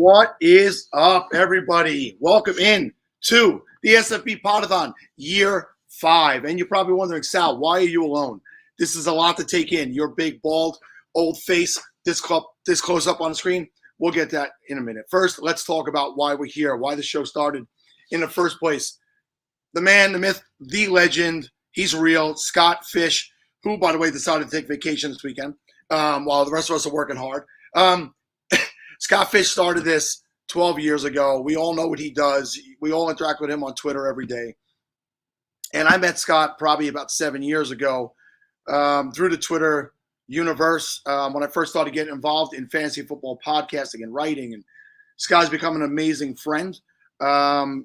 What is up, everybody? Welcome in to the SFBPodathon Year 5. And you're probably wondering, Sal, why are you alone? This is a lot to take in. Your big, bald, old face, this close up on the screen. We'll get that in a minute. First, let's talk about why we're here, why the show started in the first place. The man, the myth, the legend, he's real, Scott Fish, who, by the way, decided to take vacation this weekend while the rest of us are working hard. Scott Fish started this 12 years ago. We all know what he does. We all interact with him on Twitter every day. And I met Scott probably about 7 years ago through the Twitter universe when I first started getting involved in fantasy football podcasting and writing. And Scott's become an amazing friend. And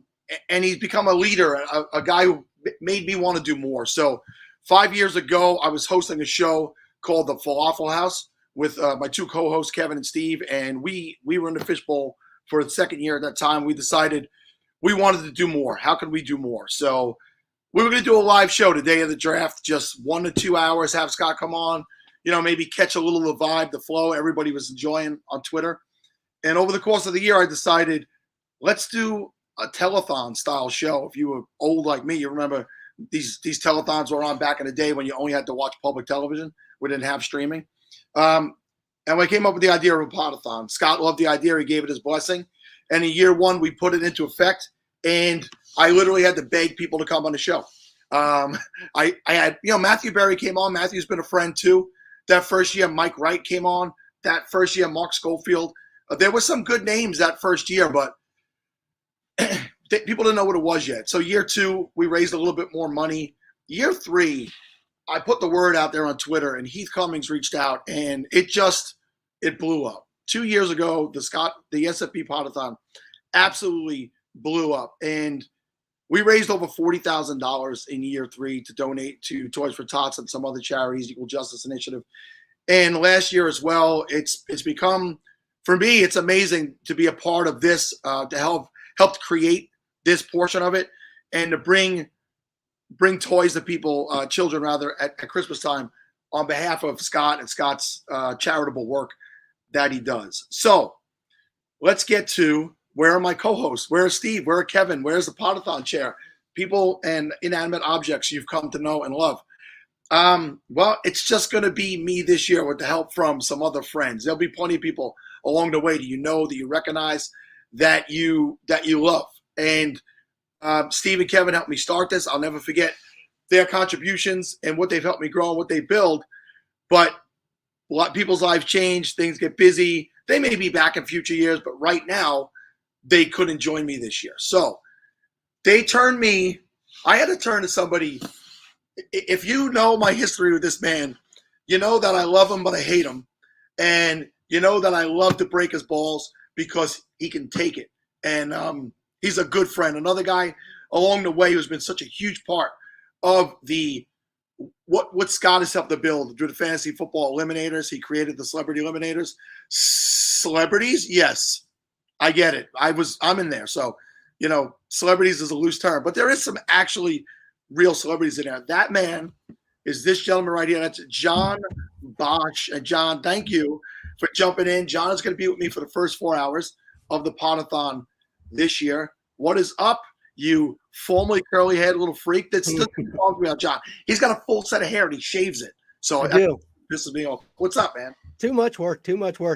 he's become a leader, a guy who made me want to do more. So 5 years ago, I was hosting a show called The Falafel House with my two co-hosts, Kevin and Steve, and we were in the fishbowl for the second year at that time. We decided we wanted to do more. How could we do more? So we were going to do a live show the day of the draft, just 1 to 2 hours, have Scott come on, maybe catch a little of the vibe, the flow everybody was enjoying on Twitter. And over the course of the year, I decided, let's do a telethon style show. If you were old like me, you remember these telethons were on back in the day when you only had to watch public television. We didn't have streaming. And we came up with the idea of a Pottathon. Scott loved the idea. He gave it his blessing. And in year one, we put it into effect. And I literally had to beg people to come on the show. I had, Matthew Berry came on. Matthew's been a friend too. That first year, Mike Wright came on. That first year, Mark Schofield. There were some good names that first year, but people didn't know what it was yet. So year two, we raised a little bit more money. Year three, I put the word out there on Twitter, and Heath Cummings reached out, and it blew up. 2 years ago, the SFBPodathon absolutely blew up, and we raised over $40,000 in year three to donate to Toys for Tots and some other charities, Equal Justice Initiative. And last year as well, it's become, for me, it's amazing to be a part of this, to help create this portion of it, and to bring toys to people, children rather, at Christmas time on behalf of Scott and Scott's charitable work that he does. So let's get to, where are my co-hosts? Where is Steve? Where are Kevin? Where's the Pottathon chair? People and inanimate objects you've come to know and love. Well, it's just going to be me this year with the help from some other friends. There'll be plenty of people along the way that that you recognize, that you love. And Steve and Kevin helped me start this. I'll never forget their contributions and what they've helped me grow and what they build. But a lot of people's lives change. Things get busy. They may be back in future years, but right now they couldn't join me this year. So they turned me. I had to turn to somebody. If you know my history with this man, you know that I love him, but I hate him. And you know that I love to break his balls because he can take it. And he's a good friend. Another guy along the way who's been such a huge part of what Scott has helped to build through the fantasy football Eliminators. He created the Celebrity Eliminators. Celebrities? Yes. I get it. I'm in there. So, celebrities is a loose term, but there is some actually real celebrities in there. That man is this gentleman right here. That's John Bosch. And John, thank you for jumping in. John is going to be with me for the first 4 hours of the Pottathon this year. What is up, you formerly curly haired little freak? That's still talking about John. He's got a full set of hair and he shaves it. So this is me off. What's up, man? Too much work.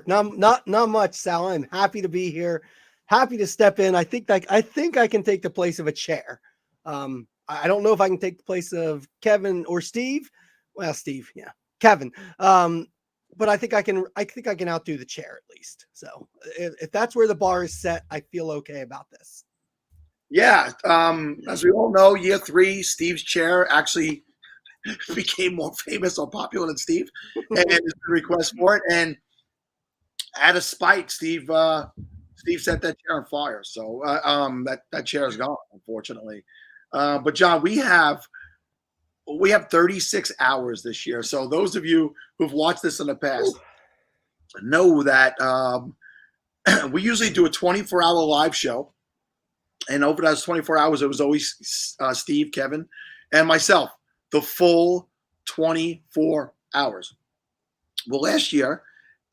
Not much, Sal. I'm happy to be here. Happy to step in. I think I can take the place of a chair. I don't know if I can take the place of Kevin or Steve. Well, Steve, yeah, Kevin. But I think I can outdo the chair at least. So if that's where the bar is set, I feel okay about this. Yeah. As we all know, year three, Steve's chair actually became more famous or popular than Steve, and there's a request for it. And out of spite, Steve set that chair on fire. So that chair is gone, unfortunately. But John, we have 36 hours this year. So those of you who've watched this in the past know that we usually do a 24-hour live show. And over those 24 hours, it was always Steve, Kevin, and myself, the full 24 hours. Well, last year,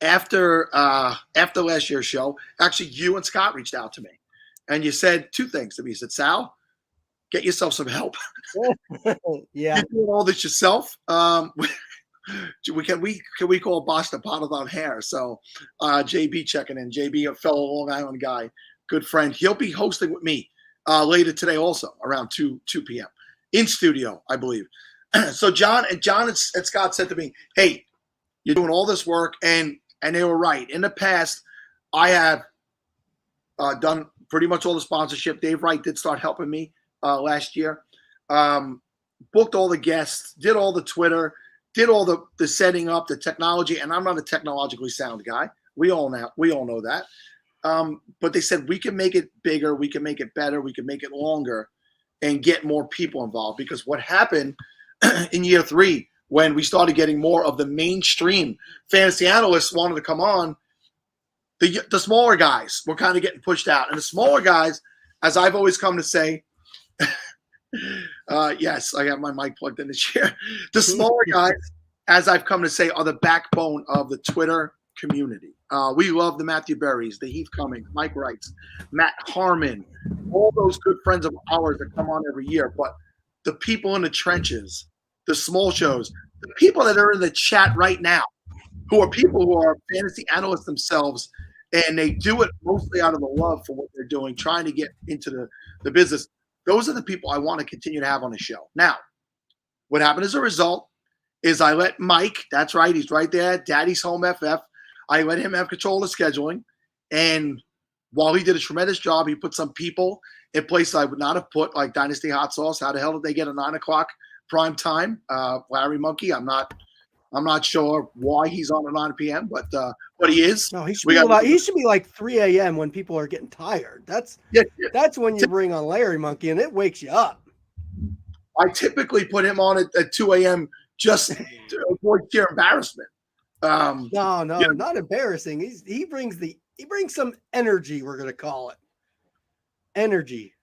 after last year's show, actually you and Scott reached out to me, and you said two things to me. You said, "Sal, get yourself some help. Yeah. You're doing all this yourself. Can we call Boss the Pottathon hair?" So JB checking in. JB, a fellow Long Island guy, good friend. He'll be hosting with me later today, also around 2 p.m. in studio, I believe. So John and Scott said to me, "Hey, you're doing all this work," and they were right. In the past, I have done pretty much all the sponsorship. Dave Wright did start helping me last year. Booked all the guests, did all the Twitter, did all the setting up, the technology, and I'm not a technologically sound guy. We all know that. But they said we can make it bigger, we can make it better, we can make it longer, and get more people involved. Because what happened in year 3, when we started getting more of the mainstream fantasy analysts wanted to come on, the smaller guys were kind of getting pushed out. And the smaller guys, as I've always come to say, yes, I have my mic plugged in this year. The smaller guys, as I've come to say, are the backbone of the Twitter community. We love the Matthew Berries, the Heath Cummings, Mike Wrights, Matt Harmon, all those good friends of ours that come on every year. But the people in the trenches, the small shows, the people that are in the chat right now, who are people who are fantasy analysts themselves, and they do it mostly out of the love for what they're doing, trying to get into the business. Those are the people I want to continue to have on the show. Now, what happened as a result is I let Mike, that's right, he's right there, Daddy's Home FF, I let him have control of scheduling. And while he did a tremendous job, he put some people in places I would not have put, like Dynasty Hot Sauce. How the hell did they get a 9 o'clock prime time? Larry Monkey, I'm not sure why he's on at 9 p.m., but he is. No, he should be like 3 a.m. when people are getting tired. That's when you bring on Larry Monkey, and it wakes you up. I typically put him on at 2 a.m. just to avoid sheer embarrassment. No, not embarrassing. He brings some energy. We're gonna call it energy.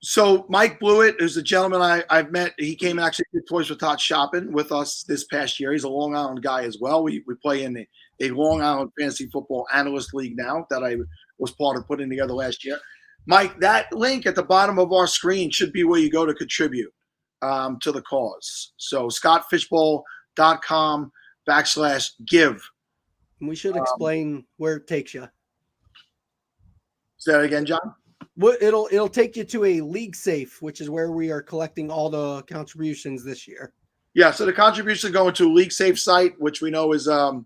So Mike Blewett is a gentleman I've met. He came and actually did Toys for Tots shopping with us this past year. He's a Long Island guy as well. We play in a Long Island Fantasy Football Analyst League now that I was part of putting together last year. Mike, that link at the bottom of our screen should be where you go to contribute to the cause. So scottfishbowl.com/give. We should explain where it takes you. Say that again, John? It'll take you to a league safe, which is where we are collecting all the contributions this year. Yeah, so the contributions go into a league safe site, which we know is a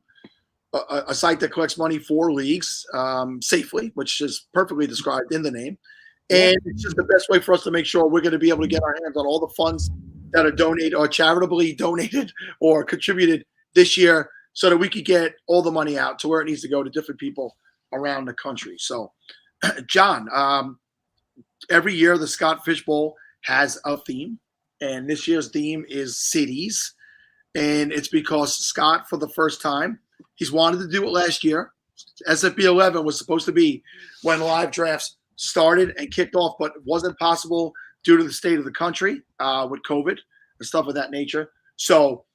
site that collects money for leagues safely, which is perfectly described in the name. And it's just the best way for us to make sure we're going to be able to get our hands on all the funds that are donated or charitably donated or contributed this year, so that we could get all the money out to where it needs to go to different people around the country. So, John, every year the Scott Fishbowl has a theme, and this year's theme is cities. And it's because Scott, for the first time, he's wanted to do it last year. SFB 11 was supposed to be when live drafts started and kicked off, but it wasn't possible due to the state of the country with COVID and stuff of that nature. So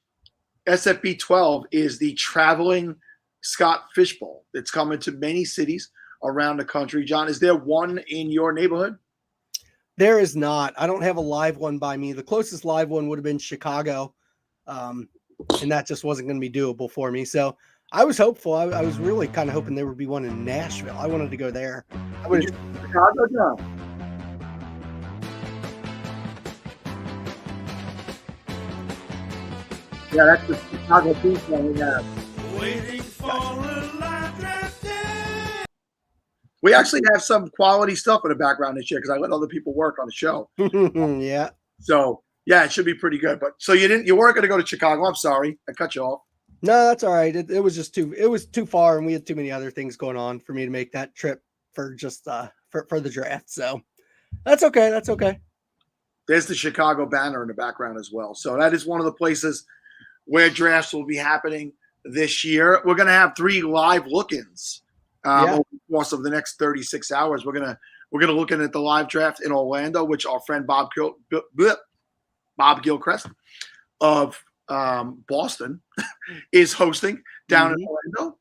SFB 12 is the traveling Scott Fishbowl. It's coming to many cities around the country. John, is there one in your neighborhood? There is not. I don't have a live one by me. The closest live one would have been Chicago, and that just wasn't going to be doable for me. So I was hopeful. I was really kind of hoping there would be one in Nashville. I wanted to go there. Chicago, John? Yeah, that's the Chicago theme song we have. Waiting for a live draft day. We actually have some quality stuff in the background this year because I let other people work on the show. Yeah. So yeah, it should be pretty good. But so you weren't going to go to Chicago. I'm sorry, I cut you off. No, that's all right. It was just too far, and we had too many other things going on for me to make that trip for just for the draft. So that's okay. That's okay. There's the Chicago banner in the background as well. So that is one of the places where drafts will be happening this year. We're going to have 3 live look-ins over the course of the next 36 hours. We're going to look at the live draft in Orlando, which our friend Bob Gilchrist of Boston is hosting down in Orlando.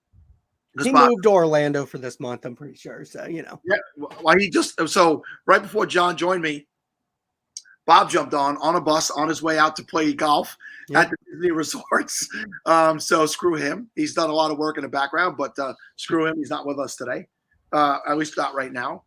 He moved to Orlando for this month, I'm pretty sure. So, you know. Yeah. Well, so right before John joined me, Bob jumped on a bus on his way out to play golf at the Disney resorts. So screw him. He's done a lot of work in the background, but screw him. He's not with us today, at least not right now.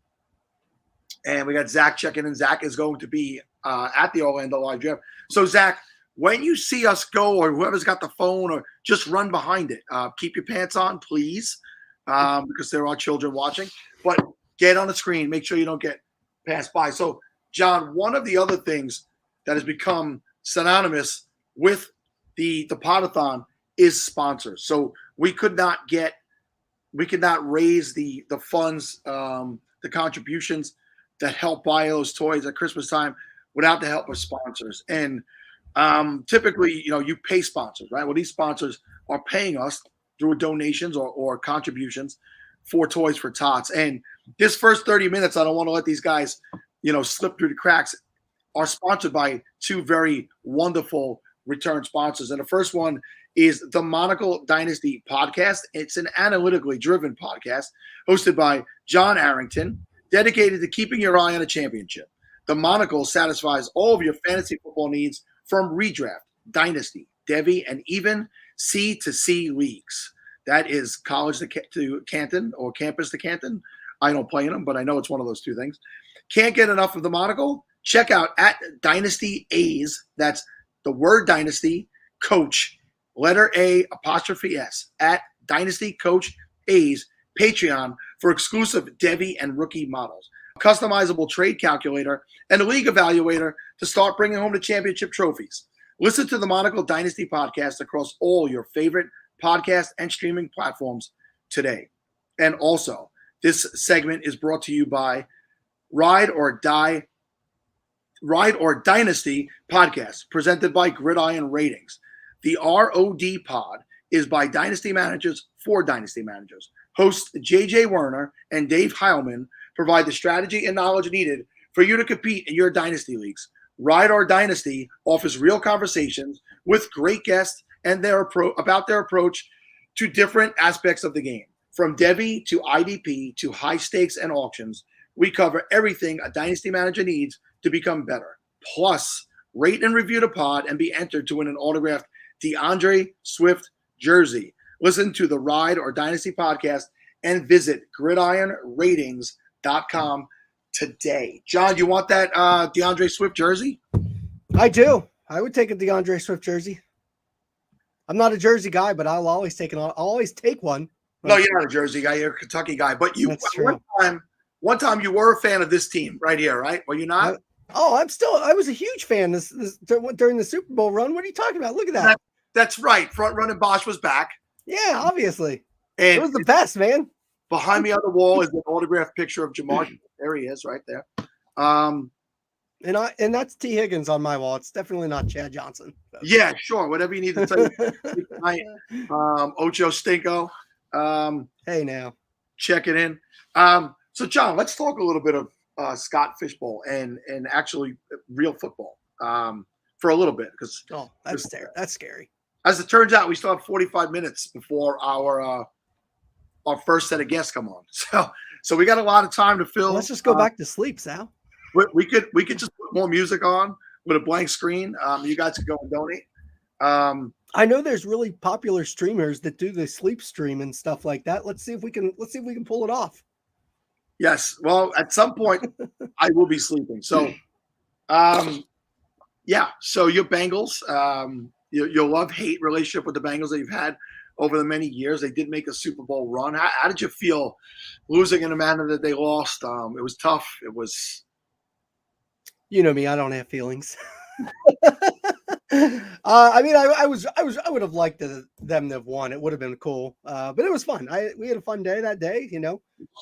And we got Zach checking in. Zach is going to be at the Orlando Live Draft. So, Zach, when you see us go, or whoever's got the phone, or just run behind it, keep your pants on, please, because there are children watching. But get on the screen. Make sure you don't get passed by. So, John, one of the other things that has become synonymous with the Pottathon is sponsors. So we could not raise the funds, the contributions that help buy those toys at Christmas time without the help of sponsors. And typically, you pay sponsors, right? Well, these sponsors are paying us through donations or contributions for Toys for Tots. And this first 30 minutes, I don't want to let these guys slip through the cracks, are sponsored by two very wonderful return sponsors. And the first one is the Monocle Dynasty podcast. It's an analytically driven podcast hosted by John Arrington, dedicated to keeping your eye on a championship. The Monocle satisfies all of your fantasy football needs from redraft, dynasty, devy, and even C2C leagues. That is college to Canton or campus to Canton. I don't play in them, but I know it's one of those two things. Can't get enough of the Monocle? Check out at Dynasty A's. That's the word Dynasty Coach, letter A, apostrophe S, at Dynasty Coach A's Patreon for exclusive devy and rookie models, a customizable trade calculator, and a league evaluator to start bringing home the championship trophies. Listen to the Monocle Dynasty podcast across all your favorite podcast and streaming platforms today. And also, this segment is brought to you by Ride or Dynasty podcast, presented by Gridiron Ratings. The ROD pod is by Dynasty Managers for Dynasty Managers. Hosts JJ Werner and Dave Heilman provide the strategy and knowledge needed for you to compete in your Dynasty leagues. Ride or Dynasty offers real conversations with great guests and about their approach to different aspects of the game. From Devy to IDP to high stakes and auctions, we cover everything a Dynasty manager needs to become better. Plus, rate and review the pod and be entered to win an autographed DeAndre Swift jersey. Listen to the Ride or Dynasty podcast and visit gridironratings.com today. John, you want that DeAndre Swift jersey? I do. I would take a DeAndre Swift jersey. I'm not a jersey guy, but I'll always take one. No, you're not a jersey guy. You're a Kentucky guy. But one time you were a fan of this team right here, right? Were you not? I was a huge fan this during the Super Bowl run. What are you talking about? Look at that. That's right. Front running Bosch was back. Yeah, obviously. And it was the best, man. Behind me on the wall is an autographed picture of Jamar. There he is right there. And that's T. Higgins on my wall. It's definitely not Chad Johnson. So. Yeah, sure. Whatever you need to tell you. Ocho Stinko. Hey now. Check it in. So John, let's talk a little bit of Scott Fishbowl and actually real football for a little bit because that's scary. As it turns out, we still have 45 minutes before our first set of guests come on. So we got a lot of time to fill. Let's just go back to sleep, Sal. We could just put more music on with a blank screen. You guys could go and donate. I know there's really popular streamers that do the sleep stream and stuff like that. Let's see if we can pull it off. Yes. Well, at some point I will be sleeping. So, yeah. So your Bengals, your love-hate relationship with the Bengals that you've had over the many years. They did make a Super Bowl run. How did you feel losing in the manner that they lost? It was tough. It was. You know me. I don't have feelings. I mean, I would have liked them to have won. It would have been cool. But it was fun. We had a fun day that day.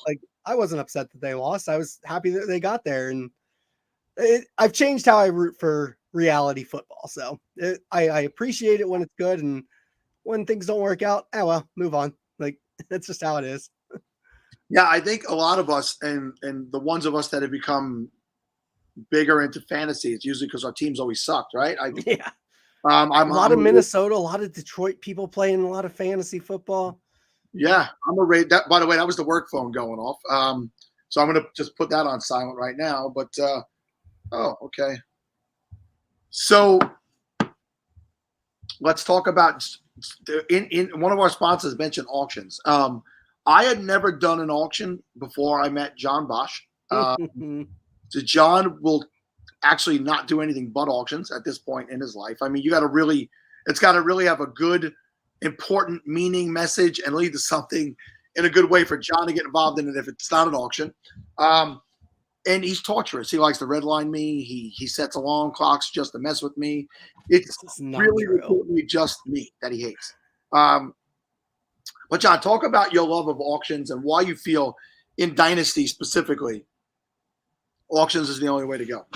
Like I wasn't upset that they lost. I was happy that they got there, and I've changed how I root for reality football. So I appreciate it when it's good, and when things don't work out, well, move on. Like that's just how it is. Yeah, I think a lot of us, and the ones of us that have become bigger into fantasy, it's usually because our teams always sucked, right? Yeah. A lot of Minnesota, a lot of Detroit people playing a lot of fantasy football. Yeah, I'm a rate. That, by the way, that was the work phone going off. So I'm gonna just put that on silent right now. But oh, okay. So let's talk about in one of our sponsors mentioned auctions. I had never done an auction before I met John Bosch. So John will actually not do anything but auctions at this point in his life. I mean, it's got to really have a good, important meaning, message, and lead to something in a good way for John to get involved in it if it's not an auction. And he's torturous. He likes to redline me. He sets alarm clocks just to mess with me. It's really just me that he hates. But John, talk about your love of auctions and why you feel in Dynasty specifically, auctions is the only way to go.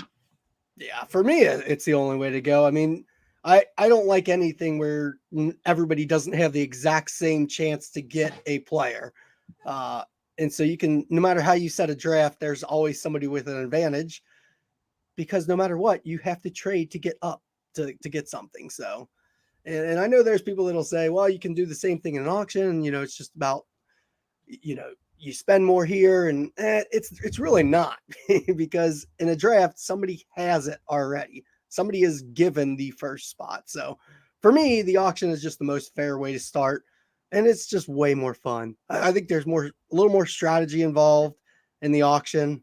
Yeah, for me, it's the only way to go. I mean, I don't like anything where everybody doesn't have the exact same chance to get a player. And so you can, no matter how you set a draft, there's always somebody with an advantage because no matter what, you have to trade to get up to get something. So, and I know there's people that'll say, well, you can do the same thing in an auction. It's just about, you spend more here and it's really not because in a draft, somebody has it already. Somebody is given the first spot. So for me, the auction is just the most fair way to start. And it's just way more fun. I think there's a little more strategy involved in the auction.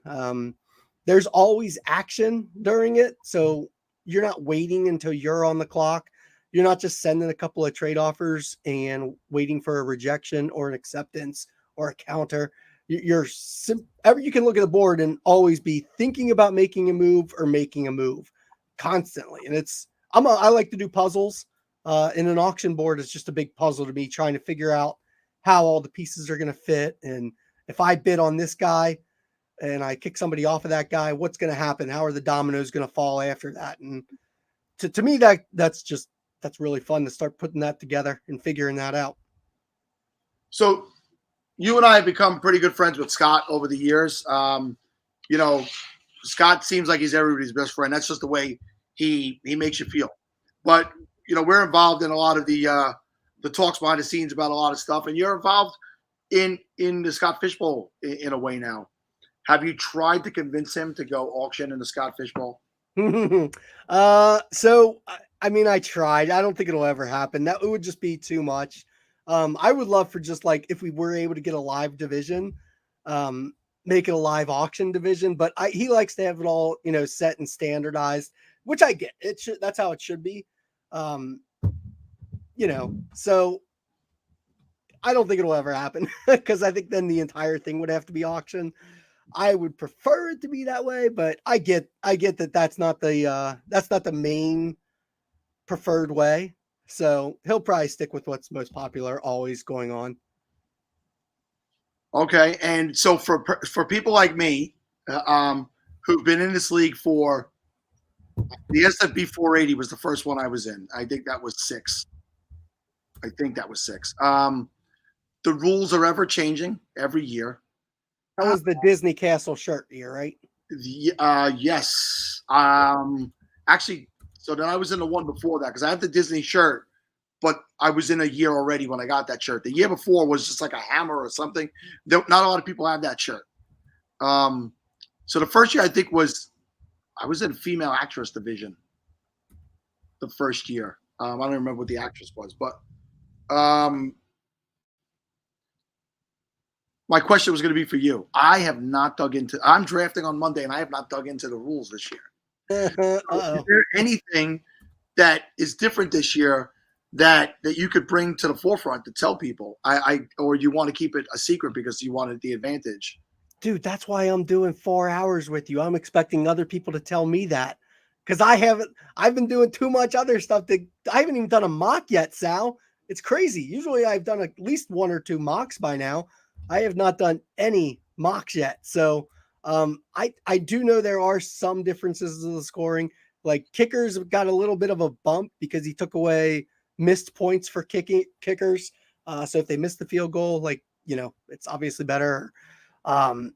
There's always action during it. So you're not waiting until you're on the clock. You're not just sending a couple of trade offers and waiting for a rejection or an acceptance or a counter. You can look at the board and always be thinking about making a move or making a move constantly. And I like to do puzzles. In an auction board, it's just a big puzzle to me, trying to figure out how all the pieces are going to fit. And if I bid on this guy and I kick somebody off of that guy, what's going to happen? How are the dominoes going to fall after that? And to me, that's really fun to start putting that together and figuring that out. So you and I have become pretty good friends with Scott over the years. Scott seems like he's everybody's best friend. That's just the way he makes you feel. But we're involved in a lot of the talks behind the scenes about a lot of stuff, and you're involved in the Scott Fishbowl in a way now. Have you tried to convince him to go auction in the Scott Fishbowl? So I mean, I tried. I don't think it'll ever happen. That would just be too much. I would love for just like if we were able to get a live division, make it a live auction division. But he likes to have it all set and standardized, which I get. That's how it should be. So I don't think it'll ever happen because I think then the entire thing would have to be auction. I would prefer it to be that way, but I get that that's not the main preferred way. So he'll probably stick with what's most popular, always going on. Okay, and so for people like me, who've been in this league for the SFB 480 was the first one I was in. I think that was 6. The rules are ever changing every year. That was the Disney Castle shirt year, right? Yes. Actually, so then I was in the one before that because I had the Disney shirt, but I was in a year already when I got that shirt. The year before was just like a hammer or something. Not a lot of people have that shirt. So the first year I think I was in female actress division the first year. I don't remember what the actress was, but my question was going to be for you. I have not dug into. I'm drafting on Monday, and I have not dug into the rules this year. Is there anything that is different this year that you could bring to the forefront to tell people? Or you want to keep it a secret because you wanted the advantage? Dude, that's why I'm doing 4 hours with you. I'm expecting other people to tell me that because I've been doing too much other stuff I haven't even done a mock yet, Sal. It's crazy. Usually I've done at least 1 or 2 mocks by now. I have not done any mocks yet. So I do know there are some differences in the scoring. Like kickers got a little bit of a bump because he took away missed points for kickers. So if they miss the field goal, it's obviously better. So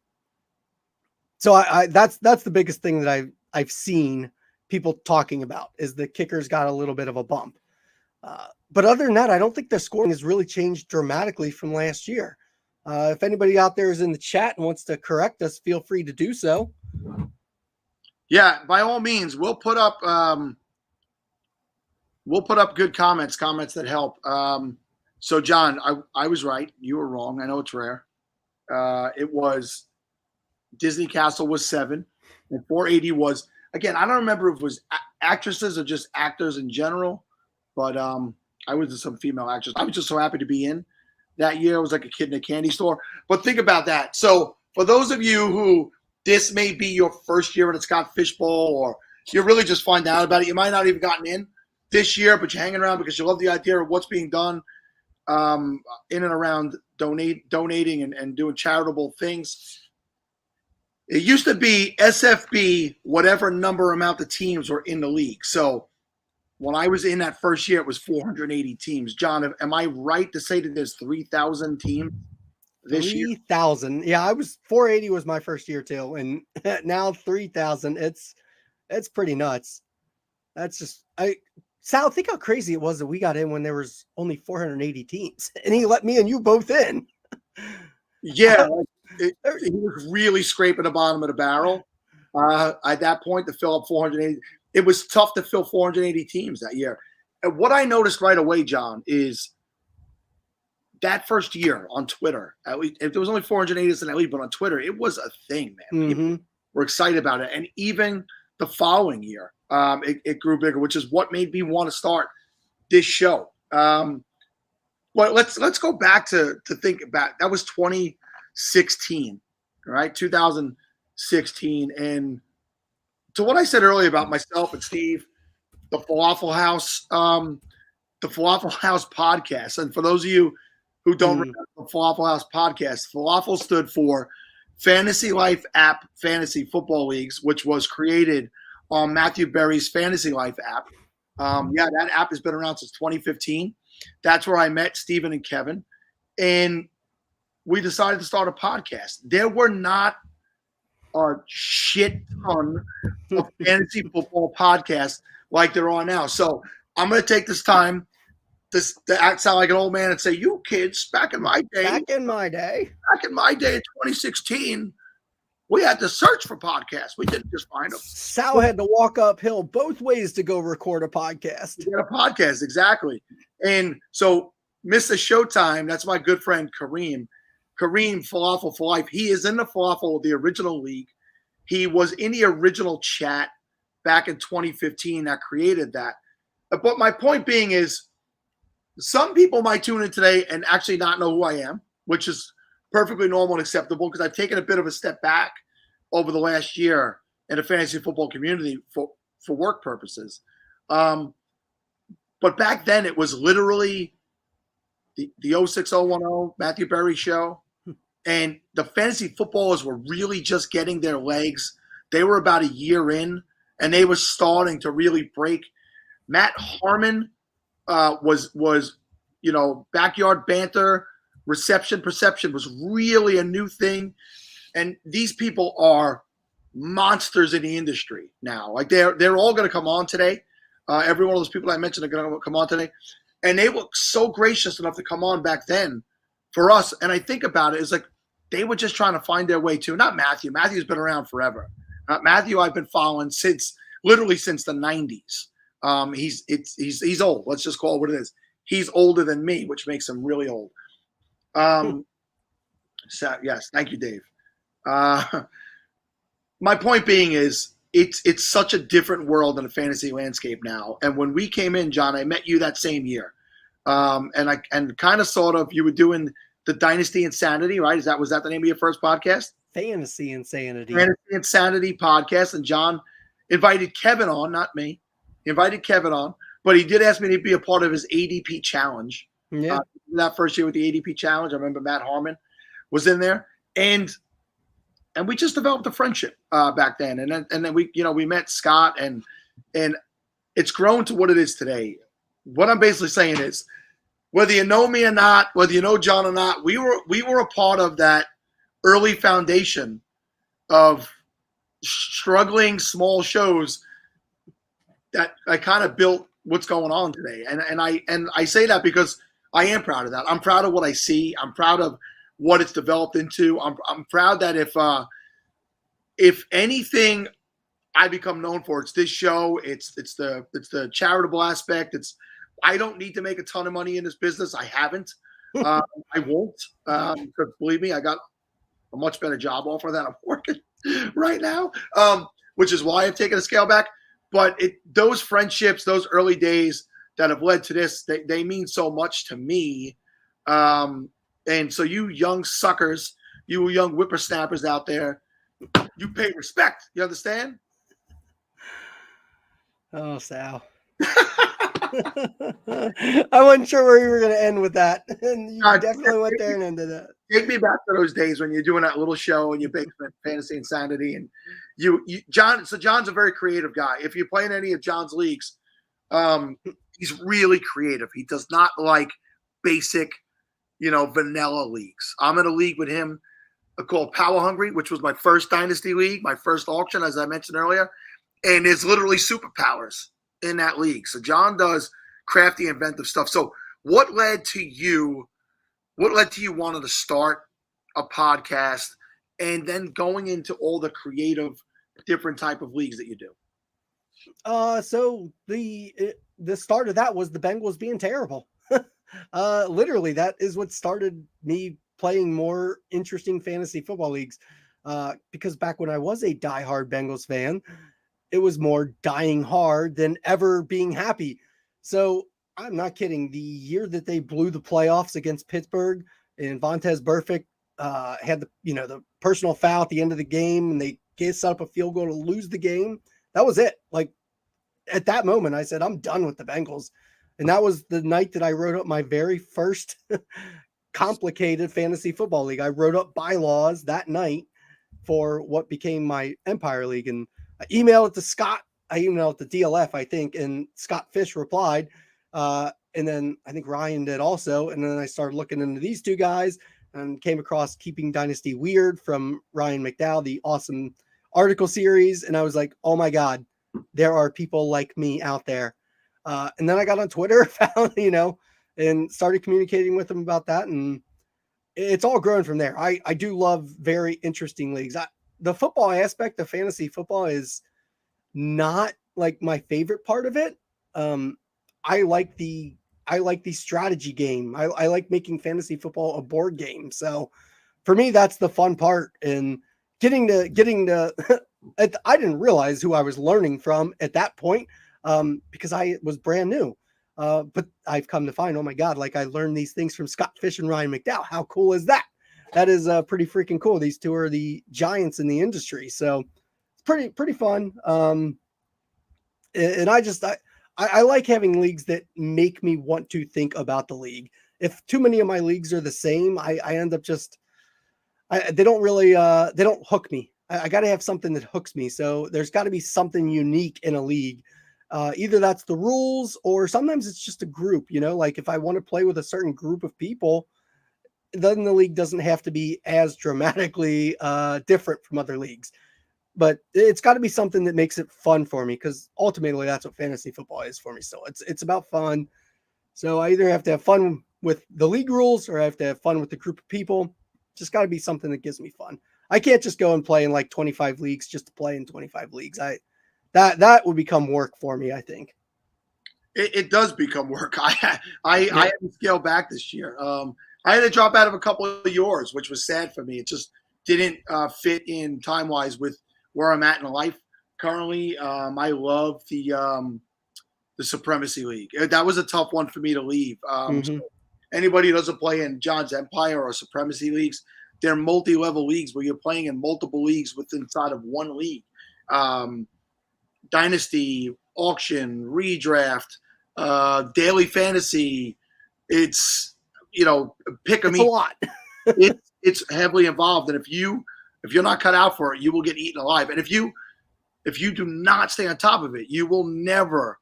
that's the biggest thing that I've seen people talking about is the kickers got a little bit of a bump. but other than that, I don't think the scoring has really changed dramatically from last year. If anybody out there is in the chat and wants to correct us, feel free to do so. Yeah, by all means, we'll put up good comments that help. So John, I was right. You were wrong. I know it's rare. It was Disney Castle was 7, and 480 was, again, I don't remember if it was actresses or just actors in general, but I was some female actress. I was just so happy to be in that year. I was like a kid in a candy store. But think about that. So for those of you who this may be your first year at a Scott Fishbowl, or you're really just finding out about it, you might not even gotten in this year, but you're hanging around because you love the idea of what's being done in and around donating and doing charitable things. It used to be SFB, whatever number amount of teams were in the league. So when I was in that first year, it was 480 teams. John, am I right to say that there's 3,000 teams this year? 3,000. Yeah, 480 was my first year too, and now 3,000. It's pretty nuts. That's just Sal, think how crazy it was that we got in when there was only 480 teams, and he let me and you both in. Yeah, he was really scraping the bottom of the barrel at that point to fill up 480. It was tough to fill 480 teams that year. And what I noticed right away, John, is that first year on Twitter, at least, if there was only 480 in that league, but on Twitter, it was a thing, man. People were excited about it. And even the following year, it grew bigger, which is what made me want to start this show. Well, let's go back to think about that was 2016, right? 2016. And to what I said earlier about myself and Steve, the Falafel House podcast. And for those of you who don't remember the Falafel House podcast, Falafel stood for Fantasy Life App Fantasy Football Leagues, which was created on Matthew Berry's Fantasy Life app. That app has been around since 2015. That's where I met Steven and Kevin. And we decided to start a podcast. There were not a shit ton of fantasy football podcasts like there are now. So I'm going to take this time to sound like an old man and say, you kids, back in my day in 2016, we had to search for podcasts. We didn't just find them. Sal had to walk uphill both ways to go record a podcast. To get a podcast, exactly. And so Mr. Showtime, that's my good friend Kareem Falafel for Life. He is in the Falafel, the original league. He was in the original chat back in 2015 that created that. But my point being is, some people might tune in today and actually not know who I am, which is perfectly normal and acceptable because I've taken a bit of a step back over the last year in the fantasy football community for work purposes. But back then it was literally the 06010 Matthew Berry show. And the fantasy footballers were really just getting their legs. They were about a year in, and they were starting to really break. Matt Harmon was backyard banter, reception perception was really a new thing. And these people are monsters in the industry now. Like they're all going to come on today. Every one of those people I mentioned are going to come on today. And they were so gracious enough to come on back then for us. And I think about it, it's like they were just trying to find their way too. Not Matthew. Matthew's been around forever. Matthew I've been following since the 90s. He's old. Let's just call it what it is. He's older than me, which makes him really old. So yes, thank you, Dave. My point being is it's such a different world in the fantasy landscape now. And when we came in, John, I met you that same year. And kind of sort of you were doing the Dynasty Insanity, right? Was that the name of your first podcast? Fantasy Insanity podcast. And John invited Kevin on, not me. He invited Kevin on, but he did ask me to be a part of his ADP challenge. Yeah. That first year with the ADP challenge, I remember Matt Harmon was in there, and we just developed a friendship back then. And then we met Scott, and it's grown to what it is today. What I'm basically saying is, whether you know me or not, whether you know John or not, we were a part of that early foundation of struggling small shows that I kind of built what's going on today. And I say that because I am proud of that. I'm proud of what I see. I'm proud of what it's developed into. I'm proud that if anything I become known for, it's this show. It's the charitable aspect. I don't need to make a ton of money in this business. I haven't. I won't. Because believe me, I got a much better job offer that I'm working right now, which is why I've taken a scale back. But those friendships, those early days that have led to this, they mean so much to me. And so you young suckers, you young whippersnappers out there, you pay respect. You understand? Oh, Sal. I wasn't sure where you were going to end with that. And you definitely went there and ended it. Take me back to those days when you're doing that little show in your basement, Fantasy Insanity, and John. So John's a very creative guy. If you play in any of John's leagues, he's really creative. He does not like basic, vanilla leagues. I'm in a league with him called Power Hungry, which was my first Dynasty league, my first auction, as I mentioned earlier, and there's literally superpowers in that league. So John does crafty, inventive stuff. So what led to you wanting to start a podcast and then going into all the creative, different type of leagues that you do? So the start of that was the Bengals being terrible. Literally, that is what started me playing more interesting fantasy football leagues. Because back when I was a diehard Bengals fan, it was more dying hard than ever being happy. So I'm not kidding. The year that they blew the playoffs against Pittsburgh and Vontaze Burfict had the personal foul at the end of the game, and they set up a field goal to lose the game. That was it. Like at that moment, I said, I'm done with the Bengals. And that was the night that I wrote up my very first complicated fantasy football league. I wrote up bylaws that night for what became my Empire League. And I emailed it to Scott. I emailed it to DLF, I think, and Scott Fish replied. And then I think Ryan did also. And then I started looking into these two guys and came across Keeping Dynasty Weird from Ryan McDowell, the awesome article series. And I was like, oh my God, there are people like me out there. And then I got on Twitter, found, and started communicating with them about that. And it's all grown from there. I do love very interesting leagues. The football aspect of fantasy football is not like my favorite part of it. I like the strategy game. I like making fantasy football a board game. So for me, that's the fun part. And getting to I didn't realize who I was learning from at that point, because I was brand new. But I've come to find, oh my God, like I learned these things from Scott Fish and Ryan McDowell. How cool is that? That is pretty freaking cool. These two are the giants in the industry. So it's pretty fun. And I like having leagues that make me want to think about the league. If too many of my leagues are the same, I end up they don't really, they don't hook me. I got to have something that hooks me. So there's got to be something unique in a league. Either that's the rules or sometimes it's just a group, like if I want to play with a certain group of people, then the league doesn't have to be as dramatically different from other leagues. But it's got to be something that makes it fun for me, because ultimately that's what fantasy football is for me. So it's about fun. So I either have to have fun with the league rules or I have to have fun with the group of people. Just got to be something that gives me fun. I can't just go and play in like 25 leagues just to play in 25 leagues. That would become work for me, I think. It does become work. I had to scale back this year. I had to drop out of a couple of yours, which was sad for me. It just didn't fit in time-wise with where I'm at in life currently. I love the Supremacy League. That was a tough one for me to leave. So anybody who doesn't play in John's Empire or Supremacy Leagues, they're multi-level leagues where you're playing in multiple leagues inside of one league. Dynasty, auction, redraft, daily fantasy. It's pick 'em. It's a lot. It's heavily involved, and if you're not cut out for it, you will get eaten alive. And if you do not stay on top of it, you will never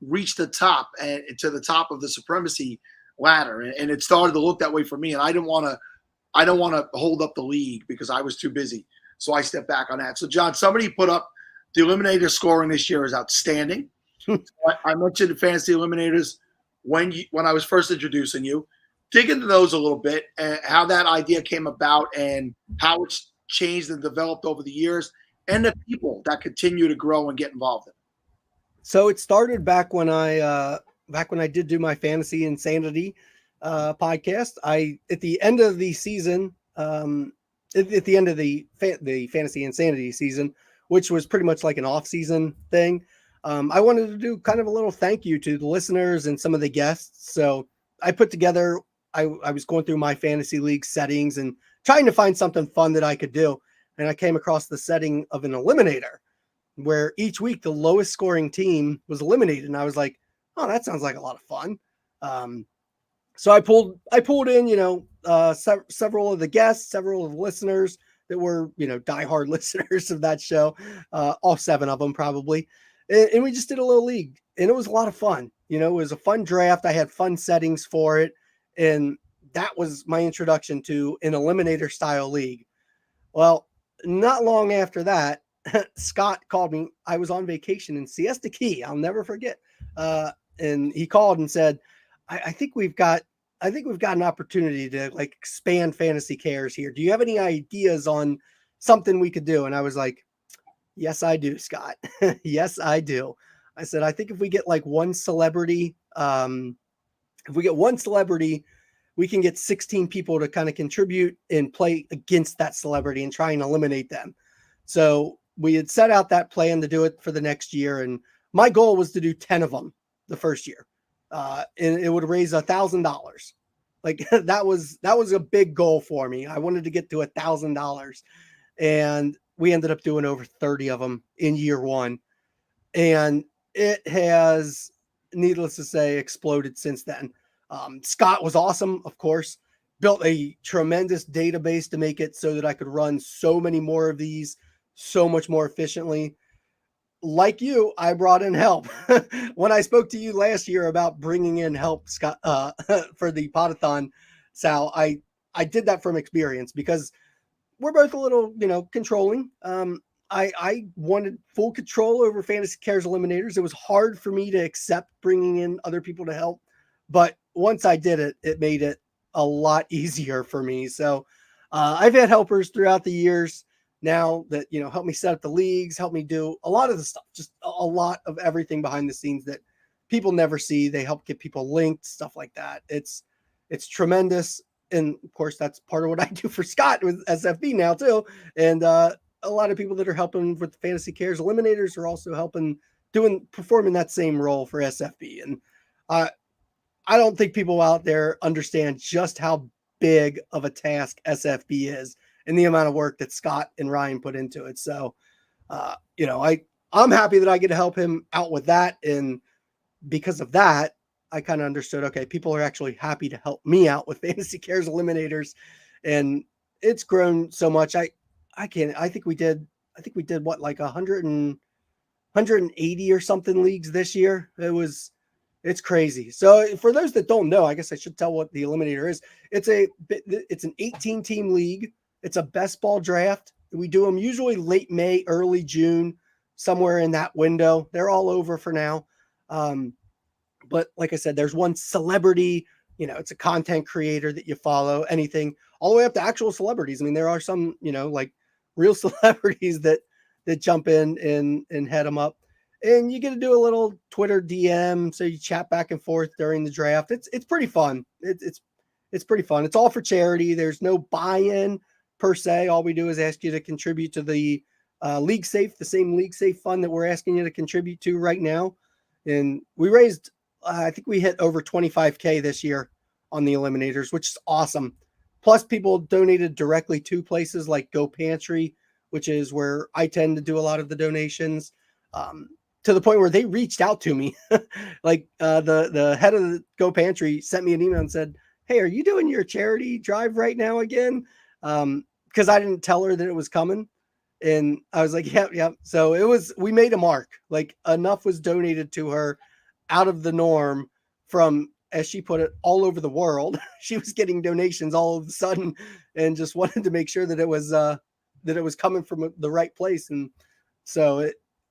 reach the top and to the top of the Supremacy ladder. And it started to look that way for me, and I don't want to hold up the league because I was too busy. So I stepped back on that. So John, somebody put up the Eliminator scoring this year is outstanding. I mentioned Fantasy Eliminators when I was first introducing you. Dig into those a little bit and how that idea came about and how it's changed and developed over the years, and the people that continue to grow and get involved in it. So it started back when I did do my Fantasy Insanity podcast. At the end of the season, at the end of the Fantasy Insanity season, which was pretty much like an off-season thing, I wanted to do kind of a little thank you to the listeners and some of the guests. So I put together, I was going through my fantasy league settings and trying to find something fun that I could do. And I came across the setting of an eliminator where each week the lowest scoring team was eliminated. And I was like, oh, that sounds like a lot of fun. So I pulled in, several of the guests, several of the listeners that were, diehard listeners of that show, all 7 of them probably. And we just did a little league, and it was a lot of fun. It was a fun draft. I had fun settings for it. And that was my introduction to an eliminator style league. Well, not long after that, Scott called me. I was on vacation in Siesta Key. I'll never forget. And he called and said, I think we've got an opportunity to like expand Fantasy Cares here. Do you have any ideas on something we could do? And I was like, yes, I do, Scott. Yes, I do. I said, I think if we get like one celebrity, we can get 16 people to kind of contribute and play against that celebrity and try and eliminate them. So we had set out that plan to do it for the next year. And my goal was to do 10 of them the first year. And it would raise $1,000. Like that was a big goal for me. I wanted to get to $1,000, and we ended up doing over 30 of them in year 1. And it has, needless to say, exploded since then. Scott was awesome, of course, built a tremendous database to make it so that I could run so many more of these so much more efficiently. Like you, I brought in help. When I spoke to you last year about bringing in help, Scott, for the Pottathon, Sal, I did that from experience because we're both a little, controlling. I wanted full control over Fantasy Cares Eliminators. It was hard for me to accept bringing in other people to help, but once I did it, it made it a lot easier for me. So I've had helpers throughout the years now that, help me set up the leagues, help me do a lot of the stuff, just a lot of everything behind the scenes that people never see. They help get people linked, stuff like that. It's tremendous. And of course, that's part of what I do for Scott with SFB now too. And a lot of people that are helping with Fantasy Cares Eliminators are also helping performing that same role for SFB. And I don't think people out there understand just how big of a task SFB is and the amount of work that Scott and Ryan put into it. So, I'm happy that I get to help him out with that. And because of that, I kind of understood, okay, people are actually happy to help me out with Fantasy Cares Eliminators. And it's grown so much. I think we did what, like 180 or something leagues this year. It's crazy. So for those that don't know, I guess I should tell what the Eliminator is. It's an 18 team league. It's a best ball draft. We do them usually late May, early June, somewhere in that window. They're all over for now. But like I said, there's one celebrity, it's a content creator that you follow, anything all the way up to actual celebrities. I mean, there are some, like real celebrities that jump in and head them up. And you get to do a little Twitter DM. So you chat back and forth during the draft. It's pretty fun. It's pretty fun. It's all for charity. There's no buy-in per se. All we do is ask you to contribute to the League Safe, the same League Safe fund that we're asking you to contribute to right now. And we raised, I think we hit over 25K this year on the Eliminators, which is awesome. Plus people donated directly to places like Go Pantry, which is where I tend to do a lot of the donations. To the point where they reached out to me. Like the head of the Go Pantry sent me an email and said, hey, are you doing your charity drive right now again? Because I didn't tell her that it was coming. And I was like, yep. So we made a mark. Like enough was donated to her out of the norm from, as she put it, all over the world. She was getting donations all of a sudden and just wanted to make sure that it was coming from the right place. And so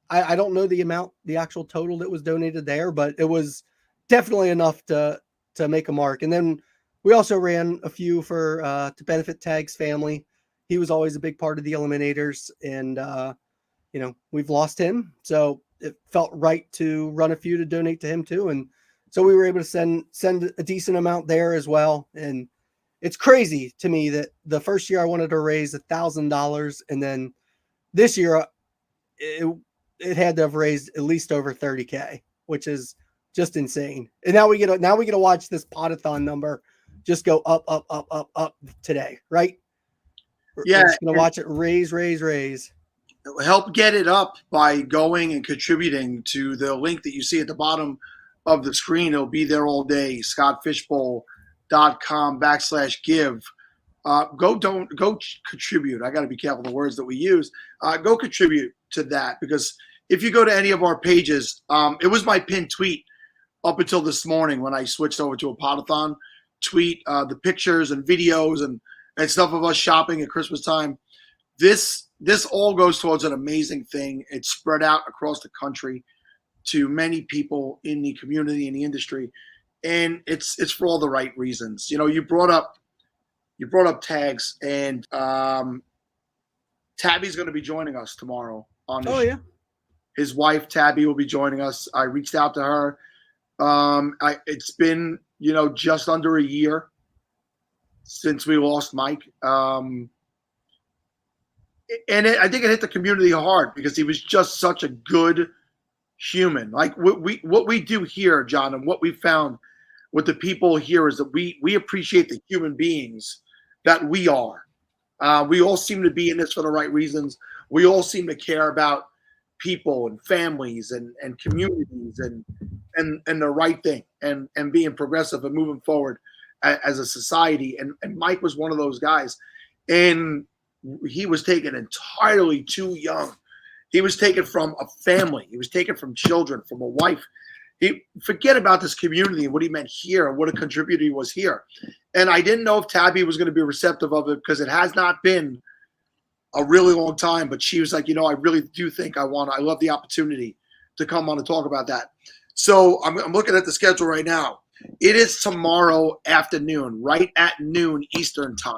I don't know the amount, the actual total that was donated there, but it was definitely enough to make a mark. And then we also ran a few for to benefit Tag's family. He was always a big part of the Eliminators, and you know, we've lost him, so it felt right to run a few to donate to him too. And so we were able to send a decent amount there as well. And it's crazy to me that the first year I wanted to raise $1,000, and then this year it had to have raised at least over 30K, which is just insane. And now we get to watch this Pottathon number just go up, up, up, up, up today, right? Yeah, we're just gonna watch it raise. Help get it up by going and contributing to the link that you see at the bottom of the screen. It'll be there all day. ScottFishbowl.com/give. Go contribute. I got to be careful the words that we use. Go contribute to that, because if you go to any of our pages, it was my pinned tweet up until this morning when I switched over to a Pottathon tweet, the pictures and videos and stuff of us shopping at Christmas time. This all goes towards an amazing thing. It's spread out across the country to many people in the community, in the industry, and it's for all the right reasons. You know, you brought up Tags, and Tabby's going to be joining us tomorrow on the show. Yeah. His wife Tabby will be joining us. I reached out to her. It's been, you know, just under a year since we lost Mike. I think it hit the community hard because he was just such a good human. Like what we do here, John, and what we found with the people here is that we appreciate the human beings that we are. We all seem to be in this for the right reasons. We all seem to care about people and families and communities and the right thing and being progressive and moving forward as a society. And Mike was one of those guys. And he was taken entirely too young. He was taken from a family. He was taken from children, from a wife. Forget about this community and what he meant here and what a contributor he was here. And I didn't know if Tabby was going to be receptive of it, because it has not been a really long time. But she was like, you know, I really do think I love the opportunity to come on and talk about that. So I'm looking at the schedule right now. It is tomorrow afternoon, right at noon Eastern time.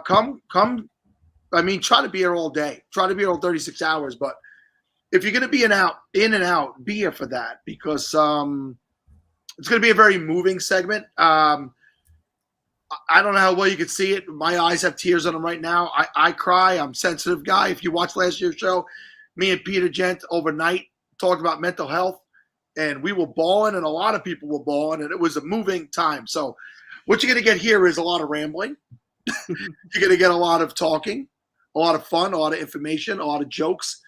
Come. I mean, try to be here all day. Try to be here all 36 hours. But if you're going to be in and out, be here for that, because it's going to be a very moving segment. I don't know how well you can see it. My eyes have tears on them right now. I cry. I'm a sensitive guy. If you watched last year's show, me and Peter Gent overnight talked about mental health, and we were bawling, and a lot of people were bawling, and it was a moving time. So what you're going to get here is a lot of rambling. You're going to get a lot of talking, a lot of fun, a lot of information, a lot of jokes,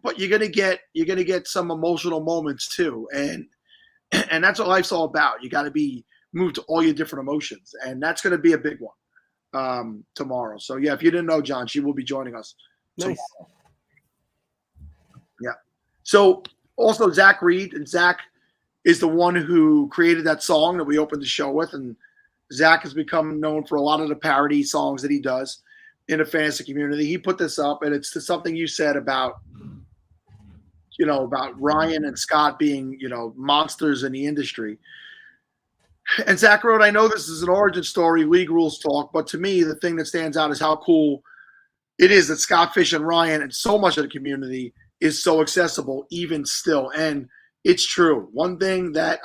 but you're going to get some emotional moments too. And that's what life's all about. You got to be moved to all your different emotions. And that's going to be a big one tomorrow. So yeah, if you didn't know, John, she will be joining us tomorrow. Nice. Yeah. So also Zach Reed, and Zach is the one who created that song that we opened the show with. And Zach has become known for a lot of the parody songs that he does in the fantasy community. He put this up, and it's something you said about, you know, about Ryan and Scott being, you know, monsters in the industry. And Zach wrote, I know this is an origin story, league rules talk, but to me, the thing that stands out is how cool it is that Scott Fish and Ryan and so much of the community is so accessible even still. And it's true. One thing that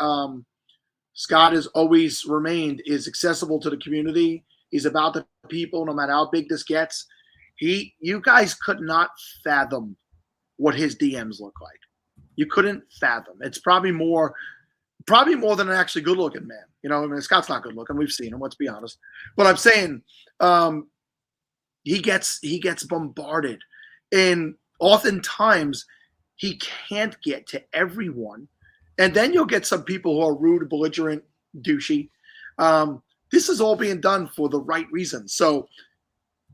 Scott has always remained is accessible to the community. He's about the people, no matter how big this gets. You guys could not fathom what his DMs look like. You couldn't fathom. It's probably more than an actually good-looking man. You know, I mean, Scott's not good-looking. We've seen him. Let's be honest. But I'm saying he gets bombarded, and oftentimes he can't get to everyone. And then you'll get some people who are rude, belligerent, douchey. This is all being done for the right reasons. So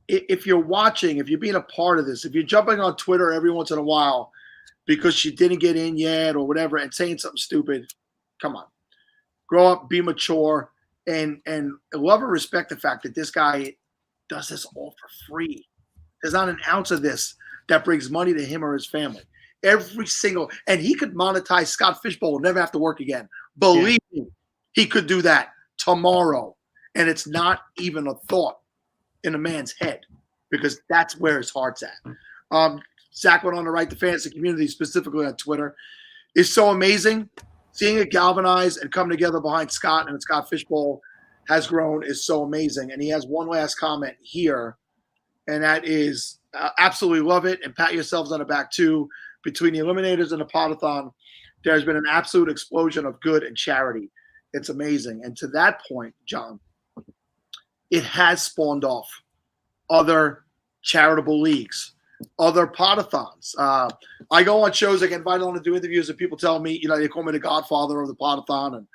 if you're watching, if you're being a part of this, if you're jumping on Twitter every once in a while because you didn't get in yet or whatever and saying something stupid, come on. Grow up, be mature, and love and respect the fact that this guy does this all for free. There's not an ounce of this that brings money to him or his family. Every single, and he could monetize Scott Fishbowl, never have to work again. Believe me, he could do that tomorrow. And it's not even a thought in a man's head, because that's where his heart's at. Zach went on to write the fantasy community, specifically on Twitter, is so amazing. Seeing it galvanize and come together behind Scott and Scott Fishbowl has grown is so amazing. And he has one last comment here, and that is absolutely love it. And pat yourselves on the back too. Between the Eliminators and the Pottathon, there's been an absolute explosion of good and charity. It's amazing. And to that point, John, it has spawned off other charitable leagues, other Pottathons. I go on shows, I get invited on to do interviews, and people tell me, they call me the godfather of the Pottathon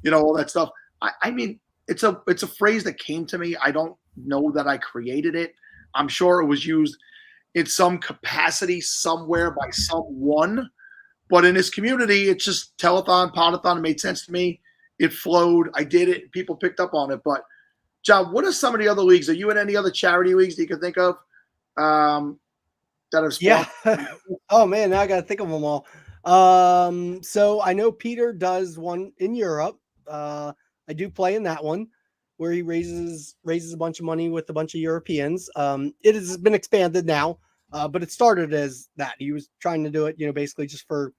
and, all that stuff. I mean, it's a phrase that came to me. I don't know that I created it. I'm sure it was used in some capacity somewhere by someone, but in this community, it's just telethon, Pottathon. It made sense to me. It flowed. I did it. People picked up on it. But John, what are some of the other leagues? Are you in any other charity leagues that you can think of that have spawned? Yeah. Oh man, now I got to think of them all. So I know Peter does one in Europe. I do play in that one, where he raises a bunch of money with a bunch of Europeans. It has been expanded now, but it started as that. He was trying to do it, basically just for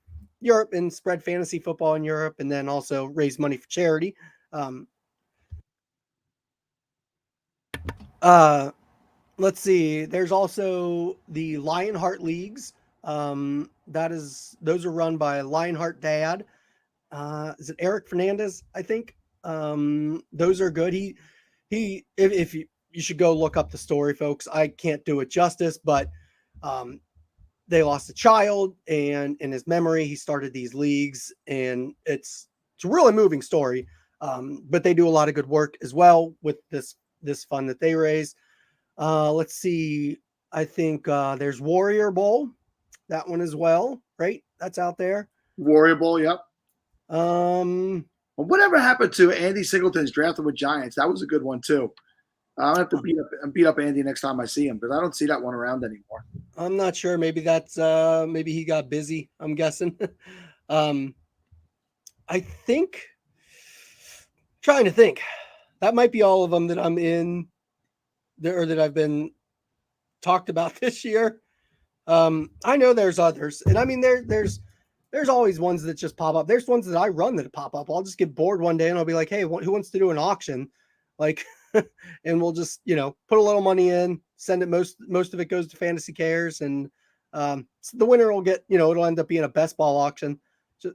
Europe and spread fantasy football in Europe, and then also raise money for charity. Let's see. There's also the Lionheart Leagues. Those are run by Lionheart Dad. Is it Eric Fernandez? I think. Those are good. If you should go look up the story, folks. I can't do it justice, but they lost a child, and in his memory, he started these leagues, and it's a really moving story. But they do a lot of good work as well with this fund that they raise. Let's see. I think there's Warrior Bowl, that one as well, right? That's out there. Warrior Bowl, yep. Whatever happened to Andy Singleton's Drafted with Giants? That was a good one too. I'll have to beat up Andy next time I see him, because I don't see that one around anymore. I'm not sure. Maybe that's maybe he got busy, I'm guessing. I think, trying to think, that might be all of them that I'm in or that I've been talked about this year. I know there's others, and I mean there's always ones that just pop up. There's ones that I run that pop up. I'll just get bored one day and I'll be like, hey, who wants to do an auction? Like, and we'll just, put a little money in, send it. Most of it goes to Fantasy Cares, and so the winner will get, it'll end up being a best ball auction. So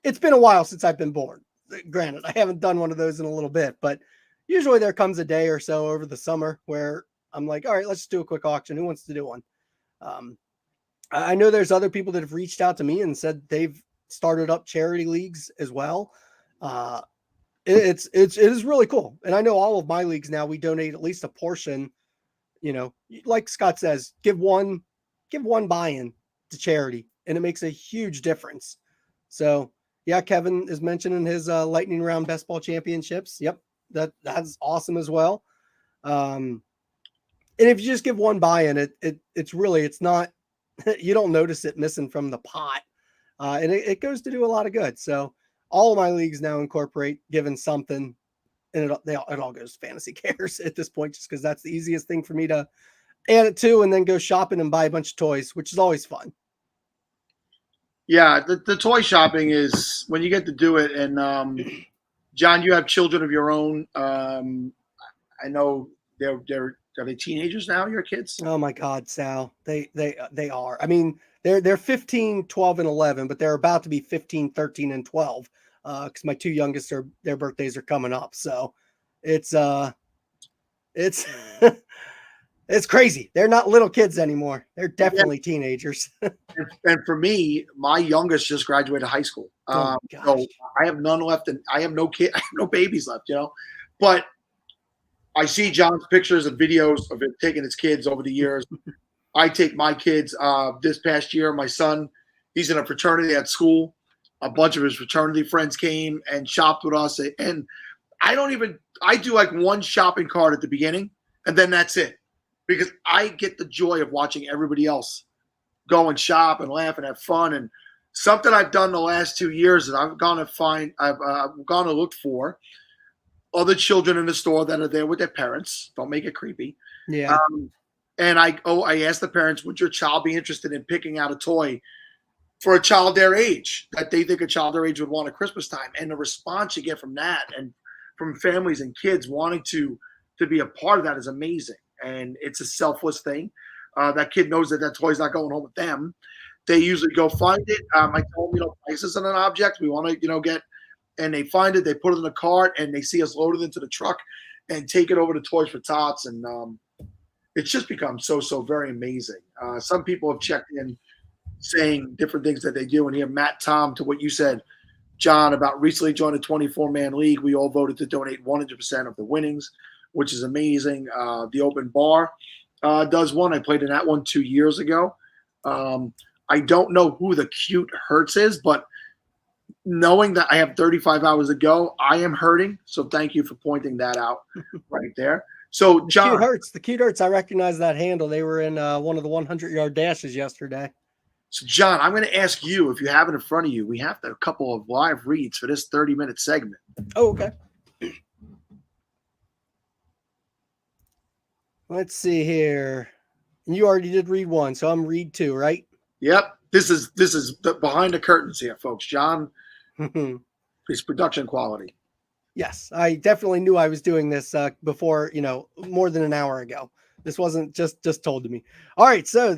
it's been a while since I've been bored. Granted, I haven't done one of those in a little bit, but usually there comes a day or so over the summer where I'm like, all right, let's do a quick auction. Who wants to do one? I know there's other people that have reached out to me and said they've started up charity leagues as well. It is really cool. And I know all of my leagues now, we donate at least a portion, like Scott says, give one buy-in to charity, and it makes a huge difference. So yeah, Kevin is mentioning his lightning round best ball championships. Yep. That's awesome as well. And if you just give one buy-in, it's not, you don't notice it missing from the pot. And it goes to do a lot of good. So all of my leagues now incorporate giving something, and it all goes to Fantasy Cares at this point, just because that's the easiest thing for me to add it to, and then go shopping and buy a bunch of toys, which is always fun. Yeah, the toy shopping is when you get to do it. And John, you have children of your own. I know are they teenagers now, your kids? Oh my God, Sal. They are. I mean, they're 15, 12, and 11, but they're about to be 15, 13, and 12. Because my two youngest their birthdays are coming up. So it's it's crazy. They're not little kids anymore. They're definitely teenagers. And for me, my youngest just graduated high school. So I have none left, and I have no kid, I have no babies left, But I see John's pictures and videos of him taking his kids over the years. I take my kids. This past year, my son, he's in a fraternity at school. A bunch of his fraternity friends came and shopped with us. And I do like one shopping cart at the beginning, and then that's it. Because I get the joy of watching everybody else go and shop and laugh and have fun. And something I've done the last 2 years is I've gone to look for other children in the store that are there with their parents. Don't make it creepy. Yeah. And I asked the parents, would your child be interested in picking out a toy for a child their age that they think a child their age would want at Christmas time? And the response you get from that and from families and kids wanting to be a part of that is amazing. And it's a selfless thing. That kid knows that toy's not going home with them. They usually go find it. I told them, price isn't an object. We want to, get, and they find it. They put it in the cart, and they see us load it into the truck and take it over to Toys for Tots. And it's just become so very amazing. Some people have checked in saying different things that they do. And here, Matt, Tom, to what you said, John, about recently joined a 24-man league. We all voted to donate 100% of the winnings, which is amazing. The Open Bar does one. I played in that one 2 years ago. I don't know who the Cute Hurts is, but knowing that I have 35 hours to go, I am hurting. So thank you for pointing that out right there. So John, the Cute Hurts. I recognize that handle. They were in one of the 100-yard dashes yesterday. So John, I'm going to ask you, if you have it in front of you, we have a couple of live reads for this 30-minute segment. Oh, okay. Let's see here. You already did read one, so I'm read two, right? Yep. This is the behind the curtains here, folks. John, his production quality. Yes, I definitely knew I was doing this before, more than an hour ago. This wasn't just told to me. All right, so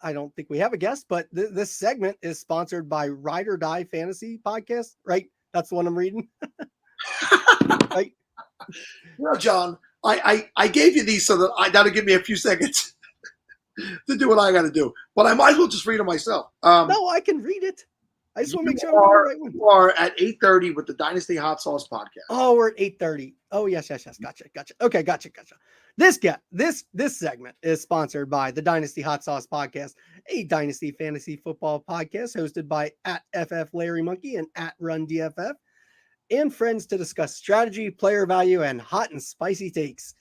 I don't think we have a guest, but this segment is sponsored by Ride or Die Fantasy Podcast, right? That's the one I'm reading. Right? Well, John, I gave you these so that that'll give me a few seconds to do what I got to do. But I might as well just read it myself. No, I can read it. I just want to make sure I'm the right one. You are at 8:30 with the Dynasty Hot Sauce Podcast. Oh, we're at 8:30. Oh, yes. Gotcha. Okay, gotcha. This segment is sponsored by the Dynasty Hot Sauce Podcast, a Dynasty fantasy football podcast hosted by @FFLarryMonkey and @RunDFF, and friends to discuss strategy, player value, and hot and spicy takes.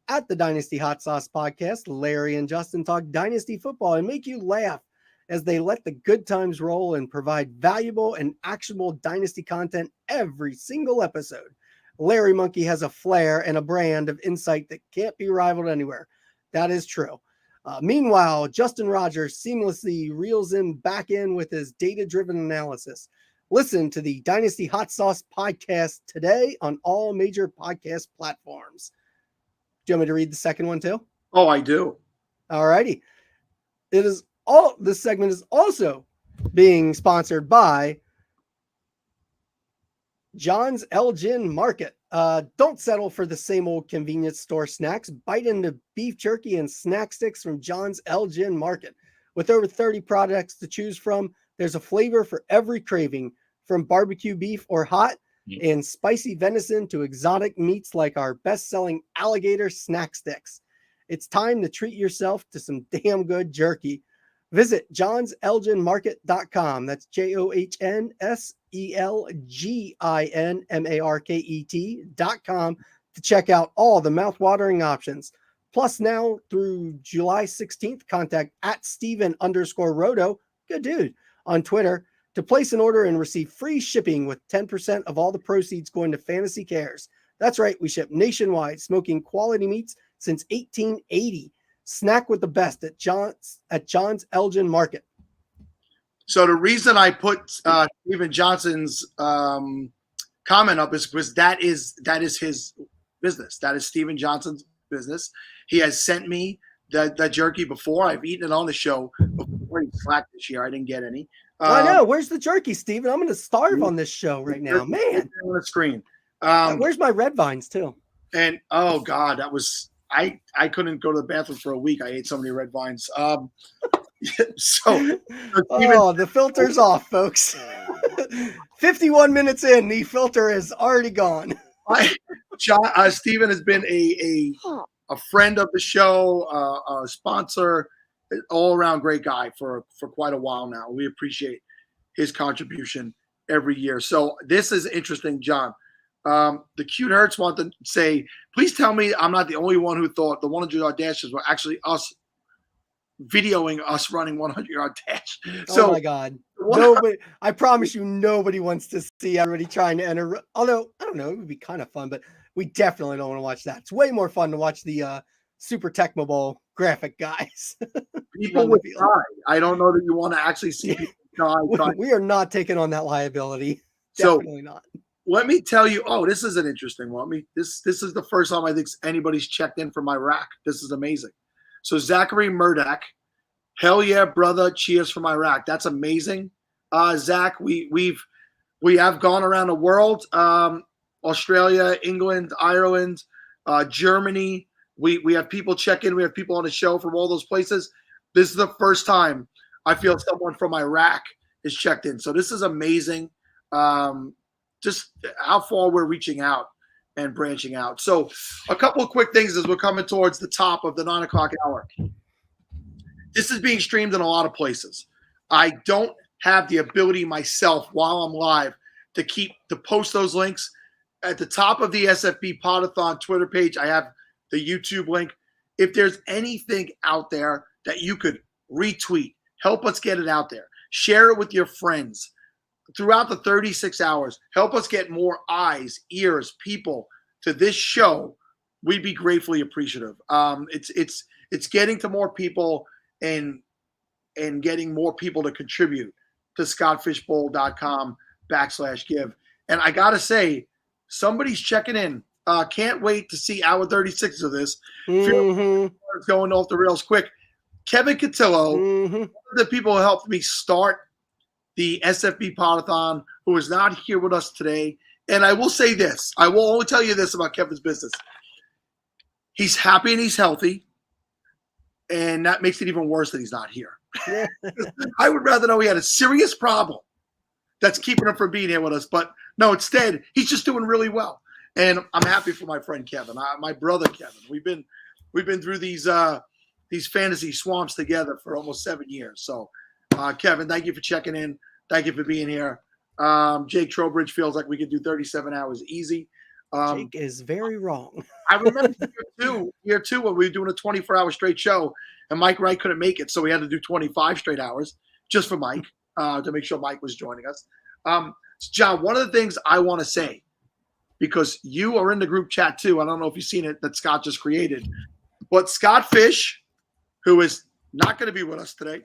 At the Dynasty Hot Sauce Podcast, Larry and Justin talk Dynasty football and make you laugh as they let the good times roll and provide valuable and actionable Dynasty content every single episode. Larry Monkey has a flair and a brand of insight that can't be rivaled anywhere. That is true. Meanwhile, Justin Rogers seamlessly reels him back in with his data-driven analysis. Listen to the Dynasty Hot Sauce Podcast today on all major podcast platforms. Do you want me to read the second one too? Oh, I do. All righty. This segment is also being sponsored by John's Elgin Market. Don't settle for the same old convenience store snacks. Bite into beef jerky and snack sticks from John's Elgin Market. With over 30 products to choose from, there's a flavor for every craving, from barbecue beef or hot and spicy venison to exotic meats like our best-selling alligator snack sticks. It's time to treat yourself to some damn good jerky. Visit johnselginmarket.com. That's JOHNSELGINMARKET.com to check out all the mouth-watering options. Plus, now through July 16th, contact @Steven_Roto, good dude, on Twitter to place an order and receive free shipping with 10% of all the proceeds going to Fantasy Cares. That's right, we ship nationwide, smoking quality meats since 1880. Snack with the best at John's Elgin Market. So the reason I put Steven Johnson's comment up is because that is his business. That is Steven Johnson's business. He has sent me that jerky before. I've eaten it on the show before. He slacked this year. I didn't get any. I know. Where's the jerky, Steven? I'm going to starve on this show right now, man. On the screen. Where's my red vines too? And oh god, that was I couldn't go to the bathroom for a week. I ate so many red vines. So the filter's off, folks. 51 minutes in, the filter is already gone. Steven has been a friend of the show, a sponsor, all around great guy for quite a while now. We appreciate his contribution every year. So this is interesting, John. The Cute Hurts want to say, please tell me I'm not the only one who thought the 100-yard dashes were actually us videoing us running 100-yard dash. Oh my God. Nobody, I promise you, nobody wants to see everybody trying to enter. Although, I don't know, it would be kind of fun, but we definitely don't want to watch that. It's way more fun to watch the Super Tecmo Bowl graphic guys. People would die. I don't know that you want to actually see people die. We are not taking on that liability. Definitely not. Let me tell you. Oh, this is an interesting one. This is the first time I think anybody's checked in from Iraq. This is amazing. So Zachary Murdoch, hell yeah, brother! Cheers from Iraq. That's amazing, Zach. We have gone around the world, Australia, England, Ireland, Germany. We have people check in. We have people on the show from all those places. This is the first time I feel someone from Iraq is checked in. So this is amazing. Just how far we're reaching out and branching out. So a couple of quick things as we're coming towards the top of the 9 o'clock hour. This is being streamed in a lot of places. I don't have the ability myself while I'm live to post those links. At the top of the SFB Podathon Twitter page, I have the YouTube link. If there's anything out there that you could retweet, help us get it out there. Share it with your friends. Throughout the 36 hours, help us get more eyes, ears, people to this show. We'd be gratefully appreciative. It's getting to more people and getting more people to contribute to fishbowl.com/give. And I gotta say, somebody's checking in. Can't wait to see hour 36 of this. It's going off the rails quick. Kevin Cotillo, one of the people who helped me start the SFB Podathon, who is not here with us today. And I will say this. I will only tell you this about Kevin's business. He's happy and he's healthy. And that makes it even worse that he's not here. I would rather know he had a serious problem that's keeping him from being here with us. But no, instead, he's just doing really well. And I'm happy for my friend Kevin, my brother Kevin. We've been through these fantasy swamps together for almost 7 years. So, Kevin, thank you for checking in. Thank you for being here. Jake Trowbridge feels like we could do 37 hours easy. Jake is very wrong. I remember year two when we were doing a 24-hour straight show, and Mike Wright couldn't make it, so we had to do 25 straight hours just for Mike to make sure Mike was joining us. John, one of the things I want to say, because you are in the group chat too, I don't know if you've seen it that Scott just created, but Scott Fish, who is not going to be with us today,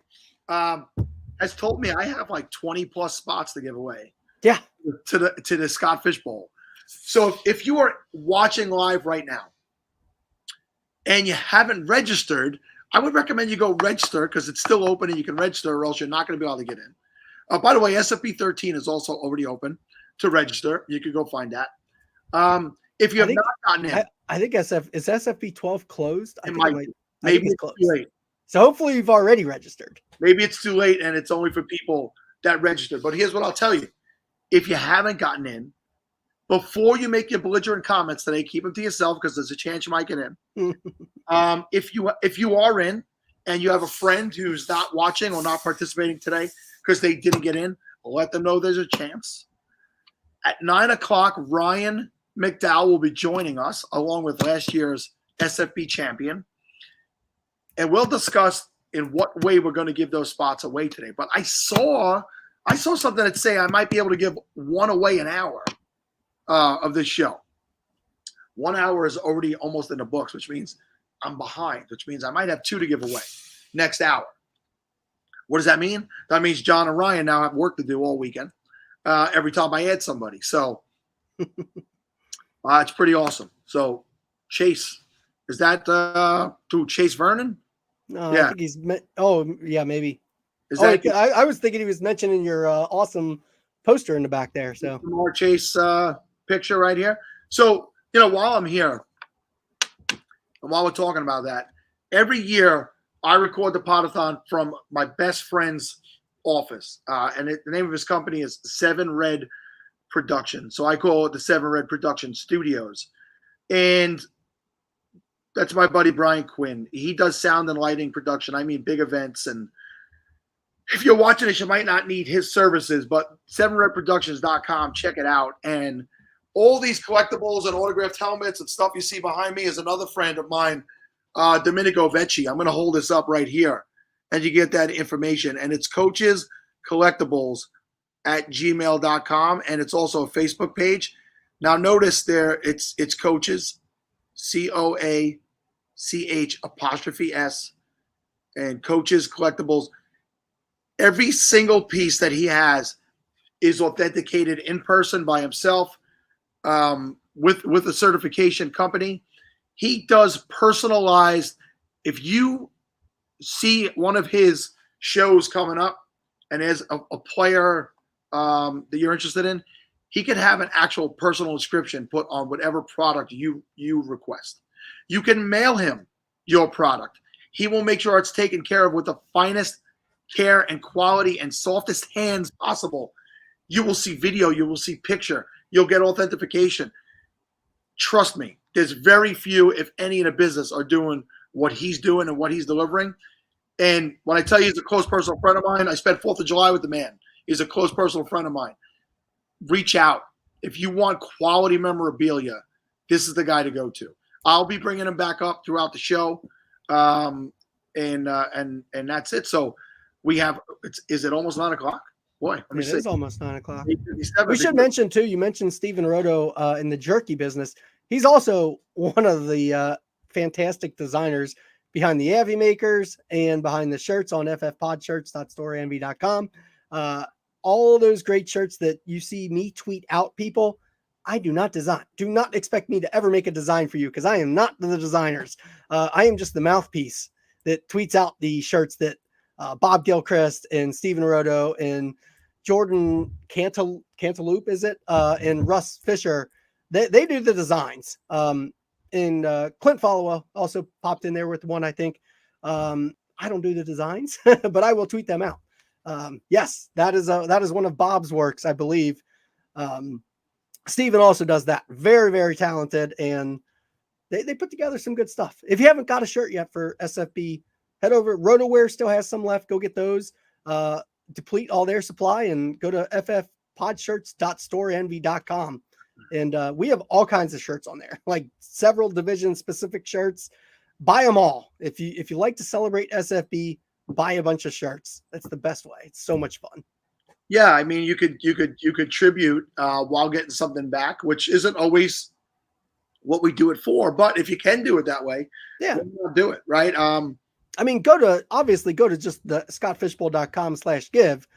has told me I have like 20 plus spots to give away. Yeah. To the Scott Fish Bowl. So if you are watching live right now and you haven't registered, I would recommend you go register because it's still open and you can register or else you're not going to be able to get in. By the way, SFB 13 is also already open to register. You can go find that. If you have not gotten in. I think is SFB 12 closed? Maybe it's too late. So hopefully you've already registered. Maybe it's too late and it's only for people that registered. But here's what I'll tell you. If you haven't gotten in, before you make your belligerent comments today, keep them to yourself because there's a chance you might get in. If you are in and you have a friend who's not watching or not participating today because they didn't get in, let them know there's a chance. At 9 o'clock, Ryan McDowell will be joining us along with last year's SFB champion. And we'll discuss in what way we're going to give those spots away today. But I saw something that say I might be able to give one away an hour of this show. 1 hour is already almost in the books, which means I'm behind, which means I might have two to give away next hour. What does that mean? That means John and Ryan now have work to do all weekend every time I add somebody. So it's pretty awesome. So Chase, is that to Chase Vernon? No, yeah. I think he's maybe. Is that I was thinking he was mentioning your awesome poster in the back there. So more Chase picture right here. So, while I'm here and while we're talking about that, every year I record the Pottathon from my best friend's office. And the name of his company is 7 Red Productions. So I call it the 7 Red Production Studios. And that's my buddy Brian Quinn. He does sound and lighting production. I mean, big events. And if you're watching this, you might not need his services, but 7redproductions.com, check it out. And all these collectibles and autographed helmets and stuff you see behind me is another friend of mine, Domenico Vecchi. I'm going to hold this up right here. and you get that information. And it's coachescollectibles@gmail.com, and it's also a Facebook page. Now notice there it's coaches, COACH''S, and Coaches Collectibles. Every single piece that he has is authenticated in person by himself, with a certification company. He does personalized. If you see one of his shows coming up and there's a player that you're interested in, he could have an actual personal inscription put on whatever product you request. You can mail him your product. He will make sure it's taken care of with the finest care and quality and softest hands possible. You will see video. You will see picture. You'll get authentication. Trust me, there's very few, if any, in a business are doing what he's doing and what he's delivering. And when I tell you he's a close personal friend of mine, I spent 4th of July with the man. He's a close personal friend of mine. Reach out. If you want quality memorabilia, this is the guy to go to. I'll be bringing him back up throughout the show. And that's it. So we have, is it almost 9 o'clock? Boy, let me see. It is almost 9 o'clock. 8:57. We should mention too, you mentioned Stephen Roto in the jerky business. He's also one of the fantastic designers behind the Avi makers and behind the shirts on ffpodshirts.storeenvy.com. All those great shirts that you see me tweet out, people, I do not design. Do not expect me to ever make a design for you, because I am not the designers. I am just the mouthpiece that tweets out the shirts that Bob Gilchrist and Stephen Roto and Jordan Cantaloupe, is it? And Russ Fisher, they do the designs. And Clint Followa also popped in there with one, I think. I don't do the designs, but I will tweet them out. Yes, that is one of Bob's works, I believe. Stephen also does that. Very, very talented, and they put together some good stuff. If you haven't got a shirt yet for SFB, head over. RotoWear still has some left. Go get those. Deplete all their supply and go to ffpodshirts.storeenvy.com. And we have all kinds of shirts on there, like several division specific shirts. Buy them all. If you like to celebrate SFB, buy a bunch of shirts. That's the best way. It's so much fun. Yeah, I mean, you could tribute while getting something back, which isn't always what we do it for. But if you can do it that way, yeah, do it, right? I mean, go to just the scottfishbowl.com/give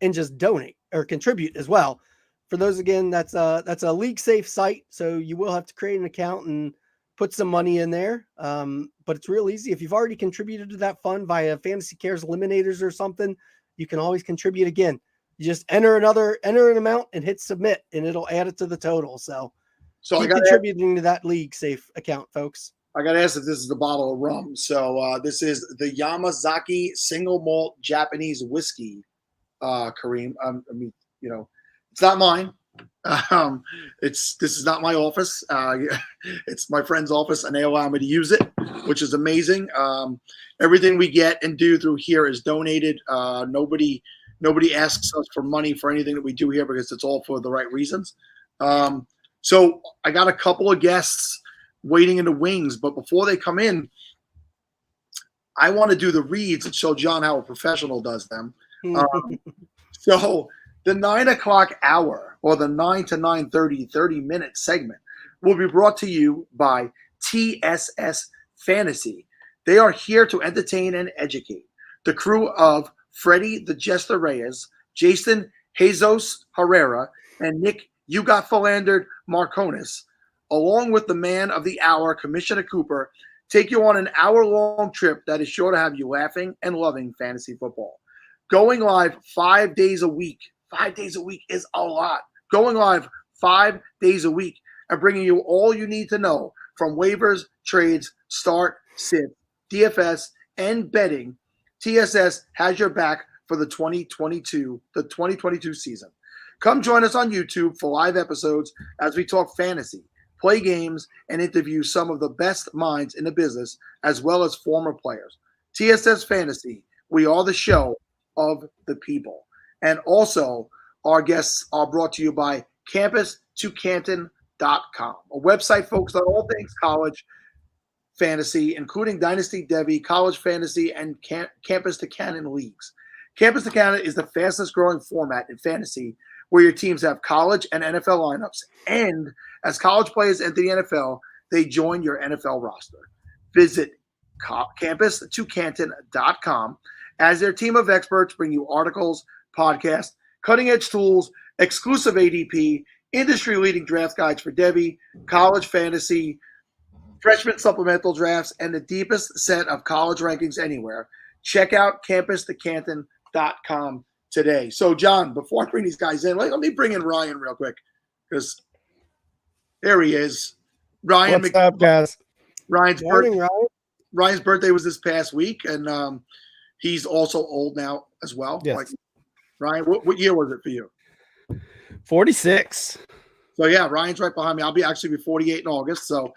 and just donate or contribute as well. For those, again, that's a league safe site, so you will have to create an account and put some money in there. But it's real easy. If you've already contributed to that fund via Fantasy Cares Eliminators or something, you can always contribute again. You just enter an amount and hit submit, and it'll add it to the total. So keep contributing to that league safe account, folks. I got to ask if this is the bottle of rum. So this is the Yamazaki single malt Japanese whiskey, Kareem. I mean, it's not mine. This is not my office. It's my friend's office, and they allow me to use it, which is amazing. Everything we get and do through here is donated. Nobody asks us for money for anything that we do here, because it's all for the right reasons. So I got a couple of guests waiting in the wings, but before they come in, I want to do the reads and show John how a professional does them. So the 9 o'clock hour, or the 9 to 9:30 30-minute segment, will be brought to you by TSS Fantasy. They are here to entertain and educate. The crew of Freddie the Jester Reyes, Jason Jesus Herrera, and Nick You Got Philandered Marconis, along with the man of the hour, Commissioner Cooper, take you on an hour-long trip that is sure to have you laughing and loving fantasy football. Going live 5 days a week. 5 days a week is a lot. Going live 5 days a week and bringing you all you need to know from waivers, trades, start, sit, DFS, and betting. TSS has your back for the 2022 season. Come join us on YouTube for live episodes as we talk fantasy, play games, and interview some of the best minds in the business, as well as former players. TSS Fantasy, we are the show of the people. And also, our guests are brought to you by campus2canton.com, a website focused on all things college, fantasy, including Dynasty, Devi, College Fantasy, and Campus to Cannon leagues. Campus to Cannon is the fastest growing format in fantasy where your teams have college and NFL lineups. And as college players enter the NFL, they join your NFL roster. Visit campus2canton.com as their team of experts bring you articles, podcasts, cutting-edge tools, exclusive ADP, industry-leading draft guides for Devi, college fantasy, freshman supplemental drafts, and the deepest set of college rankings anywhere. Check out campus2canton.com today. So, John, before I bring these guys in, let me bring in Ryan real quick because there he is. Ryan. What's up, guys? Ryan's Morning, Ryan. Ryan's birthday was this past week, and he's also old now as well. Yes. Like, Ryan, what year was it for you? 46. So, yeah, Ryan's right behind me. I'll be 48 in August. So,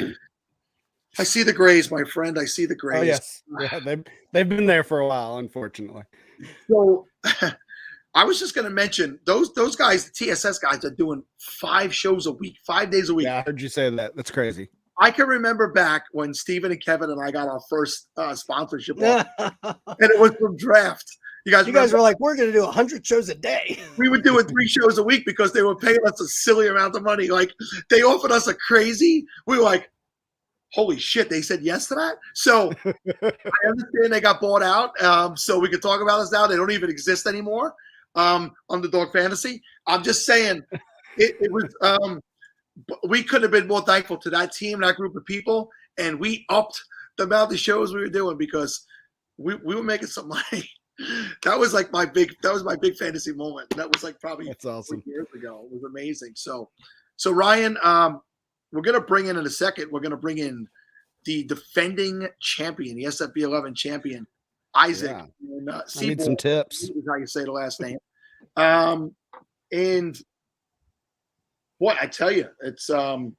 I see the grays, my friend. I see the grays. Oh, yes. Yeah, they've been there for a while, unfortunately. So, I was just going to mention those guys, the TSS guys, are doing 5 shows a week, 5 days a week. Yeah, I heard you say that. That's crazy. I can remember back when Steven and Kevin and I got our first sponsorship, and it was from Draft. You guys were like, we're going to do 100 shows a day. We would do it 3 shows a week because they were paying us a silly amount of money. Like, they offered us a crazy. We were like, holy shit, they said yes to that? So I understand they got bought out. So we can talk about this now. They don't even exist anymore. Underdog Fantasy. I'm just saying it was we couldn't have been more thankful to that team, that group of people, and we upped the amount of shows we were doing because we were making some money. That was my big fantasy moment. That was like probably That's awesome. 4 years ago. It was amazing. So Ryan, we're gonna bring in a second. We're gonna bring in the defending champion, the SFB 11 champion, Isaac. Yeah. And, I need some tips. Is how you say the last name. And what I tell you, it's I'm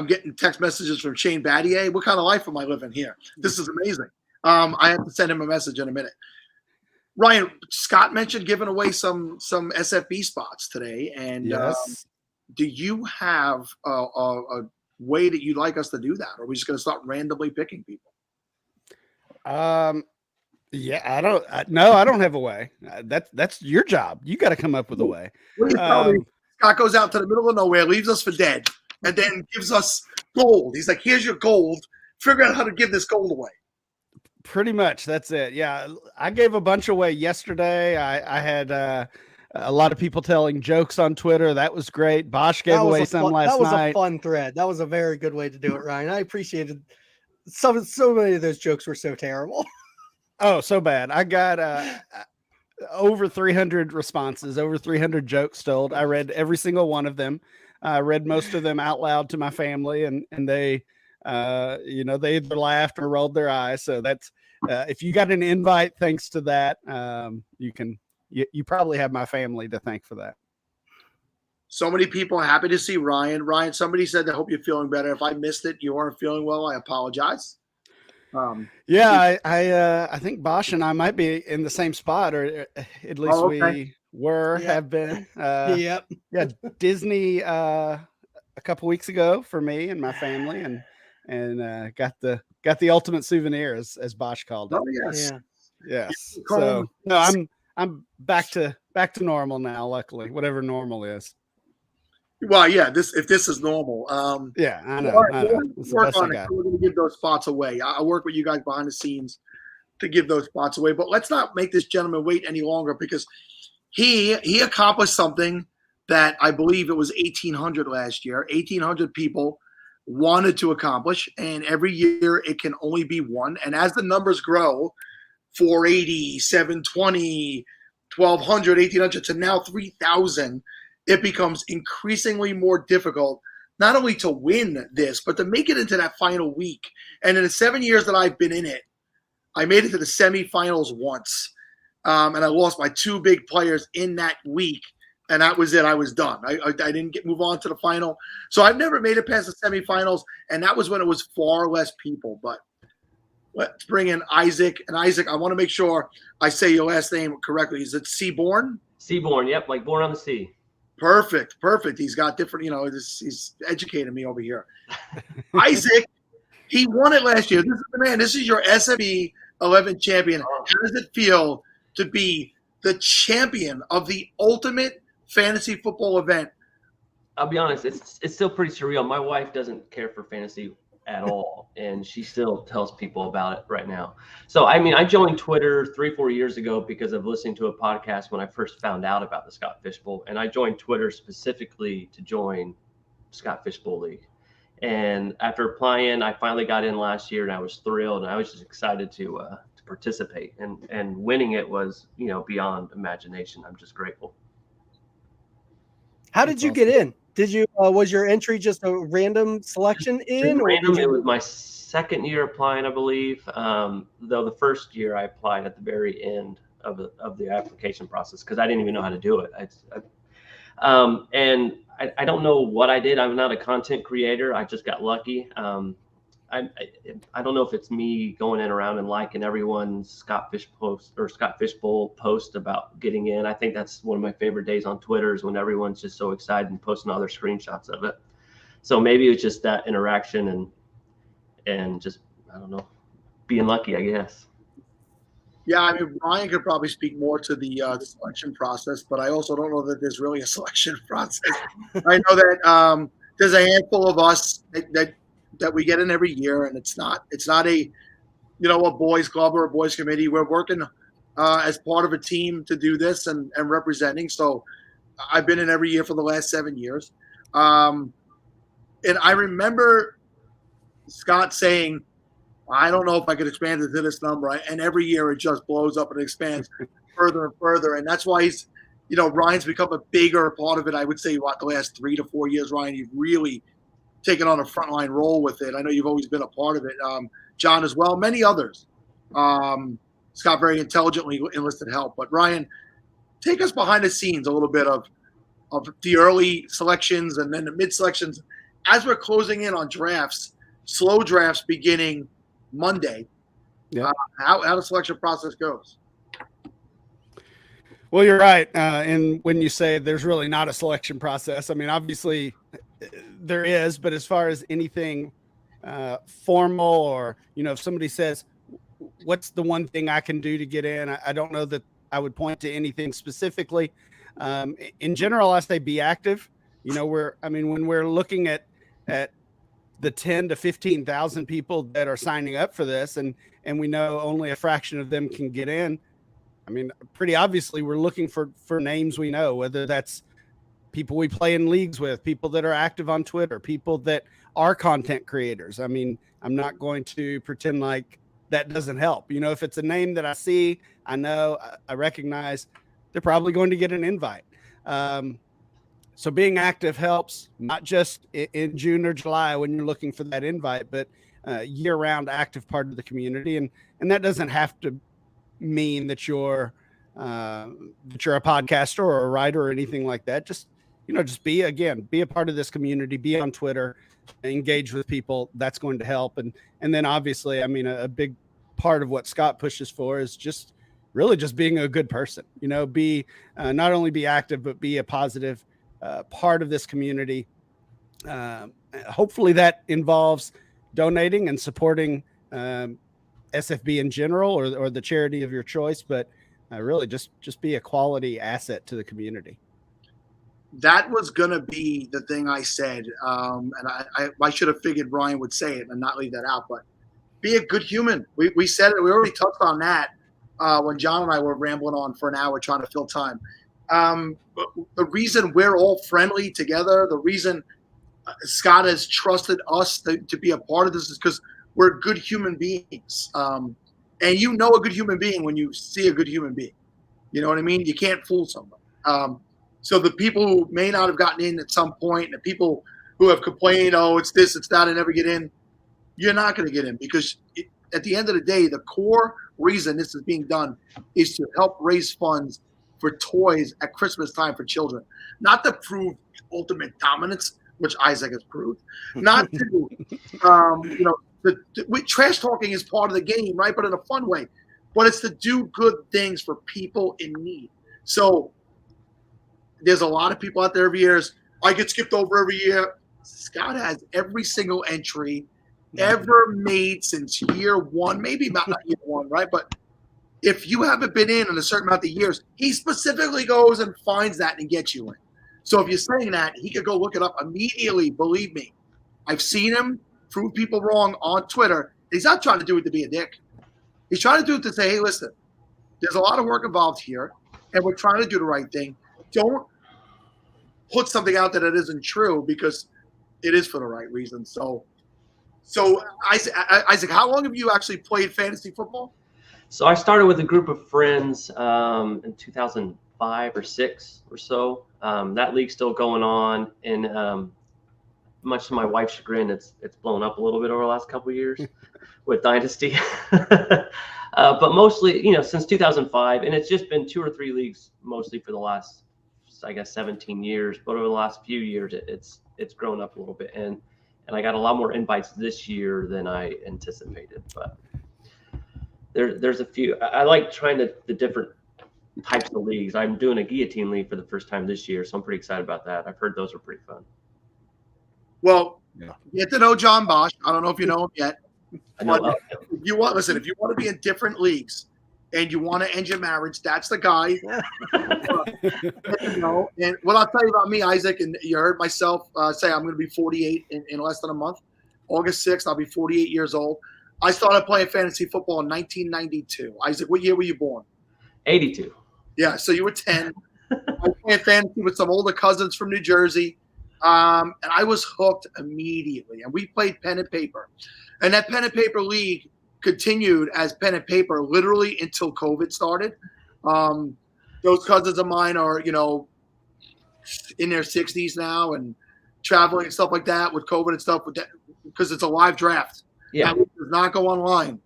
getting text messages from Shane Battier. What kind of life am I living here? This is amazing. I have to send him a message in a minute. Ryan, Scott mentioned giving away some SFB spots today, and Yes. do you have a way that you'd like us to do that, or are we just going to start randomly picking people? Yeah, I don't have a way. That's your job. You got to come up with a way. What do you tell me? Scott goes out to the middle of nowhere, leaves us for dead, and then gives us gold. He's like, here's your gold. Figure out how to give this gold away. Pretty much. That's it. Yeah. I gave a bunch away yesterday. I had a lot of people telling jokes on Twitter. That was great. Bosch gave away some last night. That was a fun thread. That was a very good way to do it, Ryan. I appreciated so many of those jokes were so terrible. Oh, so bad. I got over 300 responses, over 300 jokes told. I read every single one of them. I read most of them out loud to my family, and they they either laughed or rolled their eyes. So that's if you got an invite thanks to that, you probably have my family to thank for that. So many people happy to see Ryan. Ryan, somebody said they hope you're feeling better. If I missed it, you weren't feeling well, I apologize. I think Bosch and I might be in the same spot, or at least we have been. Yep. Yeah, Disney a couple weeks ago for me and my family, and got the ultimate souvenir, as Bosch called it. Oh yes, yes. So no, I'm back to normal now. Luckily, whatever normal is. Well, yeah. If this is normal, yeah, I know. Work on it. We're going to give those spots away. I work with you guys behind the scenes to give those spots away. But let's not make this gentleman wait any longer, because he accomplished something that I believe it was 1,800 last year. 1,800 people wanted to accomplish, and every year it can only be one. And as the numbers grow, 480, 720, 1,200, 1,800 to now 3,000. It becomes increasingly more difficult not only to win this, but to make it into that final week. And in the 7 years that I've been in it, I made it to the semifinals once, and I lost my 2 big players in that week, and that was it. I was done. I didn't move on to the final. So I've never made it past the semifinals, and that was when it was far less people. But let's bring in Isaac. And Isaac, I want to make sure I say your last name correctly. Is it Seaborne? Seaborne, yep, like born on the sea. Perfect. He's got different, he's educating me over here. Isaac, He won it last year. This is the man. This is your SFB 11 champion. How does it feel to be the champion of the ultimate fantasy football event? I'll be honest, it's still pretty surreal. My wife doesn't care for fantasy at all, and she still tells people about it right now. So, I mean, I joined Twitter 3-4 years ago because of listening to a podcast when I first found out about the Scott Fishbowl, and I joined Twitter specifically to join Scott Fishbowl League. And after applying, I finally got in last year, and I was thrilled, and I was just excited to participate. And winning it was, beyond imagination. I'm just grateful. How did you get in? Did you was your entry just a random selection in? Random. It was my second year applying, I believe. Though the first year I applied at the very end of the application process because I didn't even know how to do it. And I don't know what I did. I'm not a content creator. I just got lucky. I don't know if it's me going in around and liking everyone's Scott Fishbowl post about getting in. I think that's one of my favorite days on Twitter is when everyone's just so excited and posting all their screenshots of it. So maybe it was just that interaction and just, I don't know, being lucky, I guess. Yeah, I mean, Ryan could probably speak more to the selection process, but I also don't know that there's really a selection process. I know that there's a handful of us that we get in every year, and it's not a a boys club or a boys committee. We're working as part of a team to do this and representing. So I've been in every year for the last 7 years, and I remember Scott saying, I don't know if I could expand it to this number. And every year it just blows up and expands further and further. And that's why he's, Ryan's become a bigger part of it. I would say, the last 3 to 4 years, Ryan, you've really taken on a frontline role with it. I know you've always been a part of it. John as well, many others. Scott very intelligently enlisted help. But Ryan, take us behind the scenes a little bit of the early selections and then the mid selections. As we're closing in on drafts, slow drafts beginning Monday, how the selection process goes. Well, you're right. And when you say there's really not a selection process, I mean, obviously there is, but as far as anything formal or, if somebody says, what's the one thing I can do to get in? I don't know that I would point to anything specifically. In general, I say be active. When we're looking at the 10 to 15,000 people that are signing up for this, and we know only a fraction of them can get in. I mean, pretty obviously we're looking for names we know, whether that's people we play in leagues with, people that are active on Twitter, people that are content creators. I mean, I'm not going to pretend like that doesn't help. If it's a name that I see, I know, I recognize, they're probably going to get an invite. So being active helps, not just in June or July when you're looking for that invite, but year-round active part of the community. And that doesn't have to mean that you're a podcaster or a writer or anything like that. Just be a part of this community, be on Twitter, engage with people. That's going to help. And then obviously, I mean, a big part of what Scott pushes for is just being a good person, be not only be active, but be a positive part of this community. Hopefully that involves donating and supporting SFB in general or the charity of your choice, but really just be a quality asset to the community. That was going to be the thing I said. And I should have figured Brian would say it and not leave that out, but be a good human. We said it. We already touched on that when John and I were rambling on for an hour trying to fill time. But the reason we're all friendly together, the reason Scott has trusted us to be a part of this is because we're good human beings. And you know a good human being when you see a good human being. You know what I mean? You can't fool somebody. So the people who may not have gotten in at some point, and the people who have complained, oh, it's this, it's that, I never get in, you're not going to get in because at the end of the day, the core reason this is being done is to help raise funds for toys at Christmas time for children, not to prove ultimate dominance, which Isaac has proved, not to, trash talking is part of the game, right? But in a fun way, but it's to do good things for people in need. So there's a lot of people out there every year. I get skipped over every year. Scott has every single entry ever made since year one, maybe not year one, right? But if you haven't been in a certain amount of years, he specifically goes and finds that and gets you in. So if you're saying that, he could go look it up immediately. Believe me, I've seen him prove people wrong on Twitter. He's not trying to do it to be a dick. He's trying to do it to say, hey, listen, there's a lot of work involved here, and we're trying to do the right thing. Don't put something out that it isn't true, because it is for the right reason. So Isaac, how long have you actually played fantasy football? So I started with a group of friends in 2005 or 6 or so. That league's still going on, and much to my wife's chagrin, it's blown up a little bit over the last couple of years with Dynasty. But mostly, since 2005, and it's just been 2 or 3 leagues mostly for the last, I guess, 17 years. But over the last few years, it's grown up a little bit, and I got a lot more invites this year than I anticipated. But there's a few. I like trying the different types of leagues. I'm doing a guillotine league for the first time this year, so I'm pretty excited about that. I've heard those are pretty fun. Well, get to know John Bosch. I don't know if you know him yet. I know. If you want to be in different leagues and you want to end your marriage, that's the guy. And what I'll tell you about me, Isaac, and you heard myself say I'm going to be 48 in less than a month. August 6th, I'll be 48 years old. I started playing fantasy football in 1992. Isaac, what year were you born? 82. Yeah, so you were 10. I was playing fantasy with some older cousins from New Jersey, and I was hooked immediately. And we played pen and paper. And that pen and paper league continued as pen and paper literally until COVID started. Those cousins of mine are, in their 60s now and traveling and stuff like that with COVID and stuff, because it's a live draft. Yeah. It does not go online.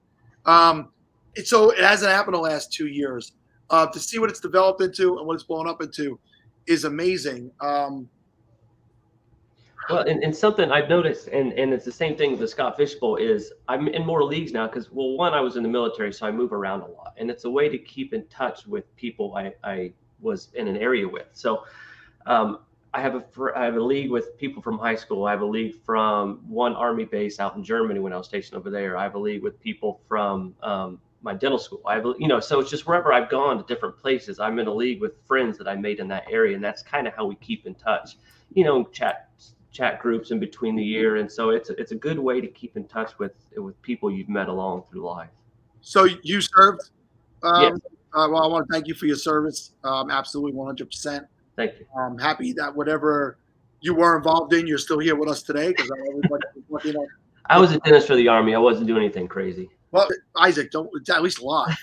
So it hasn't happened the last 2 years. To see what it's developed into and what it's blown up into is amazing. Well, and something I've noticed, and it's the same thing with the Scott Fishbowl, is I'm in more leagues now because, well, one, I was in the military, so I move around a lot. And it's a way to keep in touch with people I was in an area with. So I have a league with people from high school. I have a league from one Army base out in Germany when I was stationed over there. I have a league with people from my dental school. I have, so it's just wherever I've gone to different places, I'm in a league with friends that I made in that area. And that's kind of how we keep in touch, chat groups in between the year. And so it's a good way to keep in touch with people you've met along through life. So you served? Yes. Well, I want to thank you for your service. Absolutely 100%. Thank you. I'm happy that whatever you were involved in, you're still here with us today. Because I was a dentist for the Army. I wasn't doing anything crazy. Well, Isaac, don't at least lie.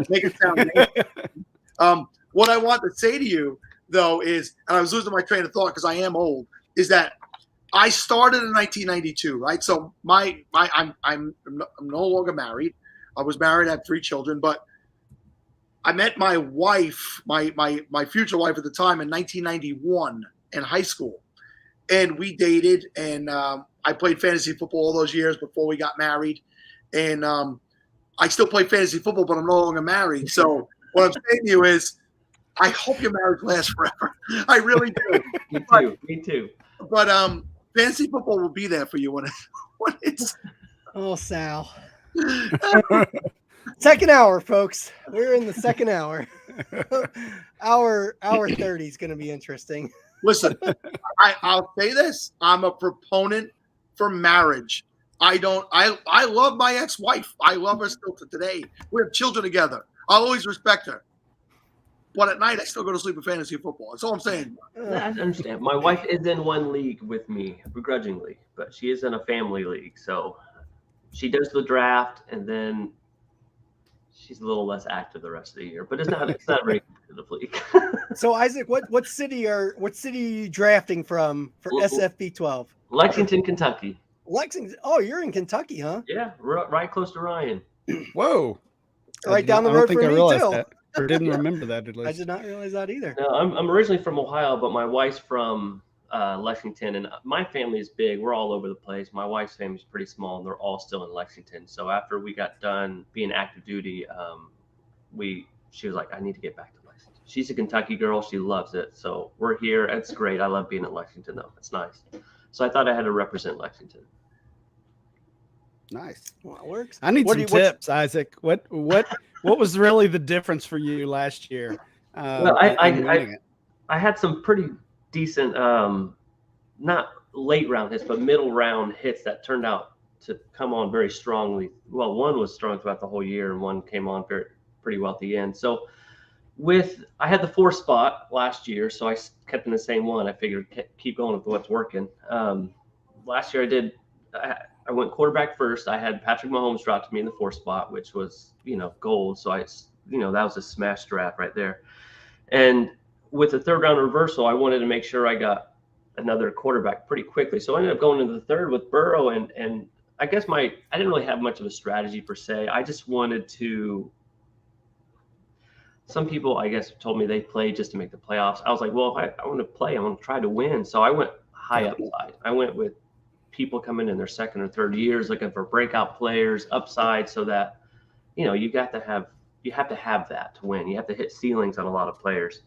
Make it sound. What I want to say to you though is, and I was losing my train of thought because I am old, is that I started in 1992, right? So I'm no longer married. I was married, I had 3 children, but I met my wife, my future wife at the time, in 1991 in high school, and we dated. And I played fantasy football all those years before we got married, and I still play fantasy football, but I'm no longer married. So what I'm saying to you is, I hope your marriage lasts forever. I really do. Me too. But fantasy football will be there for you when it's. Oh, Sal. Second hour, folks. We're in the second hour. Hour 30 is going to be interesting. Listen, I'll say this. I'm a proponent for marriage. I love my ex-wife. I love her still to today. We have children together. I'll always respect her. But at night, I still go to sleep with fantasy football. That's all I'm saying. I understand. My wife is in one league with me, begrudgingly, but she is in a family league. So she does the draft, and then she's a little less active the rest of the year. But it's not very competitive league. So Isaac, what city are you drafting from for SFB 12? Lexington, Kentucky. Lexington. Oh, you're in Kentucky, huh? Yeah, right close to Ryan. Whoa! Right down the road from me too. That. Or didn't remember that at least. I did not realize that either. No, I'm originally from Ohio, but my wife's from Lexington, and my family is big. We're all over the place. My wife's family is pretty small, and they're all still in Lexington. So after we got done being active duty, she was like, I need to get back to Lexington. She's a Kentucky girl. She loves it. So we're here. It's great. I love being in Lexington, though. It's nice. So I thought I had to represent Lexington. Nice. Well, it works. I need What some do you- what's- tips, Isaac. What was really the difference for you last year? Well, in winning it? I had some pretty decent, not late round hits, but middle round hits that turned out to come on very strongly. Well, one was strong throughout the whole year, and one came on pretty well at the end. So I had the 4 spot last year, so I kept in the same one. I figured keep going with what's working. Last year I went quarterback first. I had Patrick Mahomes drop to me in the 4 spot, which was, gold. So that was a smash draft right there. And with the 3rd round reversal, I wanted to make sure I got another quarterback pretty quickly. So I ended up going into the 3rd with Burrow, and I guess I didn't really have much of a strategy per se. I just wanted to. Some people, I guess, told me they played just to make the playoffs. I was like, well, if I want to play, I want to try to win. So I went high upside. I went with people coming in their 2nd or 3rd years looking for breakout players, upside, so that, you have to have that to win. You have to hit ceilings on a lot of players.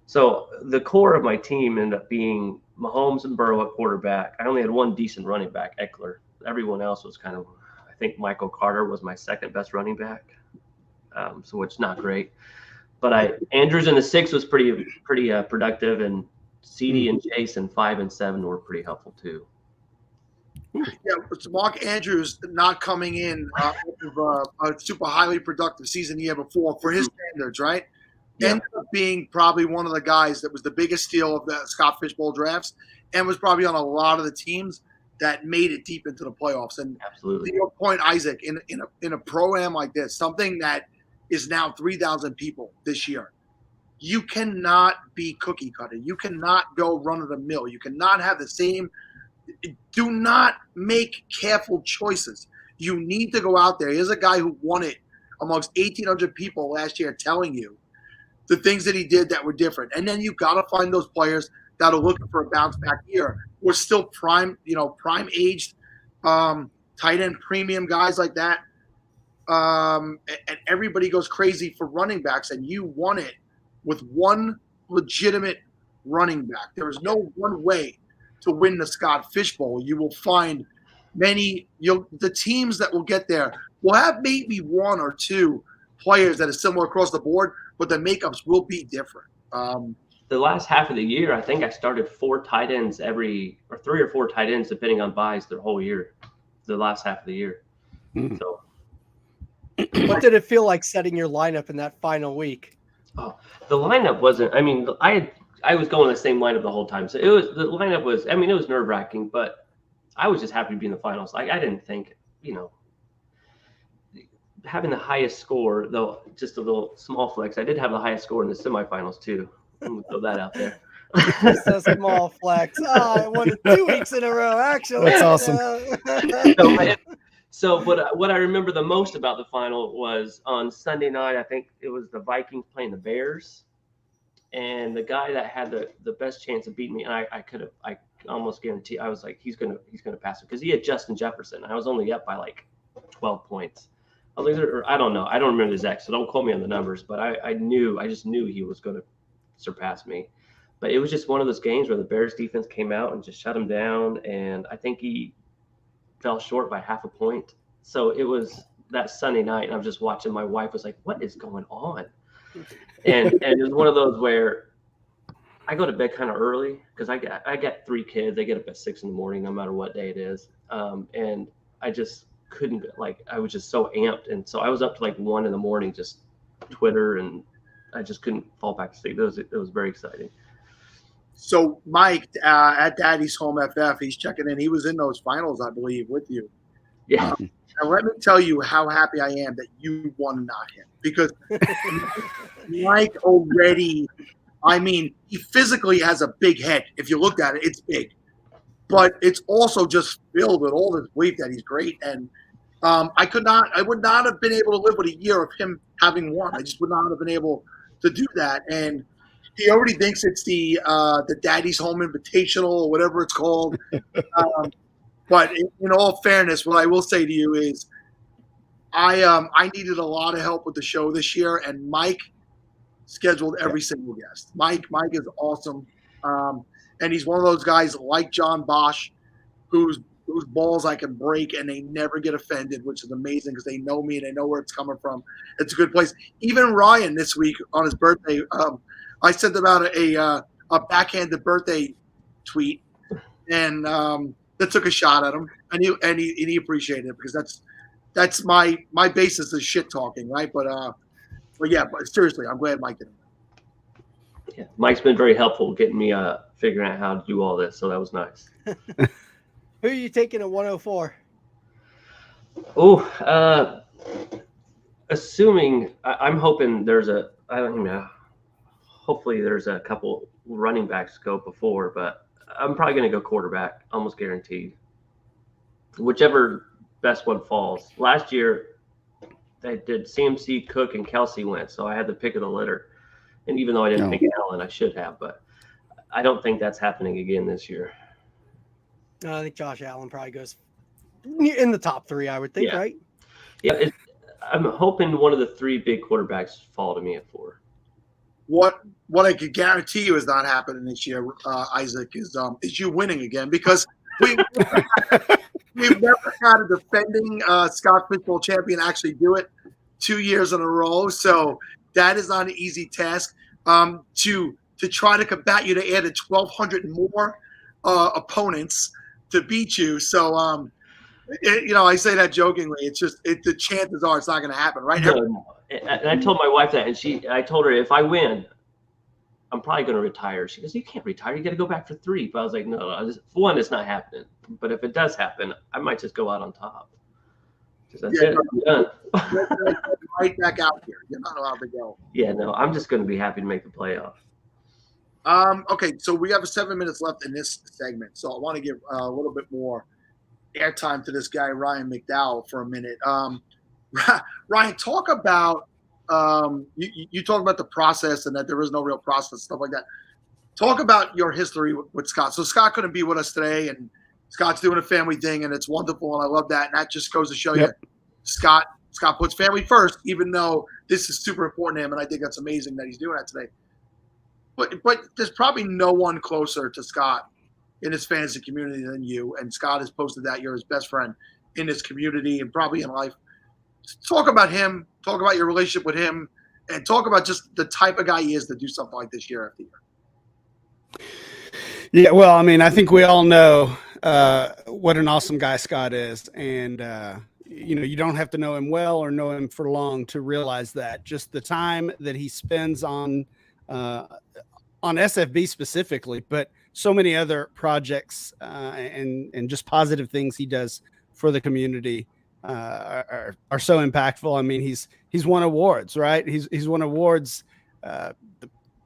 So the core of my team ended up being Mahomes and Burrow at quarterback. I only had one decent running back, Eckler. Everyone else was kind of, I think Michael Carter was my 2nd best running back. So it's not great. But Andrews in the 6 was pretty productive, and CD and Jason 5 and 7 were pretty helpful too. Yeah, it's Mark Andrews not coming in with a super highly productive season the year before for his standards, right? Yeah. Ended up being probably one of the guys that was the biggest steal of the Scott Fishbowl drafts, and was probably on a lot of the teams that made it deep into the playoffs. And Absolutely. to your point, Isaac, in a pro-am like this, something that is now 3,000 people this year, you cannot be cookie cutter. You cannot go run of the mill. You cannot have the same. Do not make careful choices. You need to go out there. Here's a guy who won it amongst 1,800 people last year telling you the things that he did that were different. And then you got to find those players that are looking for a bounce back year. We're still prime aged tight end premium guys like that. And everybody goes crazy for running backs, and you won it with one legitimate running back. There is no one way to win the Scott Fishbowl. You will find the teams that will get there will have maybe 1 or 2 players that are similar across the board, but the makeups will be different. The last half of the year, I think I started 4 tight ends 3 or 4 tight ends, depending on buys, the whole year, the last half of the year. So. What did it feel like setting your lineup in that final week? Oh, the lineup wasn't. I mean, I was going the same lineup the whole time. So the lineup was. I mean, it was nerve-wracking, but I was just happy to be in the finals. I didn't think, having the highest score, though, just a little small flex. I did have the highest score in the semifinals too. I'm gonna throw that out there. Just a small flex. Oh, I won it 2 weeks in a row. Actually, That's awesome. So what I remember the most about the final was on Sunday night. I think it was the Vikings playing the Bears, and the guy that had the best chance of beating me, and I almost guarantee, I was like, he's gonna pass it, because he had Justin Jefferson. I was only up by like 12 points. I was like, or I don't know, I don't remember the exact, so don't quote me on the numbers, but I just knew he was gonna surpass me. But it was just one of those games where the Bears defense came out and just shut him down, and I think he fell short by half a point. So it was that Sunday night, and I was just watching. My wife was like, "What is going on?" And it was one of those where I go to bed kind of early, because I got 3 kids. They get up at 6 in the morning, no matter what day it is. And I just couldn't, I was just so amped, and so I was up to like 1 in the morning, just Twitter, and I just couldn't fall back to sleep. It was very exciting. So Mike at Daddy's Home FF, he's checking in. He was in those finals, I believe, with you. Yeah. And let me tell you how happy I am that you won, not him, because Mike already, I mean, he physically has a big head. If you looked at it, it's big, but it's also just filled with all this belief that he's great. And I would not have been able to live with a year of him having won. I just would not have been able to do that. And he already thinks it's the Daddy's Home Invitational or whatever it's called. But in all fairness, what I will say to you is I needed a lot of help with the show this year, and Mike scheduled every single guest. Mike is awesome. And he's one of those guys like John Bosch, who's those balls I can break, and they never get offended, which is amazing because they know me and they know where it's coming from. It's a good place. Even Ryan this week on his birthday, I sent about a backhanded birthday tweet, and that took a shot at him, and he appreciated it because that's my basis is shit talking, right? But yeah, but seriously, I'm glad Mike did it. Yeah, Mike's been very helpful getting me figuring out how to do all this, so that was nice. Who are you taking at 104? Oh, assuming I'm hoping hopefully there's a couple running backs go before, but I'm probably going to go quarterback, almost guaranteed. Whichever best one falls. Last year, they did CMC, Cook, and Kelsey went, so I had the pick of the litter. And even though I didn't pick Allen, I should have, but I don't think that's happening again this year. I think Josh Allen probably goes in the top 3, I would think, right? Yeah, I'm hoping one of the 3 big quarterbacks fall to me at 4. What I could guarantee you is not happening this year, Isaac, is you winning again, because we've never had a defending Scott Fishbowl champion actually do it 2 years in a row. So that is not an easy task. To try to combat you, they added 1,200 more opponents to beat you. So I say that jokingly. It's just the chances are it's not going to happen, right? No. And I told my wife that, and I told her if I win, I'm probably going to retire. She goes, "You can't retire. You got to go back for 3." But I was like, no, for one, it's not happening. But if it does happen, I might just go out on top. That's it. I'm done. Right back out here. You're not allowed to go. Yeah, no, I'm just going to be happy to make the playoff. Okay, so we have 7 minutes left in this segment, so I want to give a little bit more airtime to this guy Ryan McDowell for a minute. Ryan, talk about you talk about the process and that there is no real process, stuff like that. Talk about your history with Scott. So Scott couldn't be with us today, and Scott's doing a family thing, and it's wonderful, and I love that. And that just goes to show you, Scott puts family first, even though this is super important to him, and I think that's amazing that he's doing that today. But there's probably no one closer to Scott in his fantasy community than you, and Scott has posted that you're his best friend in his community and probably in life. Talk about him, talk about your relationship with him, and talk about just the type of guy he is to do something like this year after year. Yeah, well, I mean, I think we all know what an awesome guy Scott is, and you don't have to know him well or know him for long to realize that. Just the time that he spends on SFB specifically, but so many other projects and just positive things he does for the community are so impactful. I mean, he's won awards, right? He's won awards, the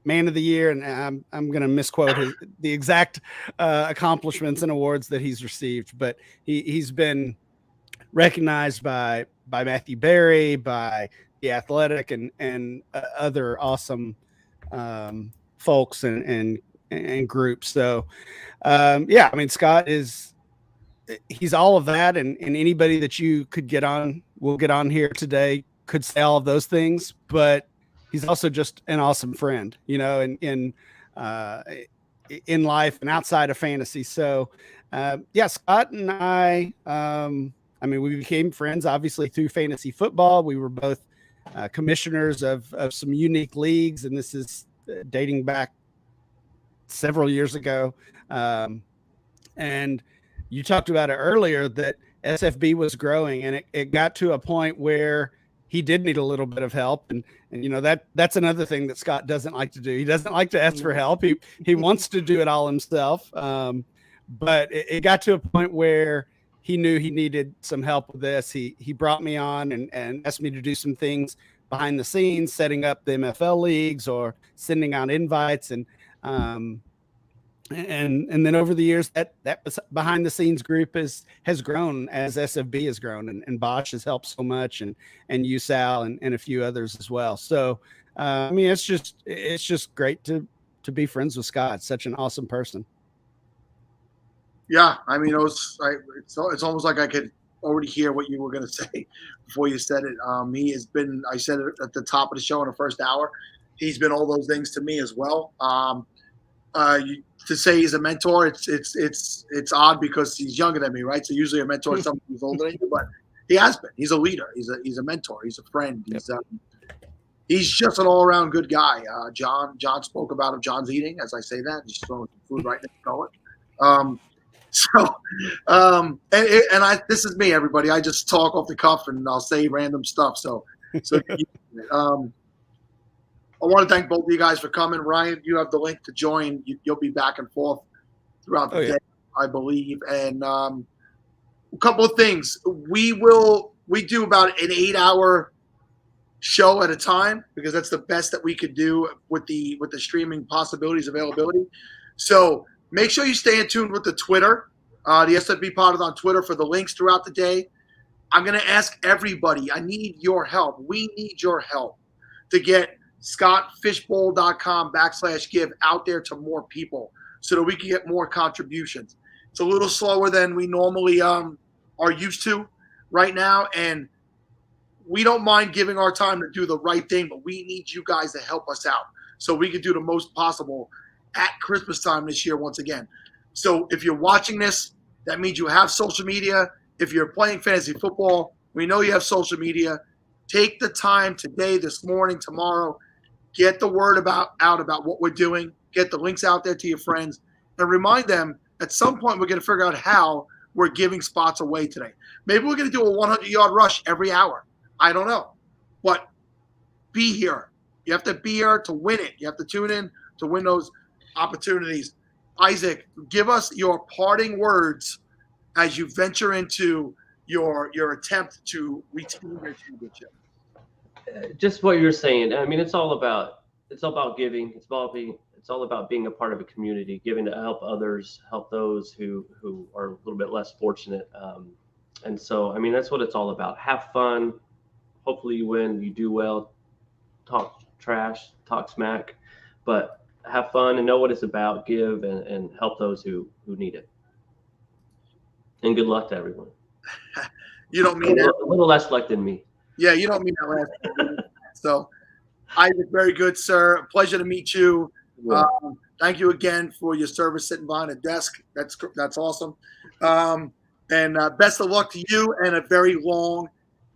Man of the Year, and I'm going to misquote the exact accomplishments and awards that he's received, but he's been recognized by Matthew Berry, by The Athletic, and other awesome folks and groups. So I mean, Scott he's all of that, and anybody that you could will get on here today could say all of those things, but he's also just an awesome friend, in life and outside of fantasy. So Scott and I mean, we became friends obviously through fantasy football. We were both commissioners of some unique leagues, and this is dating back several years ago. And you talked about it earlier that SFB was growing, and it got to a point where he did need a little bit of help. And that's another thing that Scott doesn't like to do. He doesn't like to ask for help. He wants to do it all himself. But it got to a point where he knew he needed some help with this. He brought me on and asked me to do some things behind the scenes, setting up the MFL leagues or sending out invites. And then over the years, that behind the scenes group has grown as SFB has grown, and Bosch has helped so much, and USAL and a few others as well. So, I mean, it's just great to be friends with Scott. Such an awesome person. Yeah, I mean, it's almost like I could already hear what you were going to say before you said it. He has been, I said it at the top of the show in the first hour, he's been all those things to me as well. to say he's a mentor, it's odd because he's younger than me, right? So usually a mentor is someone who's older than you, but he has been. He's a leader. He's a mentor. He's a friend. He's just an all around good guy. John spoke about him. John's eating as I say that. He's throwing some food right next to it. This is me, everybody. I just talk off the cuff and I'll say random stuff. So I want to thank both of you guys for coming. Ryan, you have the link to join. You'll be back and forth throughout the day, I believe. And a couple of things. We do about an 8-hour show at a time because that's the best that we could do with the streaming possibilities, availability. So make sure you stay in tune with the Twitter, the SFBPodathon Twitter for the links throughout the day. I'm going to ask everybody. I need your help. We need your help to get scottfishbowl.com/give out there to more people so that we can get more contributions. It's a little slower than we normally are used to right now, and we don't mind giving our time to do the right thing, but we need you guys to help us out so we can do the most possible at Christmas time this year once again. So if you're watching this, that means you have social media. If you're playing fantasy football, we know you have social media. Take the time today, this morning, tomorrow. Get the word out about what we're doing. Get the links out there to your friends. And remind them at some point we're going to figure out how we're giving spots away today. Maybe we're going to do a 100-yard rush every hour. I don't know. But be here. You have to be here to win it. You have to tune in to win those opportunities. Isaac, give us your parting words as you venture into your attempt to retain your championship. Just what you're saying. I mean, it's all about giving. It's all about being a part of a community, giving to help others, help those who are a little bit less fortunate. And so, I mean, that's what it's all about. Have fun. Hopefully you win, you do well, talk trash, talk smack, but have fun and know what it's about, give and help those who need it. And good luck to everyone. You don't mean that. A little less luck than me. Yeah, you don't mean that last. So, Isaac, very good, sir. A pleasure to meet you. Thank you again for your service sitting behind a desk. That's awesome. And best of luck to you and a very long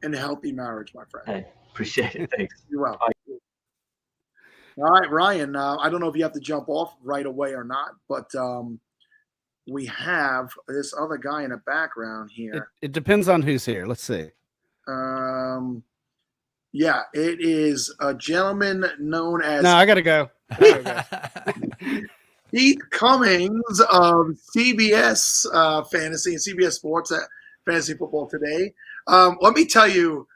and healthy marriage, my friend. Hey, appreciate it. Thanks. You're welcome. All right, Ryan. I don't know if you have to jump off right away or not, but we have this other guy in the background here. It depends on who's here. Let's see. Yeah, it is a gentleman known as. No, I gotta go. Heath Cummings of CBS Fantasy and CBS Sports Fantasy Football Today. Let me tell you,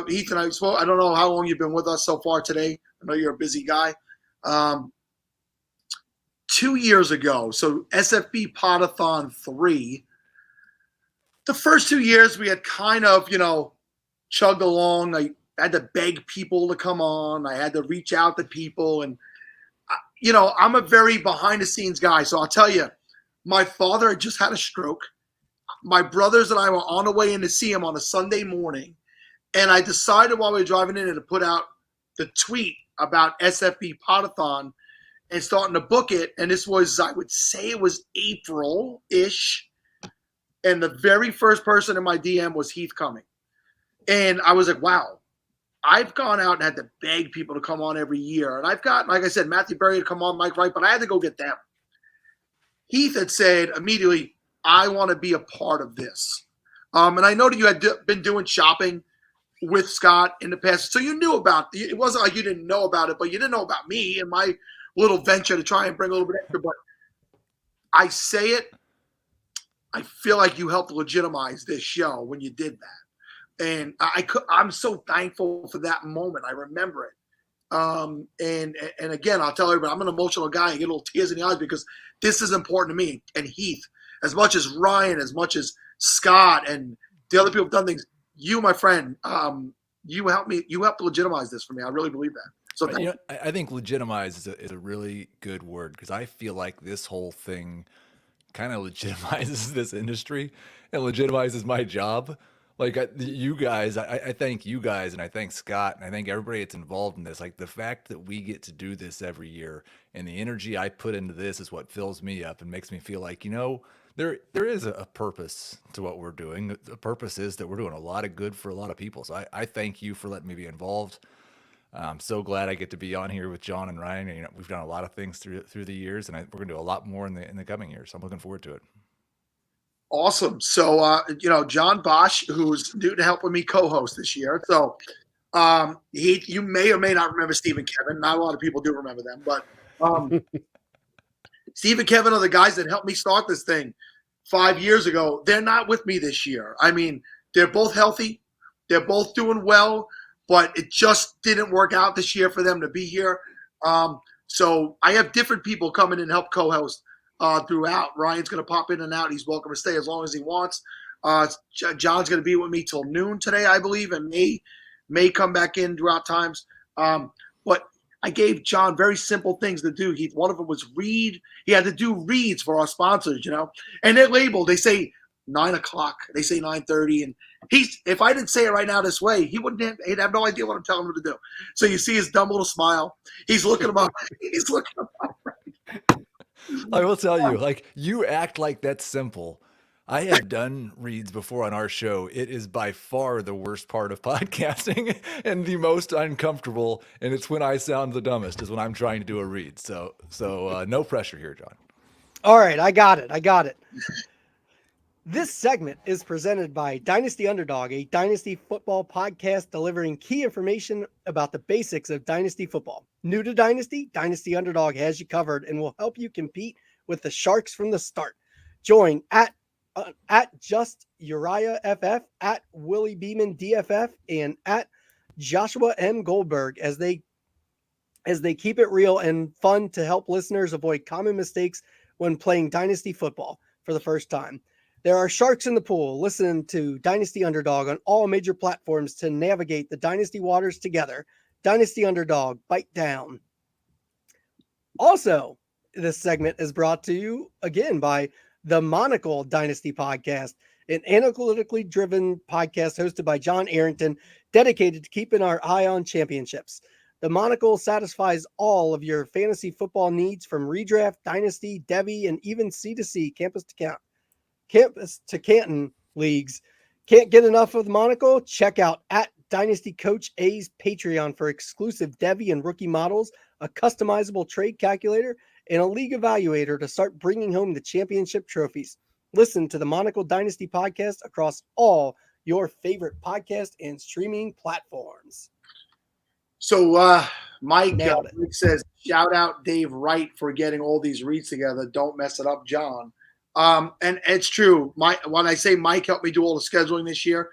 Heath and I don't know how long you've been with us so far today. I know you're a busy guy. 2 years ago, so SFBPodathon 3, the first 2 years we had kind of, chugged along. I had to beg people to come on. I had to reach out to people. And, I'm a very behind-the-scenes guy. So I'll tell you, my father had just had a stroke. My brothers and I were on the way in to see him on a Sunday morning. And I decided while we were driving in to put out the tweet about SFBPodathon and starting to book it. And this was, I would say it was April-ish. And the very first person in my DM was Heath Cummings. And I was like, wow, I've gone out and had to beg people to come on every year. And I've got, like I said, Matthew Berry to come on, Mike Wright, but I had to go get them. Heath had said immediately, I want to be a part of this. And I know that you had been doing shopping with Scott in the past. So you knew about it. It wasn't like you didn't know about it, but you didn't know about me and my little venture to try and bring a little bit extra. But I say it, I feel like you helped legitimize this show when you did that. And I'm so thankful for that moment. I remember it. And again, I'll tell everybody, I'm an emotional guy. I get little tears in the eyes because this is important to me. And Heath, as much as Ryan, as much as Scott and the other people have done things, you, my friend, you helped me. You helped legitimize this for me. I really believe that. So I think legitimize is a really good word because I feel like this whole thing kind of legitimizes this industry and legitimizes my job. Like you guys, I thank you guys, and I thank Scott, and I thank everybody that's involved in this. Like the fact that we get to do this every year, and the energy I put into this is what fills me up and makes me feel like, there is a purpose to what we're doing. The purpose is that we're doing a lot of good for a lot of people. So I thank you for letting me be involved. I'm so glad I get to be on here with John and Ryan. And, we've done a lot of things through the years, and we're going to do a lot more in the coming years. So I'm looking forward to it. Awesome. So, John Bosch, who's new to helping me co-host this year. So, you may or may not remember Steve and Kevin. Not a lot of people do remember them, but Steve and Kevin are the guys that helped me start this thing 5 years ago. They're not with me this year. I mean, they're both healthy. They're both doing well, but it just didn't work out this year for them to be here. So I have different people coming in and help co-host throughout. Ryan's going to pop in and out. He's welcome to stay as long as he wants. John's going to be with me till noon today, I believe, and may come back in throughout times. But I gave John very simple things to do. One of them was read. He had to do reads for our sponsors, and they're labeled. They say 9 o'clock. They say 9:30. And if I didn't say it right now this way, he'd have no idea what I'm telling him to do. So you see his dumb little smile. He's looking about. He's looking about. I will tell you, like, you act like that's simple. I have done reads before on our show. It is by far the worst part of podcasting and the most uncomfortable. And it's when I sound the dumbest is when I'm trying to do a read. So no pressure here, John. All right, I got it. This segment is presented by Dynasty Underdog, a Dynasty football podcast delivering key information about the basics of Dynasty football. New to Dynasty, Dynasty Underdog has you covered and will help you compete with the Sharks from the start. Join at Just Uriah FF, at Willie Beeman DFF, and at Joshua M. Goldberg as they keep it real and fun to help listeners avoid common mistakes when playing Dynasty football for the first time. There are sharks in the pool. Listen to Dynasty Underdog on all major platforms to navigate the Dynasty waters together. Dynasty Underdog, bite down. Also, this segment is brought to you again by the Monocle Dynasty Podcast, an analytically driven podcast hosted by John Arrington, dedicated to keeping our eye on championships. The Monocle satisfies all of your fantasy football needs from redraft, dynasty, Devy, and even C2C, campus to Canton leagues. Can't get enough of the Monocle? Check out at Dynasty Coach A's Patreon for exclusive Devy and rookie models, a customizable trade calculator, and a league evaluator to start bringing home the championship trophies. Listen to the Monocle Dynasty Podcast across all your favorite podcast and streaming platforms. So Mike says, shout out Dave Wright for getting all these reads together. Don't mess it up, John. And it's true. When I say Mike helped me do all the scheduling this year,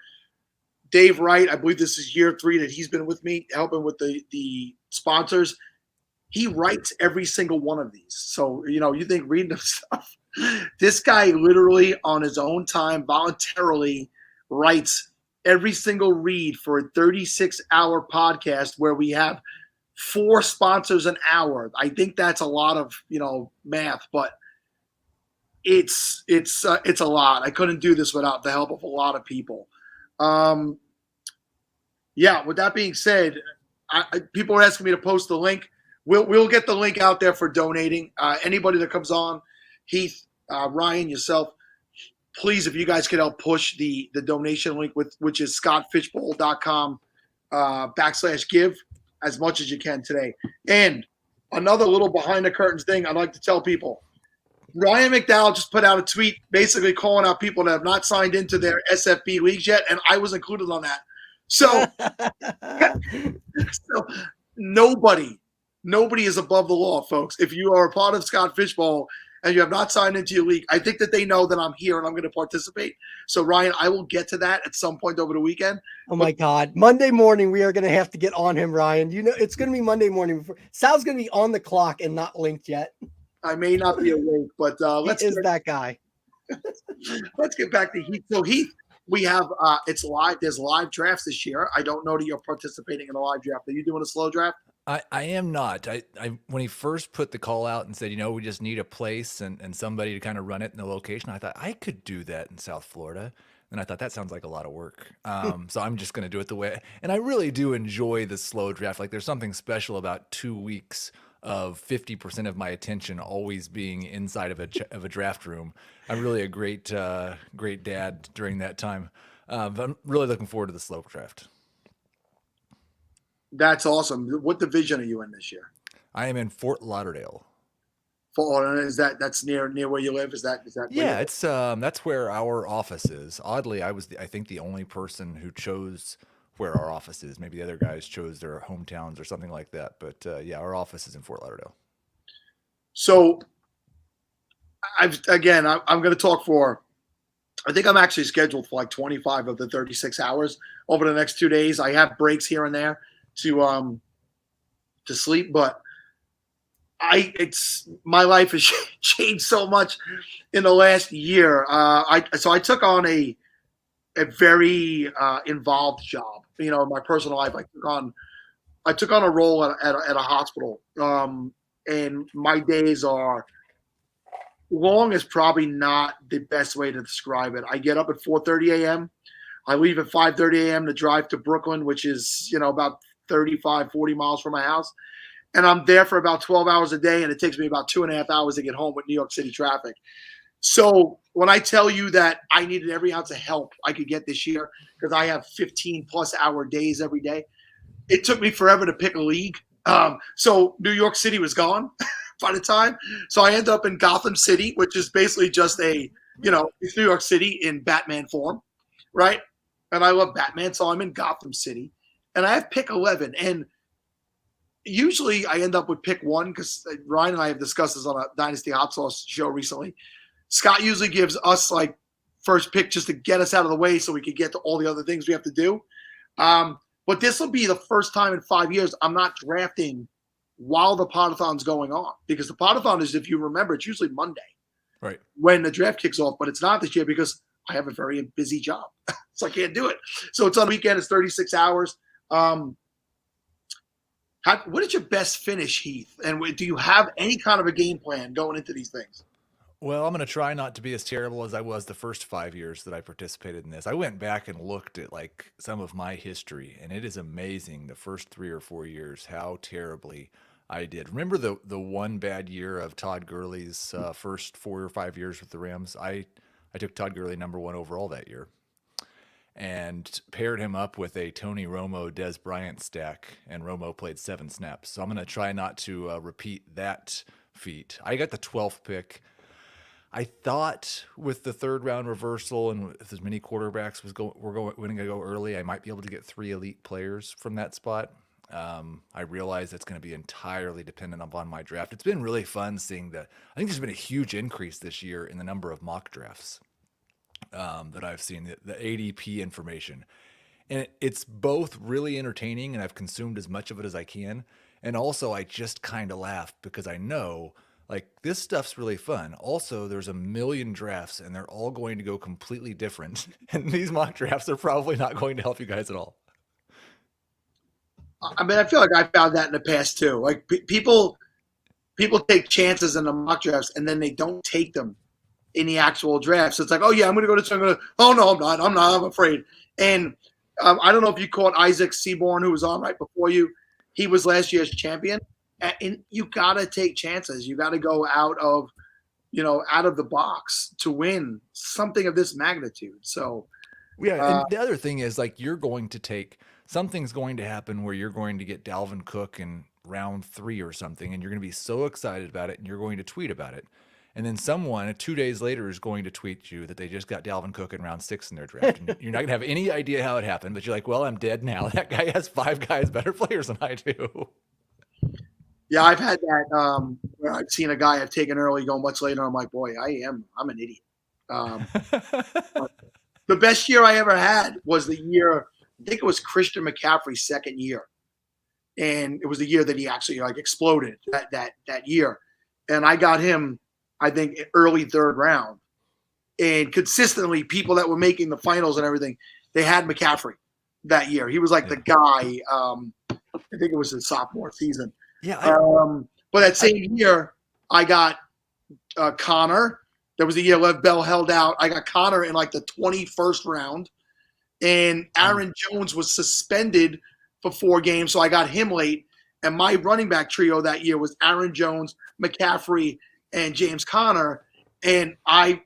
Dave Wright, I believe this is year 3 that he's been with me, helping with the sponsors. He writes every single one of these. So, you think reading the stuff. This guy literally on his own time voluntarily writes every single read for a 36-hour podcast where we have 4 sponsors an hour. I think that's a lot of, math, but it's a lot. I couldn't do this without the help of a lot of people. With that being said, people are asking me to post the link. We'll get the link out there for donating. Anybody that comes on, Heath, Ryan, yourself, please, if you guys could help push the donation link, which is scottfishbowl.com /give as much as you can today. And another little behind the curtains thing I'd like to tell people. Ryan McDowell just put out a tweet basically calling out people that have not signed into their SFB leagues yet, and I was included on that. So, nobody is above the law, folks. If you are a part of Scott Fishbowl and you have not signed into your league, I think that they know that I'm here and I'm going to participate. So, Ryan, I will get to that at some point over the weekend. Oh, my God. Monday morning, we are going to have to get on him, Ryan. It's going to be Monday morning. Sal's going to be on the clock and not linked yet. I may not be awake, but that guy. Let's get back to Heath. So, Heath, we have it's live. There's live drafts this year. I don't know that you're participating in a live draft. Are you doing a slow draft? I am not. I when he first put the call out and said, we just need a place and somebody to kind of run it in the location, I thought I could do that in South Florida. And I thought that sounds like a lot of work. So I'm just going to do it the way. And I really do enjoy the slow draft. Like there's something special about 2 weeks of 50% of my attention always being inside of a draft room. I'm really a great dad during that time. But I'm really looking forward to the slow draft. That's awesome. What division are you in this year? I am in Fort Lauderdale. Is that's near where you live? Is that Yeah, it's that's where our office is. Oddly, I think the only person who chose where our office is. Maybe the other guys chose their hometowns or something like that. But yeah, our office is in Fort Lauderdale. So I'm going to talk for. I think I'm actually scheduled for like 25 of the 36 hours over the next 2 days. I have breaks here and there to sleep, but my life has changed so much in the last year. I took on a very involved job. In my personal life, I took on a role at a hospital, and my days are long is probably not the best way to describe it. I get up at 4:30 a.m. I leave at 5:30 a.m. to drive to Brooklyn, which is about 35, 40 miles from my house. And I'm there for about 12 hours a day, and it takes me about 2.5 hours to get home with New York City traffic. So when I tell you that I needed every ounce of help I could get this year, because I have 15+ hour days every day, it took me forever to pick a league. So New York City was gone by the time. So I ended up in Gotham City, which is basically just it's New York City in Batman form, right? And I love Batman, so I'm in Gotham City. And I have pick 11. And usually I end up with pick 1 because Ryan and I have discussed this on a Dynasty Hot Sauce show recently. Scott usually gives us like first pick just to get us out of the way so we could get to all the other things we have to do. But this will be the first time in 5 years I'm not drafting while the Pottathon's going on, because the Pottathon is, if you remember, it's usually Monday, right, when the draft kicks off, but it's not this year because I have a very busy job. So I can't do it. So it's on the weekend. It's 36 hours. What is your best finish, Heath? And do you have any kind of a game plan going into these things? Well, I'm going to try not to be as terrible as I was the first 5 years that I participated in this. I went back and looked at like some of my history, and it is amazing the first 3 or 4 years how terribly I did. Remember the one bad year of Todd Gurley's first 4 or 5 years with the Rams? I took Todd Gurley #1 overall that year and paired him up with a Tony Romo, Des Bryant stack, and Romo played 7 snaps. So I'm going to try not to repeat that feat. I got the 12th pick. I thought with the 3rd round reversal and if as many quarterbacks were going to go early, I might be able to get 3 elite players from that spot. I realize it's going to be entirely dependent upon my draft. It's been really fun seeing I think there's been a huge increase this year in the number of mock drafts that I've seen, the ADP information. And it's both really entertaining, and I've consumed as much of it as I can. And also I just kind of laugh because I know like this stuff's really fun. Also, there's a million drafts and they're all going to go completely different. And these mock drafts are probably not going to help you guys at all. I mean, I feel like I found that in the past too. Like people take chances in the mock drafts and then they don't take them in the actual draft. So it's like, oh yeah, I'm going to go to this. Oh no, I'm not. I'm afraid. And I don't know if you caught Isaac Seaborne, who was on right before you. He was last year's champion. And you got to take chances. You got to go out of the box to win something of this magnitude. So, yeah. And the other thing is like, something's going to happen where you're going to get Dalvin Cook in round 3 or something, and you're going to be so excited about it and you're going to tweet about it. And then someone 2 days later is going to tweet you that they just got Dalvin Cook in round 6 in their draft. And you're not going to have any idea how it happened, but you're like, well, I'm dead now. That guy has 5 guys better players than I do. Yeah, I've had that where I've seen a guy I've taken early go much later. I'm like, boy, I'm an idiot. The best year I ever had was the year, I think it was Christian McCaffrey's 2nd year. And it was the year that he actually like exploded that year. And I got him, I think, early 3rd round. And consistently, people that were making the finals and everything, they had McCaffrey that year. He was like the guy, I think it was his sophomore season. Yeah. But that same year, I got Connor. There was a year Lev Bell held out. I got Connor in like the 21st round, and Aaron Jones was suspended for 4 games, so I got him late. And my running back trio that year was Aaron Jones, McCaffrey, and James Conner. And I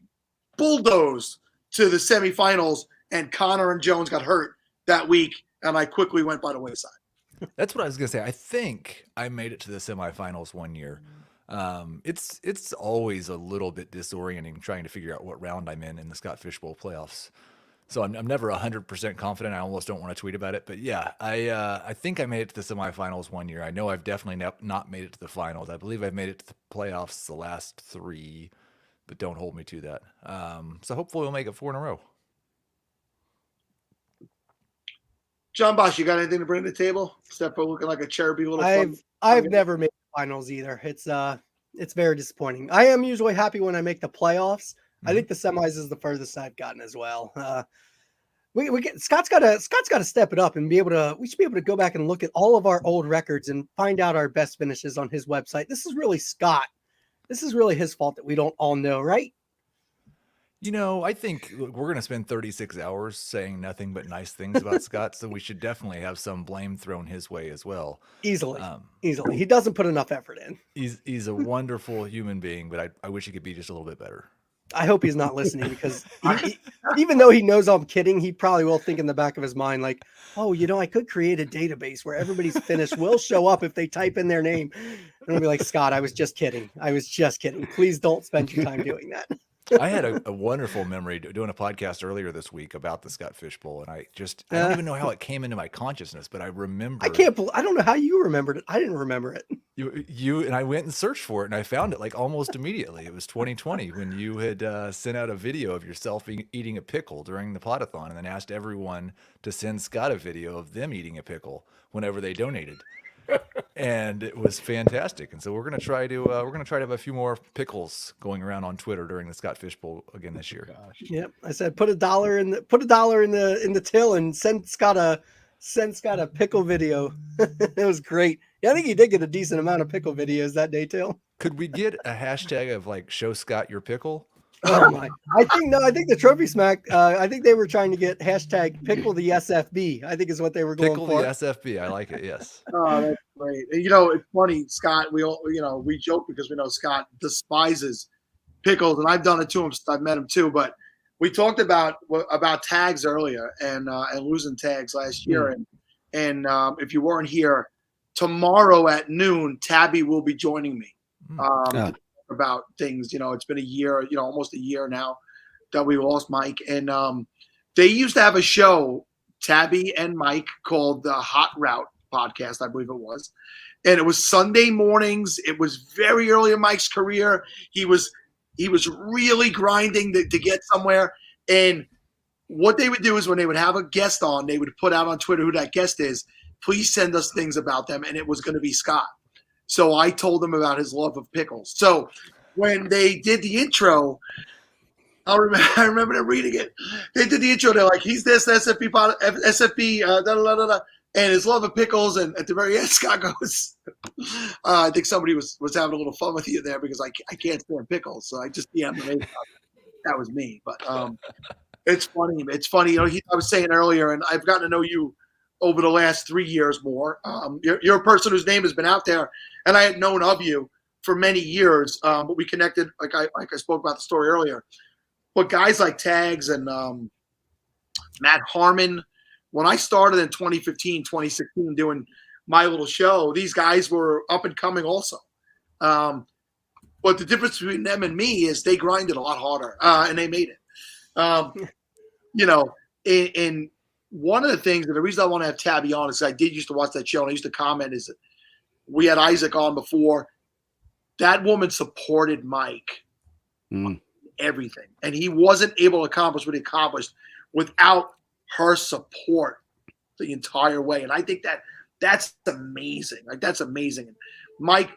bulldozed to the semifinals, and Conner and Jones got hurt that week, and I quickly went by the wayside. That's what I was gonna say. I think I made it to the semifinals one year. It's always a little bit disorienting trying to figure out what round I'm in the Scott Fishbowl playoffs. So I'm never 100% confident. I almost don't want to tweet about it, but yeah, I think I made it to the semifinals one year. I know I've definitely not made it to the finals. I believe I've made it to the playoffs the last 3, but don't hold me to that. So hopefully we'll make it 4 in a row. John Bosch, you got anything to bring to the table except for looking like a cherubby little? I've never made the finals either. It's very disappointing. I am usually happy when I make the playoffs. I think the semis is the furthest I've gotten as well. Scott's got to step it up and we should be able to go back and look at all of our old records and find out our best finishes on his website. This is really Scott. This is really his fault that we don't all know, right? You know, I think we're going to spend 36 hours saying nothing but nice things about Scott, so we should definitely have some blame thrown his way as well. Easily. He doesn't put enough effort in. He's a wonderful human being, but I wish he could be just a little bit better. I hope he's not listening because even though he knows I'm kidding, he probably will think in the back of his mind like, oh, I could create a database where everybody's finish will show up if they type in their name. And I'll be like, Scott, I was just kidding. Please don't spend your time doing that. I had a wonderful memory doing a podcast earlier this week about the Scott Fishbowl, and I don't even know how it came into my consciousness, but I remember. I don't know how you remembered it. I didn't remember it. You and I went and searched for it, and I found it like almost immediately. It was 2020 when you had sent out a video of yourself eating a pickle during the Pottathon, and then asked everyone to send Scott a video of them eating a pickle whenever they donated. And it was fantastic, and so we're gonna try to have a few more pickles going around on Twitter during the Scott Fishbowl again this year. Yep, I said put $1 in the till and send Scott a pickle video. It was great. Yeah, I think he did get a decent amount of pickle videos that day too. Could we get a hashtag of like show Scott your pickle? Oh my! I think the Trophy Smack. I think they were trying to get hashtag pickle the SFB. I think is what they were going for. Pickle the SFB. I like it. Yes. Oh, that's great. It's funny, Scott. We joke because we know Scott despises pickles, and I've done it to him. I've met him too. But we talked about tags earlier and losing tags last year, and if you weren't here, tomorrow at noon, Tabby will be joining me. About things, it's been a year, almost a year now that we lost Mike. And they used to have a show, Tabby and Mike, called the Hot Route Podcast, I believe it was. And it was Sunday mornings. It was very early in Mike's career. He was really grinding to get somewhere. And what they would do is when they would have a guest on, they would put out on Twitter who that guest is. Please send us things about them. And it was going to be Scott. So I told him about his love of pickles. So when they did the intro, I remember them reading it. They did the intro. They're like, he's this SFB, and his love of pickles. And at the very end, Scott goes, I think somebody was having a little fun with you there because I can't stand pickles. So I just DM'd him. That was me. But it's funny. It's funny. I was saying earlier, and I've gotten to know you over the last 3 years more. You're a person whose name has been out there, and I had known of you for many years, but we connected, like I spoke about the story earlier. But guys like Tags and Matt Harmon, when I started in 2015, 2016 doing my little show, these guys were up and coming also. But the difference between them and me is they grinded a lot harder, and they made it. And one of the things, and the reason I want to have Tabby on is I did used to watch that show, and I used to comment, is that we had Isaac on before. That woman supported Mike everything. And he wasn't able to accomplish what he accomplished without her support the entire way. And I think that's amazing. Like, that's amazing. Mike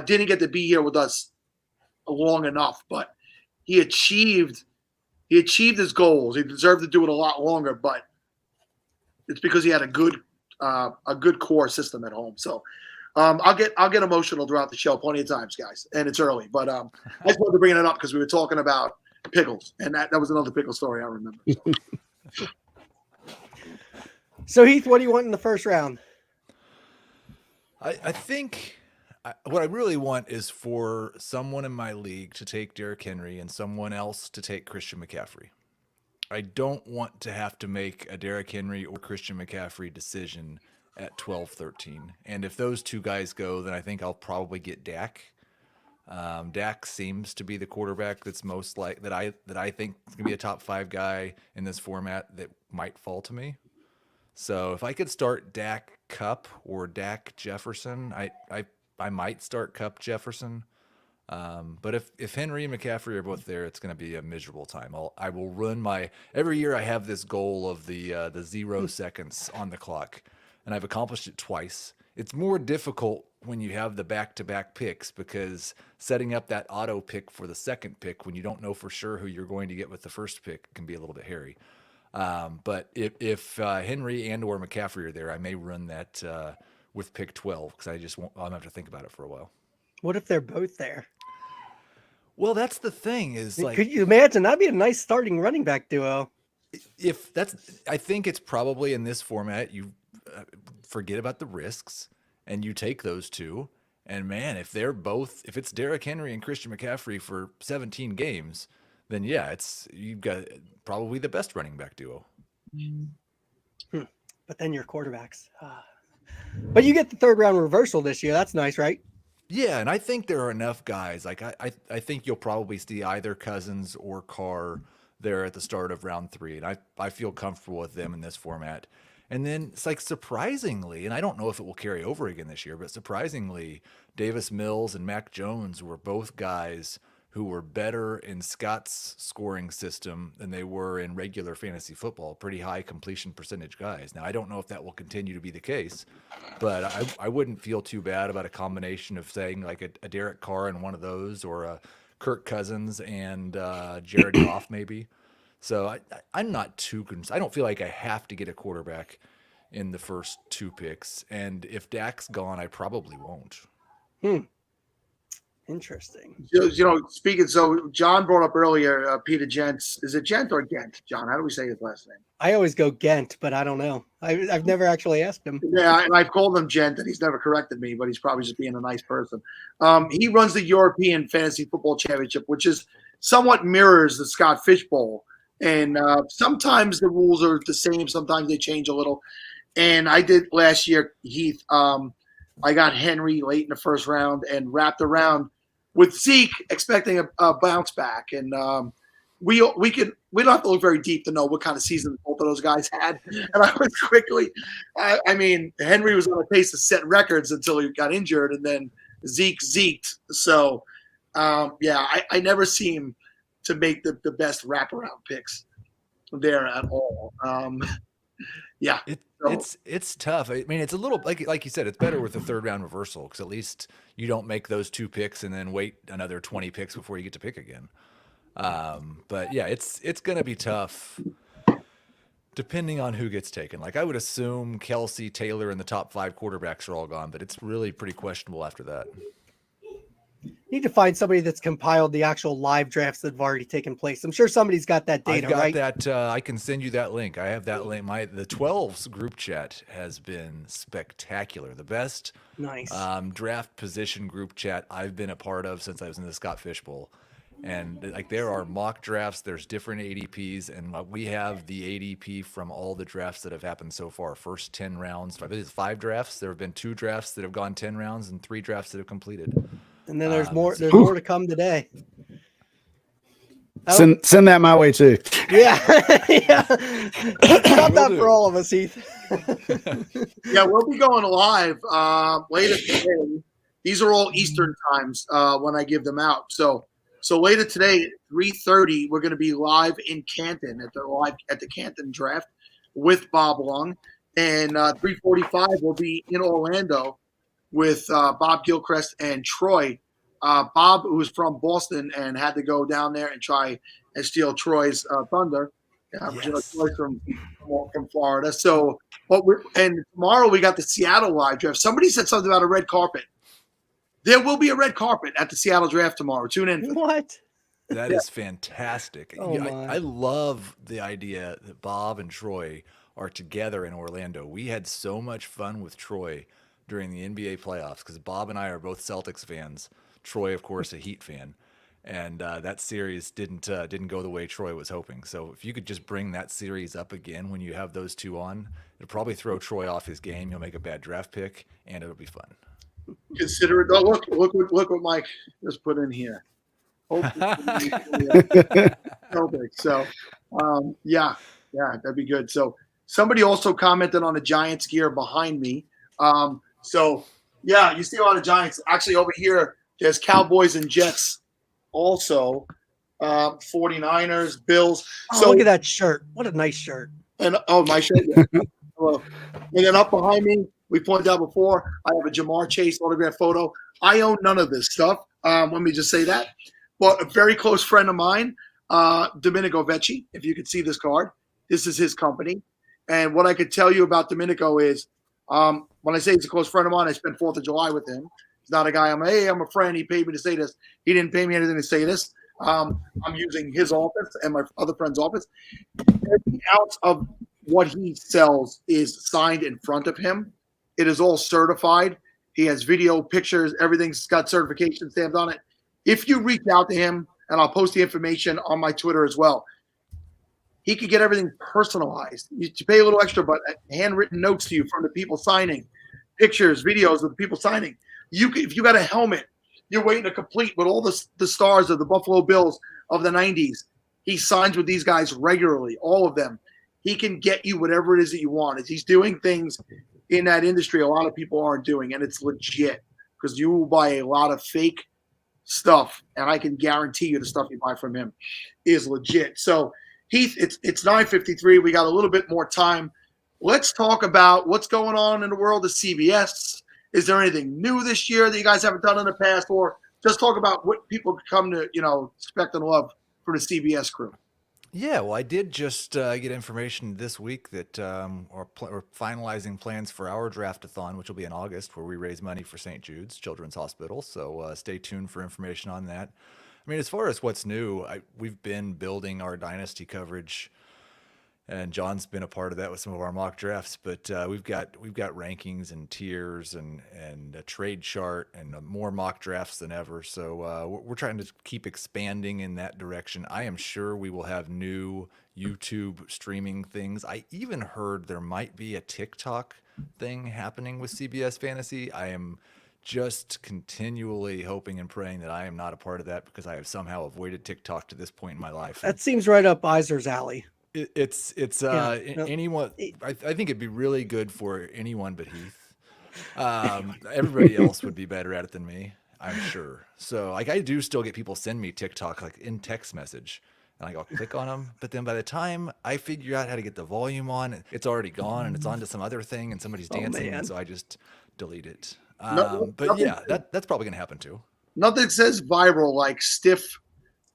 didn't get to be here with us long enough, but he achieved his goals. He deserved to do it a lot longer, but it's because he had a good core system at home. So I'll get emotional throughout the show plenty of times, guys, and it's early. But I just wanted to bring it up because we were talking about pickles, and that was another pickle story I remember. So Heath, what do you want in the first round? I think what I really want is for someone in my league to take Derrick Henry and someone else to take Christian McCaffrey. I don't want to have to make a Derrick Henry or Christian McCaffrey decision at 12-13. And if those two guys go, then I think I'll probably get Dak. Dak seems to be the quarterback that's most like that I think is gonna be a top 5 guy in this format that might fall to me. So if I could start Dak Cup or Dak Jefferson, I might start Cup Jefferson. But if Henry and McCaffrey are both there, it's going to be a miserable time. I will run every year I have this goal of the 0 seconds on the clock, and I've accomplished it twice. It's more difficult when you have the back-to-back picks because setting up that auto pick for the second pick when you don't know for sure who you're going to get with the first pick can be a little bit hairy. But if Henry and or McCaffrey are there, I may run that with pick 12 because I'm gonna have to think about it for a while. What if they're both there? Well, that's the thing is like, could you imagine? That'd be a nice starting running back duo. I think it's probably in this format, you forget about the risks and you take those two. And man, if it's Derrick Henry and Christian McCaffrey for 17 games, then yeah, you've got probably the best running back duo. But then your quarterbacks. But you get the third round reversal this year. That's nice, right? Yeah, and I think there are enough guys. Like I think you'll probably see either Cousins or Carr there at the start of round 3, and I feel comfortable with them in this format. And then it's like surprisingly, and I don't know if it will carry over again this year, but surprisingly, Davis Mills and Mac Jones were both guys who were better in Scott's scoring system than they were in regular fantasy football, pretty high completion percentage guys. Now, I don't know if that will continue to be the case, but I wouldn't feel too bad about a combination of saying like a Derek Carr and one of those, or a Kirk Cousins and Jared Goff maybe. So I'm not too concerned. I don't feel like I have to get a quarterback in the first 2 picks. And if Dak's gone, I probably won't. Interesting. Speaking, so John brought up earlier, Peter Gents. Is it Gent or Gent? John, how do we say his last name? I always go Gent, but I don't know. I've never actually asked him. Yeah, and I've called him Gent, and he's never corrected me, but he's probably just being a nice person. He runs the European Fantasy Football Championship, which is somewhat mirrors the Scott Fishbowl. And sometimes the rules are the same. Sometimes they change a little. And I did last year, Heath. I got Henry late in the first round and wrapped around with Zeke, expecting a bounce back. And we don't have to look very deep to know what kind of season both of those guys had. And I was quickly, Henry was on a pace to set records until he got injured, and then Zeke zeked. So, I never seem to make the best wraparound picks there at all. It's tough. I mean, it's a little like you said, it's better with the third round reversal because at least you don't make those 2 picks and then wait another 20 picks before you get to pick again. But yeah, it's going to be tough depending on who gets taken. Like I would assume Kelsey, Taylor, and the top 5 quarterbacks are all gone, but it's really pretty questionable after that. Need to find somebody that's compiled the actual live drafts that have already taken place. I'm sure somebody's got that data, right? That. I can send you that link. I have that link. The 12s group chat has been spectacular. The best draft position group chat I've been a part of since I was in the Scott Fishbowl. And like there are mock drafts, there's different ADPs, and we have the ADP from all the drafts that have happened so far. First 10 rounds, I believe it's 5 drafts. There have been 2 drafts that have gone 10 rounds and 3 drafts that have completed. And then there's more. There's more to come today. Send that my way too. Yeah, yeah. Stop that for all of us, Heath. Yeah, we'll be going live later today. These are all Eastern times when I give them out. So later today, 3:30, we're going to be live in Canton at the Canton draft with Bob Long, and 3:45 we'll be in Orlando with Bob Gilchrist and Troy. Bob, who was from Boston and had to go down there and try and steal Troy's thunder, Yes. From Florida. So, and tomorrow we got the Seattle live draft. Somebody said something about a red carpet. There will be a red carpet at the Seattle draft tomorrow. Tune in. What? That is fantastic. Oh, Yeah, my. I love the idea that Bob and Troy are together in Orlando. We had so much fun with Troy during the NBA playoffs because Bob and I are both Celtics fans. Troy, of course, a Heat fan, and that series didn't go the way Troy was hoping. So if you could just bring that series up again when you have those two on, it'll probably throw Troy off his game. You'll make a bad draft pick, and it'll be fun. Consider it. Oh, look what Mike just put in here. So, yeah, that'd be good. So somebody also commented on the Giants gear behind me. So yeah, you see a lot of Giants. Actually, over here, there's Cowboys and Jets also. 49ers, Bills. Oh, So look at that shirt. What a nice shirt. And my shirt. Hello. And then up behind me, we pointed out before, I have a Jamar Chase autograph photo. I own none of this stuff. Let me just say that. But a very close friend of mine, Domenico Vecchi, if you could see this card, this is his company. And what I could tell you about Domenico is, when I say he's a close friend of mine, I spent 4th of July with him. He's not a guy I'm a friend. He paid me to say this. He didn't pay me anything to say this. I'm using his office and my other friend's office. Every ounce of what he sells is signed in front of him. It is all certified. He has video, pictures, everything's got certification stamped on it. If you reach out to him, and I'll post the information on my Twitter as well, he could get everything personalized. You pay a little extra, but handwritten notes to you from the people signing, pictures, videos of the people signing. If you got a helmet, you're waiting to complete with all the stars of the Buffalo Bills of the 90s. He signs with these guys regularly, all of them. He can get you whatever it is that you want. He's doing things in that industry a lot of people aren't doing, and it's legit because you will buy a lot of fake stuff, and I can guarantee you the stuff you buy from him is legit. So, Heath, it's 9:53. We got a little bit more time. Let's talk about what's going on in the world of CBS. Is there anything new this year that you guys haven't done in the past, or just talk about what people come to expect and love for the CBS crew? Yeah, well, I did just get information this week that we're finalizing plans for our draftathon, which will be in August, where we raise money for St. Jude's Children's Hospital. So stay tuned for information on that. I mean, as far as what's new, we've been building our Dynasty coverage, and John's been a part of that with some of our mock drafts. But we've got rankings and tiers and a trade chart and more mock drafts than ever. So we're trying to keep expanding in that direction. I am sure we will have new YouTube streaming things. I even heard there might be a TikTok thing happening with CBS Fantasy. I am just continually hoping and praying that I am not a part of that, because I have somehow avoided TikTok to this point in my life. That seems right up Iser's alley. It's anyone. I think it'd be really good for anyone but Heath. Everybody else would be better at it than me, I'm sure. So I do still get people send me TikTok like in text message, and I go click on them. But then by the time I figure out how to get the volume on, it's already gone and it's on to some other thing and somebody's dancing, and so I just delete it. But yeah, that's probably gonna happen too. Nothing says viral like stiff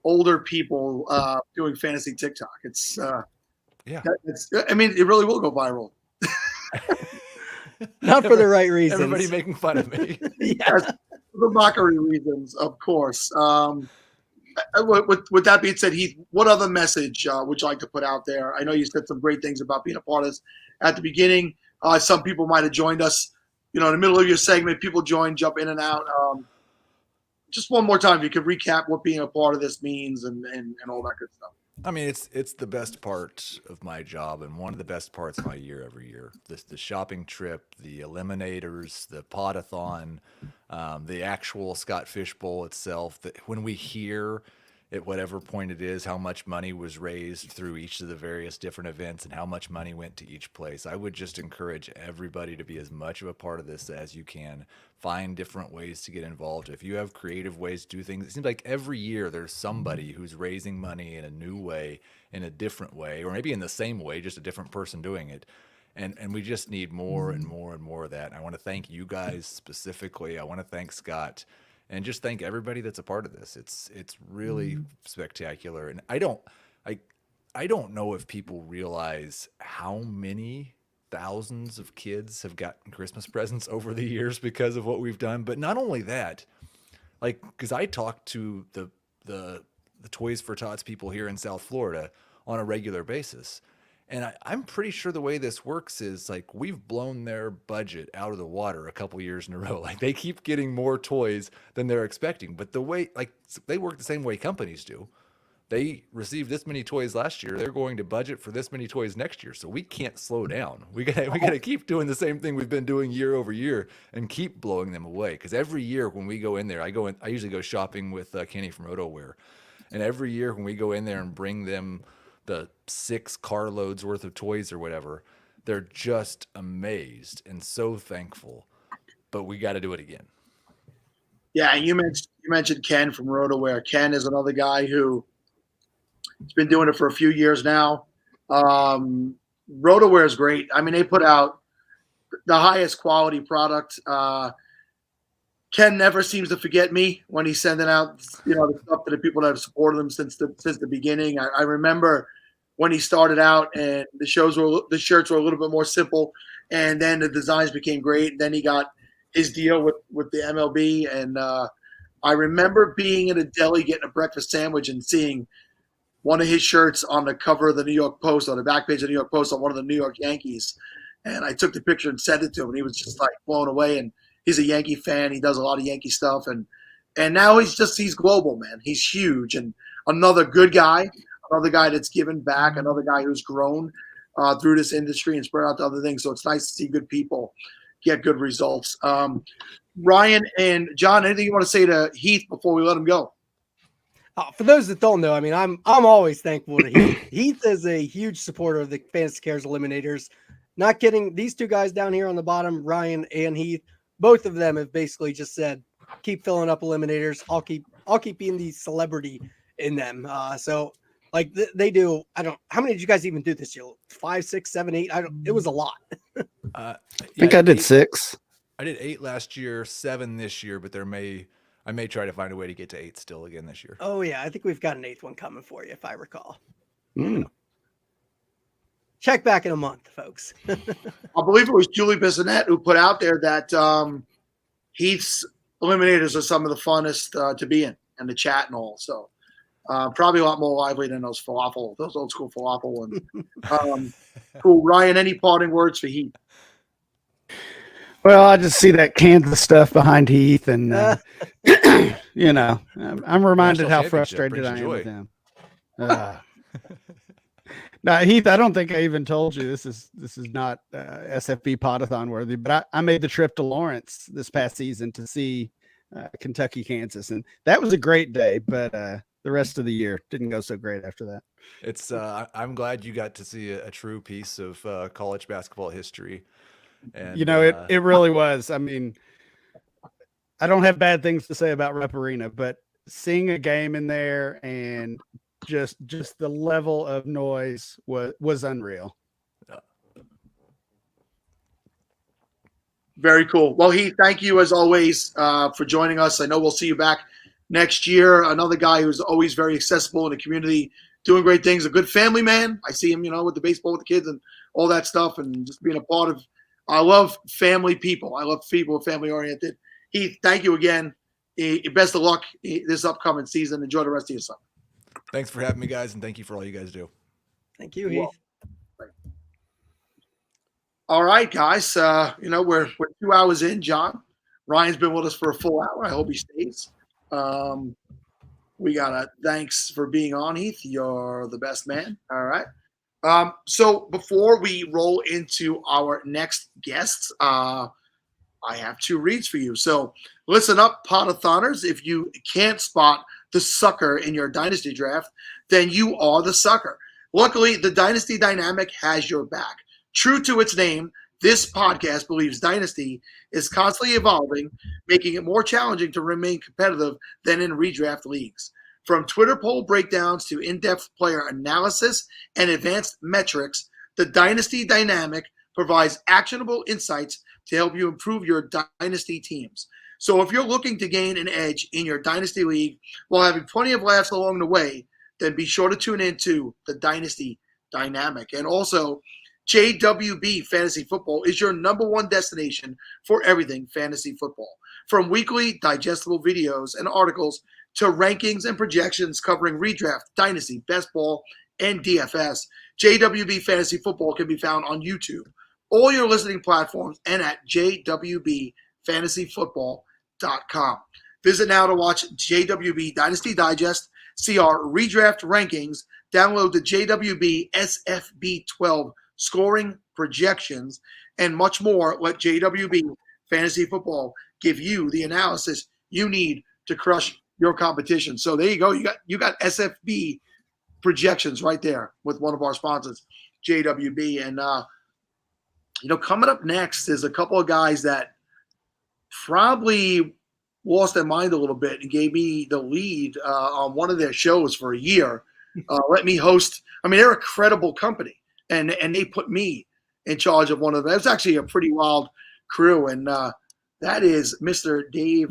older people doing fantasy TikTok. It's I mean, it really will go viral. Not for the right reasons. Everybody making fun of me. Yes, for the mockery reasons, of course. With that being said, Heath, what other message would you like to put out there? I know you said some great things about being a part of this at the beginning. Some people might have joined us, in the middle of your segment. People jump in and out. Just one more time, if you could recap what being a part of this means and all that good stuff. I mean, it's the best part of my job and one of the best parts of my year every year. The shopping trip, the Eliminators, the Pottathon, the actual Scott Fishbowl itself. When we hear at whatever point it is how much money was raised through each of the various different events and how much money went to each place, I would just encourage everybody to be as much of a part of this as you can. Find different ways to get involved. If you have creative ways to do things, it seems like every year there's somebody who's raising money in a new way, in a different way, or maybe in the same way, just a different person doing it. And we just need more and more and more of that. And I want to thank you guys specifically. I want to thank Scott, and just thank everybody that's a part of this. It's really spectacular. And I I don't know if people realize how many thousands of kids have gotten Christmas presents over the years because of what we've done. But not only that, like, because I talk to the Toys for Tots people here in South Florida on a regular basis. And I'm pretty sure the way this works is like we've blown their budget out of the water a couple years in a row. Like they keep getting more toys than they're expecting. But the way, like, they work the same way companies do. They received this many toys last year. They're going to budget for this many toys next year. So we can't slow down. We gotta keep doing the same thing we've been doing year over year and keep blowing them away. Because every year when we go in there, I usually go shopping with Kenny from RotoWare. And every year when we go in there and bring them the 6 carloads worth of toys or whatever, they're just amazed and so thankful. But we got to do it again. Yeah, and you mentioned Ken from RotoWare. Ken is another guy who has been doing it for a few years now. RotoWare is great. I mean, they put out the highest quality product. Ken never seems to forget me when he's sending out, the stuff to the people that have supported him since the beginning. I remember when he started out, and the shirts were a little bit more simple, and then the designs became great. And then he got his deal with the MLB, and I remember being in a deli getting a breakfast sandwich and seeing one of his shirts on the cover of the New York Post, on the back page of the New York Post, on one of the New York Yankees, and I took the picture and sent it to him, and he was just like blown away. And he's a Yankee fan. He does a lot of Yankee stuff, and now he's global, man. He's huge, and another good guy. Another guy that's given back, another guy who's grown through this industry and spread out to other things. So it's nice to see good people get good results. Ryan and John, anything you want to say to Heath before we let him go? For those that don't know, I mean, I'm always thankful to Heath. Heath is a huge supporter of the Fantasy Cares Eliminators. Not kidding. These two guys down here on the bottom, Ryan and Heath, both of them have basically just said, keep filling up Eliminators. I'll keep being the celebrity in them. So like they do. How many did you guys even do this year? 5, 6, 7, 8. It was a lot. I think I did 6. I did 8 last year, 7 this year, but I may try to find a way to get to 8 still again this year. Oh yeah. I think we've got an 8th one coming for you, if I recall. Mm. Check back in a month, folks. I believe it was Julie Bissonette who put out there that Heath's Eliminators are some of the funnest to be in, and the chat and all. So probably a lot more lively than those old school falafel ones. Cool. Ryan, any parting words for Heath? Well, I just see that Kansas stuff behind Heath, and I'm reminded how frustrated I am with him. Now, Heath, I don't think I even told you this is not SFB Podathon worthy, but I made the trip to Lawrence this past season to see Kentucky, Kansas, and that was a great day. But the rest of the year didn't go so great after that. It's I'm glad you got to see a true piece of college basketball history. And it really was. I mean, I don't have bad things to say about Rep Arena, but seeing a game in there and just the level of noise was unreal. Very cool. Well, Heath, thank you as always for joining us. I know we'll see you back next year. Another guy who's always very accessible in the community, doing great things. A good family man. I see him, with the baseball with the kids and all that stuff, and just being a part of. I love family people. I love people who are family oriented. Heath, thank you again. Best of luck this upcoming season. Enjoy the rest of your summer. Thanks for having me, guys, and thank you for all you guys do. Thank you, Heath. All right, guys. We're 2 hours in. John, Ryan's been with us for a full hour. I hope he stays. We got a thanks for being on, Heath. You're the best man. All right. So before we roll into our next guests, I have 2 reads for you. So listen up, Pottathoners. If you can't spot the sucker in your Dynasty draft, then you are the sucker. Luckily, the Dynasty Dynamic has your back. True to its name, this podcast believes Dynasty is constantly evolving, making it more challenging to remain competitive than in redraft leagues. From Twitter poll breakdowns to in-depth player analysis and advanced metrics, the Dynasty Dynamic provides actionable insights to help you improve your Dynasty teams. So if you're looking to gain an edge in your Dynasty league while having plenty of laughs along the way, then be sure to tune into the Dynasty Dynamic. And also, JWB Fantasy Football is your #1 destination for everything fantasy football. From weekly digestible videos and articles to rankings and projections covering redraft, dynasty, best ball, and DFS, JWB Fantasy Football can be found on YouTube, all your listening platforms, and at jwbfantasyfootball.com. Visit now to watch JWB Dynasty Digest, see our redraft rankings, download the JWB SFB12 scoring projections, and much more. Let JWB Fantasy Football give you the analysis you need to crush your competition. So there you go. You got SFB projections right there with one of our sponsors, JWB. And coming up next is a couple of guys that probably lost their mind a little bit and gave me the lead on one of their shows for a year. Let me host. I mean, they're a credible company, and they put me in charge of one of them. It was actually a pretty wild crew, and that is Mr. Dave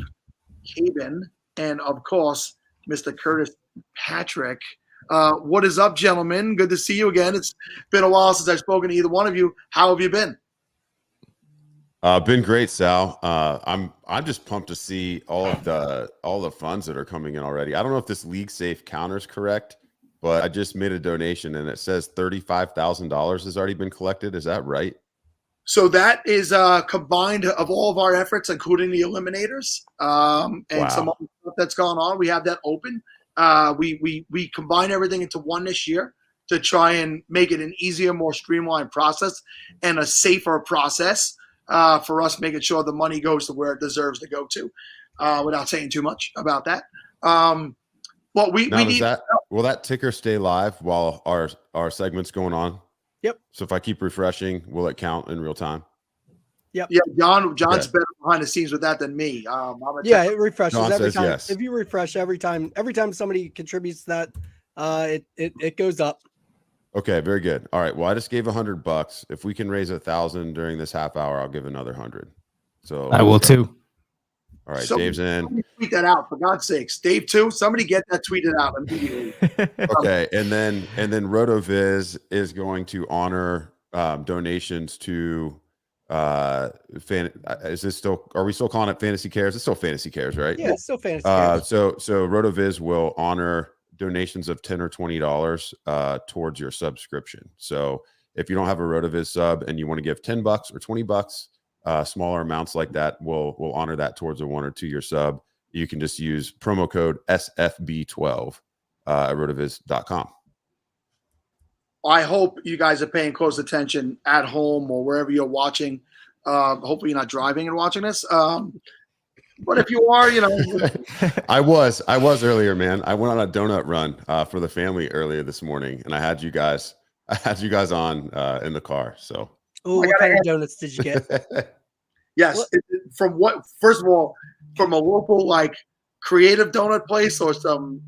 Caban and, of course, Mr. Curtis Patrick. What is up, gentlemen? Good to see you again. It's been a while since I've spoken to either one of you. How have you been? Been great, Sal. I'm just pumped to see all the funds that are coming in already. I don't know if this League Safe counter is correct, but I just made a donation and it says $35,000 has already been collected. Is that right? So that is combined of all of our efforts, including the Eliminators and some other stuff that's gone on. We have that open. We combine everything into one this year to try and make it an easier, more streamlined process and a safer process for us, making sure the money goes to where it deserves to go to, without saying too much about that. Well, we need. Will that ticker stay live while our segment's going on? Yep. So if I keep refreshing, will it count in real time? Yep. Yeah, John's better behind the scenes with that than me. It refreshes John every says time. yes. If you refresh every time somebody contributes that, it goes up. Okay, very good. All right. Well, I just gave $100. If we can raise 1,000 during this half hour, I'll give another 100. So I will too. All right, So Dave's in. Tweet that out, for God's sakes. Dave too. Somebody get that tweeted out immediately. Okay, and then RotoViz is going to honor donations to is this still, are we still calling it Fantasy Cares? It's still Fantasy Cares, right? Yeah, it's still fantasy. Cares. So RotoViz will honor donations of $10 or $20 towards your subscription. So if you don't have a RotoViz sub and you want to give $10 or $20, smaller amounts like that, we'll honor that towards a 1 or 2 year sub. You can just use promo code SFB12 at rotoviz.com. I hope you guys are paying close attention at home or wherever you're watching. Hopefully you're not driving and watching this. But if you are, I was earlier, man. I went on a donut run for the family earlier this morning, and I had you guys on in the car. So, What kind of donuts did you get? Yes. First of all, from a local creative donut place or some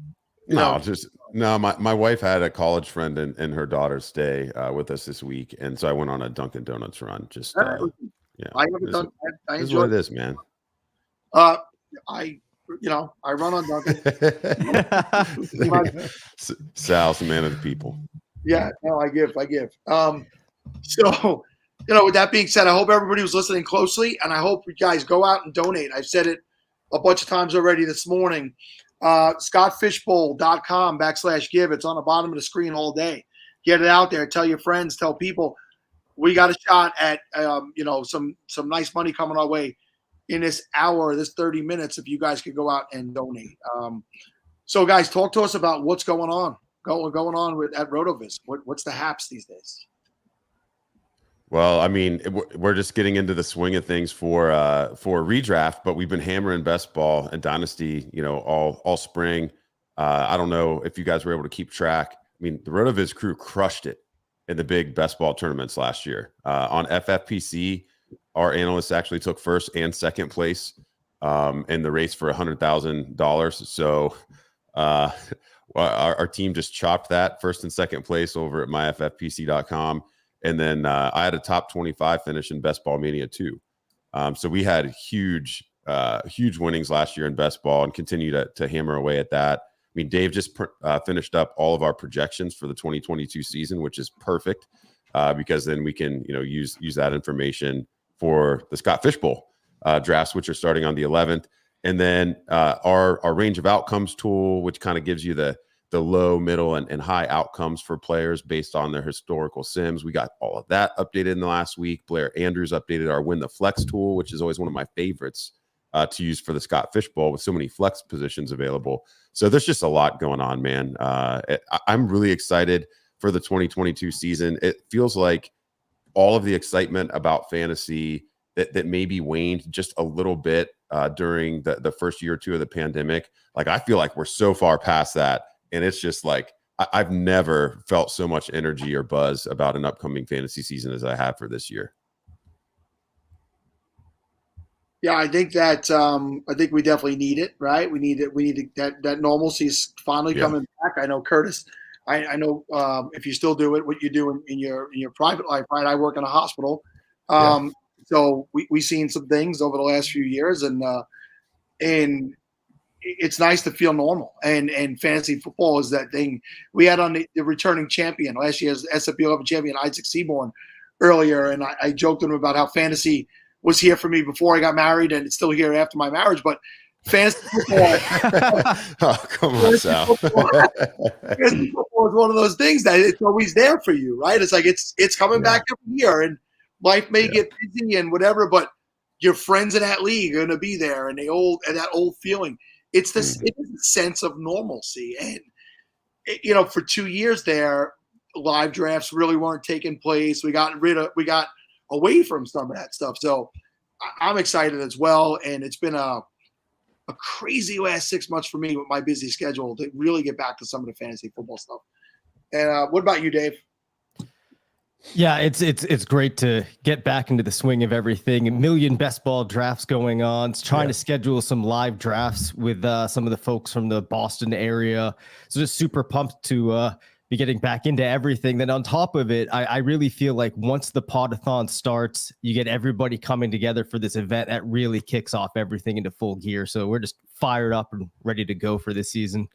my wife had a college friend and her daughter stay with us this week, and so I went on a Dunkin' Donuts run. Just I haven't done. I this is enjoy what it is, man. I run on Dunkin'. Sal's the man of the people. Yeah, no, I give. So, with that being said, I hope everybody was listening closely, and I hope you guys go out and donate. I've said it a bunch of times already this morning. ScottFishbowl.com/give. It's on the bottom of the screen all day. Get it out there. Tell your friends. Tell people. We got a shot at some nice money coming our way in this hour, this 30 minutes. If you guys could go out and donate. So, guys, talk to us about what's going on at RotoViz. What's the haps these days? Well, I mean, we're just getting into the swing of things for redraft, but we've been hammering best ball and dynasty, all spring. I don't know if you guys were able to keep track. I mean, the RotoViz crew crushed it in the big best ball tournaments last year. On FFPC, our analysts actually took first and second place in the race for $100,000. So our team just chopped that first and second place over at myffpc.com. And then I had a top 25 finish in Best Ball Mania too. So we had huge winnings last year in Best Ball and continue to hammer away at that. I mean, Dave just finished up all of our projections for the 2022 season, which is perfect because then we can, use that information for the Scott Fishbowl drafts, which are starting on the 11th. And then our range of outcomes tool, which kind of gives you the low, middle, and high outcomes for players based on their historical sims. We got all of that updated in the last week. Blair Andrews updated our Win the Flex tool, which is always one of my favorites to use for the Scott Fishbowl with so many flex positions available. So there's just a lot going on, man. I'm really excited for the 2022 season. It feels like all of the excitement about fantasy that maybe waned just a little bit during the first year or two of the pandemic. Like, I feel like we're so far past that. And it's just like, I've never felt so much energy or buzz about an upcoming fantasy season as I have for this year. Yeah, I think that I think we definitely need it, right? We need it. We need that normalcy is finally coming back. I know, Curtis. I know if you still do it, what you do in your private life, right? I work in a hospital, so we've seen some things over the last few years, and it's nice to feel normal. And fantasy football is that thing. We had on the returning champion last year's SFBPodathon champion, Isaac Seaborne, earlier, and I joked to him about how fantasy was here for me before I got married, and it's still here after my marriage. But fantasy football, oh, come on, Sal. Fantasy football is one of those things that it's always there for you, right? It's like it's coming back every year, and life may get busy and whatever, but your friends in that league are going to be there, and that old feeling. It's this it is a sense of normalcy, and for 2 years there, live drafts really weren't taking place. We got away from some of that stuff. So I'm excited as well. And it's been a crazy last 6 months for me with my busy schedule to really get back to some of the fantasy football stuff. And what about you, Dave? Yeah, it's great to get back into the swing of everything. A million best ball drafts going on. It's trying to schedule some live drafts with some of the folks from the Boston area. So just super pumped to be getting back into everything. Then on top of it, I really feel like once the Pottathon starts, you get everybody coming together for this event that really kicks off everything into full gear. So we're just fired up and ready to go for this season.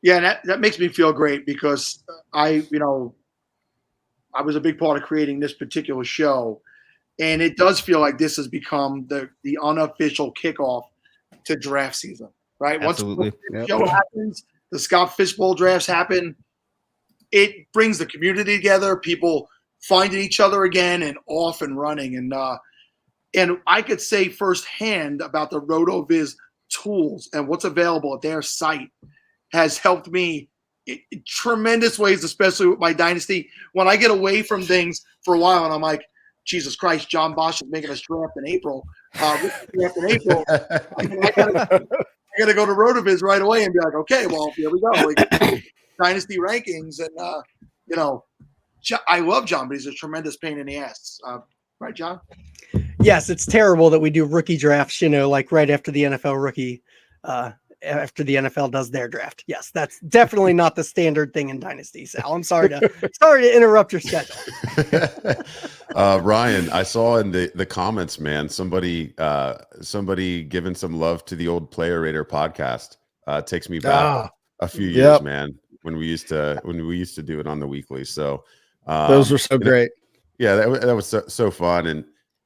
Yeah, that makes me feel great because I was a big part of creating this particular show, and it does feel like this has become the unofficial kickoff to draft season, right? Absolutely. Once the show happens, the Scott Fishbowl drafts happen, it brings the community together, people finding each other again and off and running. And I could say firsthand about the RotoViz tools and what's available at their site has helped me in tremendous ways, especially with my Dynasty. When I get away from things for a while and I'm like, Jesus Christ, John Bosch is making us draft in April. I got to go to RotoViz right away and be like, okay, well, here we go. Like, Dynasty rankings. And, I love John, but he's a tremendous pain in the ass. Right, John? Yes, it's terrible that we do rookie drafts, like right after the NFL rookie, after the NFL does their draft. Yes, that's definitely not the standard thing in Dynasty, Sal. I'm sorry to interrupt your schedule. Ryan, I saw in the comments, man, somebody giving some love to the old Player Raider podcast. Takes me back a few years, man, when we used to do it on the weekly. So those were so great. Yeah, that was so fun.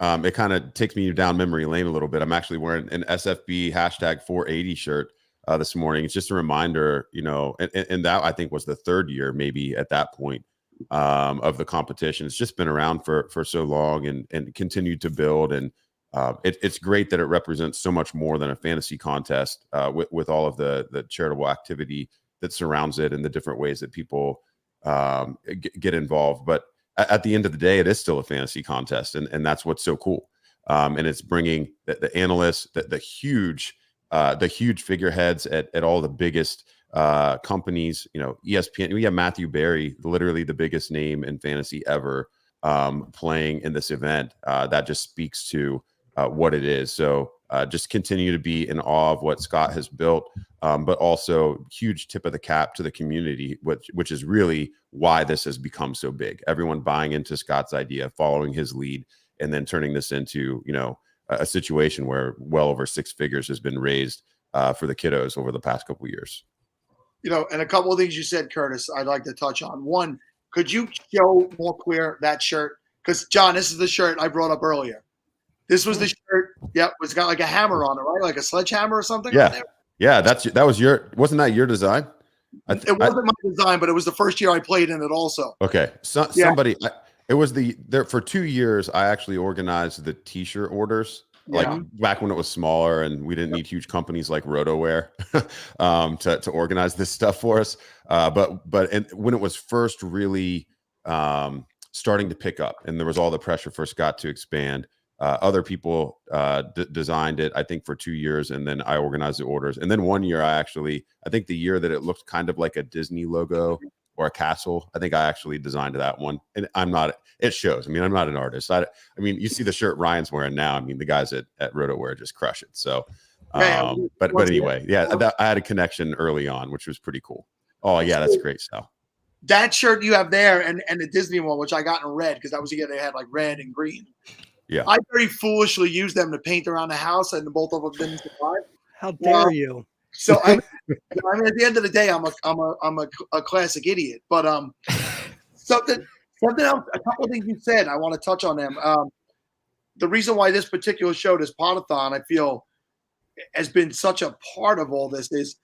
And it kind of takes me down memory lane a little bit. I'm actually wearing an SFB #480 shirt this morning. It's just a reminder, and that I think was the third year maybe at that point of the competition. It's just been around for so long and continued to build. And it's great that it represents so much more than a fantasy contest with all of the charitable activity that surrounds it and the different ways that people get involved. But at the end of the day, it is still a fantasy contest. And that's what's so cool. And it's bringing the analysts, the huge figureheads at all the biggest companies, ESPN. We have Matthew Berry, literally the biggest name in fantasy ever, playing in this event. That just speaks to what it is. So just continue to be in awe of what Scott has built, but also huge tip of the cap to the community, which is really why this has become so big. Everyone buying into Scott's idea, following his lead, and then turning this into, a situation where well over 6 figures has been raised for the kiddos over the past couple of years. You know, and a couple of things you said, Curtis, I'd like to touch on. One, could you show more clear that shirt? Because, John, this is the shirt I brought up earlier. This was the shirt. Yep, it's got like a hammer on it, right? Like a sledgehammer or something. Yeah, right there. yeah. Wasn't that your design? It wasn't my design, but it was the first year I played in it also. Okay, somebody. It was there for 2 years. I actually organized the T-shirt orders. Like back when it was smaller and we didn't need huge companies like RotoWear to organize this stuff for us. But when it was first really starting to pick up and there was all the pressure for Scott to expand, other people designed it, I think, for 2 years, and then I organized the orders. And then 1 year, I think the year that it looked kind of like a Disney logo or a castle, I think I actually designed that one. And it shows. I mean, I'm not an artist. I mean, you see the shirt Ryan's wearing now. I mean, the guys at RotoWear just crush it. So, but anyway, I had a connection early on, which was pretty cool. Oh yeah, that's great, Sal. That shirt you have there and the Disney one, which I got in red because that was the year they had like red and green. Yeah, I very foolishly used them to paint around the house, and both of them didn't survive. How dare you? So I mean, at the end of the day, I'm a classic idiot. But something else, a couple of things you said, I want to touch on them. The reason why this particular show, this Pottathon, I feel has been such a part of all this is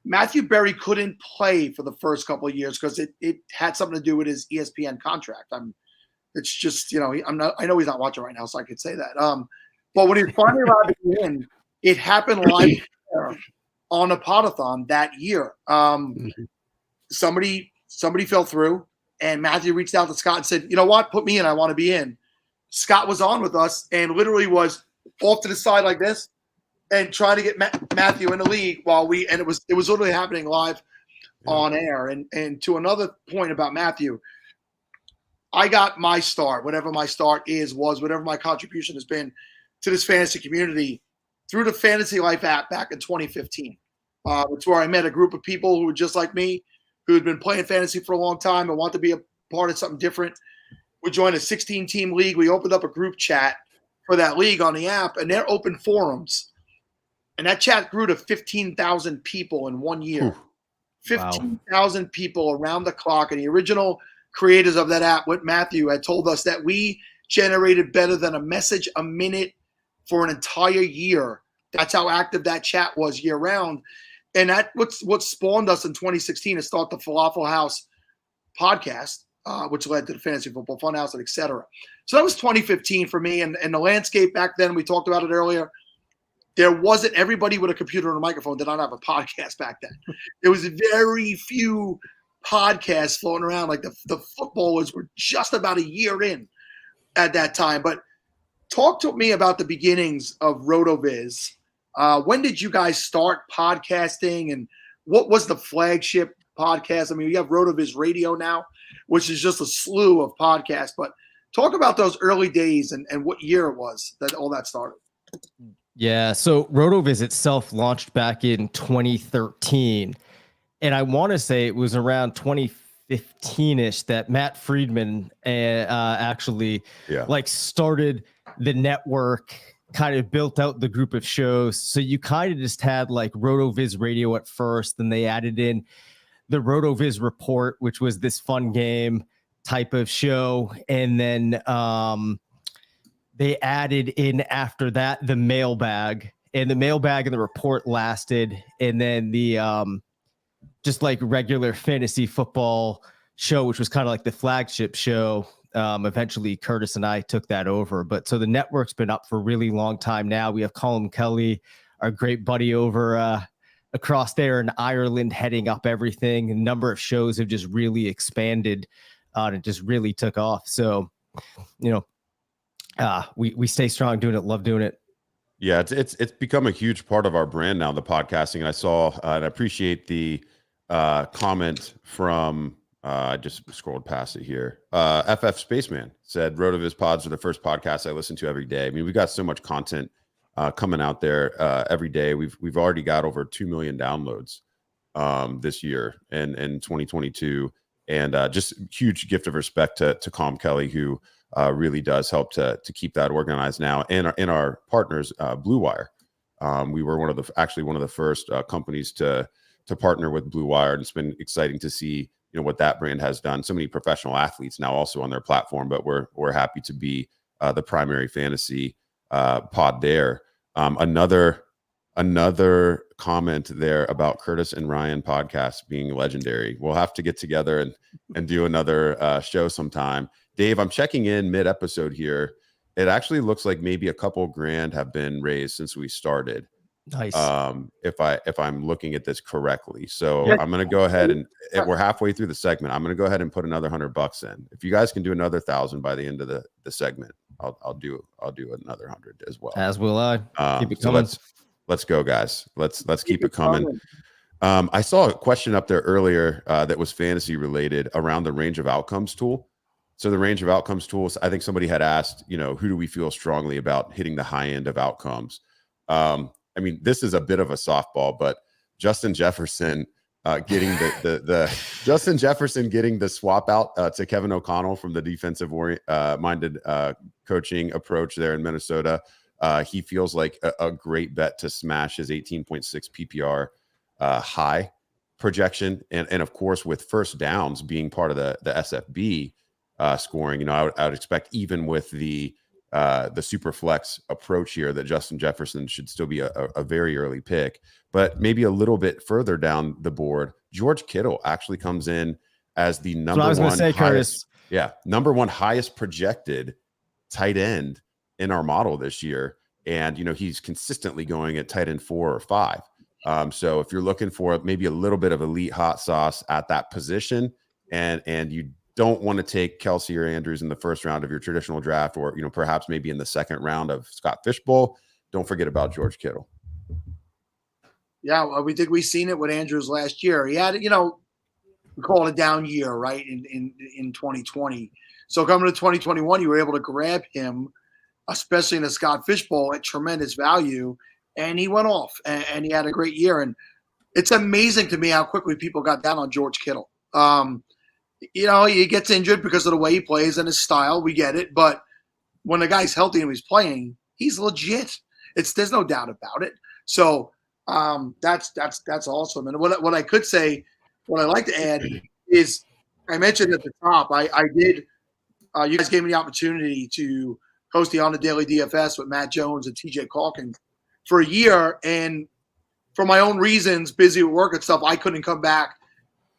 Matthew Berry couldn't play for the first couple of years because it had something to do with his ESPN contract. It's just, you know, I know he's not watching right now, so I could say that. But when he finally allowed to get in, it happened live on a Pottathon that year. Somebody fell through, and Matthew reached out to Scott and said, "You know what? Put me in. I want to be in." Scott was on with us and literally was off to the side like this and trying to get Matthew in the league and it was literally happening live on air. And to another point about Matthew, I got my start, whatever my start was whatever my contribution has been to this fantasy community through the Fantasy Life app back in 2015. It's where I met a group of people who were just like me, who had been playing fantasy for a long time and want to be a part of something different. We joined a 16-team league. We opened up a group chat for that league on the app, and they're open forums. And that chat grew to 15,000 people in 1 year. 15,000 people around the clock. And the original creators of that app, with Matthew, had told us that we generated better than a message a minute for an entire year. That's how active that chat was year round. And that what spawned us in 2016 to start the Falafel House podcast, which led to the Fantasy Football Funhouse, and et cetera. So that was 2015 for me. And the landscape back then, we talked about it earlier, there wasn't everybody with a computer and a microphone did not have a podcast back then. There was very few podcasts floating around. Like the footballers were just about a year in at that time. But talk to me about the beginnings of RotoViz. When did you guys start podcasting, and what was the flagship podcast? I mean, you have RotoViz Radio now, which is just a slew of podcasts. But talk about those early days and what year it was that all that started. Yeah, so RotoViz itself launched back in 2013. And I want to say it was around 2015-ish that Matt Friedman actually started the network, kind of built out the group of shows. So you kind of just had like RotoViz Radio at first, then they added in the RotoViz Report, which was this fun game type of show. And then they added in after that the mailbag, and the mailbag and the report lasted. And then the just like regular fantasy football show, which was kind of like the flagship show. Eventually Curtis and I took that over. But so the network's been up for a really long time now. We have Colin Kelly, our great buddy over across there in Ireland, heading up everything. A number of shows have just really expanded and it just really took off. So, you know, we stay strong doing it, love doing it. Yeah, it's become a huge part of our brand now, the podcasting. And I saw and I appreciate the comment from I just scrolled past it here. FF Spaceman said RotoViz pods are the first podcast I listen to every day. I mean, we got so much content coming out there every day. We've already got over 2 million downloads this year and in 2022, and just huge gift of respect to Colin Kelly, who really does help to keep that organized now, and our partners Blue Wire, We were one of the first companies to partner with Blue Wire, and it's been exciting to see what that brand has done. So many professional athletes now also on their platform, but we're happy to be the primary fantasy pod there. Another comment there about Curtis and Ryan podcast being legendary. We'll have to get together and do another show sometime. Dave, I'm checking in mid-episode here. It actually looks like maybe a couple grand have been raised since we started. Nice. If I'm looking at this correctly. So I'm going to go ahead and we're halfway through the segment. I'm going to go ahead and put another $100 in. If you guys can do another 1,000 by the end of the segment, I'll do another 100 as well. As will I. Keep it so coming. let's go, guys. Let's keep it coming. I saw a question up there earlier that was fantasy related around the range of outcomes tool. So the range of outcomes tools, I think somebody had asked, who do we feel strongly about hitting the high end of outcomes? I mean, this is a bit of a softball, but Justin Jefferson getting Justin Jefferson getting the swap out to Kevin O'Connell from the defensive minded coaching approach there in Minnesota. He feels like a great bet to smash his 18.6 PPR high projection. And of course, with first downs being part of the SFB scoring, I would expect even with the super flex approach here that Justin Jefferson should still be a very early pick. But maybe a little bit further down the board, George Kittle actually comes in as the number one highest projected tight end in our model this year. And, he's consistently going at tight end 4 or 5. So if you're looking for maybe a little bit of elite hot sauce at that position and you don't want to take Kelsey or Andrews in the first round of your traditional draft, or, perhaps maybe in the second round of Scott Fishbowl, don't forget about George Kittle. Yeah, well, we've seen it with Andrews last year. He had, we call it a down year, right, in 2020. So coming to 2021, you were able to grab him, especially in the Scott Fishbowl, at tremendous value, and he went off, and he had a great year. And it's amazing to me how quickly people got down on George Kittle. He gets injured because of the way he plays and his style. We get it. But when the guy's healthy and he's playing, he's legit. There's no doubt about it. So that's awesome. And what I could say, what I'd like to add is I mentioned at the top, I did you guys gave me the opportunity to host the On the Daily DFS with Matt Jones and TJ Calkins for a year. And for my own reasons, busy with work and stuff, I couldn't come back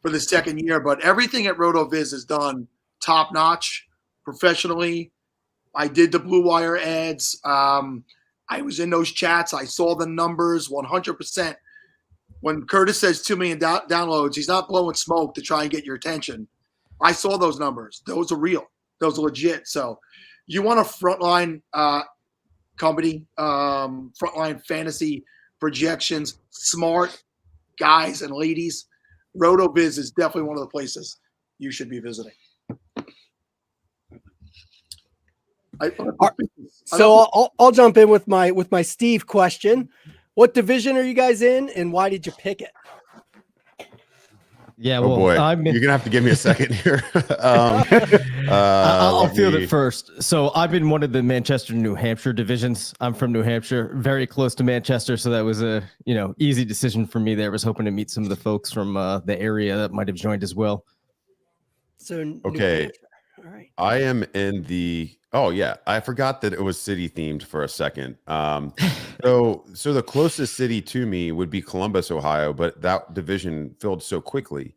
for the second year, but everything at RotoViz is done top notch, professionally. I did the Blue Wire ads. I was in those chats. I saw the numbers 100%. When Curtis says 2 million downloads, he's not blowing smoke to try and get your attention. I saw those numbers. Those are real. Those are legit. So you want a frontline company, frontline fantasy projections, smart guys and ladies. RotoViz is definitely one of the places you should be visiting. So I'll jump in with my Steve question. What division are you guys in, and why did you pick it? Yeah, well, boy, you're gonna have to give me a second here. I'll field it first. So I've been one of the Manchester, New Hampshire divisions. I'm from New Hampshire, very close to Manchester, so that was a easy decision for me. There, I was hoping to meet some of the folks from the area that might have joined as well. So okay, all right. I am in the. Oh yeah, I forgot that it was city themed for a second. So the closest city to me would be Columbus, Ohio, but that division filled so quickly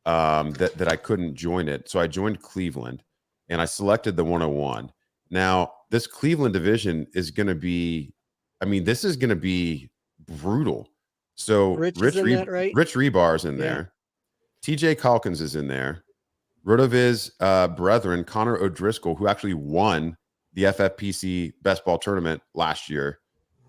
that I couldn't join it. So I joined Cleveland, and I selected the 101. Now this Cleveland division is going to be, this is going to be brutal. So Rich Rebar's in there, TJ Calkins is in there. RotoViz brethren, Connor O'Driscoll, who actually won the FFPC Best Ball Tournament last year,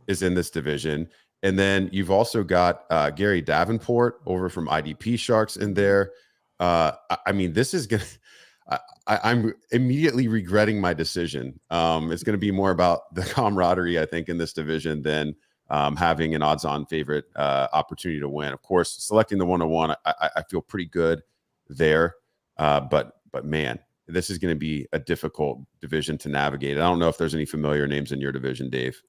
is in this division. And then you've also got Gary Davenport over from IDP Sharks in there. This is going to – I'm immediately regretting my decision. It's going to be more about the camaraderie, I think, in this division than having an odds-on favorite opportunity to win. Of course, selecting the 101, I feel pretty good there. But man, this is going to be a difficult division to navigate. I don't know if there's any familiar names in your division, Dave.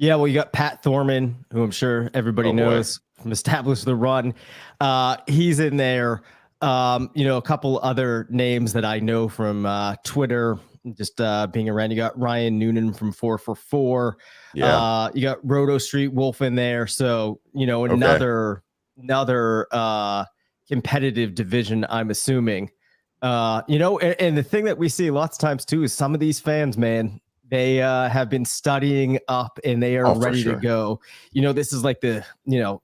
Yeah, well, you got Pat Thorman, who I'm sure everybody knows from Establish the Run. He's in there. A couple other names that I know from Twitter, just being around. You got Ryan Noonan from 4for4. Yeah. You got Roto Street Wolf in there. So, another competitive division, I'm assuming. And the thing that we see lots of times too is some of these fans, man, they have been studying up and they are ready to go. This is like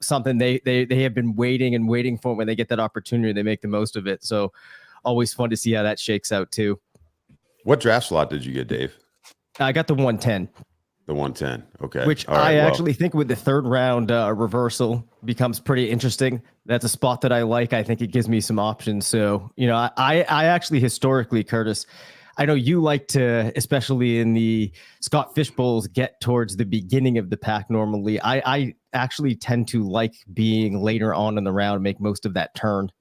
something they have been waiting for. When they get that opportunity, they make the most of it. So always fun to see how that shakes out too. What draft slot did you get, Dave? I got the 110. The 110. Okay. Which actually think with the third round reversal becomes pretty interesting. That's a spot that I like. I think it gives me some options. So, I actually historically, Curtis, I know you like to, especially in the Scott Fish Bowls, get towards the beginning of the pack normally. I actually tend to like being later on in the round, make most of that turn.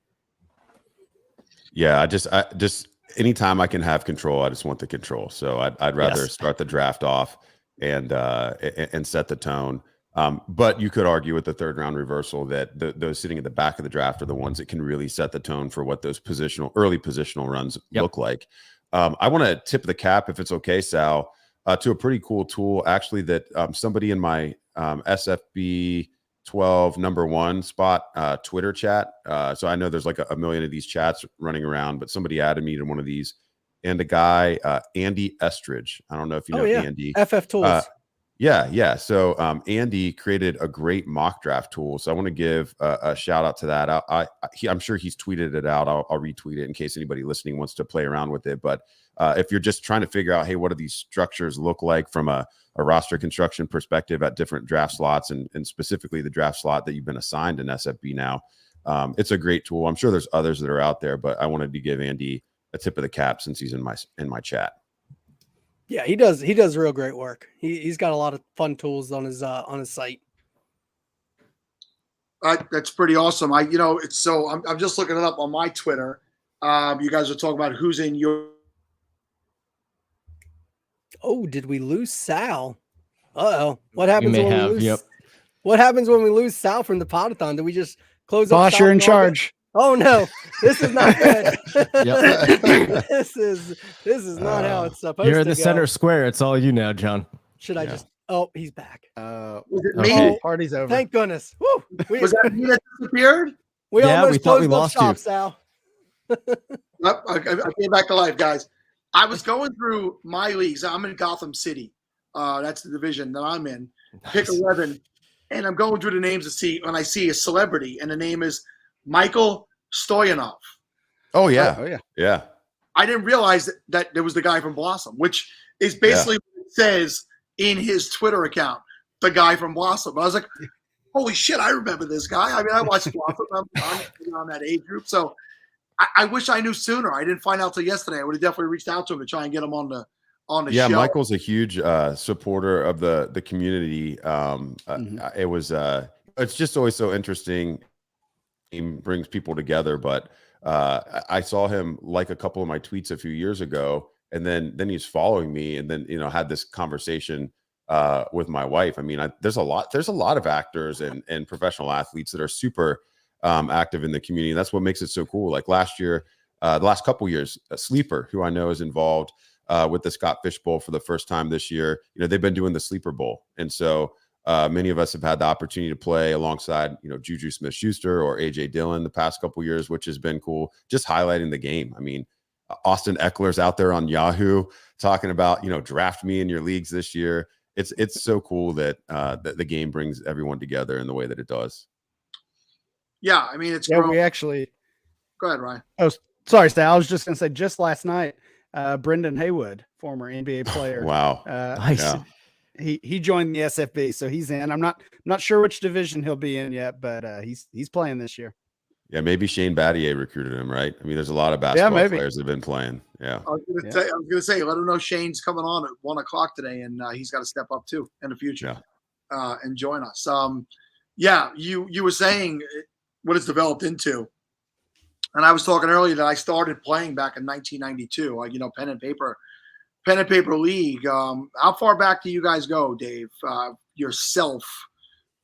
Yeah, I just anytime I can have control, I just want the control. So I'd rather start the draft off and set the tone. But you could argue with the third round reversal that those sitting at the back of the draft are the ones that can really set the tone for what those early positional runs look like. I want to tip the cap, if it's okay, Sal, to a pretty cool tool actually that somebody in my SFB 12 #1 spot Twitter chat. So I know there's like a million of these chats running around, but somebody added me to one of these. And a guy, Andy Estridge. I don't know if you know Andy. FF Tools. Yeah. So Andy created a great mock draft tool. So I want to give a shout out to that. I'm sure he's tweeted it out. I'll retweet it in case anybody listening wants to play around with it. But if you're just trying to figure out, hey, what do these structures look like from a roster construction perspective at different draft slots and specifically the draft slot that you've been assigned in SFB now, it's a great tool. I'm sure there's others that are out there, but I wanted to give Andy a tip of the cap since he's in my chat. Yeah, he does real great work. He's got a lot of fun tools on his site. That's pretty awesome. I'm just looking it up on my Twitter. You guys are talking about who's in your. Oh, did we lose Sal? Uh-oh. What happens when we lose? Yep. What happens when we lose Sal from the Pottathon? Do we just close up? Boss, you're in charge. Oh no, this is not good. Yep. This is not how it's supposed to go. You're in the center square. It's all you now, John. Should I just? Oh, he's back. Was it me? Party's over. Thank goodness. Woo! Was that me that disappeared? We almost thought we closed lost up shop, you. Sal. I came back to life, guys. I was going through my leagues. I'm in Gotham City. That's the division that I'm in. Pick 11, and I'm going through the names to see when I see a celebrity, and the name is Michael Stoyanov. Oh yeah. Yeah. I didn't realize that there was the guy from Blossom, which is basically what it says in his Twitter account, the guy from Blossom. I was like, holy shit, I remember this guy. I mean, I watched Blossom. I'm on that age group. So I wish I knew sooner. I didn't find out till yesterday. I would have definitely reached out to him to try and get him on the show. Michael's a huge supporter of the community. It's just always so interesting. He brings people together, but I saw him like a couple of my tweets a few years ago, and then he's following me, and then had this conversation with my wife. I mean, there's a lot of actors and professional athletes that are super active in the community. That's what makes it so cool. Like last year, the last couple years, Sleeper, who I know is involved with the Scott Fish Bowl for the first time this year. They've been doing the Sleeper Bowl, and so many of us have had the opportunity to play alongside, Juju Smith-Schuster or AJ Dillon the past couple of years, which has been cool. Just highlighting the game. I mean, Austin Eckler's out there on Yahoo talking about, draft me in your leagues this year. It's so cool that the game brings everyone together in the way that it does. Yeah, I mean, it's we actually. Go ahead, Ryan. Oh, sorry, Sal. I was just gonna say, just last night, Brendan Haywood, former NBA player. Wow. Nice. Yeah. He joined the SFB, so he's in. I'm not sure which division he'll be in yet, but he's playing this year. Yeah, maybe Shane Battier recruited him, right? I mean, there's a lot of basketball players that have been playing. Yeah. I was gonna say, let him know Shane's coming on at 1:00 today, and he's got to step up too in the future and join us. You were saying what it's developed into, and I was talking earlier that I started playing back in 1992. pen and paper league. How far back do you guys go, Dave? yourself,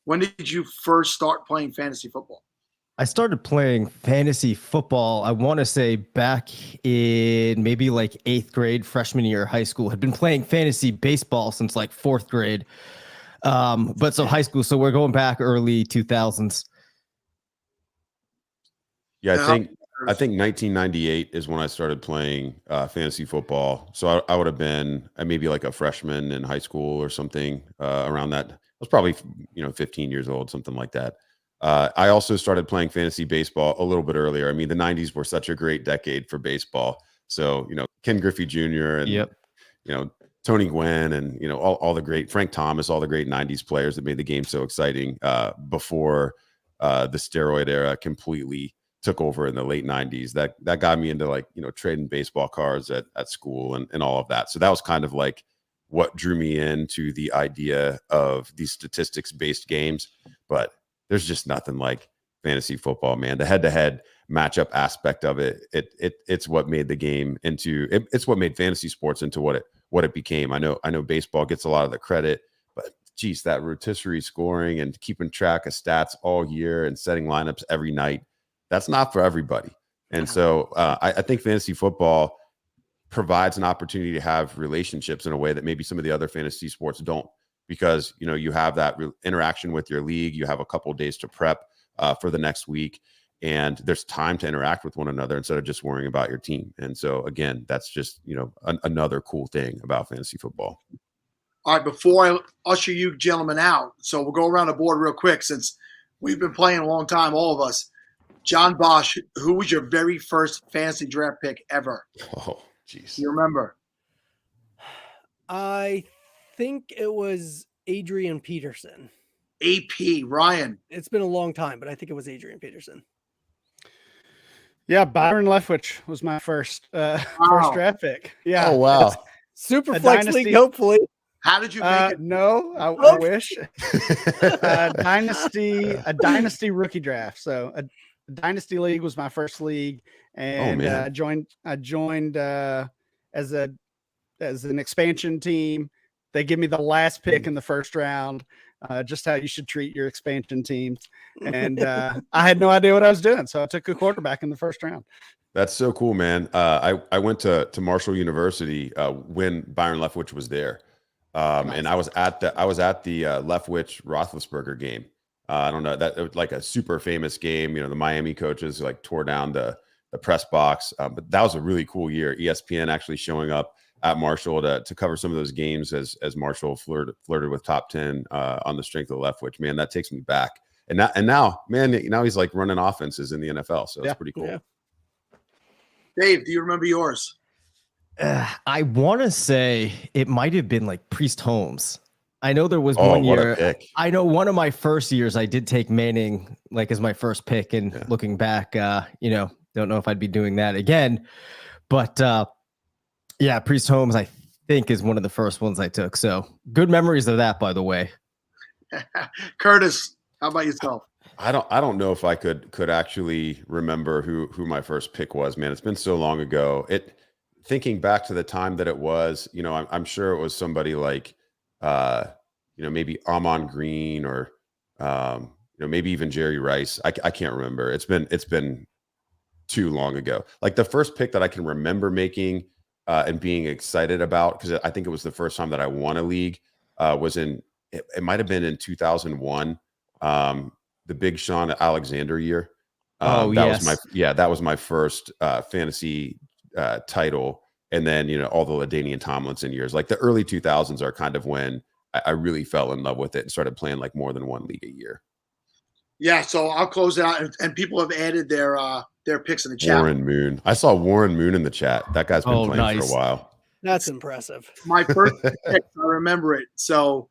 when did you first start playing fantasy football? I started playing fantasy football, I want to say back in maybe like 8th grade, freshman year of high school. Had been playing fantasy baseball since like 4th grade. But so high school, so we're going back early 2000s. Yeah, I think 1998 is when I started playing fantasy football. So I would have been maybe like a freshman in high school or something around that. I was probably 15 years old, something like that. I also started playing fantasy baseball a little bit earlier. I mean, the 90s were such a great decade for baseball. So, Ken Griffey Jr. and, Tony Gwynn and, all the great Frank Thomas, all the great 90s players that made the game so exciting before the steroid era completely took over in the late 90s. That got me into trading baseball cards at school and all of that. So that was kind of like what drew me into the idea of these statistics based games. But there's just nothing like fantasy football, man. The head-to-head matchup aspect of it's what made the game into it's what made fantasy sports into what it became. I know baseball gets a lot of the credit, but geez, that rotisserie scoring and keeping track of stats all year and setting lineups every night, that's not for everybody. And so I think fantasy football provides an opportunity to have relationships in a way that maybe some of the other fantasy sports don't, because you have that interaction with your league. You have a couple of days to prep for the next week, and there's time to interact with one another instead of just worrying about your team. And so again, that's just another cool thing about fantasy football. All right, before I usher you gentlemen out, so we'll go around the board real quick since we've been playing a long time, all of us. John Bosch, who was your very first fantasy draft pick ever? Oh, jeez. You remember? I think it was Adrian Peterson. AP, Ryan. It's been a long time, but I think it was Adrian Peterson. Yeah, Byron Leftwich was my first draft pick. Yeah. Oh, wow. Super flex league, hopefully. How did you make it? No, I wish. A dynasty rookie draft. So a dynasty league was my first league, and I joined as an expansion team. They give me the last pick in the first round, just how you should treat your expansion teams. And I had no idea what I was doing, so I took a quarterback in the first round. That's so cool, man. I went to Marshall University when Byron Leftwich was there, and I was at the Leftwich Roethlisberger game. I don't know, that was like a super famous game. The Miami coaches tore down the press box, but that was a really cool year. ESPN actually showing up at Marshall to cover some of those games as Marshall flirted with top 10 on the strength of Leftwich. Man, that takes me back. And now, man, now he's running offenses in the NFL. So it's pretty cool. Yeah. Dave, do you remember yours? I want to say it might have been Priest Holmes. I know there was one year. I know one of my first years I did take Manning as my first pick, and looking back, don't know if I'd be doing that again. But yeah, Priest Holmes I think is one of the first ones I took. So good memories of that, by the way. Curtis, how about yourself? I don't know if I could actually remember who my first pick was, man. It's been so long ago. Thinking back to the time that it was, I'm sure it was somebody maybe Amon Green or maybe even Jerry Rice. I can't remember. It's been too long ago. The first pick that I can remember making and being excited about, because I think it was the first time that I won a league, was it might have been in 2001, the Big Sean Alexander year. That was my first fantasy title. And then, all the LaDainian Tomlinson years, the early 2000s are kind of when I really fell in love with it and started playing more than one league a year. Yeah. So I'll close it out, and people have added their picks in the chat. Warren Moon. I saw Warren Moon in the chat. That guy's been playing for a while. That's impressive. My first pick, I remember it. So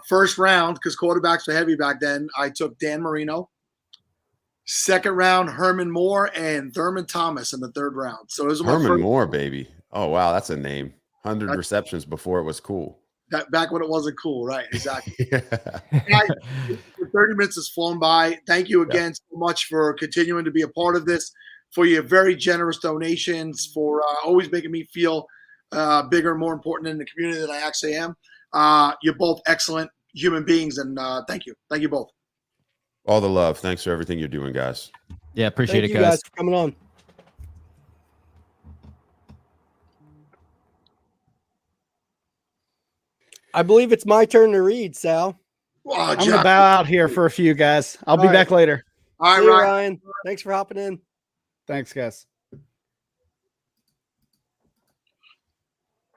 first round, because quarterbacks were heavy back then, I took Dan Marino. Second round, Herman Moore and Thurman Thomas in the third round. So it was Herman Moore, baby. Oh, wow. That's a name. 100 receptions before it was cool. Back when it wasn't cool. Right. Exactly. Guys, 30 minutes has flown by. Thank you again so much for continuing to be a part of this, for your very generous donations, for always making me feel bigger and more important in the community than I actually am. You're both excellent. human beings. And thank you both. All the love. Thanks for everything you're doing, guys. Yeah, appreciate Thank it, you guys. for coming on. I believe it's my turn to read, Sal. I'm going to bow out here for a few, guys. I'll be back later. All See you, right, Ryan. Thanks for hopping in. Thanks, guys.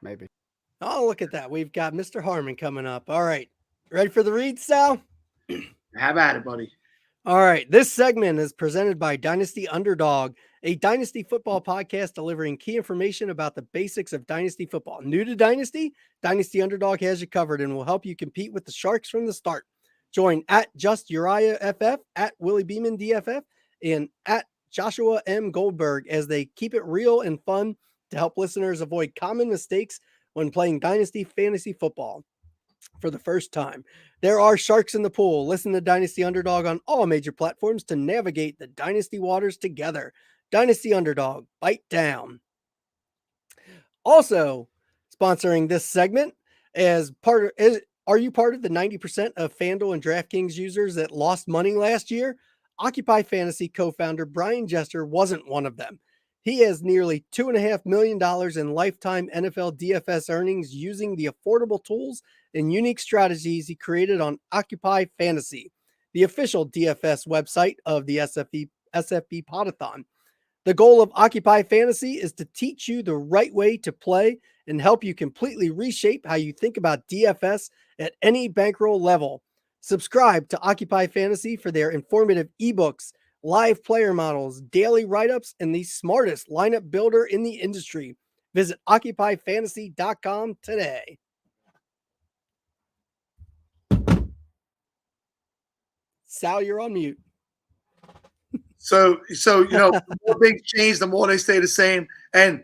Maybe. Oh, look at that. We've got Mr. Harmon coming up. All right. Ready for the read, Sal? Have at it, buddy. All right. This segment is presented by Dynasty Underdog, a Dynasty football podcast delivering key information about the basics of Dynasty football. New to Dynasty? Dynasty Underdog has you covered and will help you compete with the Sharks from the start. Join at Just Uriah FF, at Willie Beeman DFF, and at Joshua M. Goldberg as they keep it real and fun to help listeners avoid common mistakes when playing Dynasty fantasy football for the first time. There are sharks in the pool. Listen to Dynasty Underdog on all major platforms to navigate the Dynasty waters together. Dynasty Underdog, bite down. Also sponsoring this segment are you part of the 90% of FanDuel and DraftKings users that lost money last year? Occupy Fantasy co-founder Brian Jester wasn't one of them. He has nearly $2.5 million in lifetime NFL DFS earnings using the affordable tools and unique strategies he created on Occupy Fantasy, the official DFS website of the SFBPodathon. The goal of Occupy Fantasy is to teach you the right way to play and help you completely reshape how you think about DFS at any bankroll level. Subscribe to Occupy Fantasy for their informative ebooks, live player models, daily write-ups, and the smartest lineup builder in the industry. Visit occupyfantasy.com today. Sal, you're on mute. So the more things change, the more they stay the same. And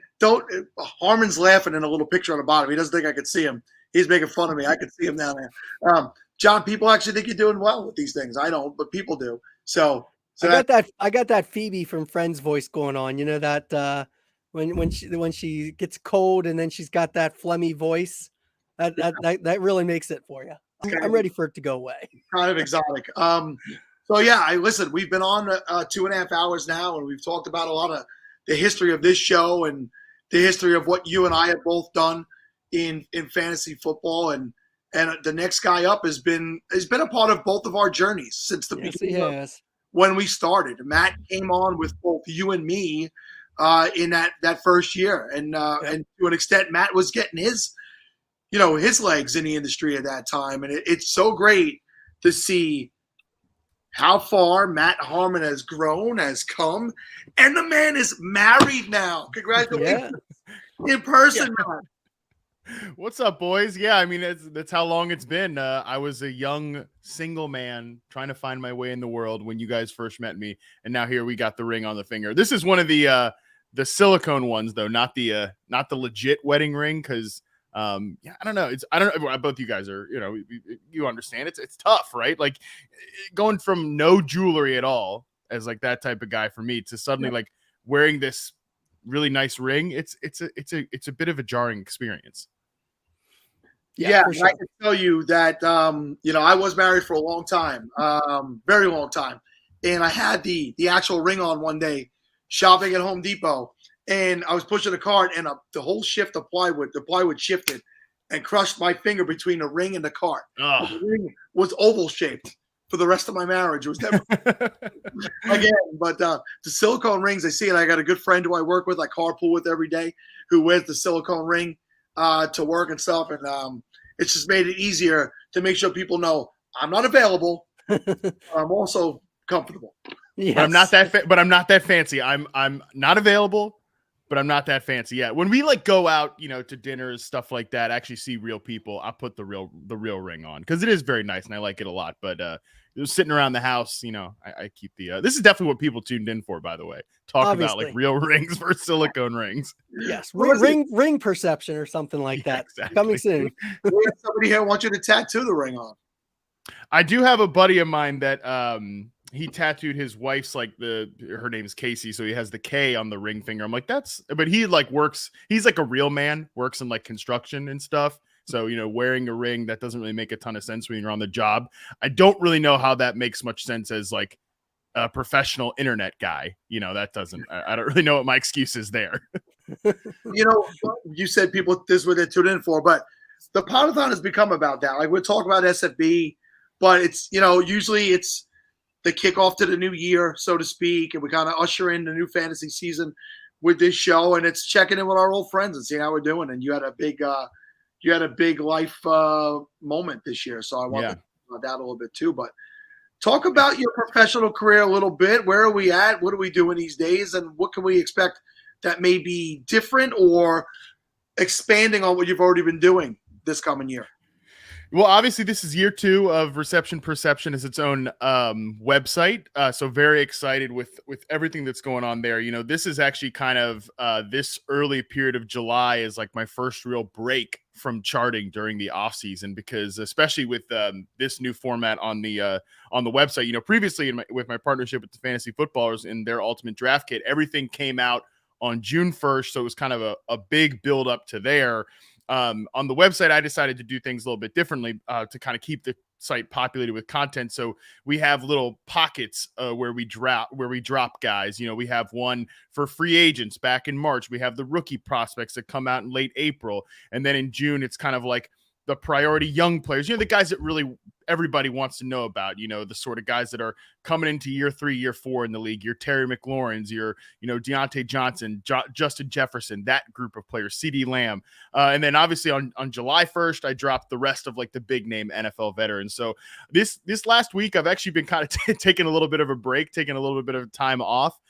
Harmon's laughing in a little picture on the bottom. He doesn't think I could see him. He's making fun of me. I can see him down there. John, people actually think you're doing well with these things. I don't, but people do. So I got that Phoebe from Friends voice going on. You know that when she gets cold and then she's got that phlegmy voice. That really makes it for you. I'm ready for it to go away. Kind of exotic. So yeah, listen, we've been on 2.5 hours now, and we've talked about a lot of the history of this show and the history of what you and I have both done in fantasy football. And the next guy up has been a part of both of our journeys since the beginning when we started. Matt came on with both you and me in that first year, and to an extent, Matt was getting his legs in the industry at that time, and it's so great to see how far Matt Harmon has grown, has come, and the man is married now. Congratulations in person, man. What's up, boys? Yeah, I mean, that's how long it's been. I was a young single man trying to find my way in the world when you guys first met me, and now here we got the ring on the finger. This is one of the silicone ones, though, not the legit wedding ring, because I don't know. I don't know. Both you guys are, you understand. It's tough, right? Like going from no jewelry at all as like that type of guy for me to suddenly like wearing this really nice ring. It's a bit of a jarring experience. Yeah, sure. I can tell you that I was married for a long time, very long time, and I had the actual ring on one day shopping at Home Depot. And I was pushing the cart, and the whole shift of plywood, the plywood shifted and crushed my finger between the ring and the cart. Oh. The ring was oval shaped for the rest of my marriage. It was never again. But the silicone rings, I see it. I got a good friend who I work with, I carpool with every day, who wears the silicone ring to work and stuff. And it's just made it easier to make sure people know I'm not available. I'm also comfortable. Yes. But I'm not that fancy. I'm not available. But I'm not that fancy yet. When we like go out, to dinners, stuff like that, actually see real people, I put the real ring on because it is very nice and I like it a lot. But sitting around the house, I keep the. This is definitely what people tuned in for, by the way. Talk about like real rings versus silicone rings. Yes, ring perception or something like that. Exactly. Coming soon. Somebody here wants you to tattoo the ring on. I do have a buddy of mine that he tattooed his wife's her name is Casey, so he has the K on the ring finger. I'm like, but he like works, he's like a real man, works in like construction and stuff. So, wearing a ring, that doesn't really make a ton of sense when you're on the job. I don't really know how that makes much sense as like a professional internet guy. That doesn't, I don't really know what my excuse is there. You said people, this is what they tuned in for, but the Pottathon has become about that. Like, we're talking about SFB, but it's, usually it's the kickoff to the new year, so to speak, and we kind of usher in the new fantasy season with this show, and it's checking in with our old friends and seeing how we're doing. And you had a big life moment this year, so I want to talk about that a little bit too. But talk about your professional career a little bit. Where are we at? What are we doing these days? And what can we expect that may be different or expanding on what you've already been doing this coming year? Well, obviously, this is year 2 of Reception Perception as its own website. So very excited with everything that's going on there. This is actually kind of this early period of July is like my first real break from charting during the off season, because especially with this new format on the website, previously with my partnership with the Fantasy Footballers in their Ultimate Draft Kit, everything came out on June 1st. So it was kind of a big build up to there. On the website, I decided to do things a little bit differently to kind of keep the site populated with content. So we have little pockets where we drop guys. We have one for free agents back in March. We have the rookie prospects that come out in late April. And then in June, it's kind of like the priority young players, the guys that really everybody wants to know about, the sort of guys that are coming into year 3, year 4 in the league, your Terry McLaurin's, your, Deontay Johnson, Justin Jefferson, that group of players, CeeDee Lamb. And then obviously on July 1st, I dropped the rest of like the big name NFL veterans. So this last week, I've actually been kind of taking a little bit of a break, taking a little bit of time off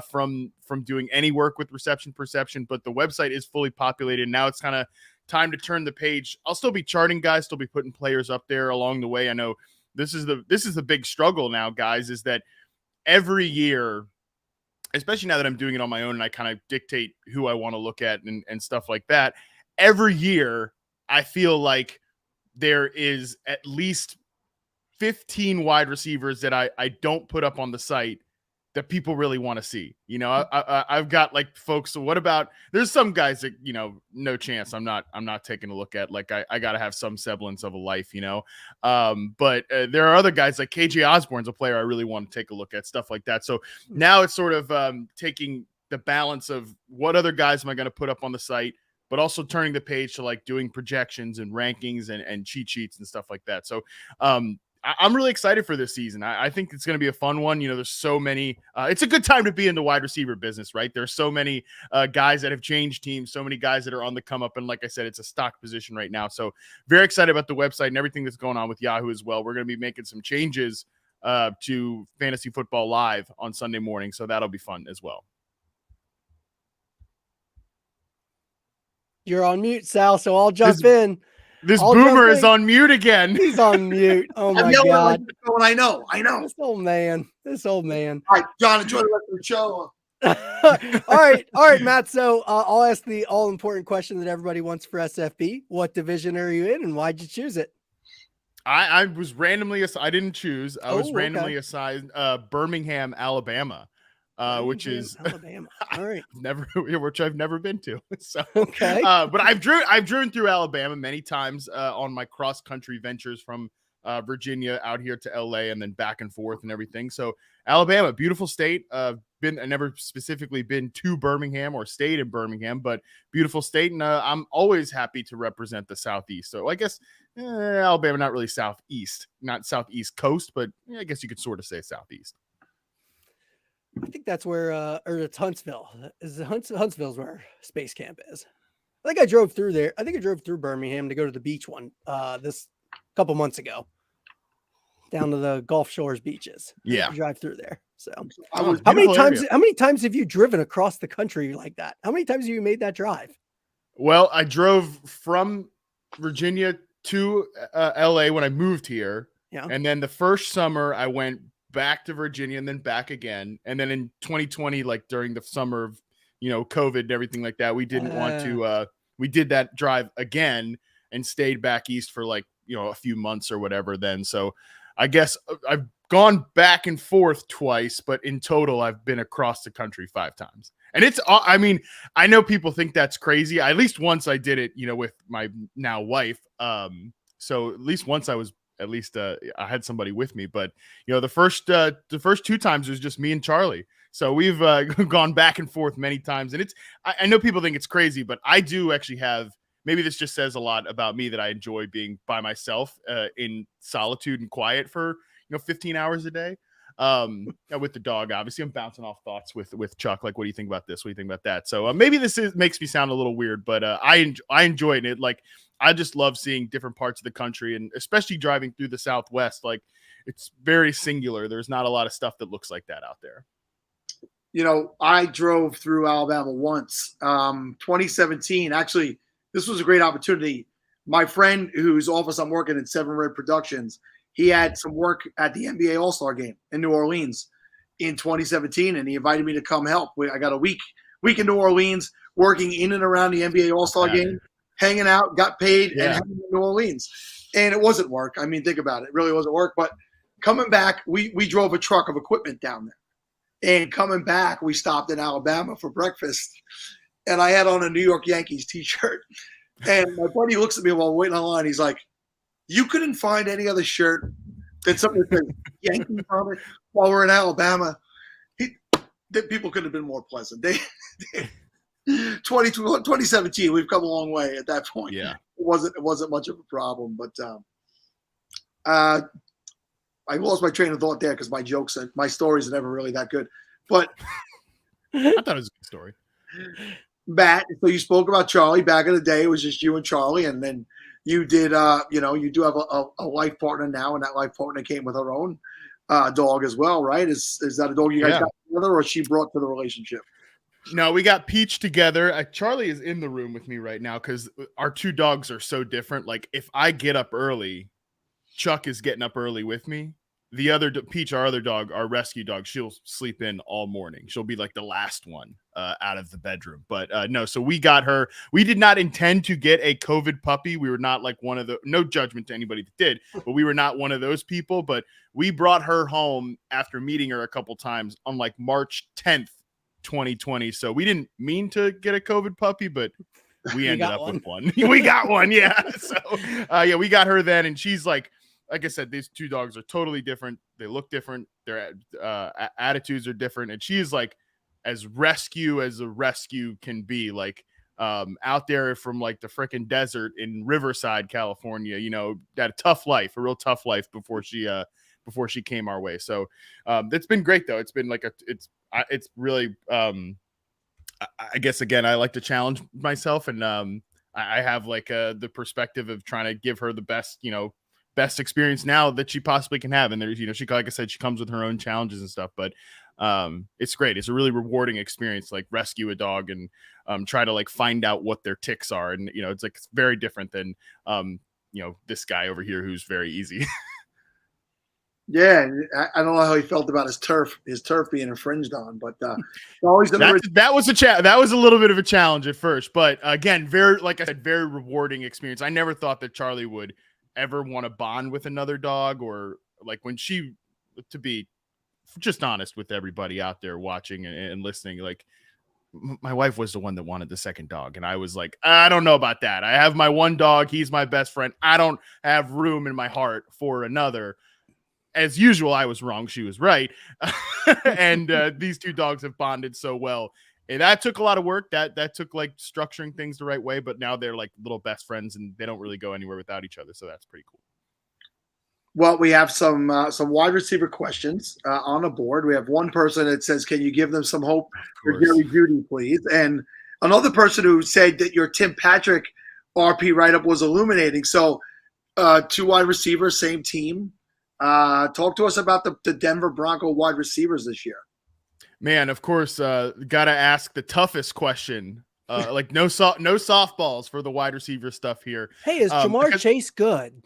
from doing any work with Reception Perception, but the website is fully populated. Now it's kind of time to turn the page. I'll still be charting guys, still be putting players up there along the way. I know this is the big struggle now, guys, is that every year, especially now that I'm doing it on my own and I kind of dictate who I want to look at and stuff like that, every year I feel like there is at least 15 wide receivers that I don't put up on the site that people really want to see. I've got like folks. So what about, there's some guys that, no chance. I'm not taking a look at. Like I got to have some semblance of a life, but there are other guys like KJ Osborne's a player I really want to take a look at, stuff like that. So now it's sort of taking the balance of what other guys am I going to put up on the site, but also turning the page to like doing projections and rankings and cheat sheets and stuff like that. So, I'm really excited for this season. I think it's going to be a fun one. There's so many. It's a good time to be in the wide receiver business, right? There's so many guys that have changed teams, so many guys that are on the come up. And like I said, it's a stock position right now. So very excited about the website and everything that's going on with Yahoo as well. We're going to be making some changes to Fantasy Football Live on Sunday morning. So that'll be fun as well. You're on mute, Sal, so I'll jump in. This boomer is on mute again. He's on mute. Oh my God. I know. This old man. All right, John, enjoy the rest of the show. All right, Matt. So I'll ask the all-important question that everybody wants for SFB. What division are you in, and why'd you choose it? I was randomly. I didn't choose. I was randomly assigned Birmingham, Alabama. Which is Alabama. All right. which I've never been to. So okay. But I've driven through Alabama many times on my cross country ventures from Virginia out here to LA and then back and forth and everything. So Alabama, beautiful state. I never specifically been to Birmingham or stayed in Birmingham, but beautiful state. And I'm always happy to represent the Southeast. So I guess Alabama, not really Southeast, not Southeast coast, but I guess you could sort of say Southeast. I think that's where, or it's Huntsville. Huntsville's where Space Camp is. I think I drove through there. I think I drove through Birmingham to go to the beach one this couple months ago, down to the Gulf Shores beaches. Yeah, drive through there. So, how many times have you driven across the country like that? How many times have you made that drive? Well, I drove from Virginia to LA when I moved here. Yeah, and then the first summer I went back to Virginia and then back again. And then in 2020, like during the summer of, COVID and everything like that, we didn't want to, we did that drive again and stayed back east for like, a few months or whatever then. So I guess I've gone back and forth twice, but in total, I've been across the country 5 times. And it's, I mean, I know people think that's crazy. At least once I did it, you know, with my now wife. So at least once I was, I had somebody with me, but you know, the first 2 times it was just me and Charlie. So we've gone back and forth many times, and I know people think it's crazy, but I do actually have, maybe this just says a lot about me that I enjoy being by myself in solitude and quiet for, 15 hours a day with the dog. Obviously, I'm bouncing off thoughts with Chuck. Like, what do you think about this? What do you think about that? So maybe this makes me sound a little weird, but I enjoy it. Like, I just love seeing different parts of the country, and especially driving through the Southwest. Like, it's very singular. There's not a lot of stuff that looks like that out there. I drove through Alabama once, 2017. Actually, this was a great opportunity. My friend whose office I'm working in, Seven Red Productions, he had some work at the NBA All-Star game in New Orleans in 2017, and he invited me to come help. I got a week in New Orleans, working in and around the NBA All-Star game, hanging out, got paid, and hanging in New Orleans. And it wasn't work. I mean, think about it. It really wasn't work. But coming back, we drove a truck of equipment down there. And coming back, we stopped in Alabama for breakfast. And I had on a New York Yankees T-shirt. And my buddy looks at me while waiting online. He's like, you couldn't find any other shirt that something that says Yankees on it while we're in Alabama. People could have been more pleasant. 2017, we've come a long way at that point. Yeah. It wasn't much of a problem. But I lost my train of thought there because my stories are never really that good. But I thought it was a good story. Matt, so you spoke about Charlie back in the day. It was just you and Charlie, and then you did, you do have a life partner now, and that life partner came with her own dog as well, right? Is that a dog you guys got together, or she brought to the relationship? No, we got Peach together. Charlie is in the room with me right now because our 2 dogs are so different. Like, if I get up early, Chuck is getting up early with me. The other Peach, our other dog, our rescue dog, she'll sleep in all morning. She'll be like the last one out of the bedroom. But no, so we got her. We did not intend to get a COVID puppy. We were not like one of the, no judgment to anybody that did, but we were not one of those people. But we brought her home after meeting her a couple times on like March 10th, 2020. So we didn't mean to get a COVID puppy, but we ended up with one. We got one. Yeah. So we got her then. And she's like I said, these 2 dogs are totally different. They look different. Their attitudes are different. And she's like as rescue as a rescue can be, like out there from like the freaking desert in Riverside, California, had a tough life, a real tough life before she came our way. So it's been great though. It's been like it's really, I guess, again, I like to challenge myself, and I have like the perspective of trying to give her the best experience now that she possibly can have. And there's, she, like I said, she comes with her own challenges and stuff, but it's great. It's a really rewarding experience, like rescue a dog and try to like find out what their tics are. And, it's like, it's very different than, this guy over here, who's very easy. Yeah. I don't know how he felt about his turf being infringed on, but always that was a little bit of a challenge at first, but again, like I said, very rewarding experience. I never thought that Charlie would ever want to bond with another dog, or like when to be just honest with everybody out there watching and listening, like my wife was the one that wanted the second dog, and I was like, I don't know about that. I have my one dog, he's my best friend. I don't have room in my heart for another. As usual, I was wrong, she was right. And these 2 dogs have bonded so well. And that took a lot of work. That took like structuring things the right way, but now they're like little best friends, and they don't really go anywhere without each other. So that's pretty cool. Well, we have some wide receiver questions on the board. We have one person that says, "Can you give them some hope for Jerry Jeudy, please?" And another person who said that your Tim Patrick RP write-up was illuminating. So, 2 wide receivers, same team. Talk to us about the Denver Bronco wide receivers this year. Man, of course, gotta ask the toughest question. Like no softballs for the wide receiver stuff here. Hey, is Jamar Chase good?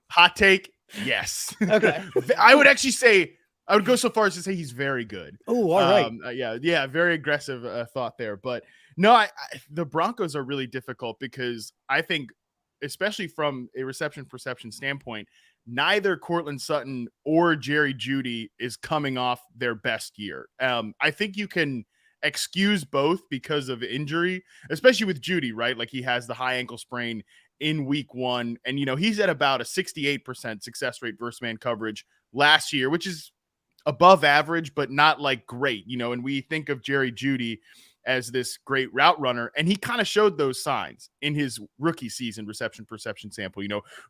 Hot take, yes. Okay. I would actually say, I would go so far as to say he's very good. Oh, all right. Yeah, very aggressive thought there. But no, the Broncos are really difficult because I think, especially from a reception perception standpoint, neither Courtland Sutton or Jerry Jeudy is coming off their best year. I think you can excuse both because of injury, especially with Jeudy, right? Like he has the high ankle sprain in week 1. And, he's at about a 68% success rate versus man coverage last year, which is above average, but not like great, and we think of Jerry Jeudy as this great route runner. And he kind of showed those signs in his rookie season reception perception sample,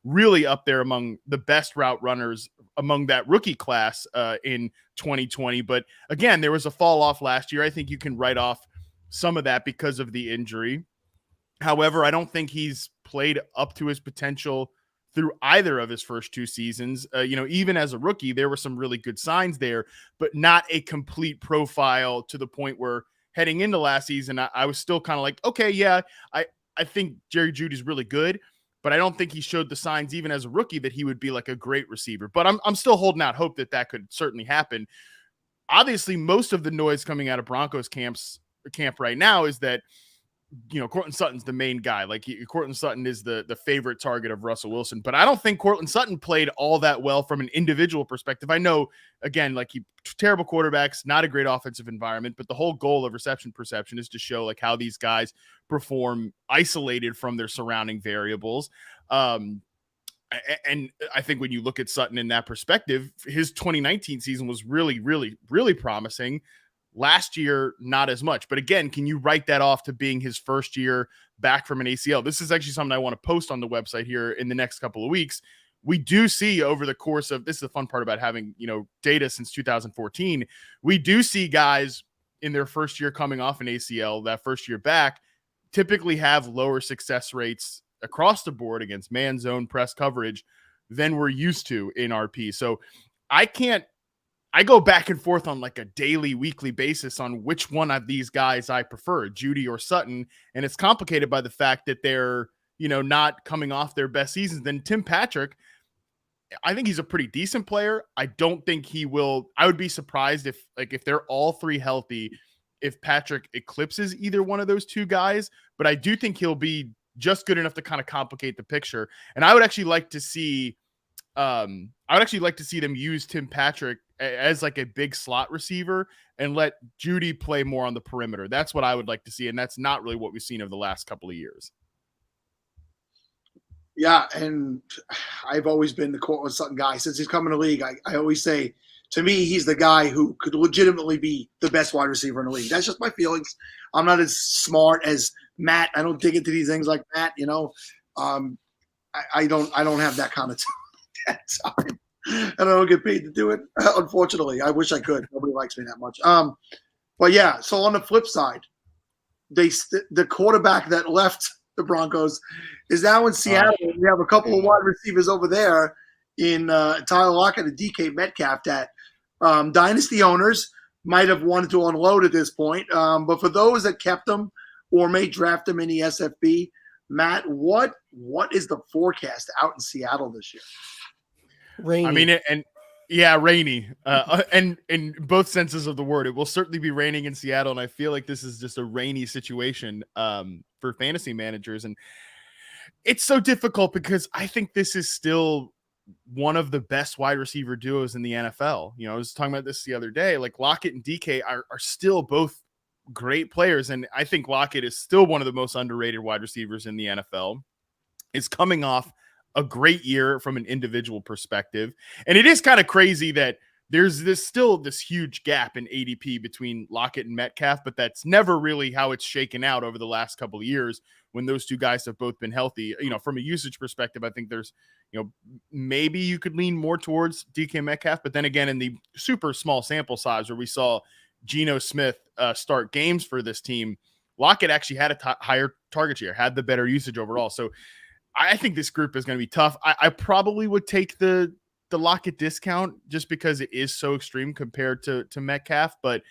really up there among the best route runners among that rookie class in 2020. But again, there was a fall off last year. I think you can write off some of that because of the injury. However, I don't think he's played up to his potential through either of his first 2 seasons. Even as a rookie, there were some really good signs there, but not a complete profile to the point where heading into last season, I was still kind of like, okay, yeah, I think Jerry Jeudy is really good, but I don't think he showed the signs even as a rookie that he would be like a great receiver. But I'm still holding out hope that could certainly happen. Obviously, most of the noise coming out of Broncos camp right now is that Courtland Sutton's the main guy. Like Courtland Sutton is the favorite target of Russell Wilson, but I don't think Courtland Sutton played all that well from an individual perspective. I know, again, like terrible quarterbacks, not a great offensive environment, but the whole goal of reception perception is to show like how these guys perform isolated from their surrounding variables. And I think when you look at Sutton in that perspective, his 2019 season was really, really, really promising. Last year, not as much. But again, can you write that off to being his first year back from an ACL? This is actually something I want to post on the website here in the next couple of weeks. We do see over the course of, this is the fun part about having, data since 2014. We do see guys in their first year coming off an ACL, that first year back, typically have lower success rates across the board against man zone press coverage than we're used to in RP. So I go back and forth on like a daily, weekly basis on which one of these guys I prefer, Jeudy or Sutton. And it's complicated by the fact that they're, not coming off their best seasons. Then Tim Patrick, I think he's a pretty decent player. I don't think he will. I would be surprised if they're all 3 healthy, if Patrick eclipses either one of those 2 guys. But I do think he'll be just good enough to kind of complicate the picture. And I would actually like to see, them use Tim Patrick as like a big slot receiver and let Jeudy play more on the perimeter. That's what I would like to see. And that's not really what we've seen over the last couple of years. Yeah. And I've always been the Courtland Sutton guy since he's come in the league. I always say, to me, he's the guy who could legitimately be the best wide receiver in the league. That's just my feelings. I'm not as smart as Matt. I don't dig into these things like Matt, I don't have that kind of time. And I don't get paid to do it. Unfortunately, I wish I could. Nobody likes me that much. But yeah. So on the flip side, the quarterback that left the Broncos is now in Seattle. We have a couple of wide receivers over there in Tyler Lockett and DK Metcalf that Dynasty owners might have wanted to unload at this point. But for those that kept them or may draft them in the SFB, Matt, what is the forecast out in Seattle this year? Rainy. I mean, rainy. And in both senses of the word, it will certainly be raining in Seattle. And I feel like this is just a rainy situation for fantasy managers. And it's so difficult because I think this is still one of the best wide receiver duos in the NFL. I was talking about this the other day, like Lockett and DK are still both great players. And I think Lockett is still one of the most underrated wide receivers in the NFL. Is coming off a great year from an individual perspective. And it is kind of crazy that there's still this huge gap in ADP between Lockett and Metcalf, but that's never really how it's shaken out over the last couple of years when those 2 guys have both been healthy. From a usage perspective, I think there's, maybe you could lean more towards DK Metcalf, but then again, in the super small sample size where we saw Geno Smith start games for this team, Lockett actually had a higher target share, had the better usage overall. So I think this group is going to be tough. I probably would take the Lockett discount just because it is so extreme compared to Metcalf, but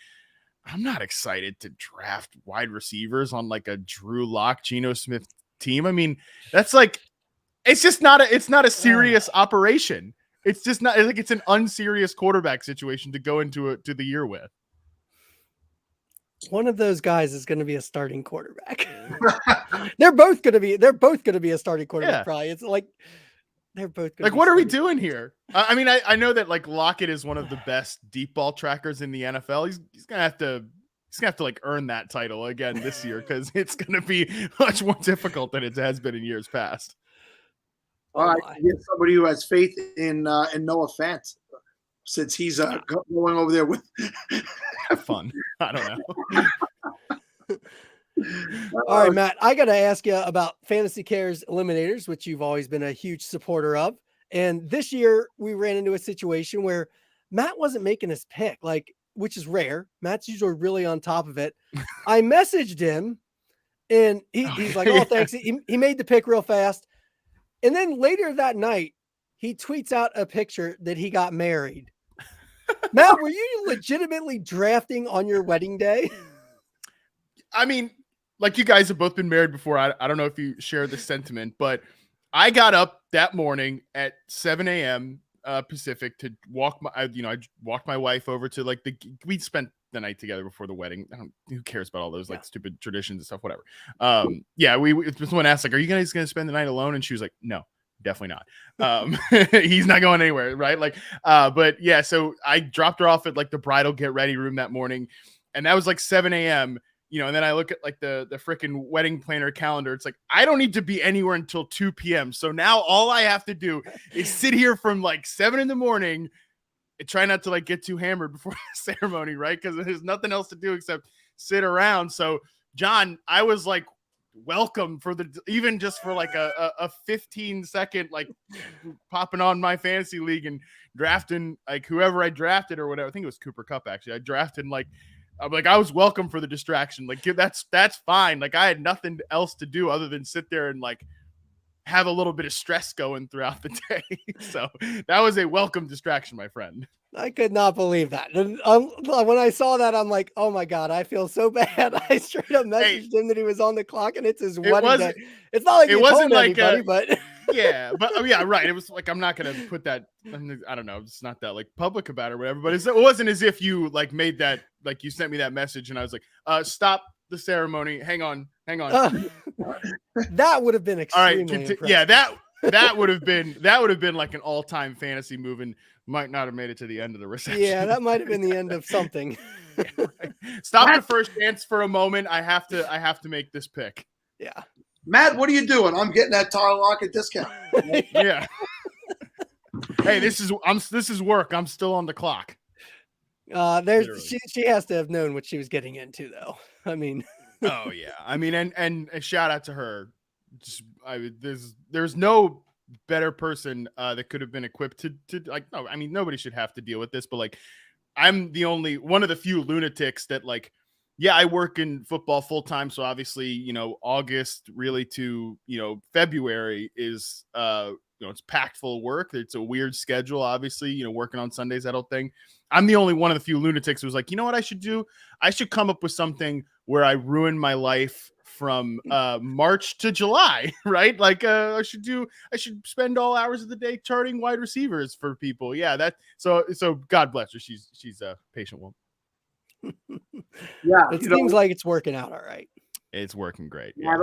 I'm not excited to draft wide receivers on like a Drew Lock, Geno Smith team. I mean, that's like, it's not a serious operation. It's just not like it's an unserious quarterback situation to go into the year with. One of those guys is going to be a starting quarterback. They're both going to be a starting quarterback. Yeah. Probably. It's like They're both like, what are we doing here? I mean, I know that like Lockett is one of the best deep ball trackers in the NFL. He's gonna have to like earn that title again this year because it's gonna be much more difficult than it has been in years past. All right, get somebody who has faith in Noah Fant, since he's going over there with Have fun. I don't know. All right, Matt, I got to ask you about Fantasy Cares Eliminators, which you've always been a huge supporter of. And this year we ran into a situation where Matt wasn't making his pick, which is rare. Matt's usually really on top of it. I messaged him and he's like, oh, thanks. He made the pick real fast. And then later that night, he tweets out a picture that he got married. Matt, were you legitimately drafting on your wedding day? I mean, like, you guys have both been married before. I don't know if you share the sentiment, but I got up that morning at 7 a.m. Pacific to walk I walked my wife over to we spent the night together before the wedding. Who cares about all those stupid traditions and stuff, whatever. Someone asked, like, are you guys going to spend the night alone? And she was like, no, definitely not. He's not going anywhere. Right. But yeah, so I dropped her off at like the bridal get ready room that morning. And that was like 7 a.m. And then I look at like the freaking wedding planner calendar. It's like, I don't need to be anywhere until 2 p.m. So now all I have to do is sit here from like 7 in the morning and try not to like get too hammered before the ceremony, right? Because there's nothing else to do except sit around. So, John, I was like, welcome for even just for like a 15-second, like popping on my fantasy league and drafting like whoever I drafted or whatever. I think it was Cooper Kupp, actually. I drafted I was welcome for the distraction. Like, that's fine. Like, I had nothing else to do other than sit there and like have a little bit of stress going throughout the day. So that was a welcome distraction, my friend. I could not believe that. And, when I saw that, I'm like, oh my God, I feel so bad. I straight up messaged him that he was on the clock and it's his wedding day. It's not like it wasn't like anybody, but yeah, but yeah, right. It was like, I'm not going to put that, I don't know. It's not that like public about it or whatever, but it wasn't as if you like made that, like you sent me that message and I was like, stop the ceremony. Hang on. That would have been extremely impressive. Yeah, that would have been like an all-time fantasy move and might not have made it to the end of the reception. Yeah, that might have been the end of something. Yeah, right. Stop the first dance for a moment. I have to make this pick. Yeah. Matt, what are you doing? I'm getting that Tyler Lockett discount. Yeah. Hey, this is work. I'm still on the clock. She has to have known what she was getting into, though. I mean, oh yeah. I mean, and a shout out to her. There's no better person that could have been equipped to like. No, I mean, nobody should have to deal with this, but like, I'm one of the few lunatics that like. Yeah, I work in football full time, so obviously, August really to February is it's packed full of work. It's a weird schedule, obviously, working on Sundays, that whole thing. I'm the only one of the few lunatics who's like, you know what I should do? I should come up with something where I ruin my life from March to July, right? Like I should spend all hours of the day charting wide receivers for people. Yeah, so God bless her. She's a patient woman. Yeah, it seems like it's working out all right. It's working great. Yeah,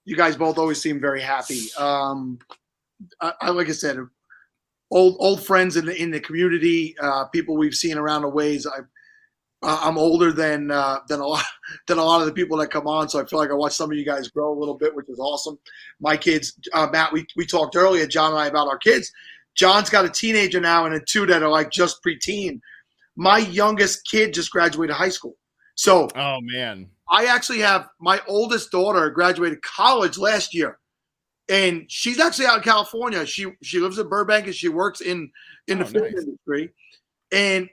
you guys both always seem very happy. I like I said, old friends in the community, people we've seen around the ways. I'm older than a lot of the people that come on, so I feel like I watch some of you guys grow a little bit, which is awesome. My kids, Matt, we talked earlier, John and I, about our kids. John's got a teenager now and two that are like just preteen. My youngest kid just graduated high school. So, oh man, I actually have my oldest daughter graduated college last year, and she's actually out in California. She lives in Burbank and she works in the film industry. And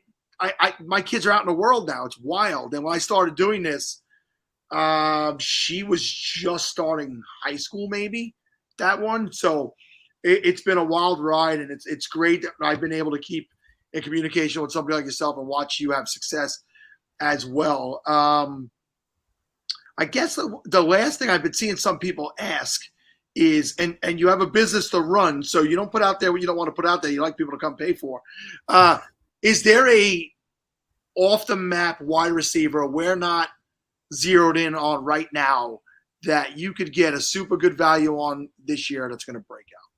my kids are out in the world now. It's wild. And when I started doing this, she was just starting high school, maybe that one. So it's been a wild ride, and it's great that I've been able to keep in communication with somebody like yourself and watch you have success as well. I guess the last thing I've been seeing some people ask is, and you have a business to run, so you don't put out there what you don't want to put out there. You like people to come pay for. Is there a off the map wide receiver we're not zeroed in on right now that you could get a super good value on this year that's going to break out?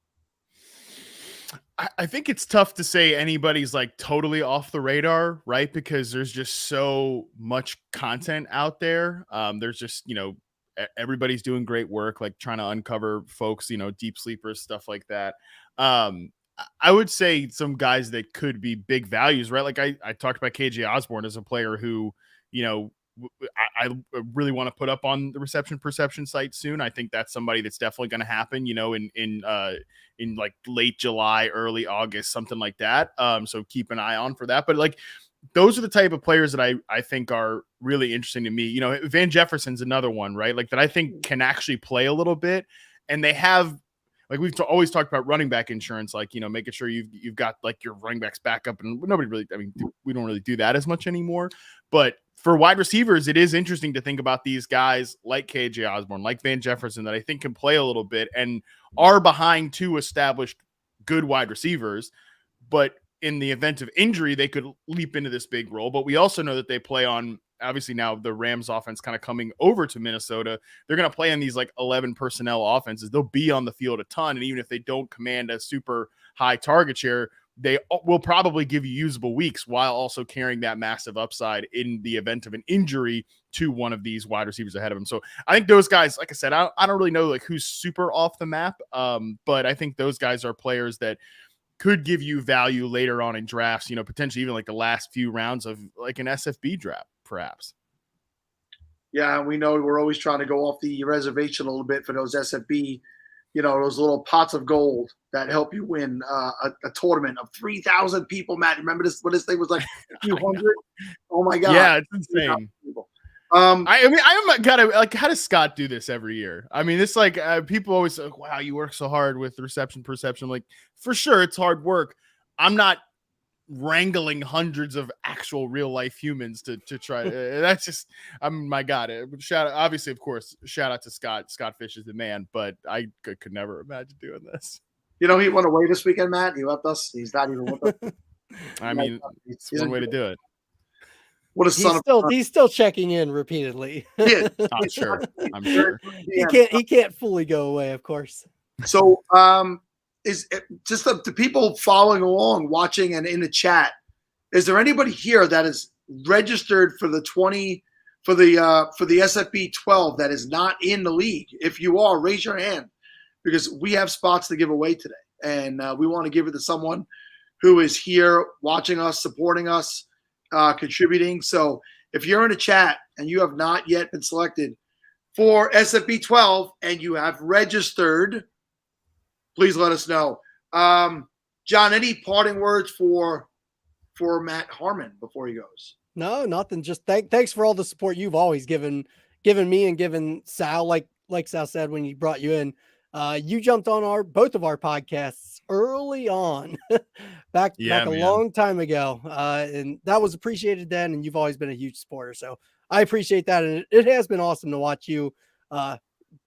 I think it's tough to say anybody's like totally off the radar, right? Because there's just so much content out there. There's just, everybody's doing great work, like trying to uncover folks, deep sleepers, stuff like that. I would say some guys that could be big values, right? Like I talked about KJ Osborne as a player who, I really want to put up on the reception perception site soon. I think that's somebody that's definitely going to happen, in like late July, early August, something like that. So keep an eye on for that. But like, those are the type of players that I think are really interesting to me. Van Jefferson's another one, right? Like that I think can actually play a little bit, and they have, like we've always talked about running back insurance, like, making sure you've got like your running backs back up, and nobody really, we don't really do that as much anymore. But for wide receivers, it is interesting to think about these guys like KJ Osborne, like Van Jefferson, that I think can play a little bit and are behind two established good wide receivers. But in the event of injury, they could leap into this big role. But we also know that they play on, obviously now the Rams offense kind of coming over to Minnesota. They're going to play on these like 11 personnel offenses. They'll be on the field a ton. And even if they don't command a super high target share, they will probably give you usable weeks while also carrying that massive upside in the event of an injury to one of these wide receivers ahead of them. So I think those guys, like I said, I don't really know like who's super off the map. But I think those guys are players that could give you value later on in drafts, potentially even like the last few rounds of like an SFB draft, perhaps. Yeah, we know we're always trying to go off the reservation a little bit for those SFB, those little pots of gold that help you win a tournament of 3,000 people. Matt, remember this? When this thing was like a few hundred? Oh my God! Yeah, it's insane. How does Scott do this every year? I mean, it's like people always say, wow, you work so hard with reception perception. Like, for sure, it's hard work. I'm not wrangling hundreds of actual real life humans to try. That's just, my God. Obviously, of course, shout out to Scott. Scott Fish is the man, but I could never imagine doing this. He went away this weekend, Matt. He left us. He's not even with us. I mean, it's one way to do it. What a son he's still checking in repeatedly. Yeah, I'm sure. He can't fully go away, of course. So, is it just the people following along, watching, and in the chat? Is there anybody here that is registered for the SFB 12 that is not in the league? If you are, raise your hand, because we have spots to give away today, and we want to give it to someone who is here watching us, supporting us, contributing. So if you're in a chat and you have not yet been selected for SFB 12 and you have registered, please let us know. John, any parting words for Matt Harmon before he goes? No, nothing. Just thanks for all the support you've always given me and given Sal. Like Sal said when he brought you in, you jumped on both of our podcasts early on, back a long time ago, and that was appreciated then. And you've always been a huge supporter, so I appreciate that. And it has been awesome to watch you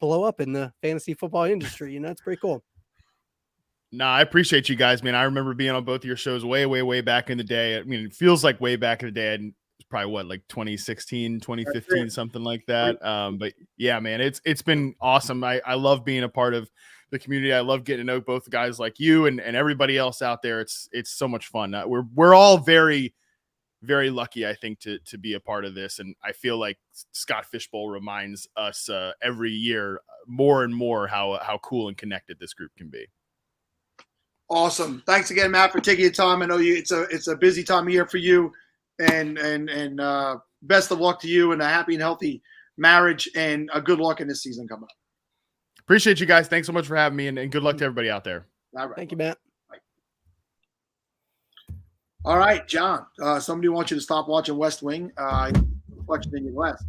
blow up in the fantasy football industry. It's pretty cool. No, I appreciate you guys, man. I remember being on both of your shows way, way, way back in the day. I mean, it feels like way back in the day. And it's probably like 2016, 2015, something like that. But yeah, man, it's been awesome. I love being a part of the community. I love getting to know both guys like you and everybody else out there. It's so much fun. We're all very, very lucky, I think, to be a part of this. And I feel like Scott Fishbowl reminds us every year more and more how cool and connected this group can be. Awesome. Thanks again, Matt, for taking your time. I know it's a busy time of year for you, and best of luck to you and a happy and healthy marriage, and a good luck in this season coming up. Appreciate you guys. Thanks so much for having me, and good luck to everybody out there. All right. Thank you, Matt. Bye. All right, John. Somebody wants you to stop watching West Wing. Reflection in your glasses.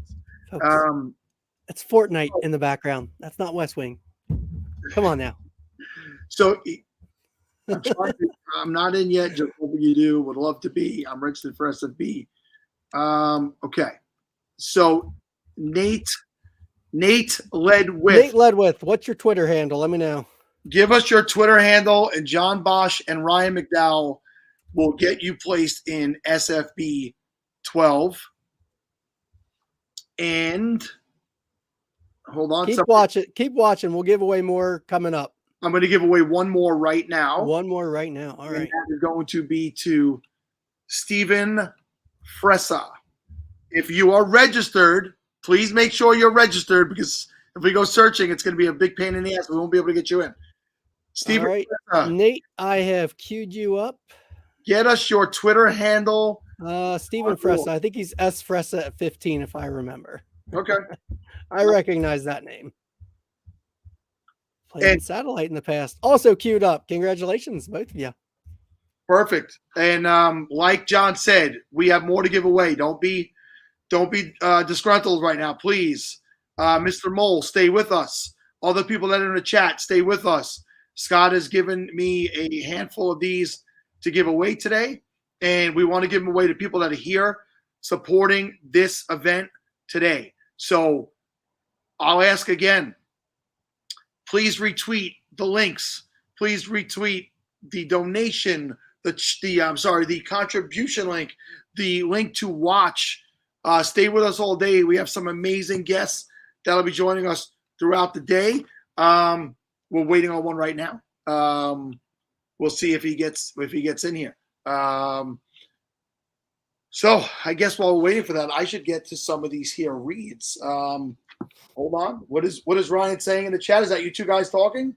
It's Fortnite in the background. That's not West Wing. Come on now. So I'm not in yet. Just hoping you do. Would love to be. I'm registered for SFB. Okay. So Nate Ledwith. What's your Twitter handle? Let me know. Give us your Twitter handle, and John Bosch and Ryan McDowell will get you placed in SFB 12. And hold on. Keep watching. We'll give away more coming up. I'm going to give away one more right now. One more right now. All And right. that is going to be to Stephen Fressa. If you are registered, please make sure you're registered, because if we go searching, it's going to be a big pain in the ass. We won't be able to get you in. Stephen All right. Fressa, Nate, I have queued you up. get us your Twitter handle. Stephen Fressa. I think he's S Fressa at 15, if I remember. Okay. I recognize that name. Played Satellite in the past. Also queued up. Congratulations, both of you. Perfect. And like John said, we have more to give away. Don't be disgruntled right now, please. Mr. Mole, stay with us. All the people that are in the chat, stay with us. Scott has given me a handful of these to give away today, and we want to give them away to people that are here supporting this event today. So I'll ask again, please retweet the links. Please retweet the donation, the contribution link, the link to watch. Stay with us all day. We have some amazing guests that'll be joining us throughout the day. We're waiting on one right now. We'll see if he gets in here. So I guess while we're waiting for that, I should get to some of these here reads. Hold on. What is Ryan saying in the chat? Is that you two guys talking?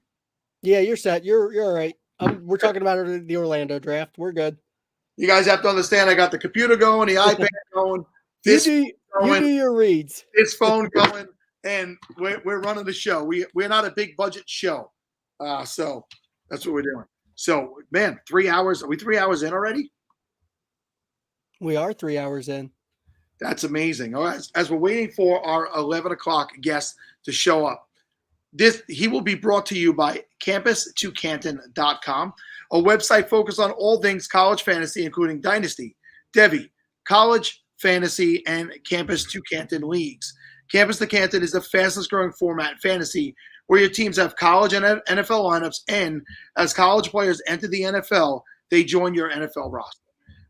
Yeah, you're set. You're all right. We're talking about the Orlando draft. We're good. You guys have to understand, I got the computer going, the iPad going, You do your reads. this phone going, and we're running the show. We're not a big budget show. So that's what we're doing. So, man, 3 hours. Are we 3 hours in already? We are 3 hours in. That's amazing. All right. As we're waiting for our 11 o'clock guest to show up, he will be brought to you by campus2canton.com, a website focused on all things college fantasy, including Dynasty, Devy, college fantasy, and Campus to Canton leagues. Campus to Canton is the fastest growing format in fantasy, where your teams have college and NFL lineups, and as college players enter the NFL, they join your NFL roster.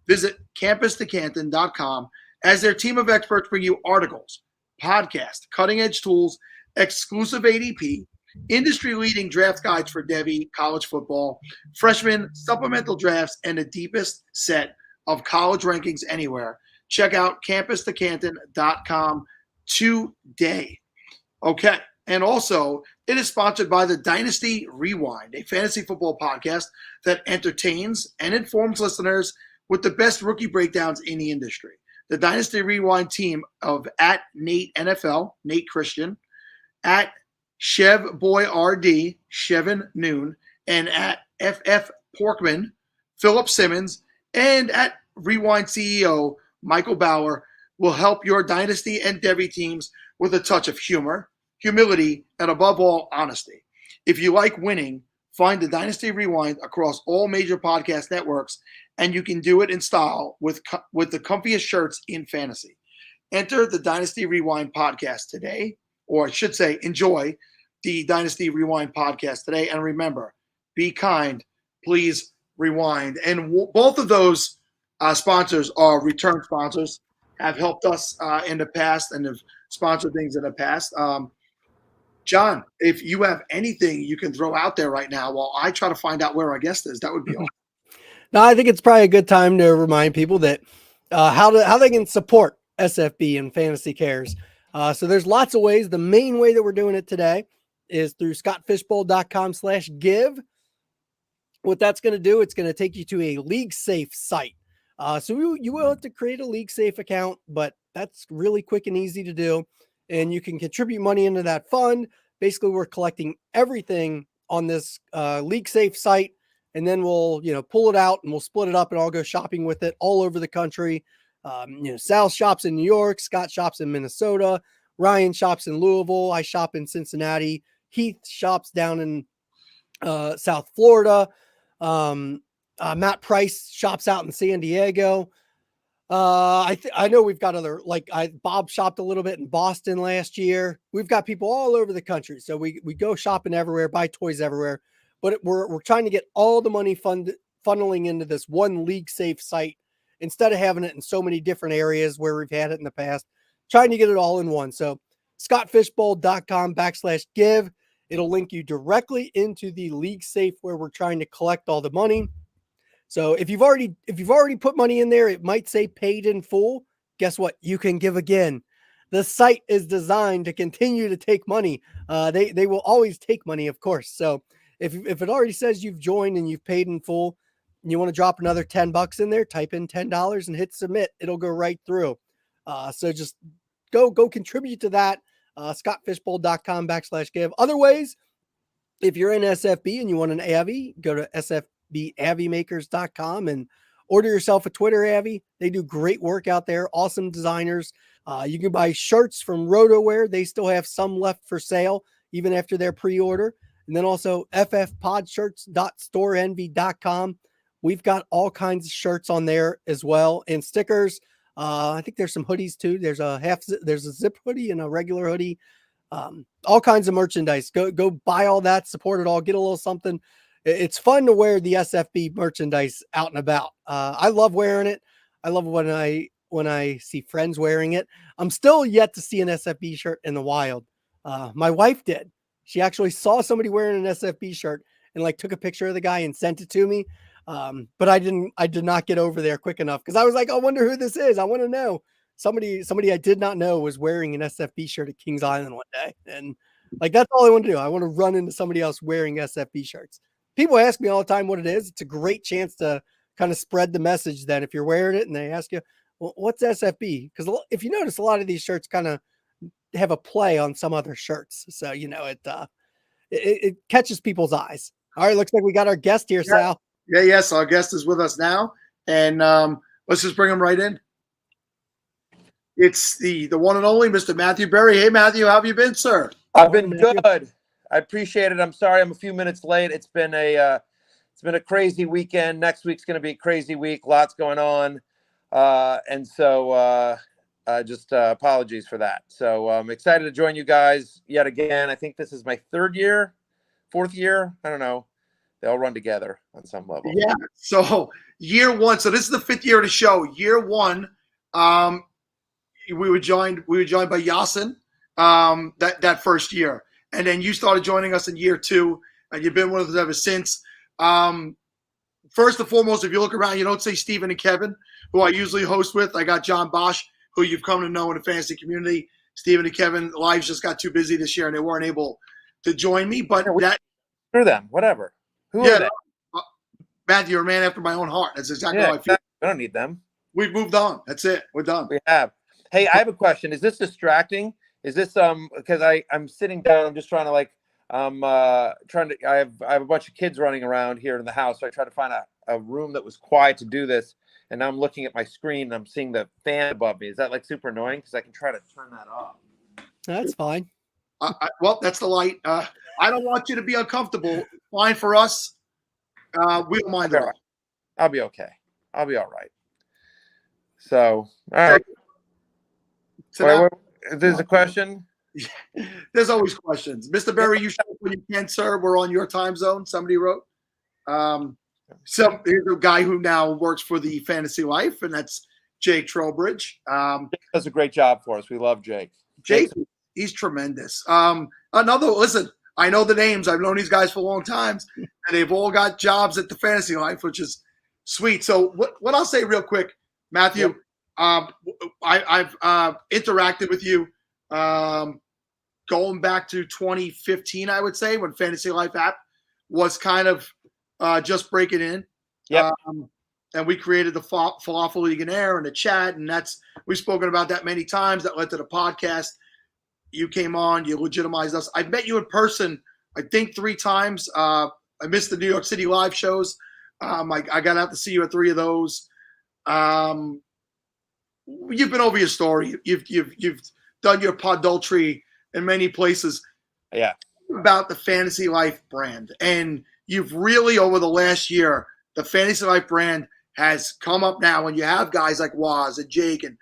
Visit campus2canton.com as their team of experts bring you articles, podcasts, cutting-edge tools, exclusive ADP, industry-leading draft guides for Devy, college football, freshman supplemental drafts, and the deepest set of college rankings anywhere. Check out campus2canton.com today. Okay. And also, it is sponsored by the Dynasty Rewind, a fantasy football podcast that entertains and informs listeners with the best rookie breakdowns in the industry. The Dynasty Rewind team of at Nate NFL, Nate Christian, at Chev Boy RD, Chevin Noon, and at FF Porkman, Philip Simmons, and at Rewind CEO, Michael Bauer, will help your Dynasty and Devy teams with a touch of humor, humility, and above all, honesty. If you like winning, find the Dynasty Rewind across all major podcast networks, and you can do it in style with the comfiest shirts in fantasy. Enter the Dynasty Rewind podcast today, or I should say, enjoy the Dynasty Rewind podcast today. And remember, be kind, please rewind. And both of those sponsors are return sponsors, have helped us in the past and have sponsored things in the past. John, if you have anything you can throw out there right now while I try to find out where our guest is, that would be awesome. Now, I think it's probably a good time to remind people that how they can support SFB and Fantasy Cares. So there's lots of ways. The main way that we're doing it today is through scottfishbowl.com/give. What that's going to do, it's going to take you to a league safe site. So you will have to create a league safe account, but that's really quick and easy to do. And you can contribute money into that fund. Basically, we're collecting everything on this league safe site, and then we'll pull it out and we'll split it up, and I'll go shopping with it all over the country. Sal shops in New York, Scott shops in Minnesota, Ryan shops in Louisville, I shop in Cincinnati, Heath shops down in South Florida, Matt Price shops out in San Diego. I know we've got other, Bob shopped a little bit in Boston last year. We've got people all over the country. So we go shopping everywhere, buy toys everywhere, but we're trying to get all the money funneling into this one league safe site instead of having it in so many different areas where we've had it in the past, trying to get it all in one. So scottfishbowl.com/give. It'll link you directly into the league safe where we're trying to collect all the money. So if you've already put money in there, it might say paid in full. Guess what? You can give again. The site is designed to continue to take money. They will always take money, of course. So if it already says you've joined and you've paid in full, and you want to drop another $10 in there, type in $10 and hit submit. It'll go right through. So just go contribute to that. ScottFishbowl.com/give. Other ways, if you're in SFB and you want an Avy, go to SFBAvymakers.com and order yourself a Twitter Avy. They do great work out there. Awesome designers. You can buy shirts from RotoWear. They still have some left for sale, even after their pre-order. And then also ffpodshirts.storeenvy.com. We've got all kinds of shirts on there as well, and stickers. I think there's some hoodies too. There's a zip hoodie and a regular hoodie. All kinds of merchandise. Go buy all that, support it all, get a little something. It's fun to wear the SFB merchandise out and about. I love wearing it. I love when I see friends wearing it. I'm still yet to see an SFB shirt in the wild. My wife did. She actually saw somebody wearing an SFB shirt and like took a picture of the guy and sent it to me. But I did not get over there quick enough because I was like, I wonder who this is. I want to know. Somebody I did not know was wearing an SFB shirt at Kings Island one day. And like, that's all I want to do. I want to run into somebody else wearing SFB shirts. People ask me all the time what it is. It's a great chance to kind of spread the message that if you're wearing it and they ask you, well, what's SFB? Because if you notice, a lot of these shirts kind of have a play on some other shirts. So, it catches people's eyes. All right. Looks like we got our guest here, Sal. Yeah, yes. Our guest is with us now. And let's just bring him right in. It's the one and only Mr. Matthew Berry. Hey, Matthew, how have you been, sir? I've been good. I appreciate it. I'm sorry I'm a few minutes late. It's been a crazy weekend. Next week's going to be a crazy week. Lots going on. And so just apologies for that. So I'm excited to join you guys yet again. I think this is my fourth year. I don't know. They all run together on some level. Yeah. So year one. So this is the 5th year of the show. Year one, we were joined by Yasin that first year. And then you started joining us in year 2, and you've been with us ever since. First and foremost, if you look around, you don't see Stephen and Kevin, who I usually host with. I got John Bosch, who you've come to know in the fantasy community. Stephen and Kevin, lives just got too busy this year, and they weren't able to join me. But Screw them, whatever. Who are they? Matthew, you're a man after my own heart. That's exactly how I feel. I don't need them. We've moved on. That's it. We're done. We have. Hey, I have a question. Is this distracting? Is this because I'm sitting down, I'm just trying to I have a bunch of kids running around here in the house, so I try to find a room that was quiet to do this, and now I'm looking at my screen and I'm seeing the fan above me. Is that like super annoying? Because I can try to turn that off. That's fine. Well, that's the light. I don't want you to be uncomfortable. Fine for us. We don't mind at all. I'll be okay. I'll be all right. So, all right. There's a question. There's always questions. Mr. Berry, you show up when you can, sir. We're on your time zone. Somebody wrote. So here's a guy who now works for the Fantasy Life, and that's Jake Trowbridge. Jake does a great job for us. We love Jake. Jake, he's tremendous. Listen, I know the names. I've known these guys for a long time, and they've all got jobs at the Fantasy Life, which is sweet. So what I'll say real quick, Matthew, yep. I've interacted with you going back to 2015, I would say, when Fantasy Life app was kind of just breaking in. Yeah. And we created the Falafel League in Air and the chat, and we've spoken about that many times. That led to the podcast. You came on, you legitimized us. I've met you in person, I think 3 times. I missed the New York City live shows. I got out to see you at 3 of those. You've been over your story. You've done your podultry in many places. Yeah. About the Fantasy Life brand. And you've really, over the last year, the Fantasy Life brand has come up now when you have guys like Waz and Jake and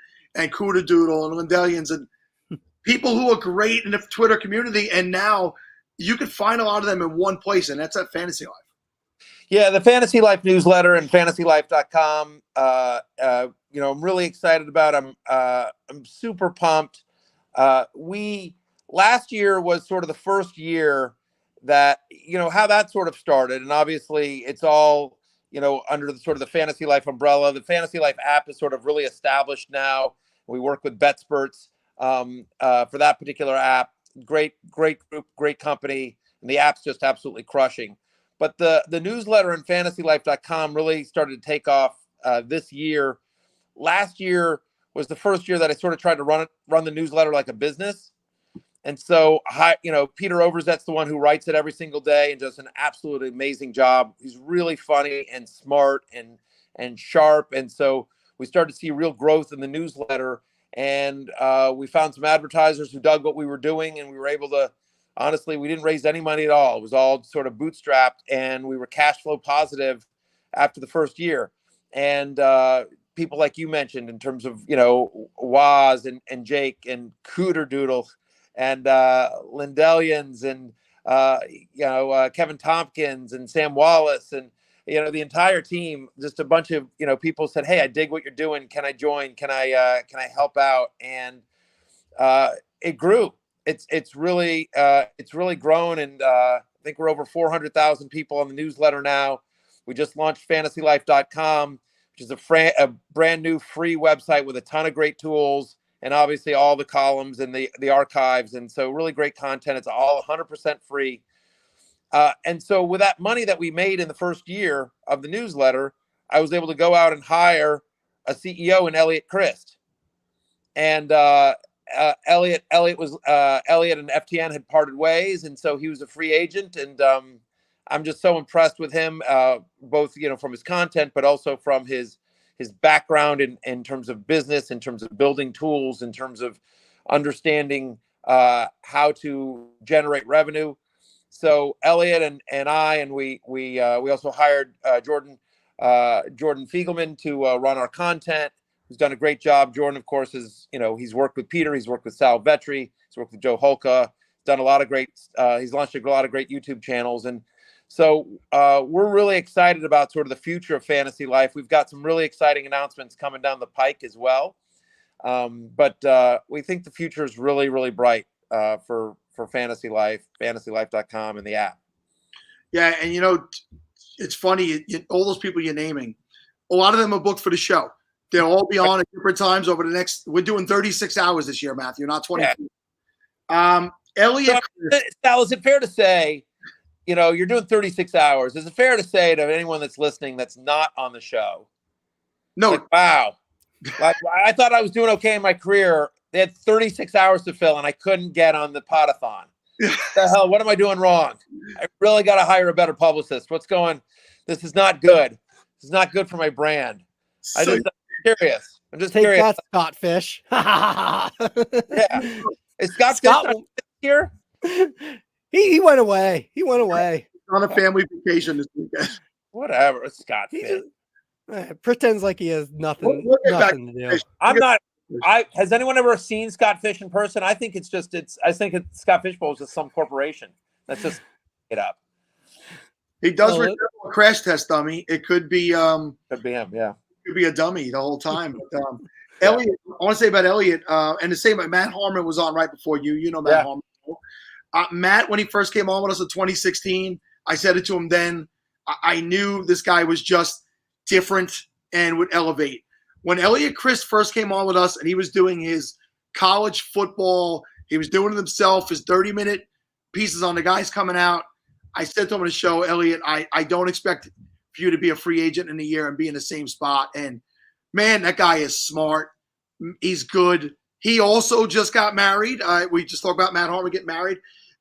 Kuda Doodle and Lindellians and people who are great in the Twitter community. And now you can find a lot of them in one place, and that's at Fantasy Life. Yeah, the Fantasy Life newsletter and fantasylife.com. I'm really excited about them. I'm super pumped. Last year was sort of the first year that, how that sort of started. And obviously it's all, under the sort of the Fantasy Life umbrella. The Fantasy Life app is sort of really established now. We work with BetSperts for that particular app. Great group, great company. And the app's just absolutely crushing. But the newsletter and fantasylife.com really started to take off this year. Last year was the first year that I sort of tried to run the newsletter like a business. And so, Peter Overzet's the one who writes it every single day and does an absolutely amazing job. He's really funny and smart and sharp. And so we started to see real growth in the newsletter. And we found some advertisers who dug what we were doing, and we were able to, honestly, we didn't raise any money at all. It was all sort of bootstrapped, and we were cash flow positive after the first year. And people like you mentioned in terms of, Waz and Jake and Cooter Doodle and Lindellians and, Kevin Tompkins and Sam Wallace and, the entire team, just a bunch of, people said, "Hey, I dig what you're doing. Can I join? Can I help out?" And it grew. It's really grown. And I think we're over 400,000 people on the newsletter now. We just launched fantasylife.com, which is a brand new free website with a ton of great tools and obviously all the columns and the archives. And so really great content. It's all 100% free. And so with that money that we made in the first year of the newsletter, I was able to go out and hire a CEO in Elliot Christ. And Elliot and FTN had parted ways. And so he was a free agent. And I'm just so impressed with him, both, from his content, but also from his background in terms of business, in terms of building tools, in terms of understanding how to generate revenue. So Elliot and I, and we also hired Jordan Fiegelman to run our content, who's done a great job. Jordan, of course, is, he's worked with Peter, he's worked with Sal Vetri, he's worked with Joe Holka, done a lot of great, he's launched a lot of great YouTube channels. And so we're really excited about sort of the future of Fantasy Life. We've got some really exciting announcements coming down the pike as well. But we think the future is really, really bright for Fantasy Life, fantasylife.com, and the app. Yeah, and it's funny, all those people you're naming, a lot of them are booked for the show. They'll all be on at different times over the next. We're doing 36 hours this year, Matthew, not 22. Yeah. Elliot, Sal, is it fair to say, you're doing 36 hours? Is it fair to say to anyone that's listening that's not on the show? No. Like, wow. Like, I thought I was doing okay in my career. They had 36 hours to fill, and I couldn't get on the Pottathon. What the hell? What am I doing wrong? I really got to hire a better publicist. This is not good. This is not good for my brand. I'm curious. I'm just curious. Take that, Scott Fish. Yeah. Is Scott Fish here? He went away. He went away. On a family vacation this weekend. Whatever. It's Scott Fish. Pretends like he has nothing. Nothing to do. I'm not. Has anyone ever seen Scott Fish in person? I think Scott Fishbowl is just some corporation that's just it up. He does resemble a crash test dummy. It could be him, yeah. Could be a dummy the whole time. But, Elliot, I want to say about Elliot, and the same. Matt Harmon was on right before you. Matt Harmon. Matt, when he first came on with us in 2016, I said it to him then. I knew this guy was just different and would elevate. When Elliot Christ first came on with us and he was doing his college football, he was doing it himself, his 30-minute pieces on the guys coming out. I said to him on the show, Elliot, I don't expect for you to be a free agent in a year and be in the same spot. And, man, that guy is smart. He's good. He also just got married. We just talked about Matt Harmon getting married.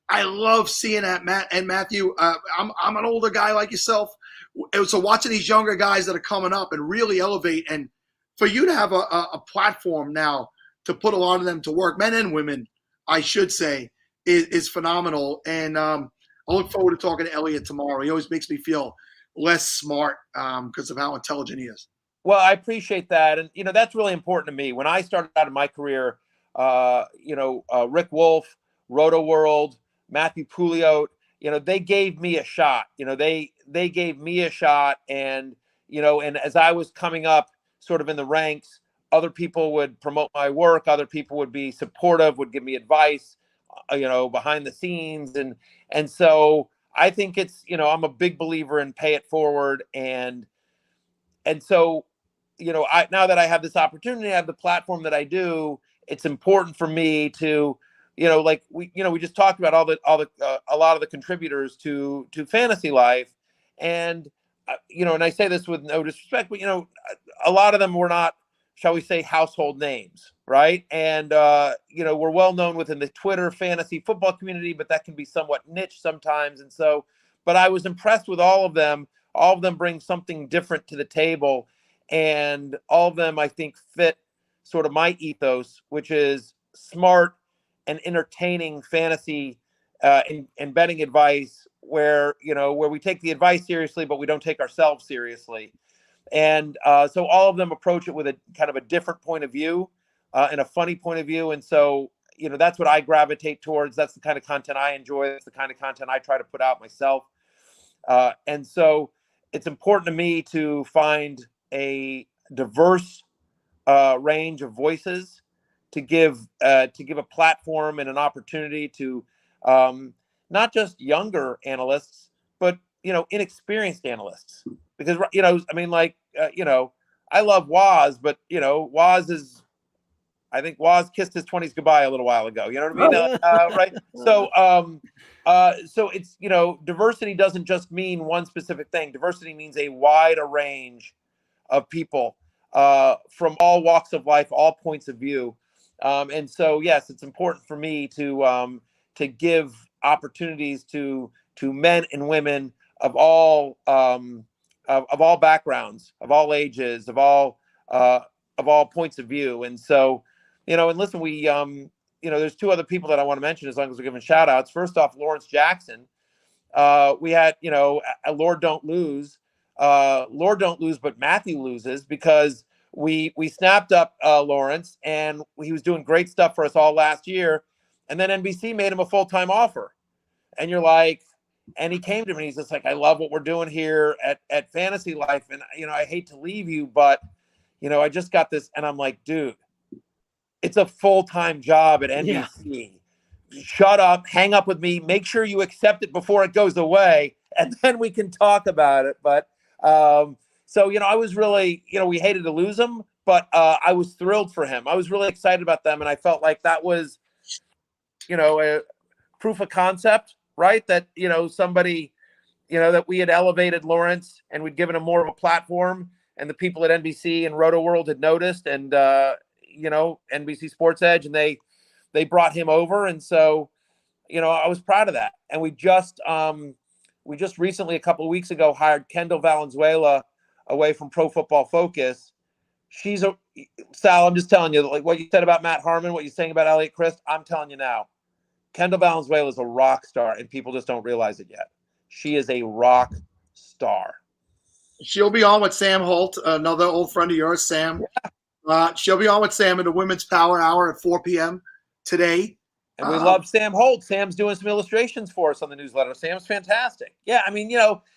I love seeing that, Matt and Matthew. I'm an older guy like yourself. So watching these younger guys that are coming up and really elevate, and for you to have a platform now to put a lot of them to work, men and women, I should say, is phenomenal. And I look forward to talking to Elliot tomorrow. He always makes me feel less smart because of how intelligent he is. Well, I appreciate that. And, that's really important to me. When I started out in my career, Rick Wolf, Roto World, Matthew Pouliot, they gave me a shot. They gave me a shot. And, and as I was coming up sort of in the ranks, other people would promote my work. Other people would be supportive, would give me advice. behind the scenes. And so I think it's, I'm a big believer in pay it forward. And so, now that I have this opportunity, I have the platform that I do, it's important for me to, we just talked about a lot of the contributors to Fantasy Life. And, and I say this with no disrespect, but, a lot of them were not, shall we say, household names, right? And, we're well known within the Twitter fantasy football community, but that can be somewhat niche sometimes. And so, but I was impressed with all of them. All of them bring something different to the table. And all of them, I think, fit sort of my ethos, which is smart and entertaining fantasy and betting advice where we take the advice seriously, but we don't take ourselves seriously. And so all of them approach it with a kind of a different point of view and a funny point of view. And so, that's what I gravitate towards. That's the kind of content I enjoy. That's the kind of content I try to put out myself. And so it's important to me to find a diverse range of voices to give a platform and an opportunity to not just younger analysts, but inexperienced analysts. Because I love Waz, but Waz is, I think Waz kissed his 20s goodbye a little while ago. You know what I mean? Right. So it's, diversity doesn't just mean one specific thing. Diversity means a wider range of people from all walks of life, all points of view. And so, yes, it's important for me to give opportunities to men and women of all backgrounds, of all ages, of all points of view. And so, and listen, we, there's two other people that I want to mention as long as we're giving shout outs. First off, Lawrence Jackson. We had, Lord Don't Lose, but Matthew loses, because we snapped up Lawrence, and he was doing great stuff for us all last year. And then NBC made him a full-time offer. And you're like, and he came to me, he's just like, I love what we're doing here at Fantasy Life. And, I hate to leave you, but, I just got this. And I'm like, dude, it's a full-time job at NBC. Yeah. Shut up, hang up with me, make sure you accept it before it goes away, and then we can talk about it. But, so, I was really, we hated to lose him, but I was thrilled for him. I was really excited about them. And I felt like that was, a proof of concept, right? That, somebody, that we had elevated Lawrence and we'd given him more of a platform, and the people at NBC and Roto World had noticed, and, NBC Sports Edge, and they brought him over. And so, I was proud of that. And we just recently, a couple of weeks ago, hired Kendall Valenzuela away from Pro Football Focus. Sal, I'm just telling you, like what you said about Matt Harmon, what you're saying about Elliot Christ, I'm telling you now, Kendall Valenzuela is a rock star, and people just don't realize it yet. She is a rock star. She'll be on with Sam Holt, another old friend of yours, Sam. Yeah. She'll be on with Sam in the Women's Power Hour at 4 p.m. today. And we love Sam Holt. Sam's doing some illustrations for us on the newsletter. Sam's fantastic. Yeah, I mean,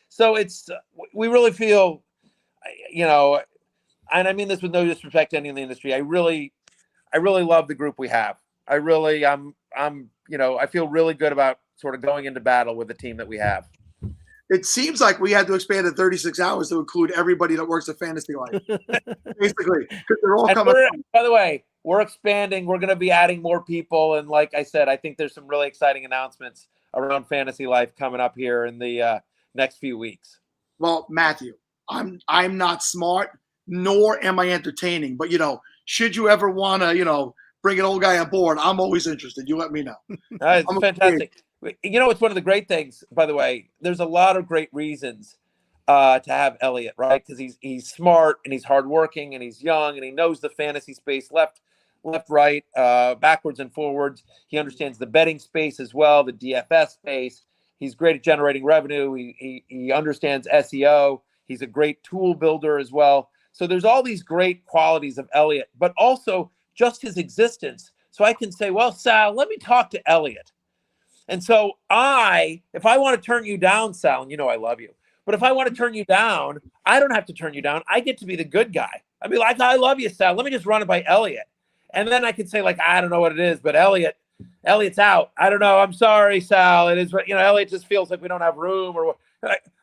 so it's, we really feel, and I mean this with no disrespect to any in the industry, I really love the group we have. I feel really good about sort of going into battle with the team that we have. It seems like we had to expand to 36 hours to include everybody that works at Fantasy Life. Basically, because they're all coming. By the way, we're expanding. We're going to be adding more people. And like I said, I think there's some really exciting announcements around Fantasy Life coming up here in the next few weeks. Well, Matthew, I'm not smart, nor am I entertaining. But, should you ever want to, bring an old guy on board, I'm always interested. You let me know. It's fantastic. It's one of the great things, by the way. There's a lot of great reasons to have Elliot, right? Because he's smart, and he's hardworking, and he's young, and he knows the fantasy space left, right, backwards and forwards. He understands the betting space as well, the DFS space. He's great at generating revenue. He understands SEO. He's a great tool builder as well. So there's all these great qualities of Elliot, but also just his existence. So I can say, well, Sal, let me talk to Elliot. And so if I want to turn you down, Sal, and I love you, but if I want to turn you down, I don't have to turn you down. I get to be the good guy. I mean, I love you, Sal. Let me just run it by Elliot. And then I could say, I don't know what it is, but Elliot, Elliot's out. I don't know. I'm sorry, Sal. It is, Elliot just feels like we don't have room or what.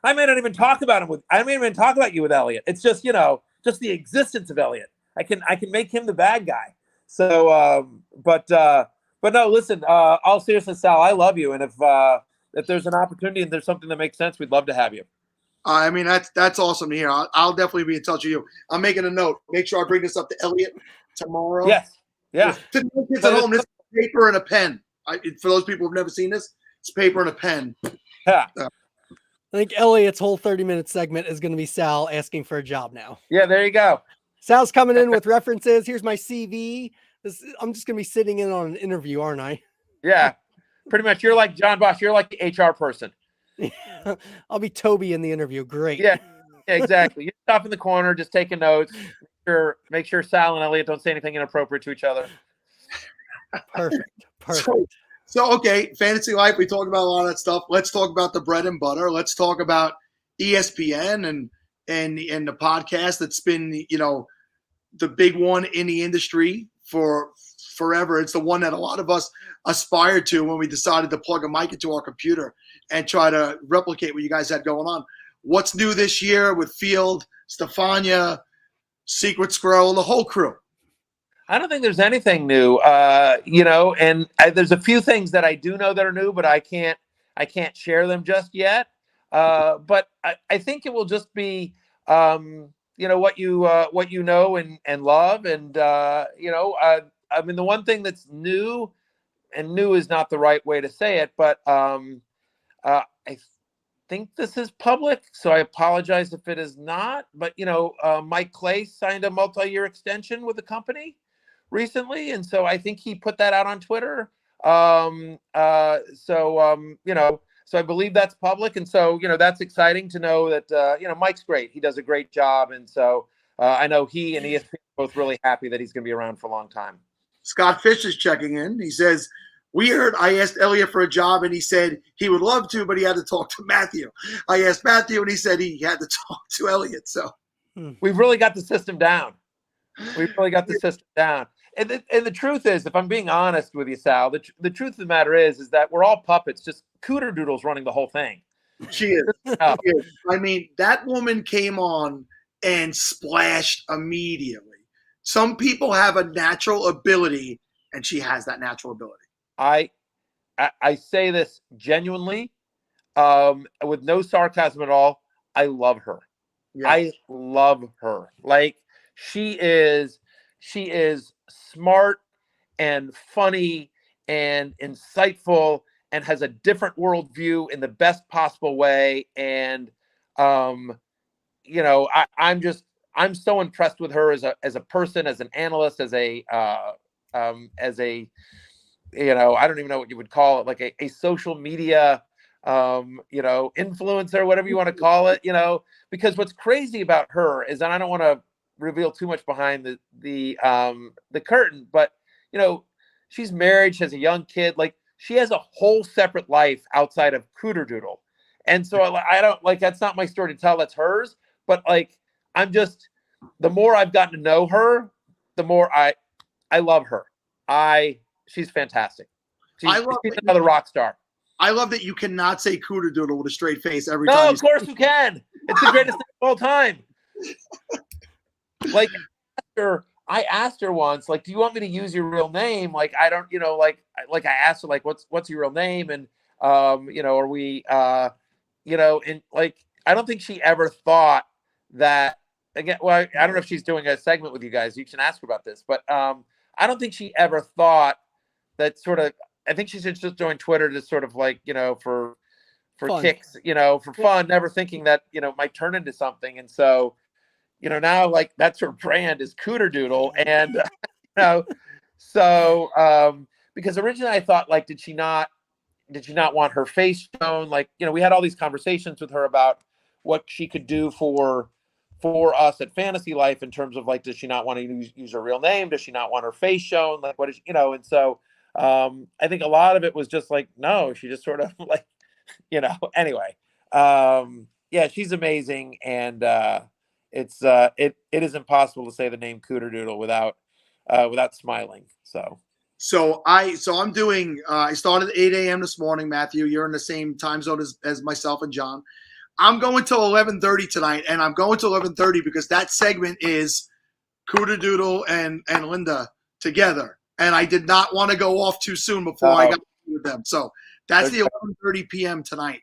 I may not even talk about I may even talk about you with Elliot. It's just, just the existence of Elliot. I can make him the bad guy. So, but no, listen, all seriousness, Sal, I love you. And if there's an opportunity and there's something that makes sense, we'd love to have you. I mean, that's awesome to hear. I'll definitely be in touch with you. I'm making a note. Make sure I bring this up to Elliot tomorrow. Yes. Yeah. To the kids at home, this is paper and a pen. For those people who've never seen this, it's paper and a pen. Yeah. I think Elliot's whole 30-minute segment is going to be Sal asking for a job now. Yeah, there you go. Sal's coming in with references. Here's my CV. I'm just going to be sitting in on an interview, aren't I? Yeah. Pretty much. You're like John Bosch. You're like the HR person. I'll be Toby in the interview. Great. Yeah, exactly. You stop in the corner, just taking notes. Make sure Sal and Elliot don't say anything inappropriate to each other. Perfect. So okay, fantasy life. We talked about a lot of that stuff. Let's talk about the bread and butter. Let's talk about ESPN and the podcast that's been the big one in the industry for forever. It's the one that a lot of us aspired to when we decided to plug a mic into our computer and try to replicate what you guys had going on. What's new this year with Field, Stefania, Secret Squirrel, the whole crew? I don't think there's anything new, and there's a few things that I do know that are new, but I can't share them just yet. But I think it will just be, what you know and love. And, I mean, the one thing that's new, and new is not the right way to say it, but I think this is public, so I apologize if it is not. But, Mike Clay signed a multi-year extension with the company recently, and so I think he put that out on Twitter. So I believe that's public, and so that's exciting to know that Mike's great. He does a great job, and so I know he and ESPN are both really happy that he's going to be around for a long time. Scott Fish is checking in. He says, "We heard I asked Elliot for a job, and he said he would love to, but he had to talk to Matthew. I asked Matthew, and he said he had to talk to Elliot." So we've really got the system down. And the truth is, if I'm being honest with you, Sal, the truth of the matter is that we're all puppets. Just Cooter Doodle's running the whole thing. She is. She is. I mean, that woman came on and splashed immediately. Some people have a natural ability, and she has that natural ability. I say this genuinely, with no sarcasm at all. I love her. Yes. I love her. Like she is smart and funny and insightful and has a different worldview in the best possible way. And, I'm so impressed with her as a person, as an analyst, as a I don't even know what you would call it, like a social media, influencer, whatever you want to call it, because what's crazy about her is, and I don't want to reveal too much behind the curtain, but she's married, she has a young kid, like she has a whole separate life outside of Cooter Doodle. And so I don't like, that's not my story to tell, that's hers, but like, the more I've gotten to know her, the more I love her. She's fantastic. She's another rock star. I love that you cannot say Cooter Doodle with a straight face every time. No, of course you can. It's the greatest thing of all time. Like, I asked her once, like, do you want me to use your real name? Like, I don't, like I asked her, like, what's your real name? And, are we, and like, I don't think she ever thought that, again, well, I don't know if she's doing a segment with you guys. You can ask her about this, but I don't think she ever thought that I think she should just join Twitter to sort of like, for fun. Kicks, for fun, never thinking that, it might turn into something. And so, now like that's her brand is Cooter Doodle. And, because originally I thought like, did she not want her face shown? Like, we had all these conversations with her about what she could do for us at Fantasy Life in terms of like, does she not want to use her real name? Does she not want her face shown? Like, what is, and so, I think a lot of it was just like, no, she just sort of like, anyway, yeah, she's amazing. And, it is impossible to say the name Cooter Doodle without smiling. So So I'm doing. I started at 8 a.m. this morning. Matthew, you're in the same time zone as myself and John. I'm going till 11:30 tonight, and I'm going till 11:30 because that segment is Cooter Doodle and Linda together, and I did not want to go off too soon before I got with them. So that's the 11:30 p.m. tonight.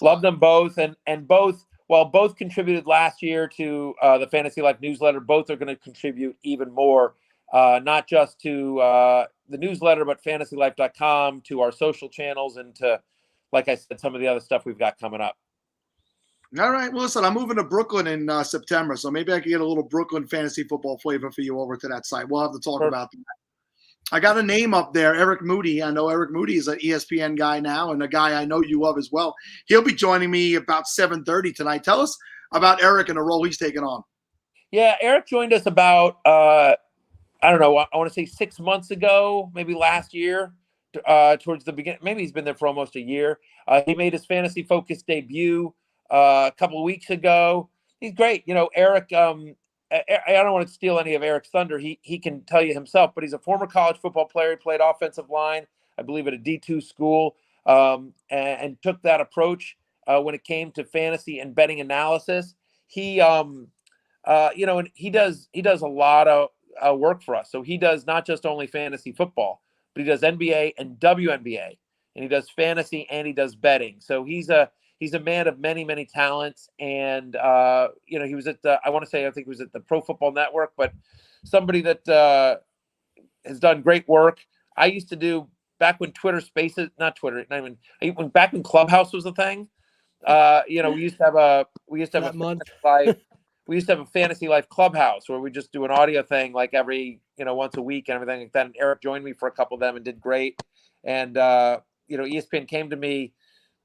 Love them both, and both. Well, both contributed last year to the Fantasy Life newsletter. Both are going to contribute even more, not just to the newsletter, but fantasylife.com, to our social channels, and to, like I said, some of the other stuff we've got coming up. All right. Well, listen, I'm moving to Brooklyn in September, so maybe I can get a little Brooklyn fantasy football flavor for you over to that site. We'll have to talk about that. I got a name up there, Eric Moody. I know Eric Moody is an ESPN guy now, and a guy I know you love as well. He'll be joining me about 7:30 tonight. Tell us about Eric and the role he's taking on. Yeah, Eric joined us about, I don't know, I want to say 6 months ago, maybe last year, towards the beginning. Maybe he's been there for almost a year. He made his fantasy focused debut a couple of weeks ago. He's great. You know, Eric, I don't want to steal any of Eric's thunder. He can tell you himself, but he's a former college football player. He played offensive line, I believe, at a D2 school, and took that approach when it came to fantasy and betting analysis. He, and he does a lot of work for us. So he does not just only fantasy football, but he does NBA and WNBA, and he does fantasy and he does betting. So he's a man of many, many talents. And, he was at I think he was at the Pro Football Network, but somebody that has done great work. I used to do, back when Twitter Spaces, not Twitter, not even, back when Clubhouse was a thing, we used to have a Fantasy Life Clubhouse where we just do an audio thing like every, once a week and everything like that. And Eric joined me for a couple of them and did great. And, ESPN came to me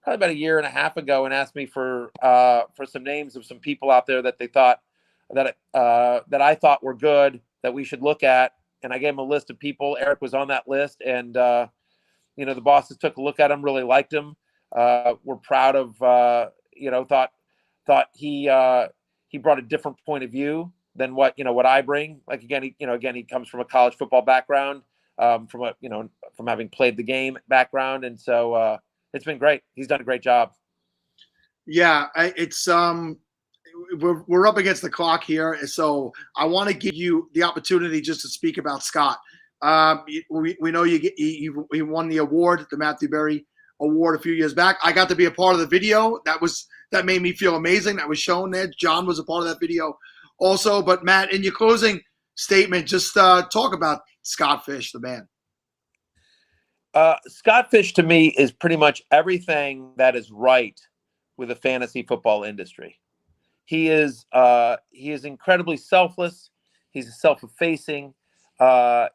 probably about a year and a half ago and asked me for some names of some people out there that they thought that I thought were good that we should look at. And I gave him a list of people. Eric was on that list, and the bosses took a look at him, really liked him. We're proud of thought he brought a different point of view than what I bring. Like again, he comes from a college football background, from having played the game background, and so. It's been great. He's done a great job. Yeah, we're up against the clock here, so I want to give you the opportunity just to speak about Scott. We know he won the award, the Matthew Berry Award, a few years back. I got to be a part of the video. That made me feel amazing. That was shown there. John was a part of that video also. But Matt, in your closing statement, just talk about Scott Fish, the man. Scott Fish to me is pretty much everything that is right with the fantasy football industry. He is incredibly selfless. He's self-effacing.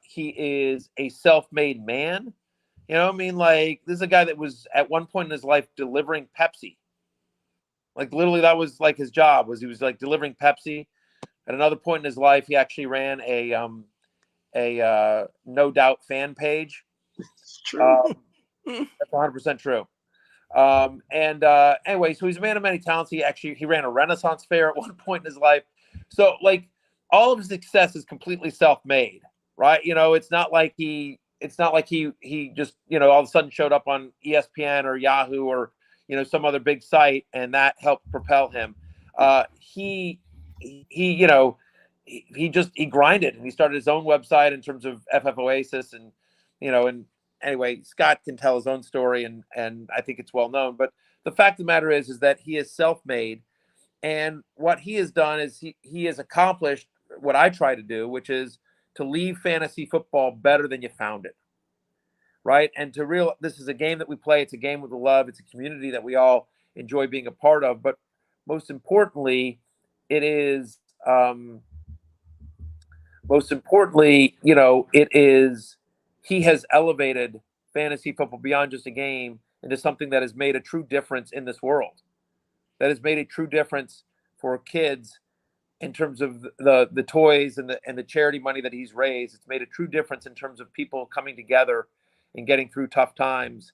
He is a self-made man. This is a guy that was at one point in his life delivering Pepsi. Like literally that was like his job, was he was like delivering Pepsi. At another point in his life, he actually ran a No Doubt fan page. True. That's 100% true. Anyway, so he's a man of many talents. He ran a Renaissance fair at one point in his life. So like all of his success is completely self-made, right? It's not like he just, all of a sudden showed up on ESPN or Yahoo or, some other big site and that helped propel him. He grinded and he started his own website in terms of FF Oasis and anyway, Scott can tell his own story and I think it's well known, but the fact of the matter is that he is self-made, and what he has done is he has accomplished what I try to do, which is to leave fantasy football better than you found it. Right. And this is a game that we play. It's a game with love. It's a community that we all enjoy being a part of. But most importantly, it is, he has elevated fantasy football beyond just a game into something that has made a true difference in this world, that has made a true difference for kids in terms of the toys and the charity money that he's raised. It's made a true difference in terms of people coming together and getting through tough times.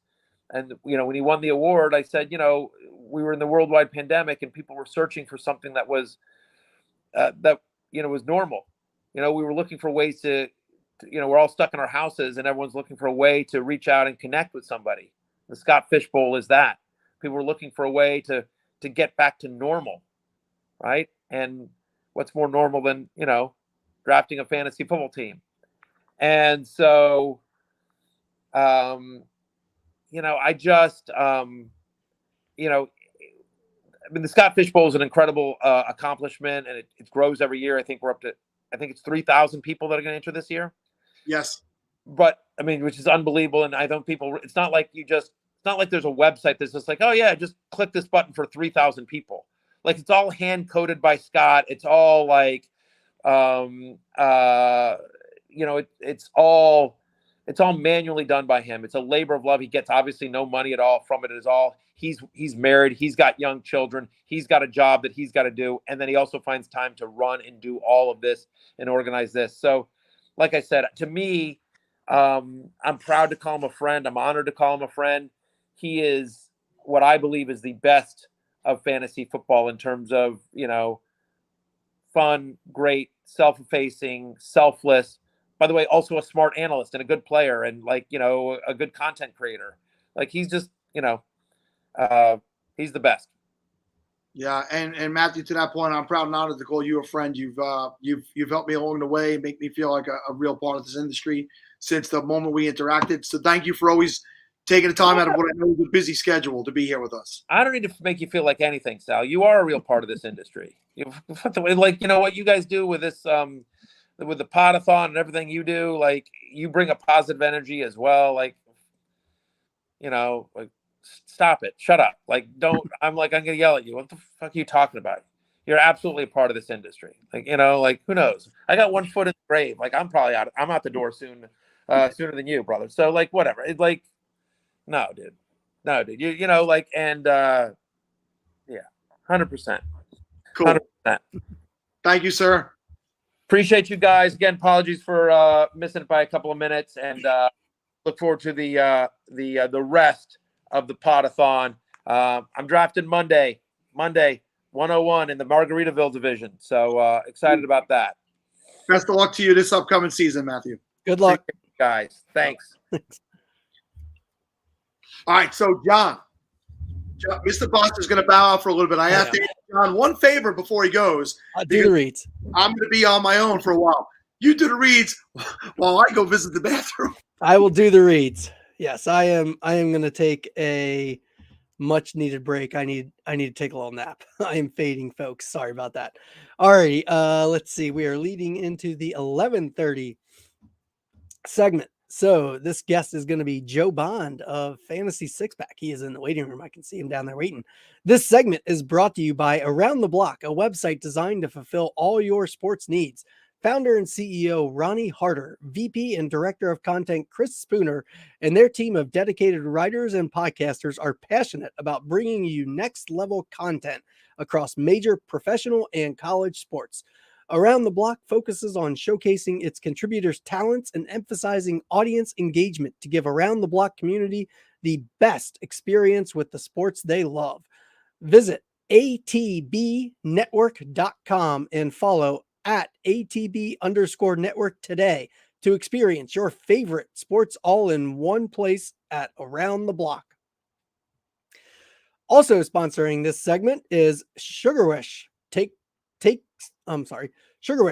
And, when he won the award, I said, we were in the worldwide pandemic and people were searching for something that was, was normal. We were looking for ways to we're all stuck in our houses and everyone's looking for a way to reach out and connect with somebody. The Scott Fishbowl is that. People are looking for a way to get back to normal, right? And what's more normal than, drafting a fantasy football team? And so, I just, the Scott Fishbowl is an incredible accomplishment, and it grows every year. I think we're up to, it's 3,000 people that are going to enter this year. Yes. But which is unbelievable. And I don't it's not like it's not like there's a website that's just like, oh yeah, just click this button for 3,000 people. Like, it's all hand coded by Scott. It's all like, it's all manually done by him. It's a labor of love. He gets obviously no money at all from it. It is all, he's married. He's got young children. He's got a job that he's got to do. And then he also finds time to run and do all of this and organize this. So like I said, to me, I'm proud to call him a friend. I'm honored to call him a friend. He is what I believe is the best of fantasy football in terms of, fun, great, self-effacing, selfless. By the way, also a smart analyst and a good player and a good content creator. Like, he's just, he's the best. Yeah, and Matthew, to that point, I'm proud and honored to call you a friend. You've helped me along the way, make me feel like a real part of this industry since the moment we interacted. So thank you for always taking the time out of what I know is a busy schedule to be here with us. I don't need to make you feel like anything, Sal. You are a real part of this industry. What you guys do with this, with the Pottathon and everything you do, like, you bring a positive energy as well. Like, stop it. Shut up. Like, don't, I'm going to yell at you. What the fuck are you talking about? You're absolutely a part of this industry. Like, who knows? I got one foot in the grave. Like, I'm out the door soon, sooner than you, brother. So, like, whatever. No, dude. Yeah, 100%. Cool. 100%. Thank you, sir. Appreciate you guys. Again, apologies for missing it by a couple of minutes, and look forward to the rest of the Pottathon. I'm drafting Monday 101 in the Margaritaville division. So excited about that. Best of luck to you this upcoming season, Matthew. Good luck, guys. Thanks. All right, so John, Mr. Buster's going to bow out for a little bit. I have to ask John one favor before he goes. I'll do the reads. I'm going to be on my own for a while. You do the reads while I go visit the bathroom. I will do the reads. Yes, I am going to take a much needed break. I need to take a little nap. I am fading, folks. Sorry about that. All righty. Let's see. We are leading into the 11:30 segment. So this guest is going to be Joe Bond of Fantasy Six-Pack. He is in the waiting room. I can see him down there waiting. This segment is brought to you by Around the Block, a website designed to fulfill all your sports needs. Founder and CEO Ronnie Harder, VP and Director of Content Chris Spooner, and their team of dedicated writers and podcasters are passionate about bringing you next-level content across major professional and college sports. Around the Block focuses on showcasing its contributors' talents and emphasizing audience engagement to give Around the Block community the best experience with the sports they love. Visit atbnetwork.com and follow at ATB_network today to experience your favorite sports all in one place at Around the Block. Also sponsoring this segment is Sugar Wish. Sugar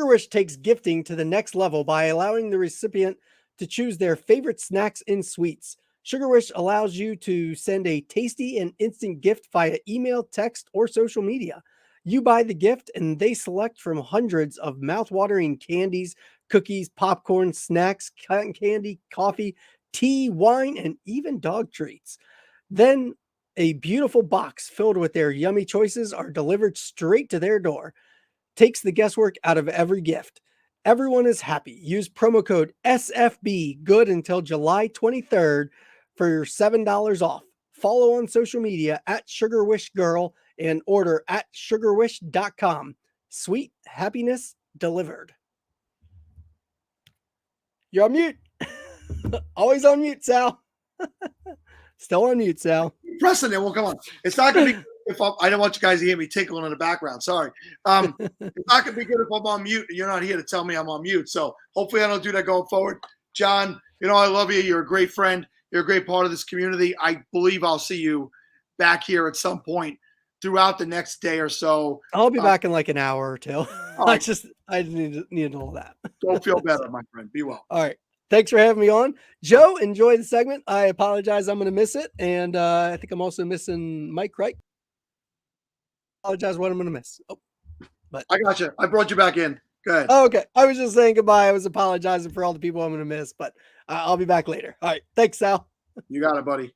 Wish takes gifting to the next level by allowing the recipient to choose their favorite snacks and sweets. Sugar Wish allows you to send a tasty and instant gift via email, text, or social media. You buy the gift and they select from hundreds of mouthwatering candies, cookies, popcorn, snacks, cotton candy, coffee, tea, wine, and even dog treats. Then a beautiful box filled with their yummy choices are delivered straight to their door. Takes the guesswork out of every gift. Everyone is happy. Use promo code SFB good until July 23rd for your $7 off. Follow on social media at Sugar Wish Girl and order at sugarwish.com. Sweet happiness delivered. You're on mute. Always on mute, Sal. Still on mute, Sal. Pressing it. Well, come on. It's not going to be if I don't want you guys to hear me tinkling in the background. Sorry. It's not gonna be good if I'm on mute and you're not here to tell me I'm on mute. So hopefully I don't do that going forward. John, I love you. You're a great friend. You're a great part of this community. I believe I'll see you back here at some point throughout the next day or so. I'll be back in like an hour or two. Right. I need to know that. Don't feel better, my friend. Be well. All right. Thanks for having me on. Joe, enjoy the segment. I apologize. I'm going to miss it. And I think I'm also missing Mike, right? Apologize what I'm going to miss. Oh, but I got you. I brought you back in. Go ahead. Oh, okay. I was just saying goodbye. I was apologizing for all the people I'm going to miss, but I'll be back later. All right. Thanks, Sal. You got it, buddy.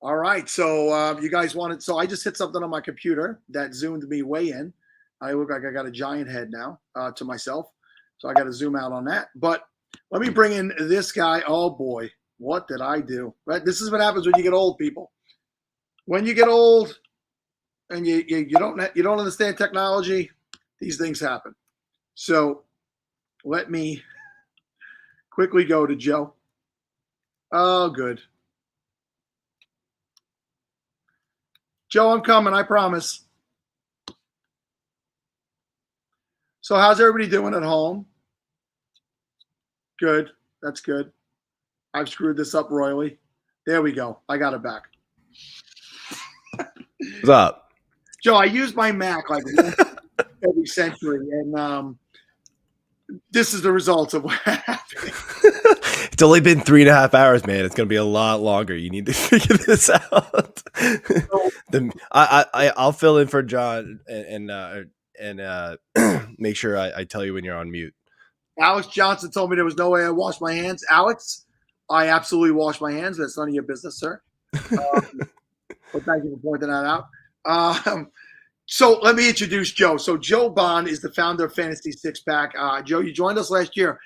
All right. So you guys wanted, so I just hit something on my computer that zoomed me way in. I look like I got a giant head now to myself. So I got to zoom out on that. But let me bring in this guy. Oh boy, what did I do? Right? This is what happens when you get old, people. When you get old and you don't understand technology, these things happen. So let me quickly go to Joe. Oh, good. Joe, I'm coming, I promise. So how's everybody doing at home? Good. That's good. I've screwed this up royally. There we go. I got it back. What's up? Joe, I use my Mac like every century, and this is the results of what happened. It's only been 3.5 hours, man. It's going to be a lot longer. You need to figure this out. I'll fill in for John and make sure I tell you when you're on mute. Alex Johnson told me there was no way I washed my hands. Alex, I absolutely wash my hands. That's none of your business, sir. But thank you for pointing that out. So let me introduce Joe. So Joe Bond is the founder of Fantasy Six Pack. Joe, you joined us last year,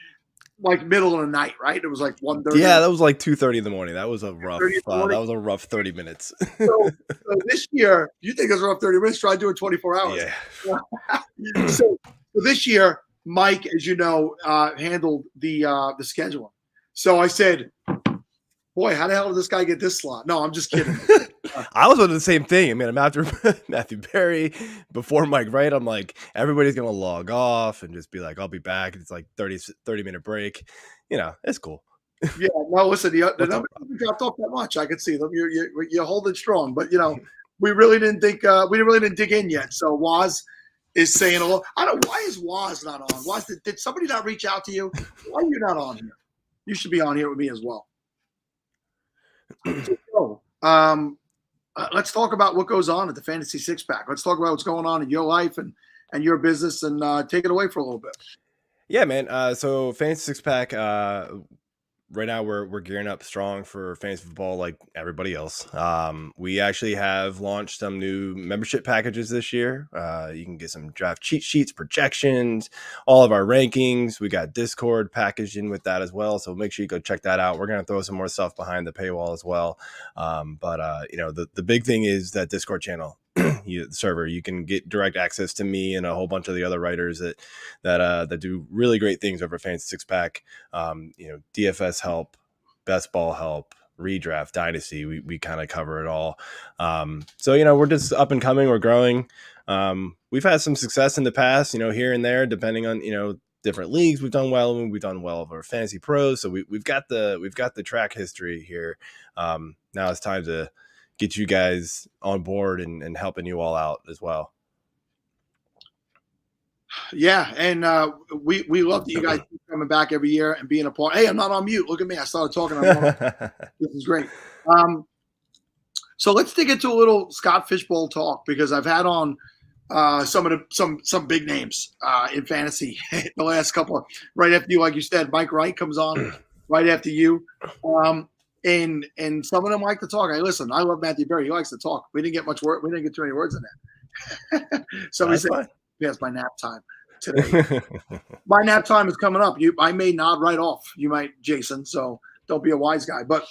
like middle of the night, right? It was like 1:30. Yeah, that was like 2:30 in the morning. That was a rough. That was a rough 30 minutes. so this year, you think it was a rough 30 minutes? Try doing 24 hours. Yeah. So this year, Mike, as you know, handled the scheduling. So I said, boy, how the hell did this guy get this slot? No, I'm just kidding. I was doing the same thing. I mean, I'm after Matthew Berry, before Mike Wright. I'm like, everybody's going to log off and just be like, I'll be back. It's like 30-minute break. It's cool. Yeah, no, listen, the numbers haven't dropped off that much. I could see them. You're holding strong, but we really didn't think we really didn't dig in yet. So Waz is saying hello. I don't. Why is Waz not on? Waz, did somebody not reach out to you? Why are you not on here? You should be on here with me as well. So, let's talk about what goes on at the Fantasy Six Pack. Let's talk about what's going on in your life and your business, and take it away for a little bit. Yeah, man. So Fantasy Six Pack, right now we're gearing up strong for fantasy football like everybody else. We actually have launched some new membership packages this year. You can get some draft cheat sheets, projections, all of our rankings. We got Discord packaged in with that as well. So make sure you go check that out. We're going to throw some more stuff behind the paywall as well. But the big thing is that Discord channel. The server, you can get direct access to me and a whole bunch of the other writers that do really great things over Fantasy Six Pack. DFS help, best ball help, redraft, dynasty. We kind of cover it all. So we're just up and coming. We're growing. We've had some success in the past, here and there, depending on different leagues. We've done well. We've done well over Fantasy Pros. So we've got the track history here. Now it's time to get you guys on board and helping you all out as well. Yeah, and we love that you guys keep coming back every year and being a part. Hey, I'm not on mute. Look at me. I started talking. This is great. So let's dig into a little Scott Fishbowl talk, because I've had on some big names in fantasy the last couple right after you, like you said. Mike Wright comes on right after you. And some of them like to talk. Hey, listen, I love Matthew Berry. He likes to talk. We didn't get much word. We didn't get too many words in there. Somebody said, "Yes, my nap time today." My nap time is coming up. I may nod right off. You might, Jason. So don't be a wise guy. But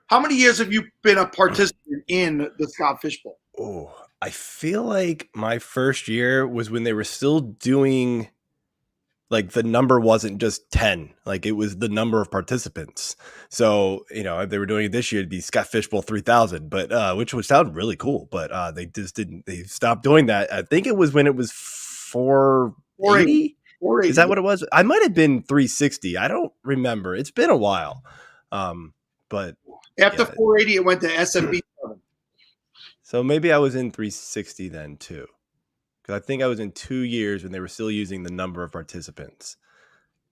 how many years have you been a participant in the Scott Fishbowl? Oh, I feel like my first year was when they were still doing like the number wasn't just 10, like it was the number of participants. So, you know, if they were doing it this year, it'd be Scott Fishbowl 3000, but which would sound really cool, but they just didn't, they stopped doing that. I think it was when it was 480. Is that what it was? I might have been 360. I don't remember. It's been a while. But after 480, it went to SFB. So maybe I was in 360 then too. Because I think I was in 2 years when they were still using the number of participants.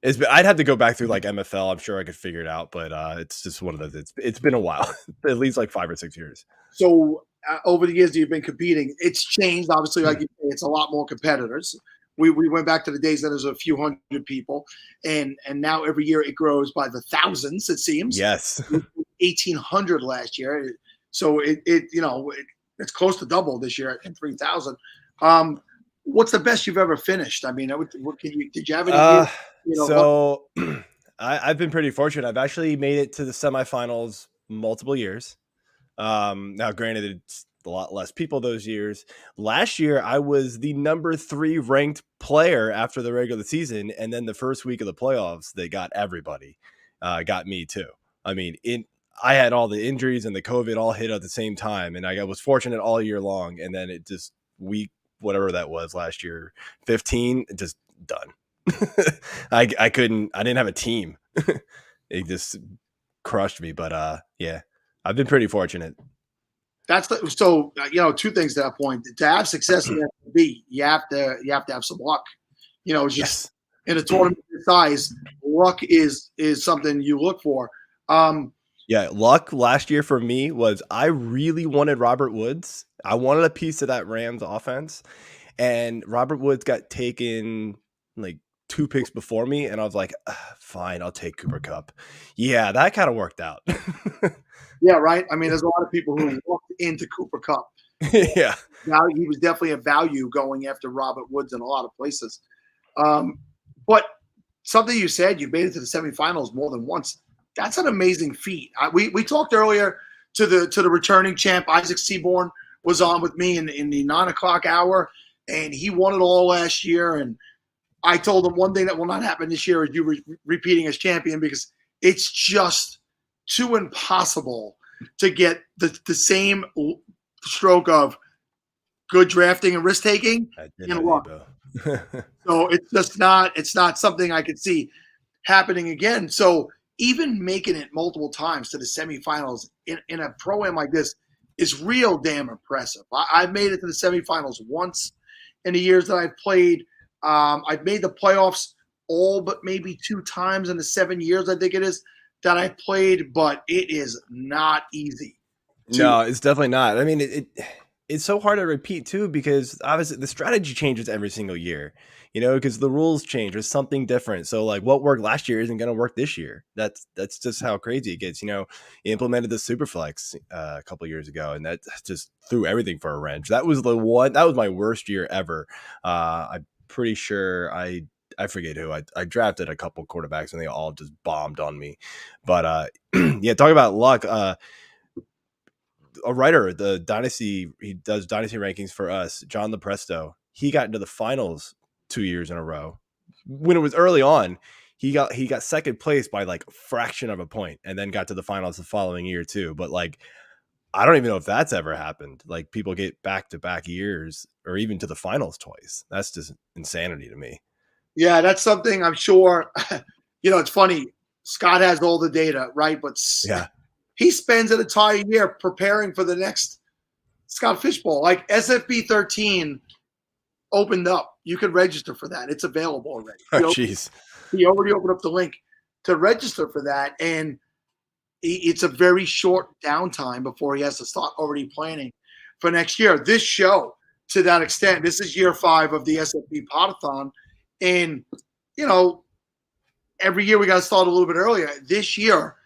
I'd have to go back through like MFL. I'm sure I could figure it out, but it's just one of those. It's been a while, at least like 5 or 6 years. So over the years that you've been competing, it's changed. Obviously, like you say, it's a lot more competitors. We went back to the days that there's a few hundred people, and now every year it grows by the thousands. It seems. Yes. 1,800 last year. So it's close to double this year at 3,000. What's the best you've ever finished? I mean, did you have any? So I've been pretty fortunate. I've actually made it to the semifinals multiple years. Now, granted, it's a lot less people those years. Last year, I was the number 3 ranked player after the regular season, and then the first week of the playoffs, they got everybody. Got me too. I mean, I had all the injuries and the COVID all hit at the same time, and I was fortunate all year long. And then it just whatever that was last year, 15, just done. I didn't have a team. It just crushed me. But yeah, I've been pretty fortunate. So 2 things to that point. To have success in FB, you have to have some luck. It's just in a tournament this size, luck is something you look for. Yeah, luck last year for me was I really wanted Robert Woods. I wanted a piece of that Rams offense, and Robert Woods got taken like 2 picks before me, and I was like, fine, I'll take Cooper Kupp. Yeah, that kind of worked out. Yeah, right. I mean, there's a lot of people who walked into Cooper Kupp. Yeah. Now he was definitely a value going after Robert Woods in a lot of places. But something you said, you made it to the semifinals more than once. That's an amazing feat. We talked earlier to the returning champ, Isaac Seaborne, was on with me in the 9:00 hour, and he won it all last year. And I told him one thing that will not happen this year is you repeating as champion, because it's just too impossible to get the same stroke of good drafting and risk taking and luck. So it's not something I could see happening again. So even making it multiple times to the semifinals in a pro-am like this is real damn impressive. I've made it to the semifinals once in the years that I've played. I've made the playoffs all but maybe 2 times in the 7 years, I think it is, that I played, but it is not easy. No, it's definitely not. I mean, it's so hard to repeat too, because obviously the strategy changes every single year, because the rules change. There's something different. So like what worked last year isn't going to work this year. That's just how crazy it gets. You implemented the Superflex a couple of years ago, and that just threw everything for a wrench. That was my worst year ever. I'm pretty sure I forget who I drafted a couple quarterbacks and they all just bombed on me. But yeah, talking about luck, a writer, the Dynasty, he does Dynasty rankings for us, John LaPresto, he got into the finals 2 years in a row. When it was early on, he got second place by like a fraction of a point, and then got to the finals the following year too. But like, I don't even know if that's ever happened. Like people get back-to-back years or even to the finals twice. That's just insanity to me. Yeah, that's something I'm sure. It's funny. Scott has all the data, right? But yeah, he spends an entire year preparing for the next Scott Fishbowl. Like SFB 13 opened up. You could register for that. It's available already. Oh, jeez. He already opened up the link to register for that. And it's a very short downtime before he has to start already planning for next year. This show, to that extent, this is year 5 of the SFBPodathon. And, every year we got to start a little bit earlier. This year,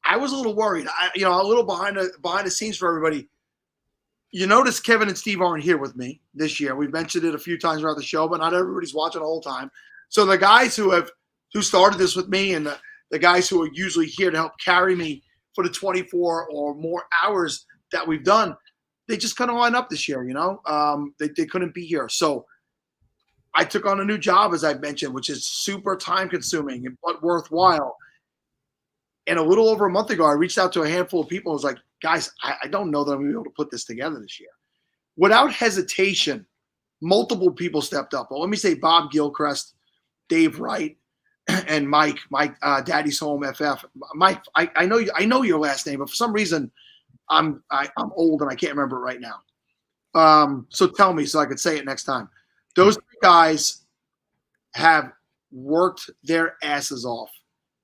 I was a little worried. A little behind the scenes for everybody. You notice Kevin and Steve aren't here with me this year. We've mentioned it a few times throughout the show, but not everybody's watching the whole time. So the guys who started this with me, and the guys who are usually here to help carry me for the 24 or more hours that we've done, they just couldn't line up this year. They couldn't be here. So I took on a new job, as I mentioned, which is super time consuming but worthwhile. And a little over a month ago, I reached out to a handful of people. I was like, guys, I don't know that I'm going to be able to put this together this year. Without hesitation, multiple people stepped up. Well, let me say Bob Gilchrist, Dave Wright, and Mike, Daddy's Home FF. Mike, I know your last name, but for some reason, I'm old and I can't remember it right now. So tell me so I could say it next time. Those three guys have worked their asses off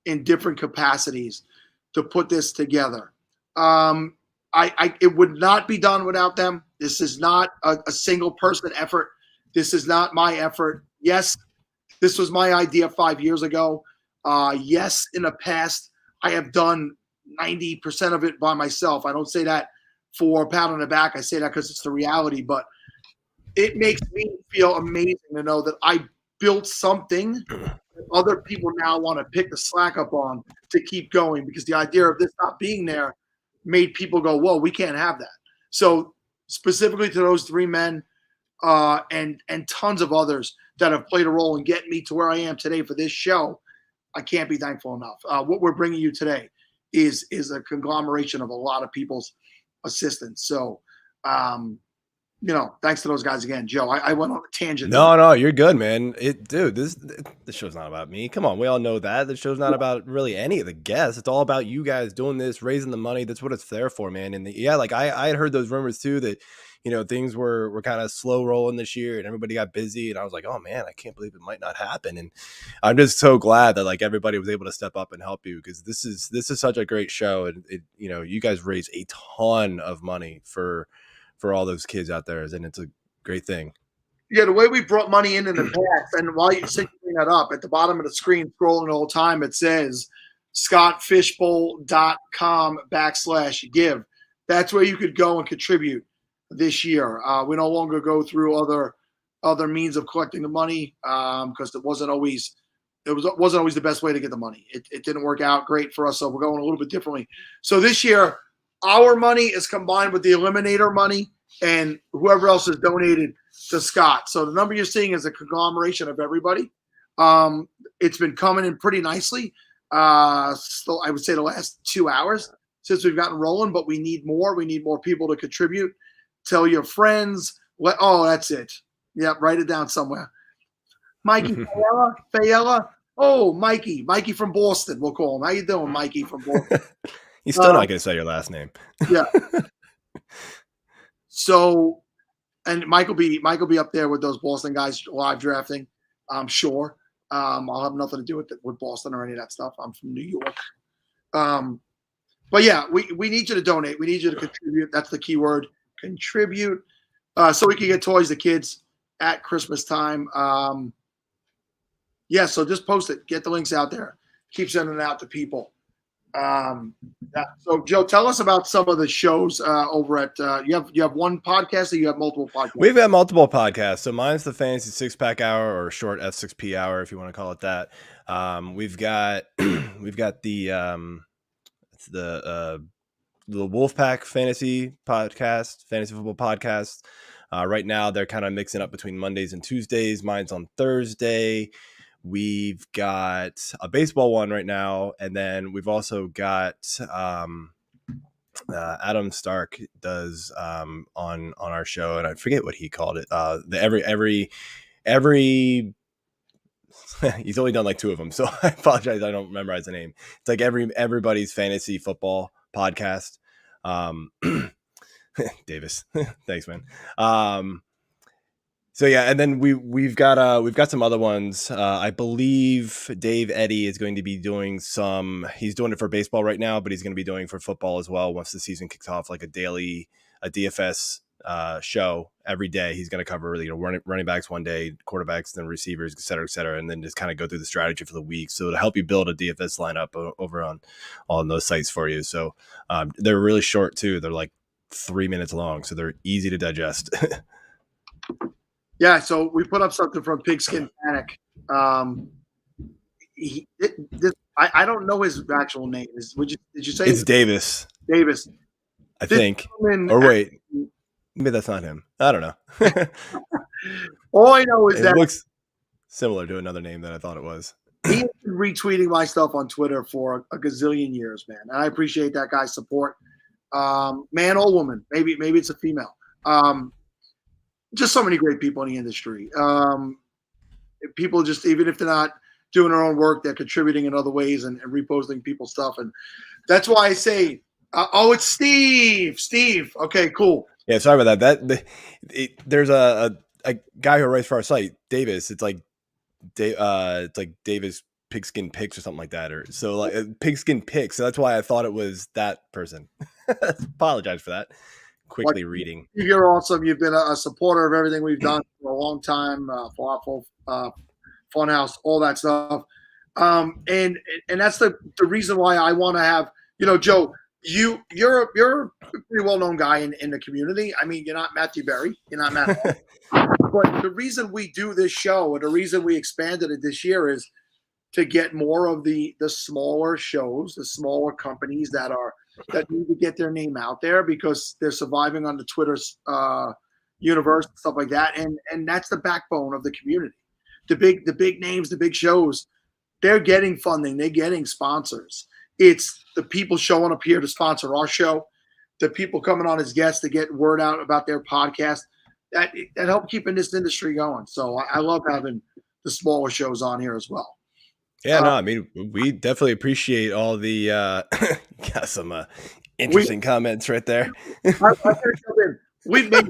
in different capacities to put this together. It would not be done without them. This is not a single person effort. This is not my effort. Yes, this was my idea 5 years ago. Yes, in the past, I have done 90% of it by myself. I don't say that for a pat on the back. I say that because it's the reality, but it makes me feel amazing to know that I built something that other people now want to pick the slack up on to keep going, because the idea of this not being there made people go, whoa, we can't have that. So specifically to those three men and tons of others that have played a role in getting me to where I am today for this show, I can't be thankful enough. What we're bringing you today is a conglomeration of a lot of people's assistance. So, thanks to those guys again. Joe, I went on a tangent. No, you're good, man. Dude, this show's not about me. Come on, we all know that. The show's not about really any of the guests. It's all about you guys doing this, raising the money. That's what it's there for, man. And like I had heard those rumors too that, things were kind of slow rolling this year and everybody got busy. And I was like, oh man, I can't believe it might not happen. And I'm just so glad that like everybody was able to step up and help you, because this is such a great show. And you guys raise a ton of money for all those kids out there, and it's a great thing. Yeah, the way we brought money in the past, and while you bring that up, at the bottom of the screen, scrolling the whole time, it says scottfishbowl.com/give. That's where you could go and contribute this year. We no longer go through other means of collecting the money because it wasn't always the best way to get the money. It didn't work out great for us, so we're going a little bit differently. So this year, our money is combined with the Eliminator money and whoever else has donated to Scott. So the number you're seeing is a conglomeration of everybody. It's been coming in pretty nicely. Still, I would say the last 2 hours since we've gotten rolling, but we need more. We need more people to contribute. Tell your friends. That's it. Yep, write it down somewhere. Mikey Fayella. Oh, Mikey from Boston. We'll call him. How you doing, Mikey from Boston? He's still not going to say your last name. Yeah. So, and Mike will be up there with those Boston guys live drafting, I'm sure. I'll have nothing to do with Boston or any of that stuff. I'm from New York. But yeah, we need you to donate. We need you to contribute. That's the key word, contribute, so we can get toys to kids at Christmas time. So just post it. Get the links out there. Keep sending it out to people. So Joe, tell us about some of the shows over at you have one podcast, or you have multiple podcasts? We've got multiple podcasts. So mine's the Fantasy Six Pack Hour, or short F6P Hour, if you want to call it that. We've got the Wolfpack Fantasy Podcast, Fantasy Football Podcast. Right now they're kind of mixing up between Mondays and Tuesdays. Mine's on Thursday. We've got a baseball one right now, and then we've also got Adam Stark does on our show, and I forget what he called it. The every he's only done like two of them, so I apologize, I don't memorize the name. It's like everybody's fantasy football podcast. Davis, thanks, man. So yeah, and then we've got some other ones. I believe Dave Eddy is going to be doing he's doing it for baseball right now, but he's going to be doing for football as well once the season kicks off, like a DFS show every day. He's going to cover running backs one day, quarterbacks, then receivers, et cetera, and then just kind of go through the strategy for the week. So to help you build a DFS lineup over on those sites for you. So they're really short too. They're like 3 minutes long, so they're easy to digest. Yeah, so we put up something from Pigskin Panic. I don't know his actual name. Did you say it's Davis? Davis, I think. Or wait, maybe that's not him. I don't know. All I know is that similar to another name that I thought it was. He has been retweeting my stuff on Twitter for a gazillion years, man. And I appreciate that guy's support. Man or woman, maybe it's a female. Just so many great people in the industry. People just, even if they're not doing their own work, they're contributing in other ways and reposting people's stuff. And that's why I say, it's Steve. Steve. Okay, cool. Yeah, sorry about that. There's a guy who writes for our site, Davis. It's like Davis Pigskin Picks or something like that, or so like Pigskin Picks. So that's why I thought it was that person. Apologize for that. Quickly reading. You're awesome. You've been a supporter of everything we've done for a long time. Falafel, Funhouse, all that stuff. And that's the reason why I want to have, Joe. You're a pretty well-known guy in the community. I mean, you're not Matthew Berry. You're not Matt. But the reason we do this show and the reason we expanded it this year is to get more of the smaller shows, the smaller companies that need to get their name out there because they're surviving on the Twitter universe and stuff like that. And that's the backbone of the community. The big names, the big shows, they're getting funding, they're getting sponsors. It's the people showing up here to sponsor our show, the people coming on as guests to get word out about their podcast. That help keeping this industry going. So I love having the smaller shows on here as well. Yeah, no, I mean, we definitely appreciate all the got some interesting comments right there. We've made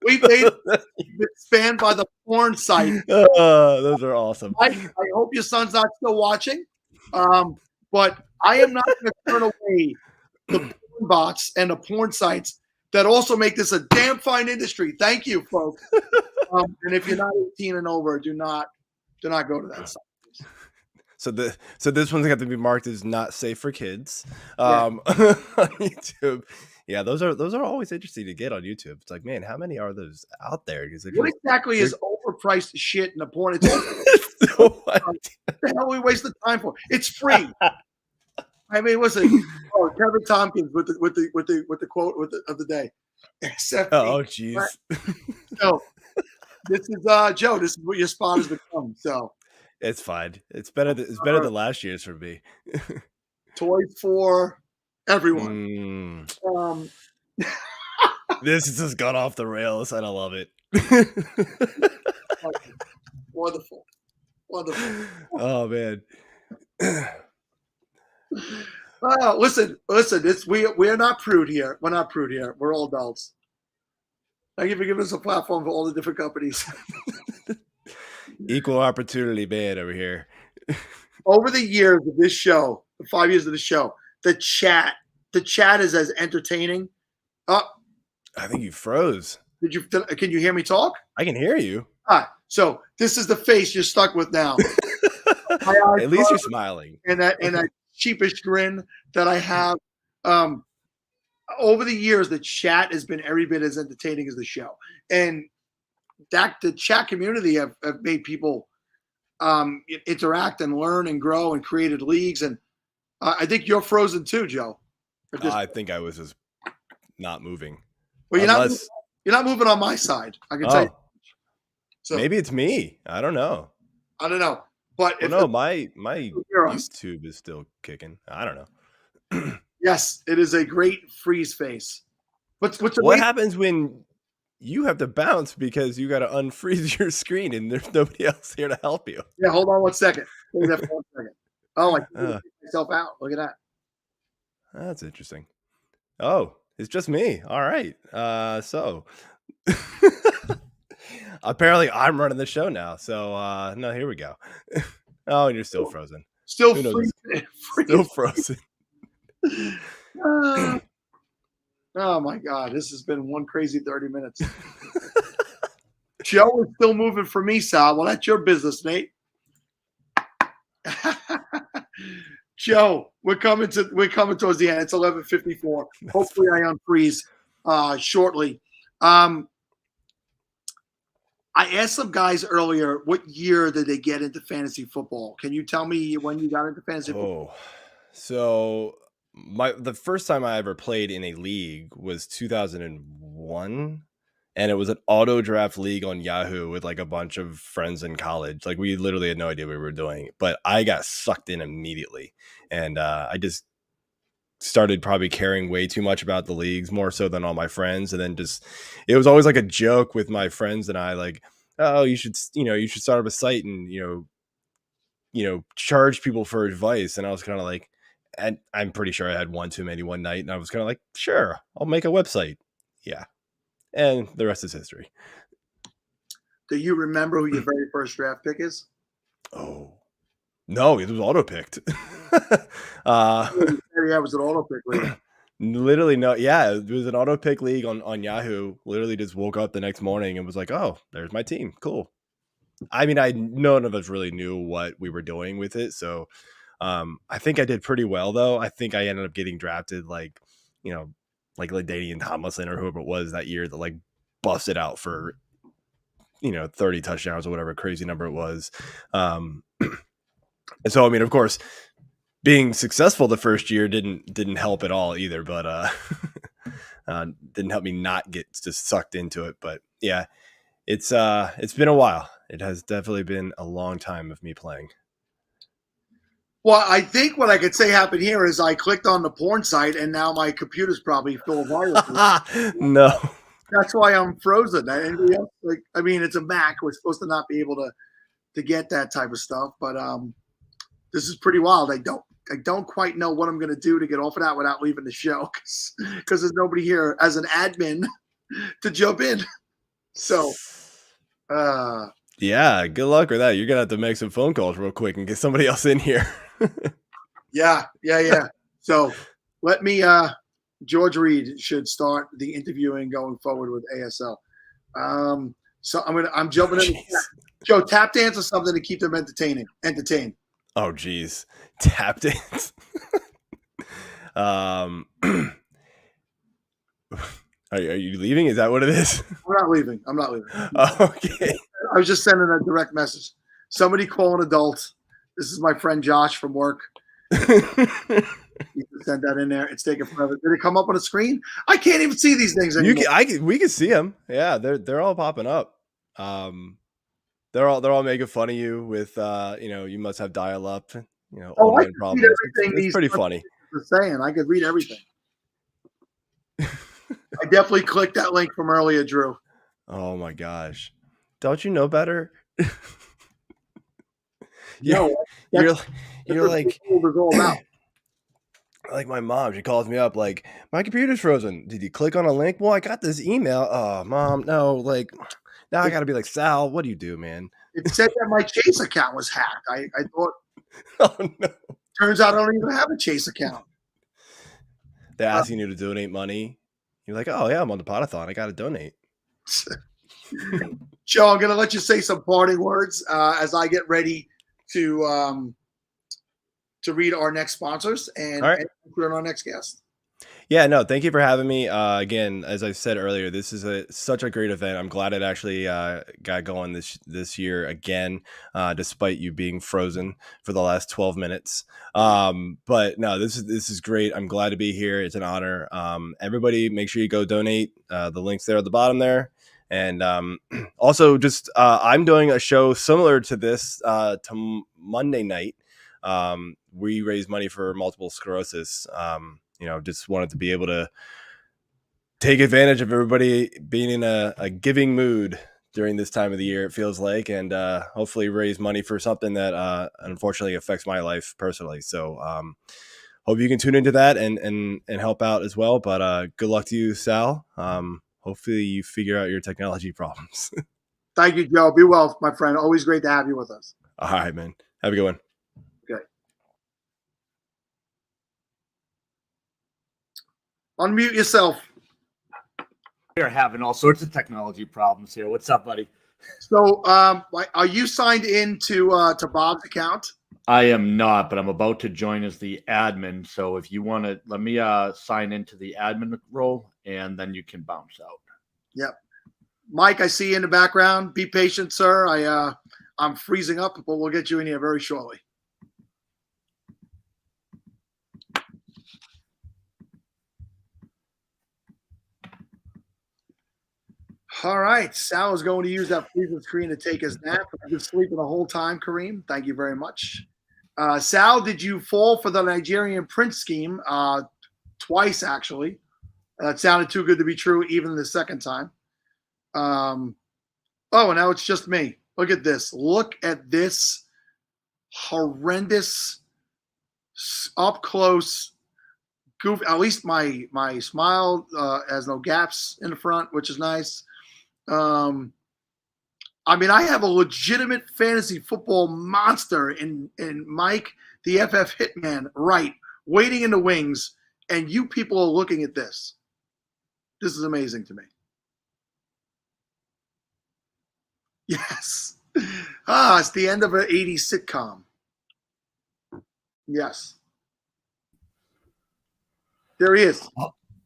it spanned by the porn site. Those are awesome. I hope your son's not still watching. But I am not going to turn away the porn bots and the porn sites that also make this a damn fine industry. Thank you, folks. And if you're not 18 and over, do not go to that site. So this one's got to be marked as not safe for kids. On YouTube. Yeah, those are always interesting to get on YouTube. It's like, man, how many are those out there? What exactly is overpriced shit in the porn? It's what the hell we waste the time for? It's free. I mean, what's it? Oh, Kevin Tompkins with the quote of the day. SFB. Oh, jeez. So this is Joe. This is what your spot has become. So it's fine. It's better. It's better than last year's for me. Toys for everyone. This has just gone off the rails, and I love it. Wonderful. Oh man. Listen. We're not prude here. We're not prude here. We're all adults. Thank you for giving us a platform for all the different companies. Equal opportunity man over here. Over the years of this show, the 5 years of the show, the chat is as entertaining. I think you froze. Can you hear me talk? I can hear you. All right. So this is the face you're stuck with now. At least you're smiling. And that sheepish grin that I have. Over the years, the chat has been every bit as entertaining as the show. And the chat community have made people interact and learn and grow and created leagues. And I think you're frozen too, Joe. I think I was just not moving. Well, you're not moving on my side. I can tell you. So maybe it's me. I don't know. But my YouTube is still kicking. I don't know. Yes, it is a great freeze face. What happens when you have to bounce because you got to unfreeze your screen and there's nobody else here to help you? Yeah, hold on 1 second. Hold that for 1 second. Oh, I can myself out. Look at that. That's interesting. Oh, it's just me. All right. So apparently I'm running the show now. So no, here we go. Oh, and you're still frozen. Still freezing. Still frozen. Oh my God, this has been one crazy 30 minutes. Joe is still moving for me, Sal. Well, that's your business, Nate. Joe, we're coming towards the end. It's 11:54. Hopefully, I unfreeze shortly. I asked some guys earlier, what year did they get into fantasy football? Can you tell me when you got into fantasy football? So the first time I ever played in a league was 2001, and it was an auto draft league on Yahoo with like a bunch of friends in college. Like we literally had no idea what we were doing, but I got sucked in immediately, and I just started probably caring way too much about the leagues, more so than all my friends. And then just, it was always like a joke with my friends and I, like, oh, you should start up a site and, charge people for advice. And I was kind of like, and I'm pretty sure I had one too many one night, and I was kind of like, sure, I'll make a website. Yeah. And the rest is history. Do you remember who your very first draft pick is? Oh, no, it was auto picked. Yeah, it was an auto pick league. Literally, no. Yeah, it was an auto pick league on Yahoo. Literally just woke up the next morning and was like, oh, there's my team. Cool. I mean, none of us really knew what we were doing with it. So I think I did pretty well, though. I think I ended up getting drafted like Danian Tomlinson or whoever it was that year that like busted out for 30 touchdowns or whatever crazy number it was. And so, I mean, of course, being successful the first year didn't help at all either, but didn't help me not get just sucked into it. But yeah, it's been a while. It has definitely been a long time of me playing. Well, I think what I could say happened here is I clicked on the porn site and now my computer's probably full of viruses. No. That's why I'm frozen. It's a Mac. We're supposed to not be able to get that type of stuff, but this is pretty wild. I don't quite know what I'm going to do to get off of that without leaving the show because there's nobody here as an admin to jump in. So, yeah, good luck with that. You're gonna have to make some phone calls real quick and get somebody else in here. Yeah. So let me. George Reed should start the interviewing going forward with ASL. So I'm jumping in. Joe, tap dance is something to keep them entertained. Oh, geez. Tap dance. Are you leaving? Is that what it is? I'm not leaving. Okay. I was just sending a direct message. Somebody call an adult. This is my friend Josh from work. You can send that in there. It's taking forever. Did it come up on the screen? I can't even see these things anymore. We can see them. Yeah, they're all popping up. They're all making fun of you with you must have dial up. I can problems. read everything. It's pretty funny. Saying I could read everything. I definitely clicked that link from earlier, Drew. Oh my gosh! Don't you know better? You're like my mom. She calls me up like, my computer's frozen. Did you click on a link? Well, I got this email. Oh, Mom, no. Like, now I got to be like, Sal, what do you do, man? It said that my Chase account was hacked. I thought. Oh no! Turns out I don't even have a Chase account. They're asking you to donate money. You're like, oh yeah, I'm on the Pottathon. I got to donate. Joe, I'm going to let you say some parting words as I get ready to read our next sponsors and put on our next guest. Yeah, no, thank you for having me. Again, as I said earlier, this is such a great event. I'm glad it actually got going this year again, despite you being frozen for the last 12 minutes. But no, this is great. I'm glad to be here. It's an honor. Everybody, make sure you go donate. The link's there at the bottom there. And also, just I'm doing a show similar to this to Monday night. We raise money for multiple sclerosis. Just wanted to be able to take advantage of everybody being in a giving mood during this time of the year, it feels like, and hopefully raise money for something that unfortunately affects my life personally. So hope you can tune into that and help out as well. But good luck to you, Sal. Hopefully you figure out your technology problems. Thank you, Joe. Be well, my friend. Always great to have you with us. All right, man. Have a good one. Okay. Unmute yourself. We're having all sorts of technology problems here. What's up, buddy? So, are you signed in to Bob's account? I am not, but I'm about to join as the admin. So if you want to, let me sign into the admin role, and then you can bounce out. Yep. Mike, I see you in the background. Be patient, sir. I'm freezing up, but we'll get you in here very shortly. All right. Sal is going to use that freezing screen to take his nap. I've been sleeping the whole time, Kareem. Thank you very much. Sal, did you fall for the Nigerian prince scheme? Twice, actually. It sounded too good to be true, even the second time. And now it's just me. Look at this. Look at this horrendous, up close goof. At least my smile has no gaps in the front, which is nice. I have a legitimate fantasy football monster in Mike, the FF Hitman, right, waiting in the wings, and you people are looking at this. This is amazing to me. Yes. It's the end of an 80s sitcom. Yes. There he is.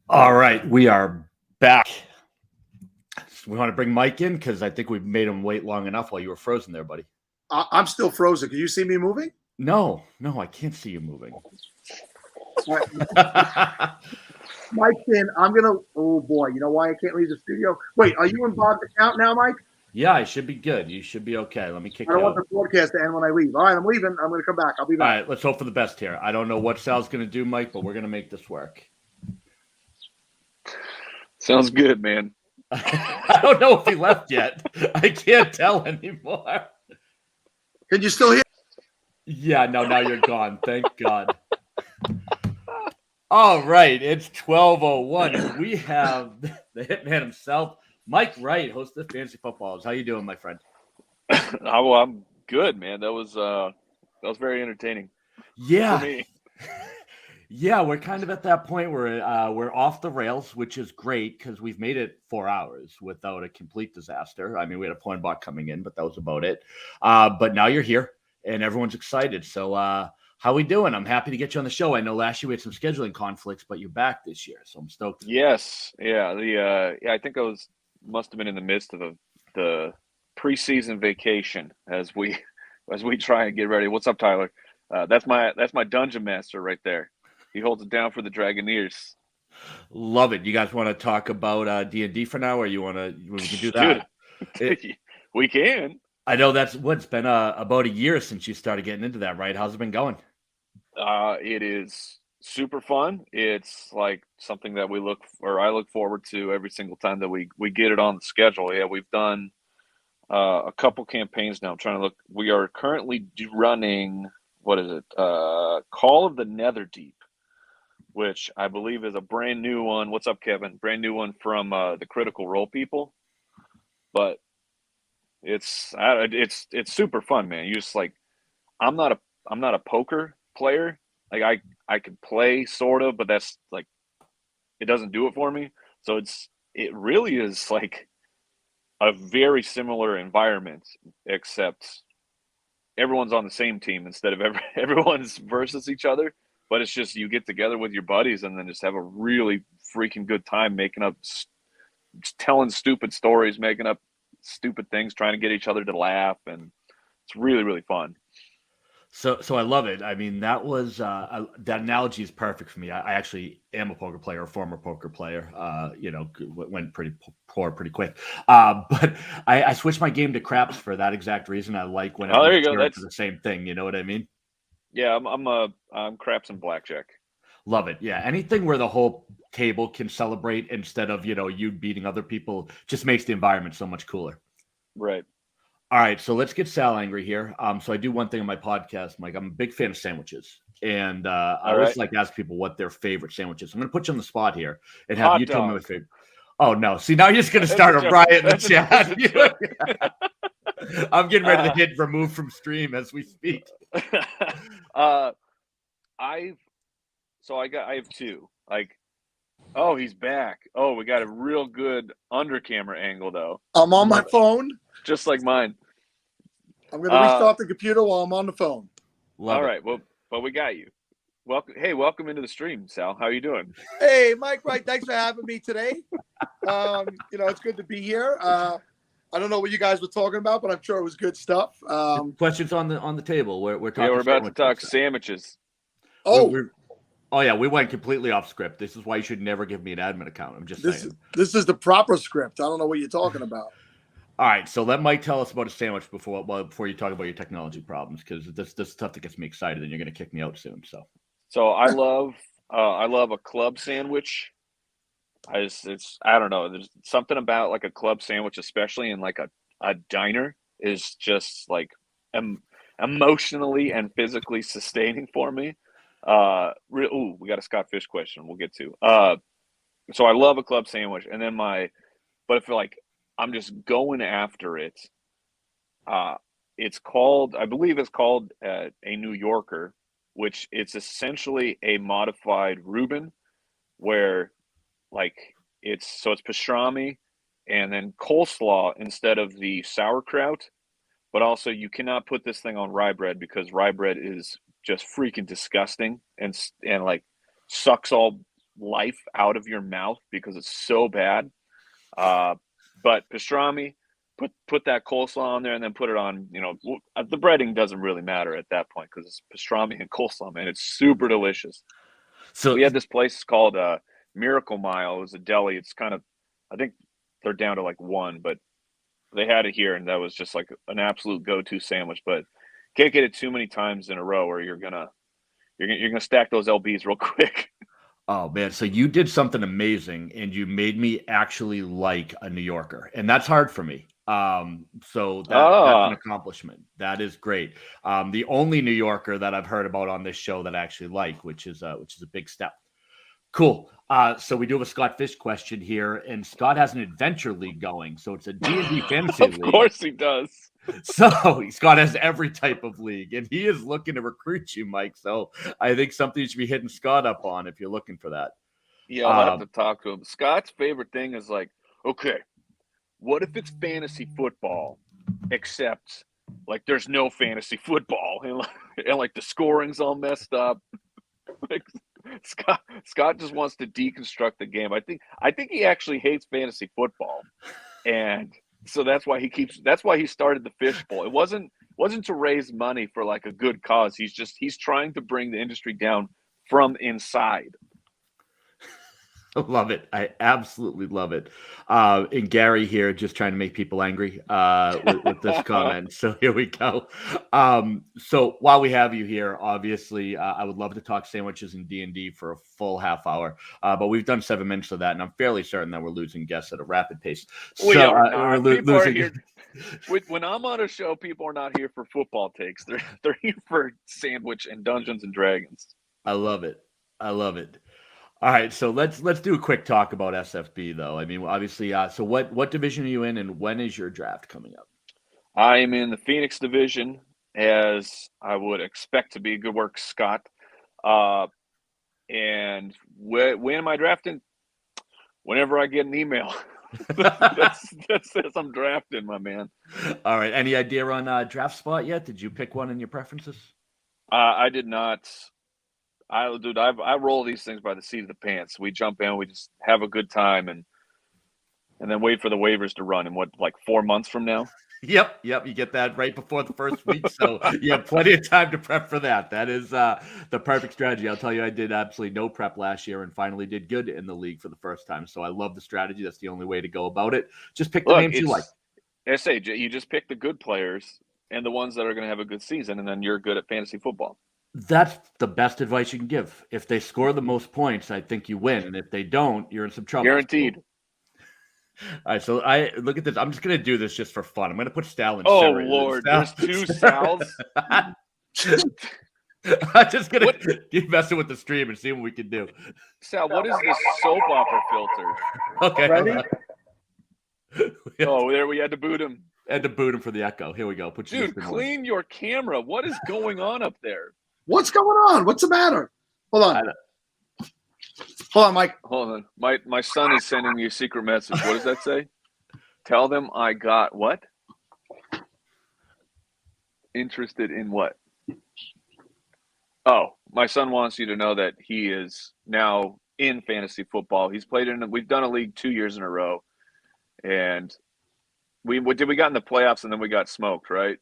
All right, we are back. We want to bring Mike in because I think we've made him wait long enough while you were frozen there, buddy. I'm still frozen. Can you see me moving? No, I can't see you moving. All right. Mike's in. Oh boy, you know why I can't leave the studio? Wait, are you in Bob's account now, Mike? Yeah, I should be good. You should be okay. Let me kick you I don't out. want the broadcast to end when I leave. All right, I'm leaving. I'm going to come back. I'll be back. All right, let's hope for the best here. I don't know what Sal's going to do, Mike, but we're going to make this work. Sounds good, man. I don't know if he left yet. I can't tell anymore. Can you still hear? Yeah, no, now you're gone. Thank God. All right, it's 12:01, and we have the hitman himself, Mike Wright, host of Fantasy Footballs. How you doing, my friend? Well, I'm good, man. That was very entertaining. Yeah. For me. Yeah, we're kind of at that point where we're off the rails, which is great because we've made it 4 hours without a complete disaster. I mean, we had a porn bot coming in, but that was about it. But now you're here, and everyone's excited. So how we doing? I'm happy to get you on the show. I know last year we had some scheduling conflicts, but you're back this year, so I'm stoked. Yes, yeah. I think I must have been in the midst of the preseason vacation as we try and get ready. What's up, Tyler? That's my dungeon master right there. He holds it down for the Dragoneers. Love it. You guys want to talk about D&D for now, or we can do that? We can. I know that's what's been about a year since you started getting into that, right? How's it been going? It is super fun. It's like something that I look forward to every single time that we get it on the schedule. Yeah, we've done a couple campaigns now. I'm trying to look. We are currently running, what is it? Call of the Netherdeep, which I believe is a brand new one. What's up, Kevin? Brand new one from the Critical Role people. But it's super fun, man. You just like, I'm not a poker player. Like I could play sort of, but that's like, it doesn't do it for me. So it really is like a very similar environment, except everyone's on the same team instead of everyone's versus each other. But it's just you get together with your buddies and then just have a really freaking good time telling stupid stories, making up stupid things, trying to get each other to laugh, and it's really, really fun. So I love it. I mean, that was that analogy is perfect for me. I actually am a poker player, a former poker player. Went pretty poor pretty quick. But I switched my game to craps for that exact reason. I like when there you go. That's the same thing. You know what I mean? Yeah, I'm craps and blackjack. Love it. Yeah, anything where the whole table can celebrate instead of you beating other people just makes the environment so much cooler. Right. All right, so let's get Sal angry here. So I do one thing on my podcast, Mike. I'm a big fan of sandwiches, and I always like to ask people what their favorite sandwich is. I'm going to put you on the spot here and have you tell me my favorite. Oh no! See, now you're just going to start a riot in the chat. I'm getting ready to hit remove from stream as we speak. I have two. Oh, he's back. Oh, we got a real good under camera angle though. I'm on my phone. Just like mine. I'm going to restart the computer while I'm on the phone. All right. Well, we got you. Welcome into the stream, Sal. How are you doing? Hey, Mike, right. Thanks for having me today. It's good to be here. I don't know what you guys were talking about, but I'm sure it was good stuff. Questions on the table. We're talking. Yeah, we're about to talk sandwiches. Oh, Oh yeah, we went completely off script. This is why you should never give me an admin account. I'm just saying. This is the proper script. I don't know what you're talking about. All right, so let Mike tell us about a sandwich before you talk about your technology problems, because this stuff that gets me excited, and you're going to kick me out soon. So I love a club sandwich. I don't know. There's something about like a club sandwich, especially in like a diner, is just like emotionally and physically sustaining for me. We got a Scott Fish question we'll get to. So I love a club sandwich, and then but if like I'm just going after it, I believe it's called a New Yorker, which it's essentially a modified Reuben, where like it's pastrami and then coleslaw instead of the sauerkraut. But also, you cannot put this thing on rye bread, because rye bread is just freaking disgusting and like sucks all life out of your mouth because it's so bad. But pastrami, put that coleslaw on there, and then put it on. The breading doesn't really matter at that point because it's pastrami and coleslaw, man. It's super delicious. So we had this place called Miracle Mile. It was a deli. It's kind of, I think they're down to like one, but they had it here, and that was just like an absolute go-to sandwich. But can't get it too many times in a row, or you're gonna stack those LBs real quick. Oh man, so you did something amazing, and you made me actually like a New Yorker, and that's hard for me. So that's an accomplishment. That is great. The only New Yorker that I've heard about on this show that I actually like, which is a big step. Cool. So we do have a Scott Fish question here, and Scott has an adventure league going. So it's a D&D fantasy league. Of course he does. So Scott has every type of league, and he is looking to recruit you, Mike. So I think something you should be hitting Scott up on if you're looking for that. Yeah, I'll have to talk to him. Scott's favorite thing is like, okay, what if it's fantasy football, except like there's no fantasy football, and like the scoring's all messed up. Like, Scott just wants to deconstruct the game. I think he actually hates fantasy football, and so that's why he started the fishbowl. It wasn't to raise money for like a good cause. He's trying to bring the industry down from inside. I love it. I absolutely love it. And Gary here just trying to make people angry with this comment. So here we go. So while we have you here, obviously, I would love to talk sandwiches and D&D for a full half hour. But we've done 7 minutes of that, and I'm fairly certain that we're losing guests at a rapid pace. We are not. People are here. When I'm on a show, people are not here for football takes. They're here for sandwich and Dungeons and Dragons. I love it. All right, so let's do a quick talk about SFB, though. I mean, obviously, so what division are you in, and when is your draft coming up? I am in the Phoenix division, as I would expect to be. Good work, Scott. And when am I drafting? Whenever I get an email. that says I'm drafting, my man. All right. Any idea on draft spot yet? Did you pick one in your preferences? I did not. I roll these things by the seat of the pants. We jump in, we just have a good time, and then wait for the waivers to run in like 4 months from now. Yep. You get that right before the first week, so you have plenty of time to prep for that. That is the perfect strategy. I'll tell you, I did absolutely no prep last year and finally did good in the league for the first time. So I love the strategy. That's the only way to go about it. Just pick the names you like. You just pick the good players and the ones that are going to have a good season, and then you're good at fantasy football. That's the best advice you can give. If they score the most points, I think you win. And if they don't, you're in some trouble. Guaranteed. All right, so I look at this. I'm just going to do this just for fun. I'm going to put Sal in. Oh, Lord. There's 2 Sals. I'm just going to keep messing with the stream and see what we can do. Sal, what is this soap opera filter? Okay. Ready? Oh, there we had to boot him. Had to boot him for the echo. Here we go. Dude, clean your camera. What is going on up there? What's going on? What's the matter? Hold on, Mike. Hold on. My son is sending me a secret message. What does that say? Tell them I got what? Interested in what? Oh, my son wants you to know that he is now in fantasy football. We've done a league 2 years in a row, and we got in the playoffs and then we got smoked, right?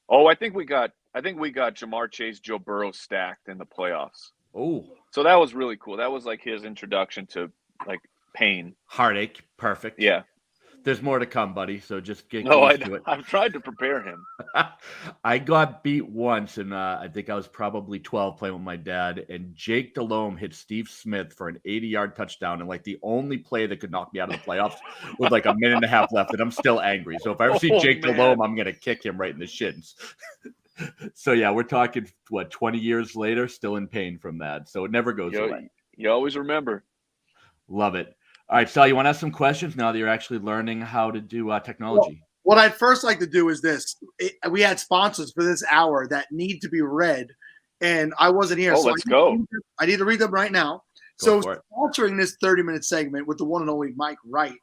Oh, I think we got Jamar Chase, Joe Burrow stacked in the playoffs. Oh, So that was really cool. That was like his introduction to like pain. heartache. Perfect. Yeah. There's more to come, buddy. So just get No, used to it. I've tried to prepare him. I got beat once, and I think I was probably 12 playing with my dad. And Jake Delhomme hit Steve Smith for an 80-yard touchdown, and like the only play that could knock me out of the playoffs with like a minute and a half left. And I'm still angry. So if I ever see Jake Delhomme, I'm gonna kick him right in the shins. So yeah, we're talking 20 years later, still in pain from that. So it never goes away. You always remember. Love it. All right, Sal, you want to ask some questions now that you're actually learning how to do technology? Well, what I'd first like to do is this. We had sponsors for this hour that need to be read, and I wasn't here. Oh, so let's go. I need to read them right now. Go So for it. sponsoring this 30-minute segment with the one and only Mike Wright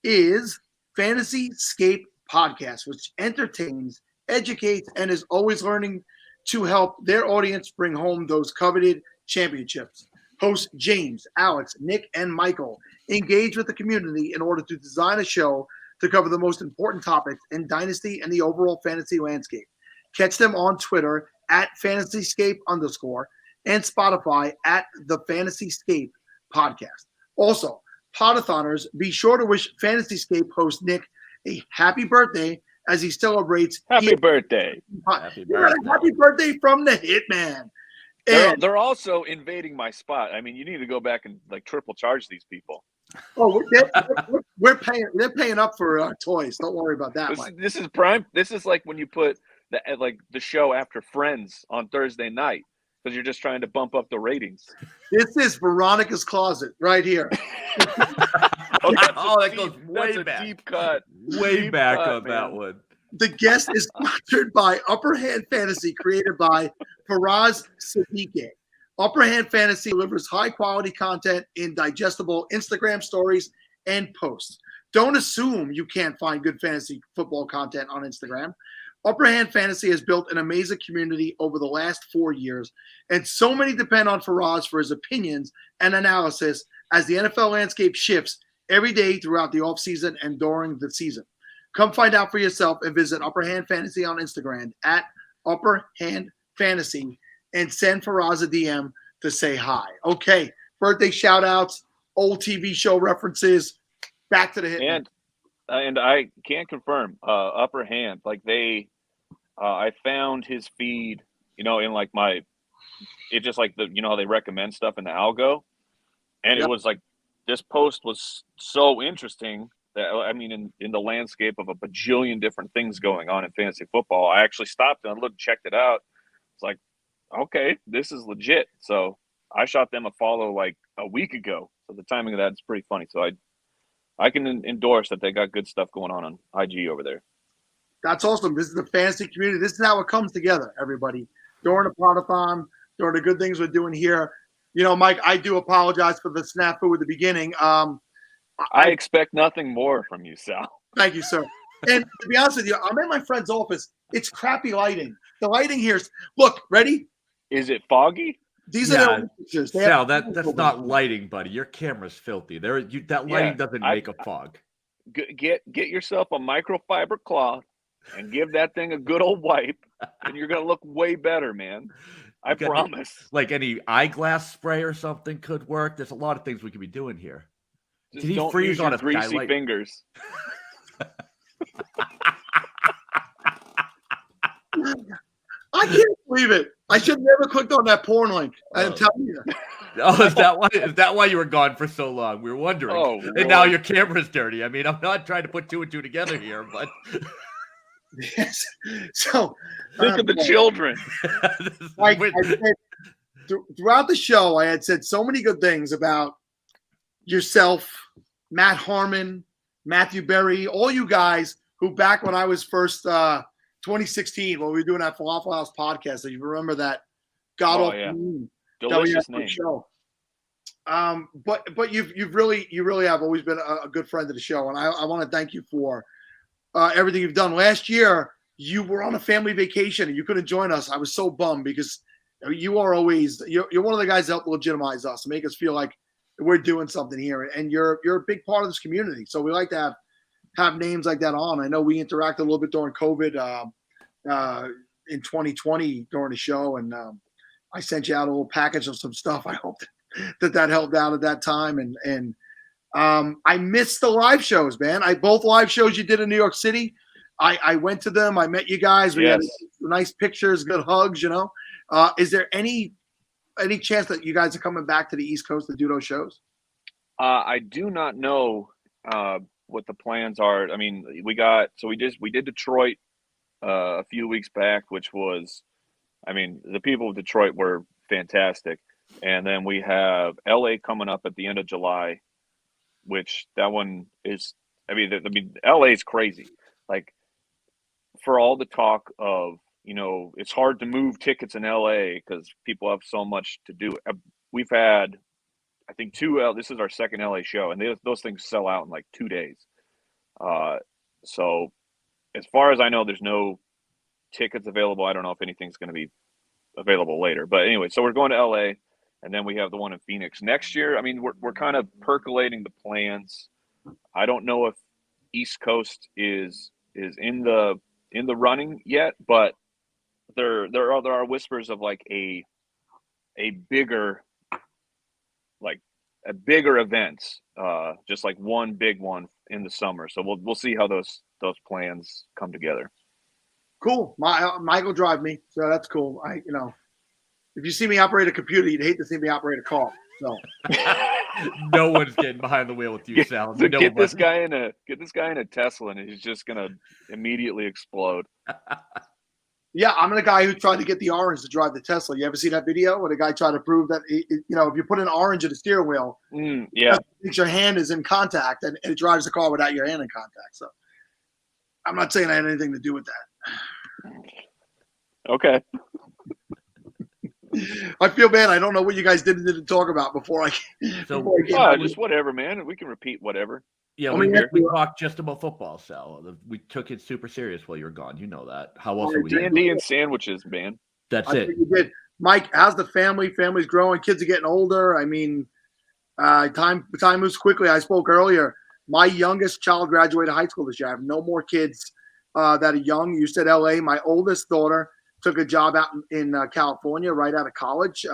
is Fantasy Scape Podcast, which entertains, educates, and is always learning to help their audience bring home those coveted championships. Hosts James, Alex, Nick, and Michael engage with the community in order to design a show to cover the most important topics in Dynasty and the overall fantasy landscape. Catch them on Twitter at FantasyScape_ and Spotify at the FantasyScape Podcast. Also, Pottathoners, be sure to wish FantasyScape host Nick a happy birthday as he celebrates. Happy birthday. Happy birthday. Happy birthday from the Hitman. And They're also invading my spot. I mean, you need to go back and like triple charge these people. we're paying. They're paying up for toys. Don't worry about that, Mike. This is prime. This is like when you put the show after Friends on Thursday night because you're just trying to bump up the ratings. This is Veronica's Closet right here. That goes way That's a back. deep cut. Way Deep back cut, on that man. one. The guest is sponsored by Upper Hand Fantasy, created by Faraz Siddiqui. Upper Hand Fantasy delivers high-quality content in digestible Instagram stories and posts. Don't assume you can't find good fantasy football content on Instagram. Upper Hand Fantasy has built an amazing community over the last 4 years, and so many depend on Faraz for his opinions and analysis as the NFL landscape shifts every day throughout the offseason and during the season. Come find out for yourself and visit Upper Hand Fantasy on Instagram at Upper Hand Fantasy and send Faraz a DM to say hi. Okay, birthday shout-outs, old TV show references, back to the hit. And I can confirm, Upper Hand, like I found his feed, in like it just like how they recommend stuff in the algo. And It was like, this post was so interesting that, I mean, in the landscape of a bajillion different things going on in fantasy football, I actually stopped and looked, checked it out. It's like, okay, this is legit. So I shot them a follow like a week ago. So the timing of that is pretty funny. So I can endorse that they got good stuff going on IG over there. That's awesome. This is the fantasy community. This is how it comes together, everybody. During the Pottathon, during the good things we're doing here. Mike, I do apologize for the snafu at the beginning. I expect nothing more from you, Sal. Thank you, sir. And to be honest with you, I'm in my friend's office. It's crappy lighting. The lighting here is, look, ready? Is it foggy? These are the pictures. Sal, that's not lighting, buddy. Your camera's filthy. That lighting doesn't make a fog. Get yourself a microfiber cloth and give that thing a good old wipe, and you're gonna look way better, man. I promise. Like any eyeglass spray or something could work. There's a lot of things we could be doing here. Just Did he don't freeze use on your a greasy skylight? fingers. I can't believe it. I should have never clicked on that porn link. I'm telling you. Oh, is that why you were gone for so long? We were wondering. Oh, and now your camera's dirty. I mean, I'm not trying to put two and two together here, but Yes. So think of the children. I said, throughout the show, I had said so many good things about yourself, Matt Harmon, Matthew Berry, all you guys who back when I was first 2016 when we were doing that Falafel House podcast. You remember that delicious name show. But you really have always been a good friend of the show, and I want to thank you for everything you've done. Last year, you were on a family vacation and you couldn't join us. I was so bummed because you are always you're one of the guys that help legitimize us and make us feel like we're doing something here, and you're a big part of this community. So we like to have names like that on. I know we interacted a little bit during COVID in 2020 during the show, and I sent you out a little package of some stuff. I hope that helped out at that time. And I missed the live shows, man. Both live shows you did in New York City. I went to them. I met you guys. We had nice pictures, good hugs. Is there any chance that you guys are coming back to the East Coast to do those shows? I do not know what the plans are. I mean, we did Detroit a few weeks back, which was, I mean, the people of Detroit were fantastic. And then we have LA coming up at the end of July, which that one is, LA is crazy. Like, for all the talk of, it's hard to move tickets in LA because people have so much to do. We've had, I think, this is our second LA show, and those things sell out in like 2 days. So as far as I know, there's no tickets available. I don't know if anything's going to be available later, but anyway, so we're going to LA, and then we have the one in Phoenix next year. I mean, we're kind of percolating the plans. I don't know if East Coast is in the running yet, but there are whispers of like a bigger event, just like one big one in the summer. So we'll see how those plans come together. Cool. Michael drive me, so that's cool. If you see me operate a computer, you'd hate to see me operate a car. So no one's getting behind the wheel with you, Sal. So get this guy in a Tesla, and he's just gonna immediately explode. Yeah, I'm the guy who tried to get the orange to drive the Tesla. You ever see that video where the guy tried to prove that if you put an orange in the steering wheel, yeah, it makes your hand is in contact and it drives the car without your hand in contact. So I'm not saying I had anything to do with that. Okay. I feel bad. I don't know what you guys didn't talk about before I. Just whatever, man. We can repeat whatever. Yeah, we talked just about football, Sal. We took it super serious while you were gone. You know that. How else are we? D&D and sandwiches, man. That's it. You did. Mike, how's the family? Family's growing. Kids are getting older. I mean, time moves quickly. I spoke earlier. My youngest child graduated high school this year. I have no more kids that are young. You said LA. My oldest daughter took a job out in California right out of college.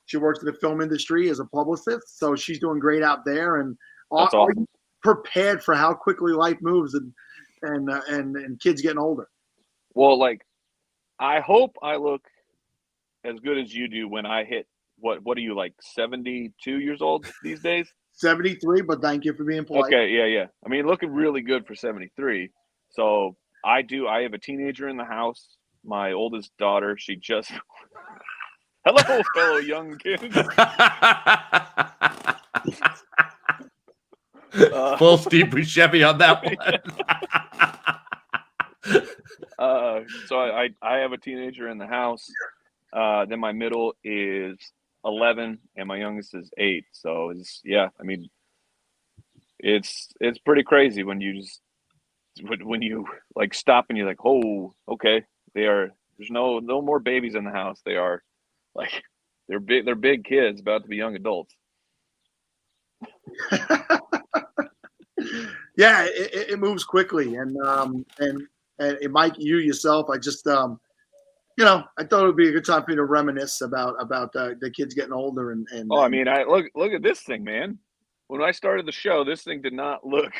She works in the film industry as a publicist, so she's doing great out there. And are you prepared for how quickly life moves and kids getting older? Well, like, I hope I look as good as you do when I hit what are you, like 72 years old these days? 73, but thank you for being polite. Okay, yeah. I mean, looking really good for 73. So I have a teenager in the house. My oldest daughter, she just hello, fellow young kids. Full Steve Buscemi on that one. So I have a teenager in the house. Then my middle is 11 and my youngest is 8. So it's pretty crazy when you like stop and you're like, oh, okay, there's no more babies in the house. They are like, they're big kids about to be young adults. Yeah, it moves quickly, and Mike, you yourself, I just I thought it would be a good time for you to reminisce about the kids getting older and. I mean, look at this thing, man. When I started the show, this thing did not look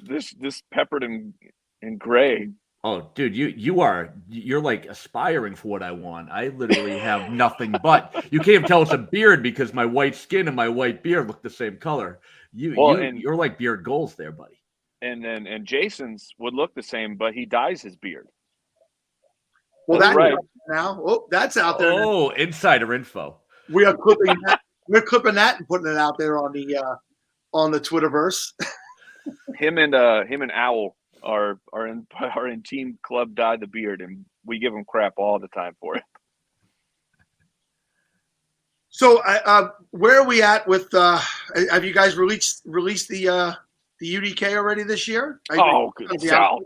this peppered and gray. Oh, dude, you're like aspiring for what I want. I literally have nothing but. You can't even tell it's a beard because my white skin and my white beard look the same color. You're like beard goals there, buddy. And Jason's would look the same, but he dyes his beard. Well, that's right now. Oh, that's out there. Oh, insider info. We are clipping that. We're clipping that and putting it out there on the Twitterverse. Him and Owl are in team club dye the beard, and we give him crap all the time for it. So, where are we at with? Have you guys released the UDK already this year? Sal,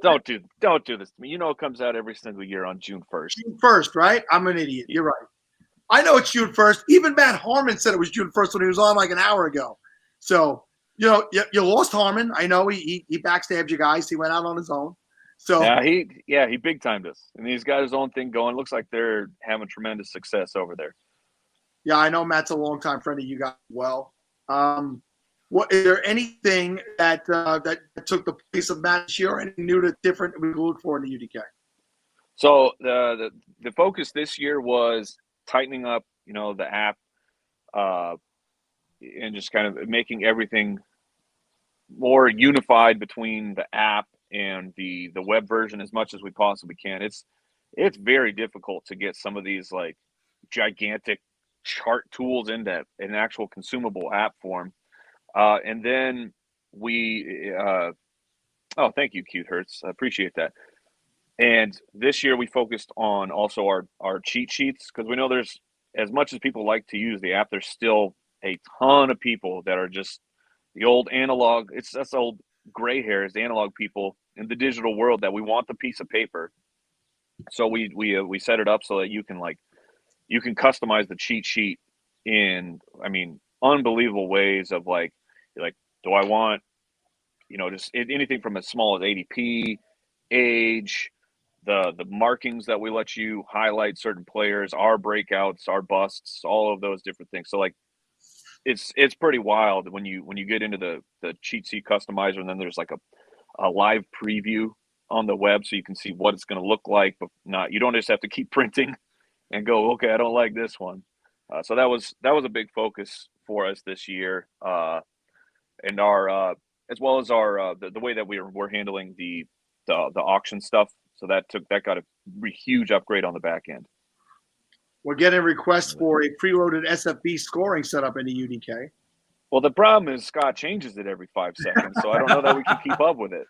don't do this to me. It comes out every single year on June 1st. June 1st, right? I'm an idiot. You're right. I know it's June 1st. Even Matt Harmon said it was June 1st when he was on like an hour ago. So, you lost Harmon. I know he backstabbed you guys. He went out on his own. So he big timed us, and he's got his own thing going. Looks like they're having tremendous success over there. yeah, I know Matt's a longtime friend of you guys as well. What is there anything that that took the place of Matt this year, or anything new to different we look for in the UDK? So the focus this year was tightening up, the app, and just kind of making everything more unified between the app and the web version as much as we possibly can. It's very difficult to get some of these like gigantic chart tools into an actual consumable app form. And then we thank you, Cute Hertz. I appreciate that. And this year we focused on also our cheat sheets, because we know there's, as much as people like to use the app, there's still a ton of people that are just the old analog. That's old gray hairs, the analog people in the digital world, that we want the piece of paper. So we set it up so that you can customize the cheat sheet in, unbelievable ways of like, do I want, just anything from as small as ADP, age, the markings that we let you highlight certain players, our breakouts, our busts, all of those different things. So like, it's pretty wild when you get into the cheat sheet customizer, and then there's like a live preview on the web, so you can see what it's going to look like, but you don't just have to keep printing and go, okay, I don't like this one. So that was a big focus for us this year, and our as well as our the way that we're handling the auction stuff. So that got a huge upgrade on the back end. We're getting requests for a preloaded SFB scoring setup in the UDK. Well, the problem is Scott changes it every 5 seconds, so I don't know that we can keep up with it.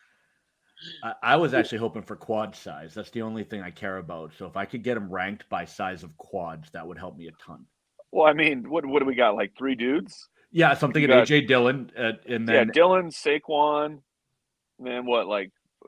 I was actually hoping for quad size. That's the only thing I care about. So if I could get them ranked by size of quads, that would help me a ton. Well, what do we got? Like 3 dudes? Yeah, so I'm thinking AJ Dillon, and then Dillon, Saquon, and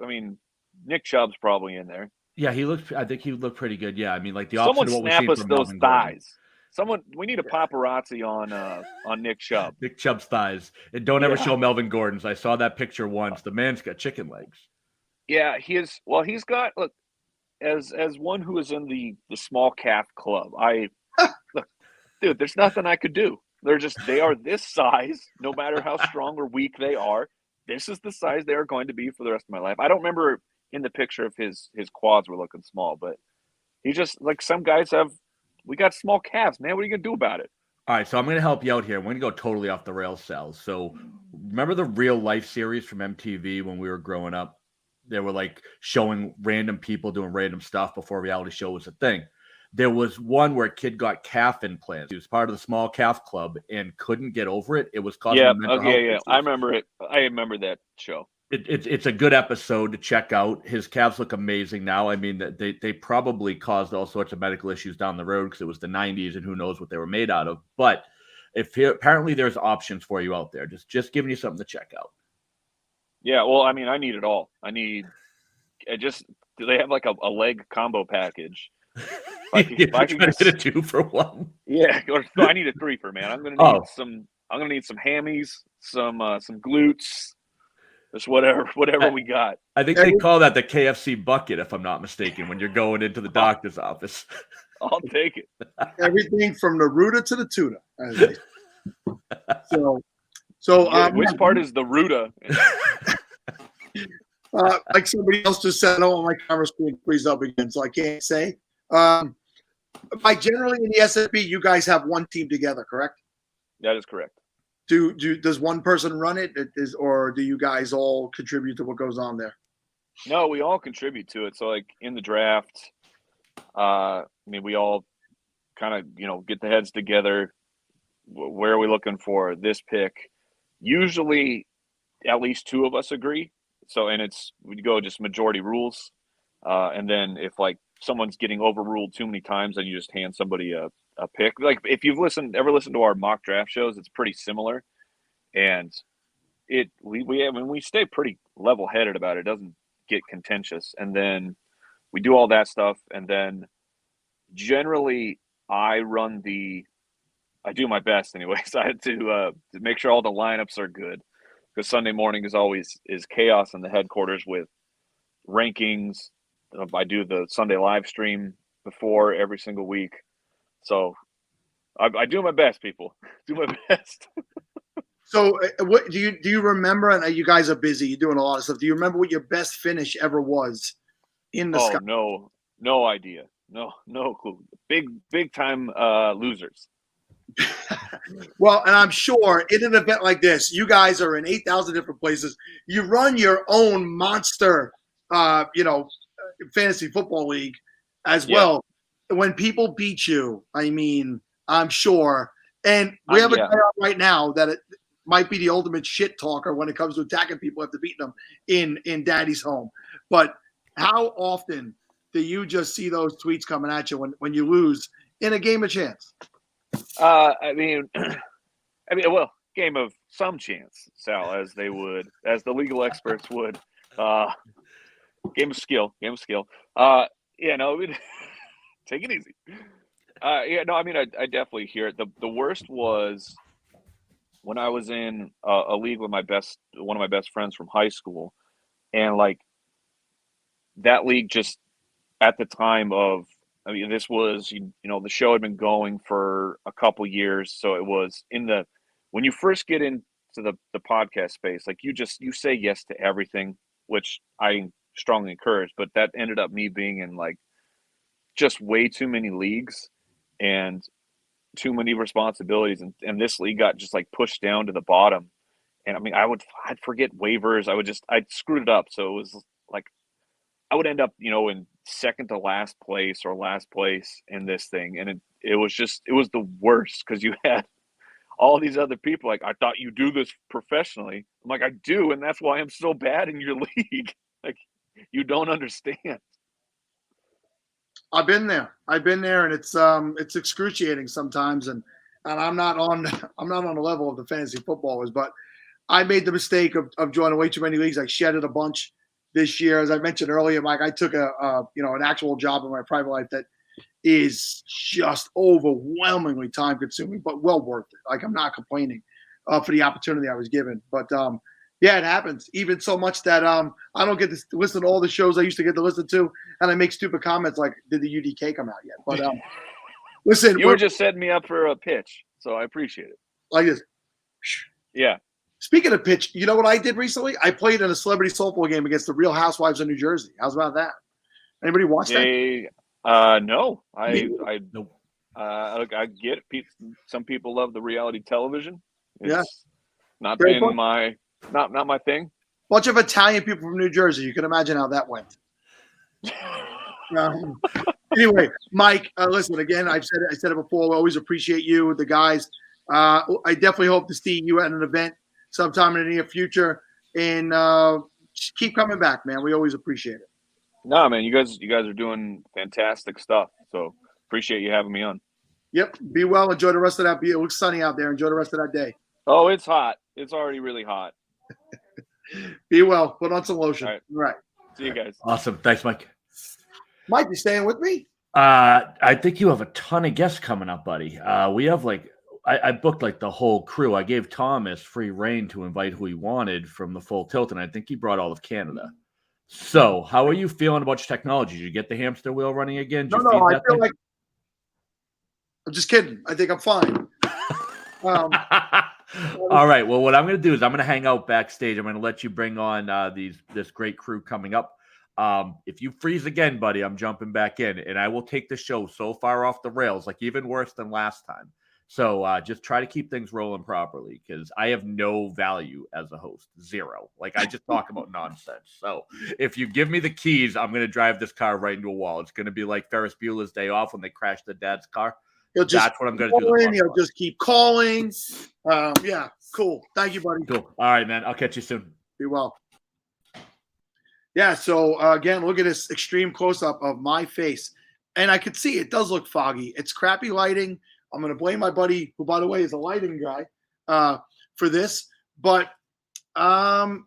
then Nick Chubb's probably in there. Yeah, I think he looked pretty good. Yeah, the opposite Someone of what we've snap seen us from those Melvin Gordon. thighs. We need a paparazzi on Nick Chubb. Nick Chubb's thighs. And don't ever show Melvin Gordon's. I saw that picture once. The man's got chicken legs. Yeah, he's got, look, as one who is in the small calf club, look, dude, there's nothing I could do. They are this size, no matter how strong or weak they are. This is the size they are going to be for the rest of my life. I don't remember in the picture if his quads were looking small, but he just, like, some guys we got small calves, man. What are you going to do about it? All right, so I'm going to help you out here. I'm going to go totally off the rails, Sal. So remember the Real Life series from MTV when we were growing up? They were like showing random people doing random stuff before reality show was a thing. There was one where a kid got calf implants. He was part of the small calf club and couldn't get over it. It was causing mental health issues. I remember it. I remember that show. It's a good episode to check out. His calves look amazing now. They probably caused all sorts of medical issues down the road because it was the 90s and who knows what they were made out of. But apparently there's options for you out there. Just giving you something to check out. Yeah, well, I need it all. Do they have like a leg combo package? If I can get a 2 for 1. Yeah, I need a 3-for, man. I'm gonna need some hammies, some glutes, just whatever we got. I think they call that the KFC bucket, if I'm not mistaken, when you're going into the doctor's office. I'll take it. Everything from the Ruta to the tuna. Which part is the Ruta? Like somebody else just said, my camera screen freezes up again, so I can't say. Generally in the SFB, you guys have one team together, correct? That is correct. Does one person run it, or do you guys all contribute to what goes on there? No, we all contribute to it. So, like in the draft, we all kind of get the heads together. Where are we looking for this pick? Usually, at least 2 of us agree. So, and we go just majority rules, and then if like someone's getting overruled too many times, then you just hand somebody a pick. Like if you've ever listened to our mock draft shows, it's pretty similar, and we stay pretty level headed about it. It doesn't get contentious, and then we do all that stuff, and then generally I do my best anyways. I had to make sure all the lineups are good, because Sunday morning is always chaos in the headquarters with rankings. I do the Sunday live stream before every single week. So I do my best, people. Do my best. So, what do you remember? And you guys are busy. You're doing a lot of stuff. Do you remember what your best finish ever was in the sky? No idea. No clue. Big time losers. Well, and I'm sure in an event like this, you guys are in 8,000 different places. You run your own monster, fantasy football league as well. When people beat you, I mean, I'm sure. And we have a guy out right now that it might be the ultimate shit talker when it comes to attacking people after beating them in Daddy's home. But how often do you just see those tweets coming at you when you lose in a game of chance? I mean, well, game of some chance, Sal, as the legal experts would. Game of skill. Take it easy. I definitely hear it. The worst was when I was in a league with one of my best friends from high school, and like that league just at the time of, this was, the show had been going for a couple years. So it was when you first get into the podcast space, like you say yes to everything, which I strongly encourage, but that ended up me being in like just way too many leagues and too many responsibilities. And this league got just like pushed down to the bottom. And I'd forget waivers. I'd screwed it up. So it was like, I would end up, in second to last place or last place in this thing. And it was the worst because you had all these other people like, I thought you do this professionally. I'm like, I do. And that's why I'm so bad in your league. Like, you don't understand. I've been there, and it's excruciating sometimes. And I'm not on the level of the fantasy footballers, but I made the mistake of joining way too many leagues. I shedded a bunch this year. As I mentioned earlier, Mike, I took an actual job in my private life that is just overwhelmingly time consuming, but well worth it. Like, I'm not complaining for the opportunity I was given, but yeah, it happens. Even so much that I don't get to listen to all the shows I used to get to listen to, and I make stupid comments like, "Did the UDK come out yet?" But listen, you were just setting me up for a pitch, so I appreciate it. Like this. Yeah. Speaking of pitch, you know what I did recently? I played in a celebrity softball game against the Real Housewives of New Jersey. How's about that? Anybody watch that? No. I get it. Some people love the reality television. It's not Very been fun. not my thing. Bunch of Italian people from New Jersey. You can imagine how that went. Anyway, Mike, listen, again, I said it before. We always appreciate you, the guys. I definitely hope to see you at an event sometime in the near future, and just keep coming back, man. We always appreciate it. No, man, you guys are doing fantastic stuff. So appreciate you having me on. Yep. Be well. Enjoy the rest of that. It looks sunny out there. Enjoy the rest of that day. Oh, it's hot. It's already really hot. Be well. Put on some lotion. All right. See you guys. Awesome. Thanks, Mike. Mike, you staying with me? I think you have a ton of guests coming up, buddy. We have I booked like the whole crew. I gave Thomas free reign to invite who he wanted from the full tilt, and I think he brought all of Canada. So, how are you feeling about your technology? Did you get the hamster wheel running again? No, I feel like I'm just kidding. I think I'm fine. All right. Well, what I'm going to do is I'm going to hang out backstage. I'm going to let you bring on this great crew coming up. If you freeze again, buddy, I'm jumping back in, and I will take the show so far off the rails, like even worse than last time. So just try to keep things rolling properly, because I have no value as a host. Zero. Like, I just talk about nonsense. So if you give me the keys, I'm going to drive this car right into a wall. It's going to be like Ferris Bueller's Day Off when they crashed the dad's car. That's what I'm going to do. He'll just keep calling. Yeah, cool. Thank you, buddy. Cool. All right, man. I'll catch you soon. Be well. Yeah, so again, look at this extreme close-up of my face. And I could see it does look foggy. It's crappy lighting. I'm going to blame my buddy, who, by the way, is a lighting guy, for this. But I'm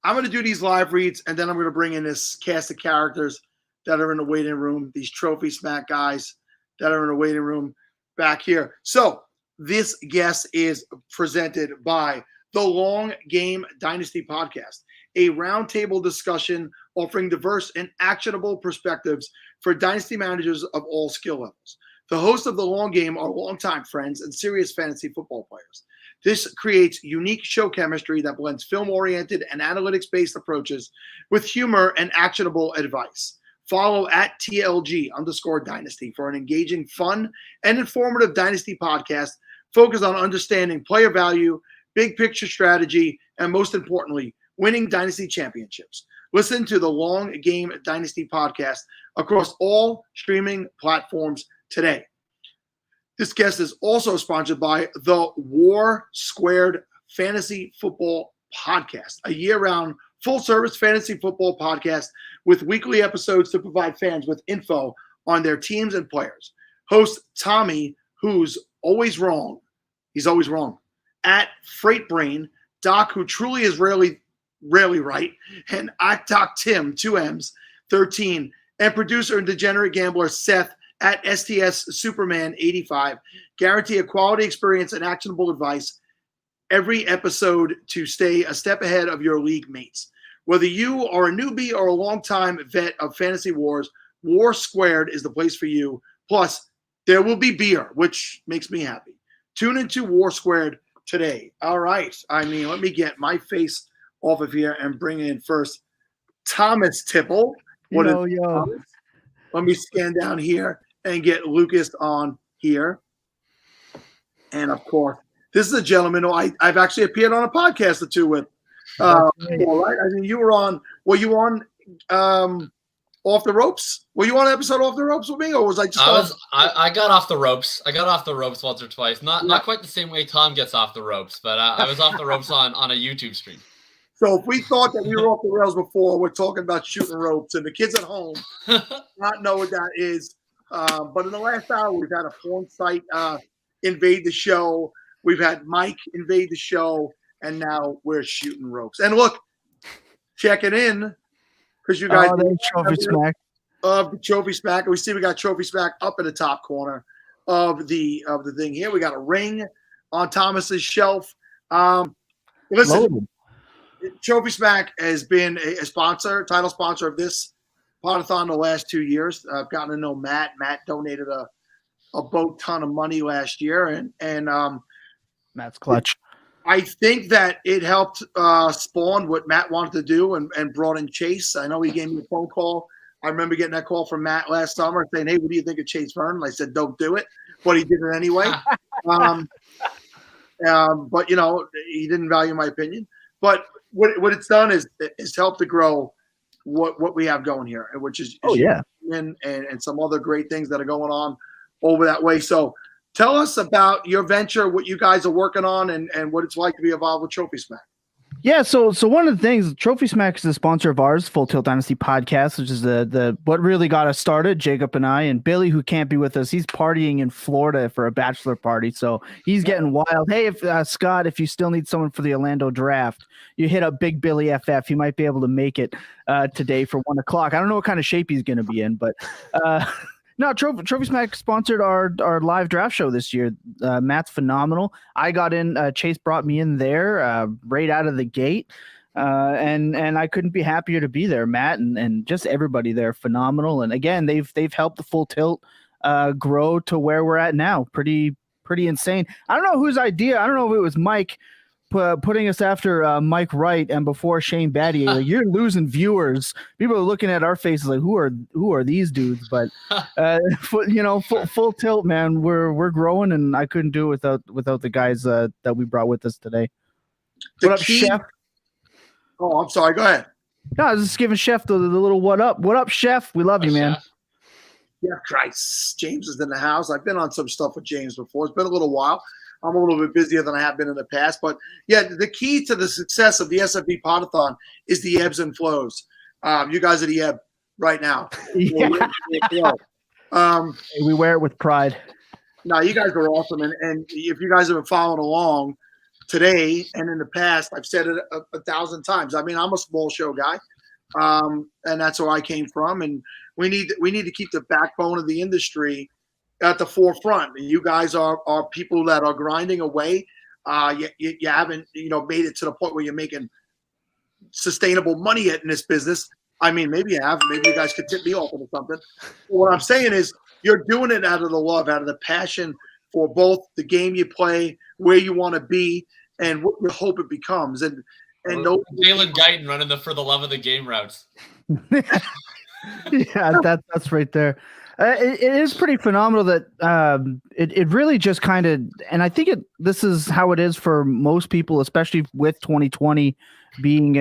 going to do these live reads, and then I'm going to bring in this cast of characters that are in the waiting room, these trophy smack guys that are in the waiting room back here. So this guest is presented by the Long Game Dynasty podcast, a roundtable discussion offering diverse and actionable perspectives for Dynasty managers of all skill levels. The hosts of The Long Game are longtime friends and serious fantasy football players. This creates unique show chemistry that blends film-oriented and analytics-based approaches with humor and actionable advice. Follow at TLG_Dynasty for an engaging, fun, and informative Dynasty podcast focused on understanding player value, big picture strategy, and most importantly, winning Dynasty championships. Listen to the Long Game Dynasty podcast across all streaming platforms today. This guest is also sponsored by the War Squared Fantasy Football Podcast, a year-round full-service fantasy football podcast with weekly episodes to provide fans with info on their teams and players. Host Tommy, who's always wrong. He's always wrong. At Freight Brain, Doc, who truly is rarely right, and Doc Tim, 2 M's, 13, and producer and degenerate gambler Seth at STS Superman 85. Guarantee a quality experience and actionable advice every episode to stay a step ahead of your league mates. Whether you are a newbie or a longtime vet of Fantasy Wars, War Squared is the place for you. Plus, there will be beer, which makes me happy. Tune into War Squared today. All right. Let me get my face off of here and bring in first Thomas Tipple. Yo. Let me scan down here and get Lucas on here. And of course, this is a gentleman who I've actually appeared on a podcast or two with. All right. You were on. Were you on Off the Ropes? Were you on an episode Off the Ropes with me, or was I just? I got off the ropes. I got off the ropes once or twice. Not quite the same way Tom gets off the ropes, but I was off the ropes on a YouTube stream. So if we thought that we were off the rails before, we're talking about shooting ropes, and the kids at home not know what that is. But in the last hour, we've had a porn site invade the show. We've had Mike invade the show, and now we're shooting ropes. And look, check it in because you guys Trophy Smack of the Trophy Smack. We see we got Trophy Smack up in the top corner of the thing here. We got a ring on Thomas's shelf. Listen. Loaded. Trophy Smack has been a title sponsor of this Pottathon the last 2 years. I've gotten to know Matt. Matt donated a boat ton of money last year, and Matt's clutch. I think that it helped spawn what Matt wanted to do and brought in Chase. I know he gave me a phone call. I remember getting that call from Matt last summer saying, "Hey, what do you think of Chase Vernon?" I said, "Don't do it," but he did it anyway. But he didn't value my opinion. But what it's done is helped to grow what we have going here, which is and some other great things that are going on over that way. So tell us about your venture, what you guys are working on, and what it's like to be involved with Trophy Smack. Yeah, so one of the things, Trophy Smack is a sponsor of ours, Full Tilt Dynasty Podcast, which is the what really got us started. Jacob and I, and Billy, who can't be with us, he's partying in Florida for a bachelor party, so he's getting wild. Hey, if Scott, if you still need someone for the Orlando draft, you hit up Big Billy FF. He might be able to make it today for 1 o'clock. I don't know what kind of shape he's going to be in, but no, Trophy Smack sponsored our live draft show this year. Matt's phenomenal. I got in. Chase brought me in there right out of the gate, and I couldn't be happier to be there. Matt and just everybody there, phenomenal. And again, they've helped the Full Tilt grow to where we're at now. Pretty insane. I don't know whose idea. I don't know if it was Mike putting us after Mike Wright and before Shane Battier. Like, you're losing viewers. People are looking at our faces like, who are these dudes? But full tilt, man. We're growing, and I couldn't do it without the guys that we brought with us today. What up, Chef? Oh, I'm sorry. Go ahead. No, I was just giving Chef the little what up. What up, Chef? We love you, man. Chef. Yeah, Christ. James is in the house. I've been on some stuff with James before. It's been a little while. I'm a little bit busier than I have been in the past. But, yeah, the key to the success of the SFBPodathon is the ebbs and flows. You guys are the ebb right now. Yeah. We wear it with pride. No, you guys are awesome. And if you guys have been following along today and in the past, I've said it a 1,000 times. I mean, I'm a small show guy, and that's where I came from. And we need to keep the backbone of the industry at the forefront. You guys are people that are grinding away. You haven't made it to the point where you're making sustainable money yet in this business, I mean, maybe you have. Maybe you guys could tip me off into something. But what I'm saying is you're doing it out of the love, out of the passion for both the game you play, where you want to be, and what you hope it becomes. And Jalen Guyton running the for the love of the game routes. Yeah, that's right there. It is pretty phenomenal that it really just kind of, and I think this is how it is for most people, especially with 2020 being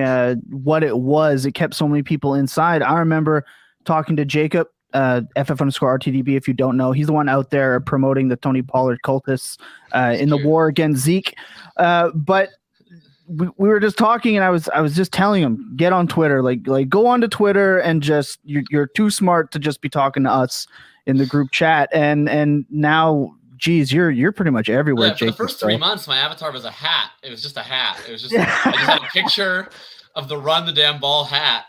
what it was. It kept so many people inside. I remember talking to Jacob, FF_RTDB, if you don't know. He's the one out there promoting the Tony Pollard cultists in the war against Zeke. But we were just talking, and I was just telling him, get on Twitter, like go onto Twitter, and just you're too smart to just be talking to us in the group chat. And now, geez, you're pretty much everywhere. Yeah, for the first 3 months, my avatar was a hat. It was just a hat. It was just I just had a picture of the run the damn ball hat.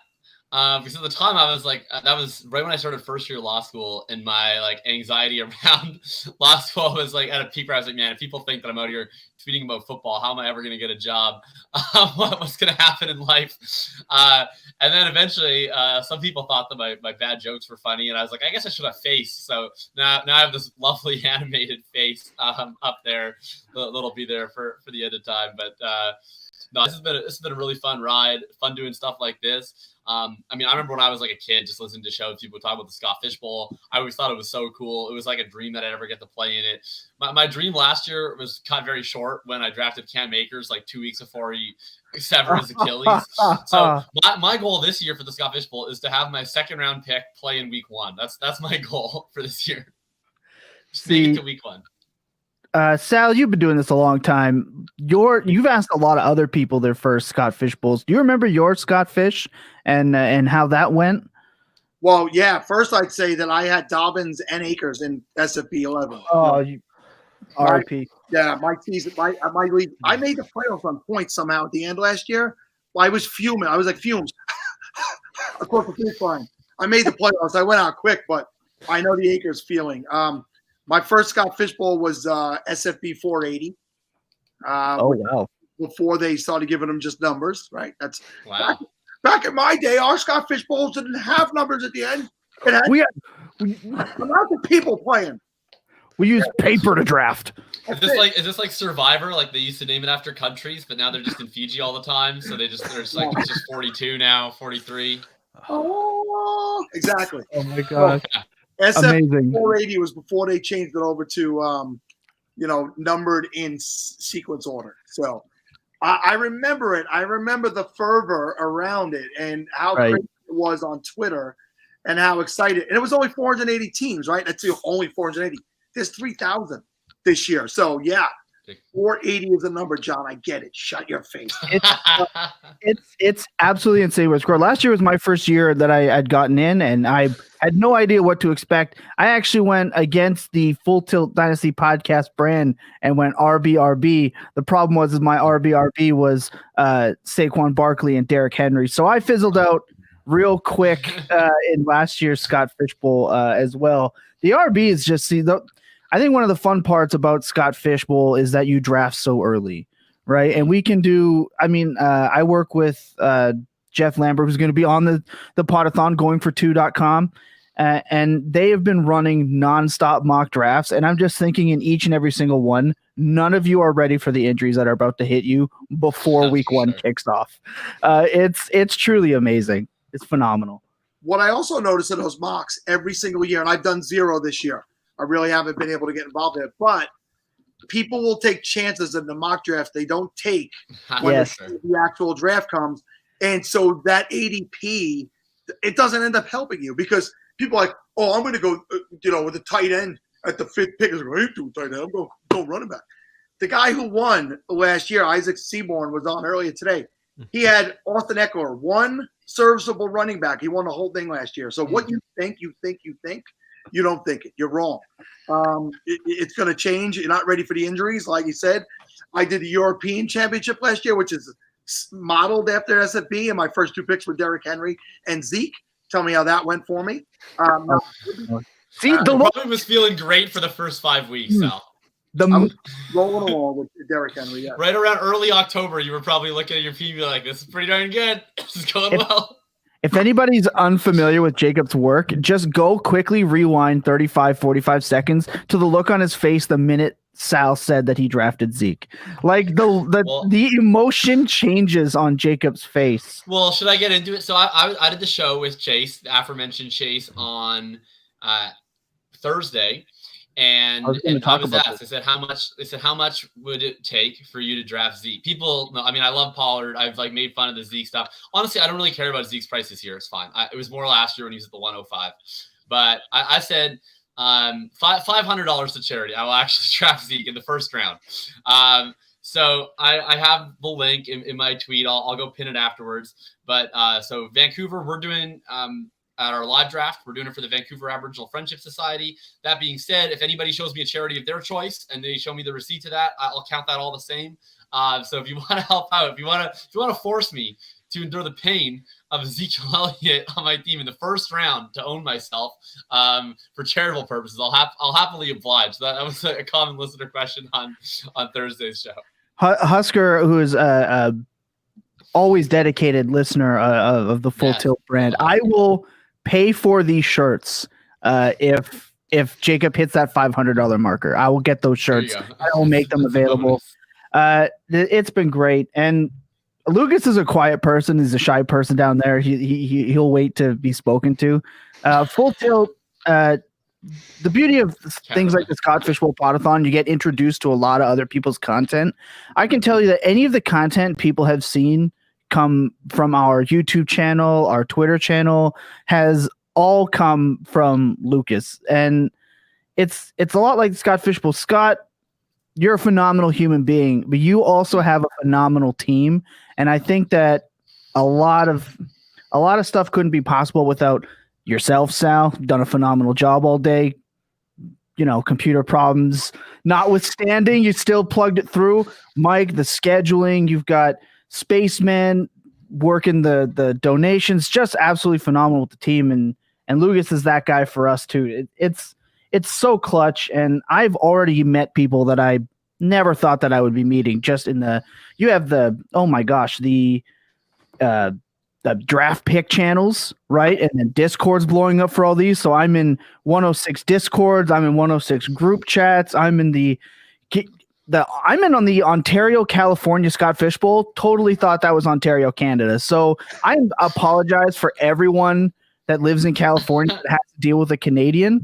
Because at the time I was like, that was right when I started first year law school, and my like anxiety around law school was like at a peak where I was like, man, if people think that I'm out here tweeting about football, how am I ever going to get a job? What's going to happen in life? And then eventually some people thought that my bad jokes were funny, and I was like, I guess I should have face. So now I have this lovely animated face up there that'll be there for the end of time. But no, this has been a really fun ride, fun doing stuff like this. I mean, I remember when I was like a kid, just listening to shows, people talk about the Scott Fishbowl. I always thought it was so cool. It was like a dream that I'd ever get to play in it. My dream last year was cut very short when I drafted Cam Akers like 2 weeks before he severed his Achilles. So my goal this year for the Scott Fishbowl is to have my second round pick play in week 1. That's my goal for this year. Just make it to week 1. Sal, you've been doing this a long time. You've asked a lot of other people their first Scott Fish Bowls. Do you remember your Scott Fish and how that went? Well, yeah. First, I'd say that I had Dobbins and Akers in SFB 11. Oh, you RIP. Yeah, my season, my league. I made the playoffs on points somehow at the end last year. Well, I was fuming. I was like fumes. Across the finish line. I made the playoffs. I went out quick, but I know the Akers feeling. My first Scott Fishbowl was SFB 480. Wow! Before they started giving them just numbers, right? That's wow. Back in my day, our Scott Fishbowls didn't have numbers at the end. It had amount of people playing. We used paper to draft. Is this like Survivor? Like they used to name it after countries, but now they're just in Fiji all the time. So it's just 42 now, 43. Oh, exactly. Oh my god. SF 480 was before they changed it over to, numbered in sequence order. So I remember it. I remember the fervor around it and how crazy it was on Twitter and how excited. And it was only 480 teams, right? That's only 480. There's 3,000 this year. So, yeah, 480 is a number, John. I get it. Shut your face. It's absolutely insane what score. Last year was my first year that I had gotten in, and I had no idea what to expect. I actually went against the Full Tilt Dynasty podcast brand and went RBRB. The problem was my RBRB was Saquon Barkley and Derrick Henry. So I fizzled out real quick in last year's Scott Fishbowl as well. The RB is just I think one of the fun parts about Scott Fishbowl is that you draft so early, right? And we can do, I work with Jeff Lambert, who's going to be on the Pottathon, goingfor2.com, and they have been running nonstop mock drafts. And I'm just thinking in each and every single one, none of you are ready for the injuries that are about to hit you before week 1 kicks off. It's truly amazing. It's phenomenal. What I also noticed in those mocks every single year, and I've done 0 this year, I really haven't been able to get involved in it, but people will take chances in the mock draft they don't take when the actual draft comes. And so that ADP, it doesn't end up helping you because people are like, oh, I'm going to go, with the tight end at the 5th pick. I ain't doing tight end. I'm going to go running back. The guy who won last year, Isaac Seaborne, was on earlier today. He had Austin Eckler, one serviceable running back. He won the whole thing last year. So what you think, you don't think it. You're wrong. It's going to change. You're not ready for the injuries. Like you said, I did the European Championship last year, which is modeled after SFB, and my first 2 picks were Derrick Henry and Zeke. Tell me how that went for me. Probably was feeling great for the first 5 weeks, Sal. I was rolling along with Derrick Henry. Yeah. Right around early October, you were probably looking at your team like, this is pretty darn good. This is going well. If anybody's unfamiliar with Jacob's work, just go quickly rewind 35, 45 seconds to the look on his face the minute Sal said that he drafted Zeke. Like the emotion changes on Jacob's face. Well, should I get into it? So I did the show with Chase, the aforementioned Chase, on Thursday. And I was asked, I said, how much would it take for you to draft Zeke? People know, I mean, I love Pollard. I've like made fun of the Zeke stuff. Honestly, I don't really care about Zeke's price this year. It's fine. It was more last year when he was at the 105. But I said $500 to charity. I will actually draft Zeke in the first round. So I have the link in my tweet. I'll go pin it afterwards. But so Vancouver, we're doing at our live draft. We're doing it for the Vancouver Aboriginal Friendship Society. That being said, if anybody shows me a charity of their choice and they show me the receipt to that, I'll count that all the same. So if you want to help out, if you want to force me to endure the pain of Ezekiel Elliott on my team in the first round to own myself for charitable purposes, I'll happily oblige. That was a common listener question on Thursday's show. Husker, who is always dedicated listener of the Full Tilt brand, I will pay for these shirts if Jacob hits that $500 marker. I will get those shirts. I will make them available. It's been great, and Lucas is a quiet person. He's a shy person down there. He'll wait to be spoken to. Full Tilt. The beauty of things like the Scott Fishbowl Pottathon, you get introduced to a lot of other people's content. I can tell you that any of the content people have seen come from our YouTube channel, our Twitter channel, has all come from Lucas. And it's a lot like Scott Fishbowl. Scott, you're a phenomenal human being, but you also have a phenomenal team. And I think that a lot of stuff couldn't be possible without yourself, Sal. You've done a phenomenal job all day. You know, computer problems notwithstanding, you still plugged it through. Mike, the scheduling, you've got Spaceman working the donations, just absolutely phenomenal with the team. And Lucas is that guy for us too. It's so clutch. And I've already met people that I never thought that I would be meeting. Just in the draft pick channels, right? And then Discord's blowing up for all these. So I'm in 106 Discords. I'm in 106 group chats. I'm on the Ontario, California Scott Fishbowl. Totally thought that was Ontario, Canada. So I apologize for everyone that lives in California that has to deal with a Canadian.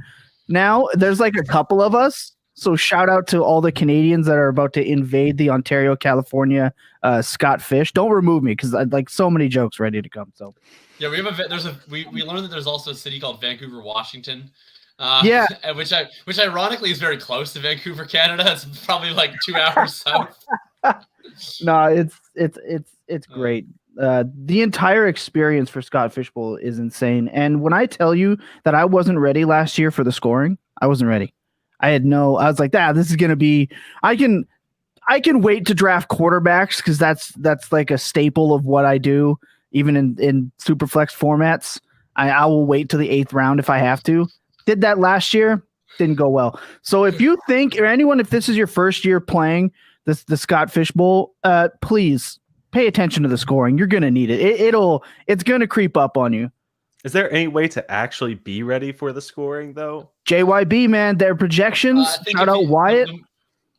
Now there's like a couple of us. So shout out to all the Canadians that are about to invade the Ontario, California Scott Fish. Don't remove me because I'd like so many jokes ready to come. So yeah, we learned that there's also a city called Vancouver, Washington. Which ironically is very close to Vancouver, Canada. It's probably like 2 hours south. No, it's great. The entire experience for Scott Fishbowl is insane. And when I tell you that I wasn't ready last year for the scoring, I wasn't ready. I was like, this is going to be, I can wait to draft quarterbacks because that's like a staple of what I do, even in super flex formats. I will wait till the 8th round if I have to. Did that last year, didn't go well. So if you think, or anyone, if this is your first year playing the Scott Fishbowl, please pay attention to the scoring. You're going to need it. It's going to creep up on you. Is there any way to actually be ready for the scoring, though? JYB, man, their projections. Shout out Wyatt.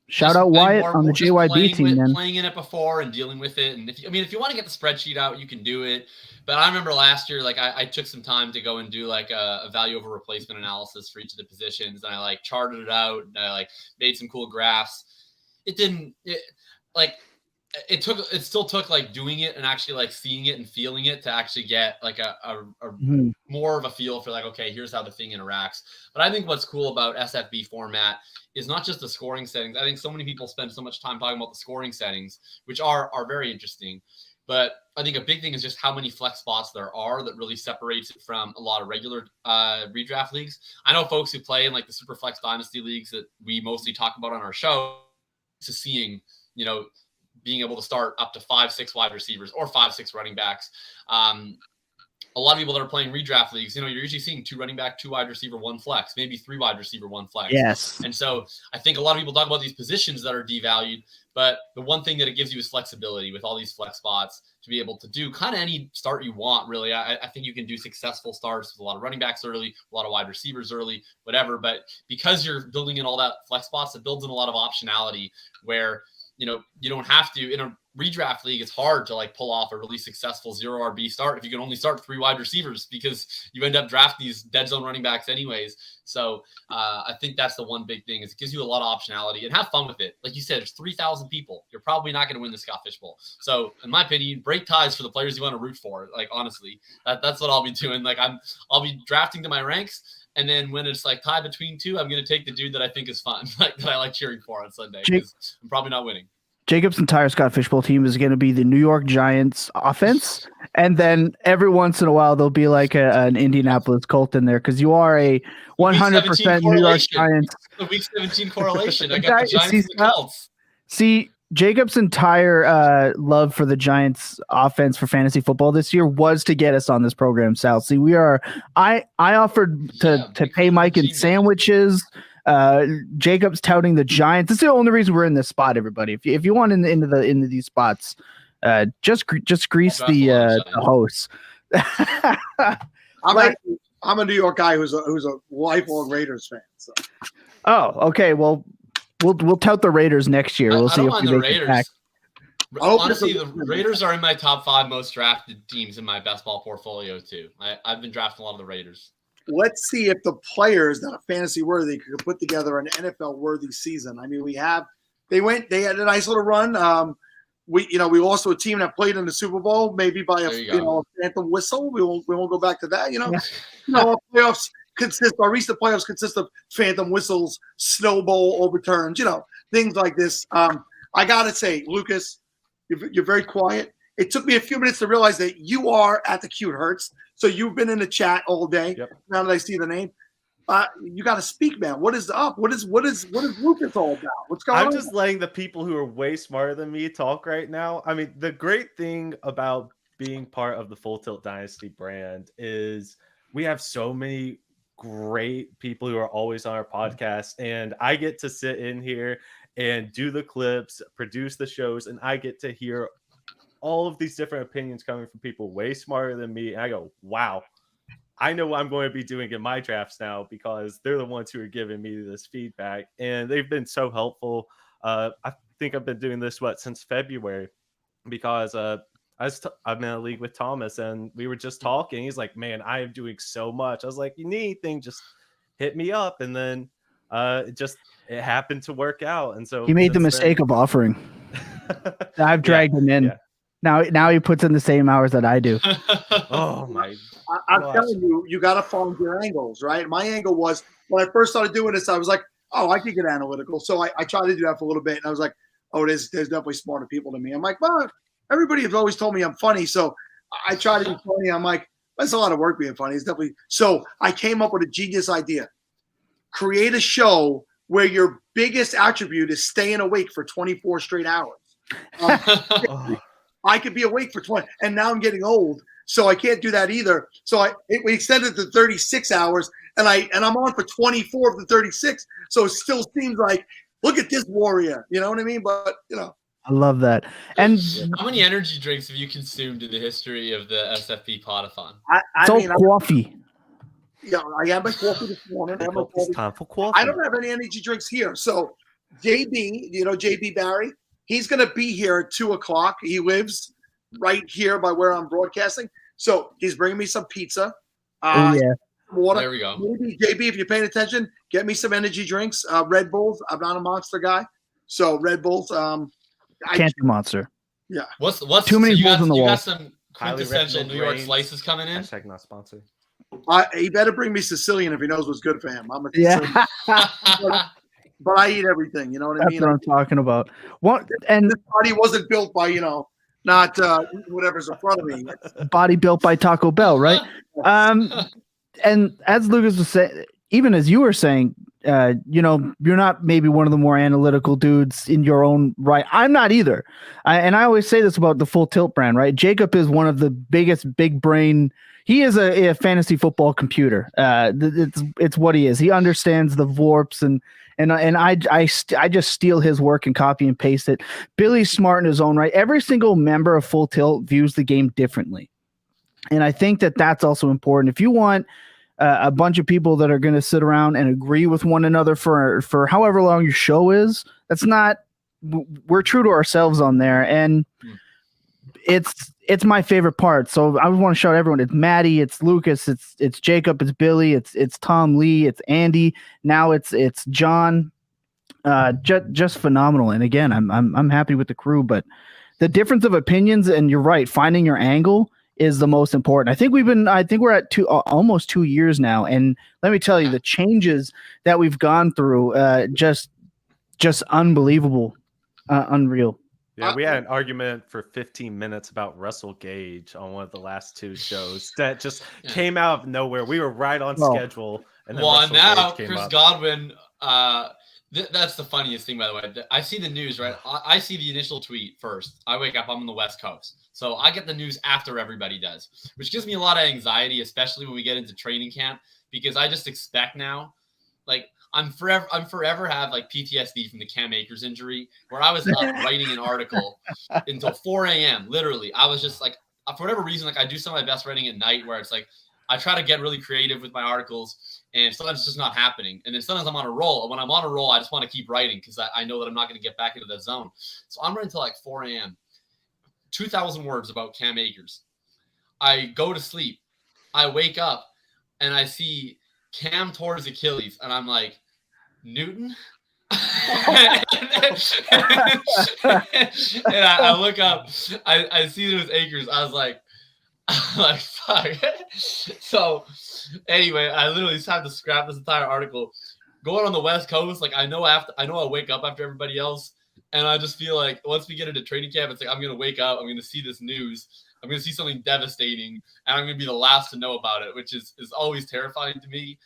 Shout out Wyatt on the JYB team, man. Playing in it before and dealing with it. And if you want to get the spreadsheet out, you can do it. But I remember last year, like I took some time to go and do like a value over replacement analysis for each of the positions. And I like charted it out and I like made some cool graphs. It still took like doing it and actually like seeing it and feeling it to actually get like a more of a feel for like, okay, here's how the thing interacts. But I think what's cool about SFB format is not just the scoring settings. I think so many people spend so much time talking about the scoring settings, which are very interesting. But I think a big thing is just how many flex spots there are that really separates it from a lot of regular redraft leagues. I know folks who play in like the super flex dynasty leagues that we mostly talk about on our show, to seeing, being able to start up to 5-6 wide receivers or 5-6 running backs. a lot of people that are playing redraft leagues, you're usually seeing 2 running back, 2 wide receiver, 1 flex, maybe 3 wide receiver, 1 flex. Yes. And so I think a lot of people talk about these positions that are devalued, but the one thing that it gives you is flexibility with all these flex spots to be able to do kind of any start you want, really. I think you can do successful starts with a lot of running backs early, a lot of wide receivers early, whatever. But because you're building in all that flex spots, it builds in a lot of optionality where, you don't have to. In a redraft league, it's hard to pull off a really successful 0 RB start if you can only start 3 wide receivers, because you end up drafting these dead zone running backs anyways. So I think that's the one big thing, is it gives you a lot of optionality, and have fun with it. Like you said, there's 3,000 people. You're probably not going to win the Scott Fishbowl. So in my opinion, break ties for the players you want to root for. Honestly, that's what I'll be doing. I'll be drafting to my ranks. And then when it's tied between 2, I'm going to take the dude that I think is fun, that I like cheering for on Sunday, because I'm probably not winning. Jacob's entire Scott Fishbowl team is going to be the New York Giants offense. And then every once in a while, there'll be an Indianapolis Colt in there, because you are a 100% New York Giants. The week 17 correlation. I got the Giants and the Colts. See, Jacob's entire love for the Giants offense for fantasy football this year was to get us on this program, Sal. See, I offered to pay Mike in sandwiches. Jacob's touting the Giants. It's the only reason we're in this spot, everybody. If you want into these spots, just grease the hosts. I'm a New York guy who's a lifelong Raiders fan. So. Oh, okay. Well, we'll tout the Raiders next year. We'll see if we make it back. Honestly, the Raiders are in my top 5 most drafted teams in my best ball portfolio too. I've been drafting a lot of the Raiders. Let's see if the players that are fantasy worthy could put together an NFL worthy season. I mean, they had a nice little run. We lost to a team that played in the Super Bowl, maybe by a phantom whistle. We won't go back to that. Our playoffs our recent playoffs consist of phantom whistles, snow bowl overturns, things like this. I gotta say, Lucas, you're very quiet. It took me a few minutes to realize that you are at the Cute Hurts. So you've been in the chat all day. Yep. Now that I see the name, you got to speak, man. What is up? What is Lucas all about? What's going on? I'm just letting the people who are way smarter than me talk right now. I mean, the great thing about being part of the Full Tilt Dynasty brand is we have so many great people who are always on our podcast, and I get to sit in here and do the clips, produce the shows, and I get to hear all of these different opinions coming from people way smarter than me. And I go, wow, I know what I'm going to be doing in my drafts now, because they're the ones who are giving me this feedback. And they've been so helpful. I think I've been doing this, since February, because I'm in a league with Thomas, and we were just talking. He's like, man, I am doing so much. I was like, you need anything, just hit me up. And then it happened to work out. And so he made the mistake of offering. I've dragged him in. Yeah. Now he puts in the same hours that I do. Oh my! I'm telling you, you got to find your angles, right? My angle was, when I first started doing this, I was like, oh, I could get analytical. So I tried to do that for a little bit, and I was like, oh, there's definitely smarter people than me. I'm like, well, everybody has always told me I'm funny, so I try to be funny. I'm like, that's a lot of work being funny. It's definitely so. I came up with a genius idea: create a show where your biggest attribute is staying awake for 24 straight hours. I could be awake for 20, and now I'm getting old, so I can't do that either. So we extended to 36 hours, and I'm on for 24 of the 36. So it still seems like, look at this warrior, you know what I mean? But I love that. And how many energy drinks have you consumed in the history of the SFBPodathon? Coffee. Yeah, I had my coffee this morning. It's time for coffee. I don't have any energy drinks here. So JB, JB Barry. He's going to be here at 2:00. He lives right here by where I'm broadcasting. So he's bringing me some pizza. Water. There we go. Maybe, JB, if you're paying attention, get me some energy drinks. Red Bulls. I'm not a Monster guy. So Red Bulls. Can't do Monster. Yeah. What's too many holes in the wall? You got some quintessential New York slices coming in? Hashtag not sponsored. He better bring me Sicilian if he knows what's good for him. I'm a Sicilian. But I eat everything, you know what I mean? That's what I'm talking about. And this body wasn't built by, not whatever's in front of me. Body built by Taco Bell, right? And as Lucas was saying, even as you were saying, you're not maybe one of the more analytical dudes in your own right. I'm not either. And I always say this about the Full Tilt brand, right? Jacob is one of the biggest big brain. He is a fantasy football computer. It's what he is. He understands the VORPs and I just steal his work and copy and paste it. Billy's smart in his own right. Every single member of Full Tilt views the game differently. And I think that that's also important. If you want a bunch of people that are going to sit around and agree with one another for however long your show is, we're true to ourselves on there. And it's my favorite part. So I want to shout out everyone. It's Maddie, it's Lucas, it's Jacob, it's Billy, it's Tom Lee, it's Andy. Now it's John. Just phenomenal. And again, I'm happy with the crew, but the difference of opinions, and you're right, finding your angle is the most important. I think we're at almost 2 years now. And let me tell you, the changes that we've gone through, just unbelievable, unreal. Yeah, we had an argument for 15 minutes about Russell Gage on one of the last two shows that just came out of nowhere. We were right on schedule. And then Russell now Gage came Chris up. Godwin, that's the funniest thing, by the way. I see the news, right? I see the initial tweet first. I wake up, I'm on the West Coast. So I get the news after everybody does, which gives me a lot of anxiety, especially when we get into training camp, because I just expect now, like, I'm forever have like PTSD from the Cam Akers injury, where I was up writing an article until 4 a.m. Literally, I was just like, for whatever reason, like I do some of my best writing at night, where it's like I try to get really creative with my articles, and sometimes it's just not happening. And then sometimes I'm on a roll. And when I'm on a roll, I just want to keep writing because I know that I'm not going to get back into that zone. So I'm writing until like 4 a.m. 2,000 words about Cam Akers. I go to sleep. I wake up and I see Cam tore his Achilles, and I'm like, Newton? And I look up, I see it was Akers. I was like, fuck. So anyway, I literally just have to scrap this entire article. Going on the West Coast, like I know I wake up after everybody else, and I just feel like once we get into training camp, it's like I'm gonna wake up, I'm gonna see this news, I'm gonna see something devastating, and I'm gonna be the last to know about it, which is always terrifying to me.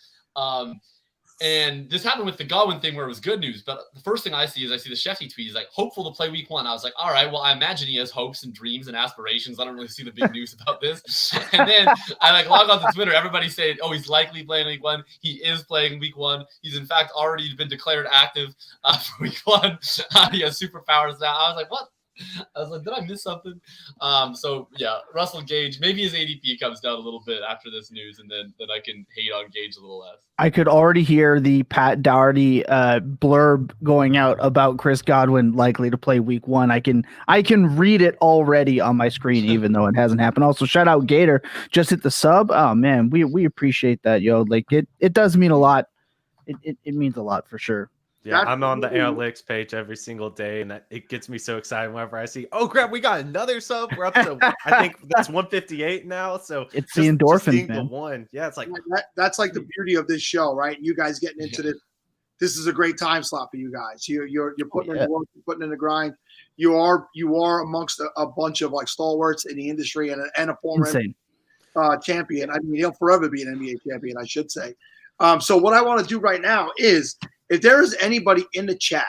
And this happened with the Godwin thing where it was good news. But the first thing I see the Sheffy tweet. He's like, hopeful to play week 1. I was like, all right, well, I imagine he has hopes and dreams and aspirations. I don't really see the big news about this. And then I like log on to Twitter. Everybody's saying, oh, he's likely playing week 1. He is playing week 1. He's in fact already been declared active for week 1. He has superpowers now. I was like, what? I was like, did I miss something? So yeah, Russell Gage, maybe his ADP comes down a little bit after this news, and then I can hate on Gage a little less. I could already hear the Pat Doherty blurb going out about Chris Godwin likely to play week 1. I can read it already on my screen, even though it hasn't happened. Also, shout out Gator, just hit the sub. Oh man, we appreciate that, yo. Like it does mean a lot. It means a lot for sure. Yeah, I'm on the analytics page every single day, and it gets me so excited whenever I see, oh crap, we got another sub. We're up to, I think that's 158 now. So it's the endorphins, man. The one, yeah, it's like that's like the beauty of this show, right? You guys getting into this. This is a great time slot for you guys. You're putting in the work, you're putting in the grind. You are amongst a bunch of like stalwarts in the industry and a former champion. I mean, he'll forever be an NBA champion, I should say. So what I want to do right now is, if there is anybody in the chat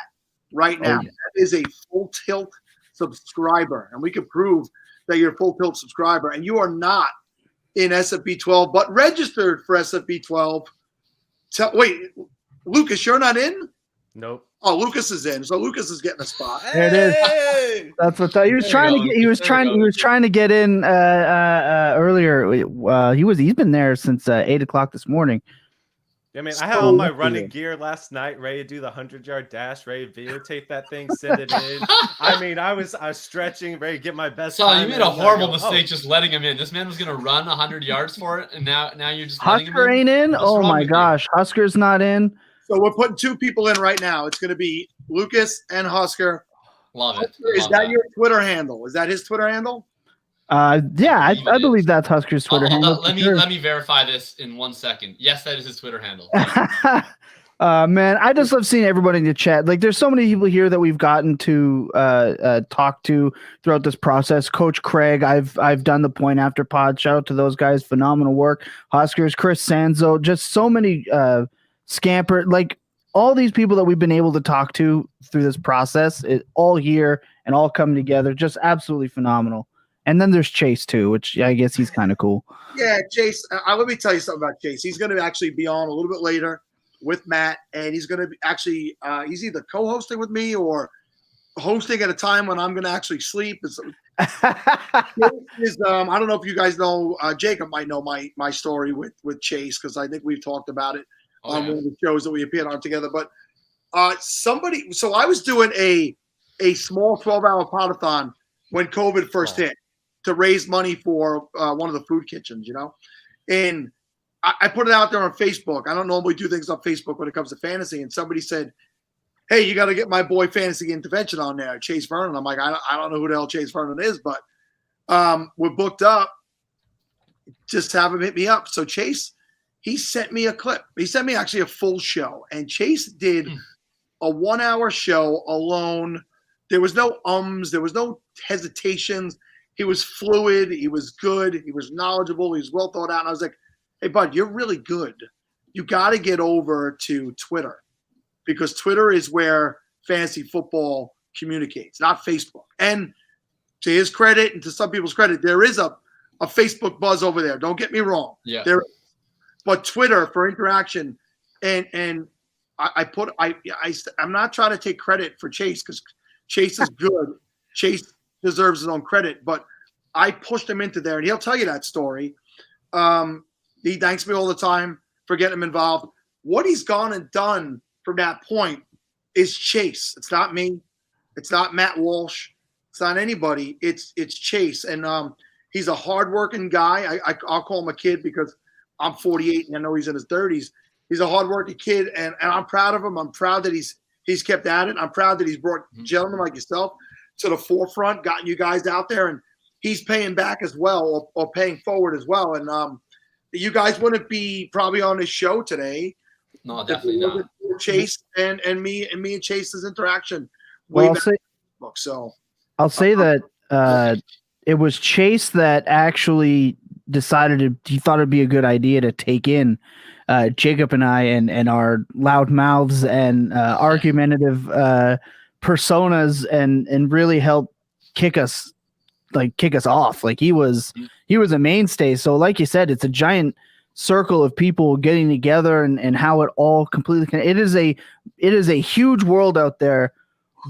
right now that is a Full Tilt subscriber, and we can prove that you're a Full Tilt subscriber, and you are not in SFB12 but registered for SFB12, wait, Lucas, you're not in? Nope. Oh, Lucas is in, so Lucas is getting a spot. There it is. That's what he was trying to get. He was trying to get in earlier. He's been there since 8 o'clock this morning. I mean, I had all my running gear last night, ready to do the 100-yard dash, ready to videotape that thing, send it in. I mean, I was stretching, ready to get my best. So you made a horrible mistake just letting him in. This man was going to run 100 yards for it, and now you're just Husker ain't in. Oh my gosh, Husker's not in. So we're putting 2 people in right now. It's going to be Lucas and Husker. Love it. Is that your Twitter handle? Is that his Twitter handle? Yeah, I believe that's Husker's Twitter handle. Let me verify this in 1 second. Yes, that is his Twitter handle. Man, I just love seeing everybody in the chat. Like, there's so many people here that we've gotten to talk to throughout this process. Coach Craig, I've done the point after pod. Shout out to those guys, phenomenal work. Huskers, Chris Sanzo, just so many scamper. Like, all these people that we've been able to talk to through this process, it all here and all coming together, just absolutely phenomenal. And then there's Chase too, which I guess he's kind of cool. Yeah, Chase. Let me tell you something about Chase. He's going to actually be on a little bit later with Matt, and he's going to be actually he's either co-hosting with me or hosting at a time when I'm going to actually sleep. I don't know if you guys know. Jacob might know my story with Chase because I think we've talked about it on one of the shows that we appeared on together. But so I was doing a small 12-hour Pottathon when COVID first hit to raise money for one of the food kitchens, and I put it out there on Facebook. I don't normally do things on Facebook when it comes to fantasy, and somebody said, "Hey, you got to get my boy Fantasy Intervention on there, Chase Vernon." I'm like, I don't know who the hell Chase Vernon is, but we're booked up. Just have him hit me up. So Chase, he sent me a clip. He sent me actually a full show, and Chase did a 1-hour show alone. There was no there was no hesitations. He was fluid. He was good. He was knowledgeable. He was well thought out. And I was like, "Hey, bud, you're really good. You got to get over to Twitter because Twitter is where fantasy football communicates, not Facebook." And to his credit and to some people's credit, there is a Facebook buzz over there. Don't get me wrong. Yeah. But Twitter for interaction, and I'm not trying to take credit for Chase because Chase is good. Chase deserves his own credit, but I pushed him into there, and he'll tell you that story. He thanks me all the time for getting him involved. What he's gone and done from that point is Chase. It's not me. It's not Matt Walsh. It's not anybody. It's Chase, and he's a hardworking guy. I'll call him a kid because I'm 48 and I know he's in his 30s. He's a hardworking kid, and I'm proud of him. I'm proud that he's kept at it. I'm proud that he's brought gentlemen like yourself to the forefront, gotten you guys out there, and he's paying back as well or paying forward as well. And you guys wouldn't be probably on this show today. No, definitely not. Chase and me and Chase's interaction. Well, I'll say that it was Chase that actually decided he thought it'd be a good idea to take in Jacob and I and our loud mouths and argumentative personas and really help kick us off. Like he was a mainstay. So like you said, it's a giant circle of people getting together and how it all completely it is a huge world out there,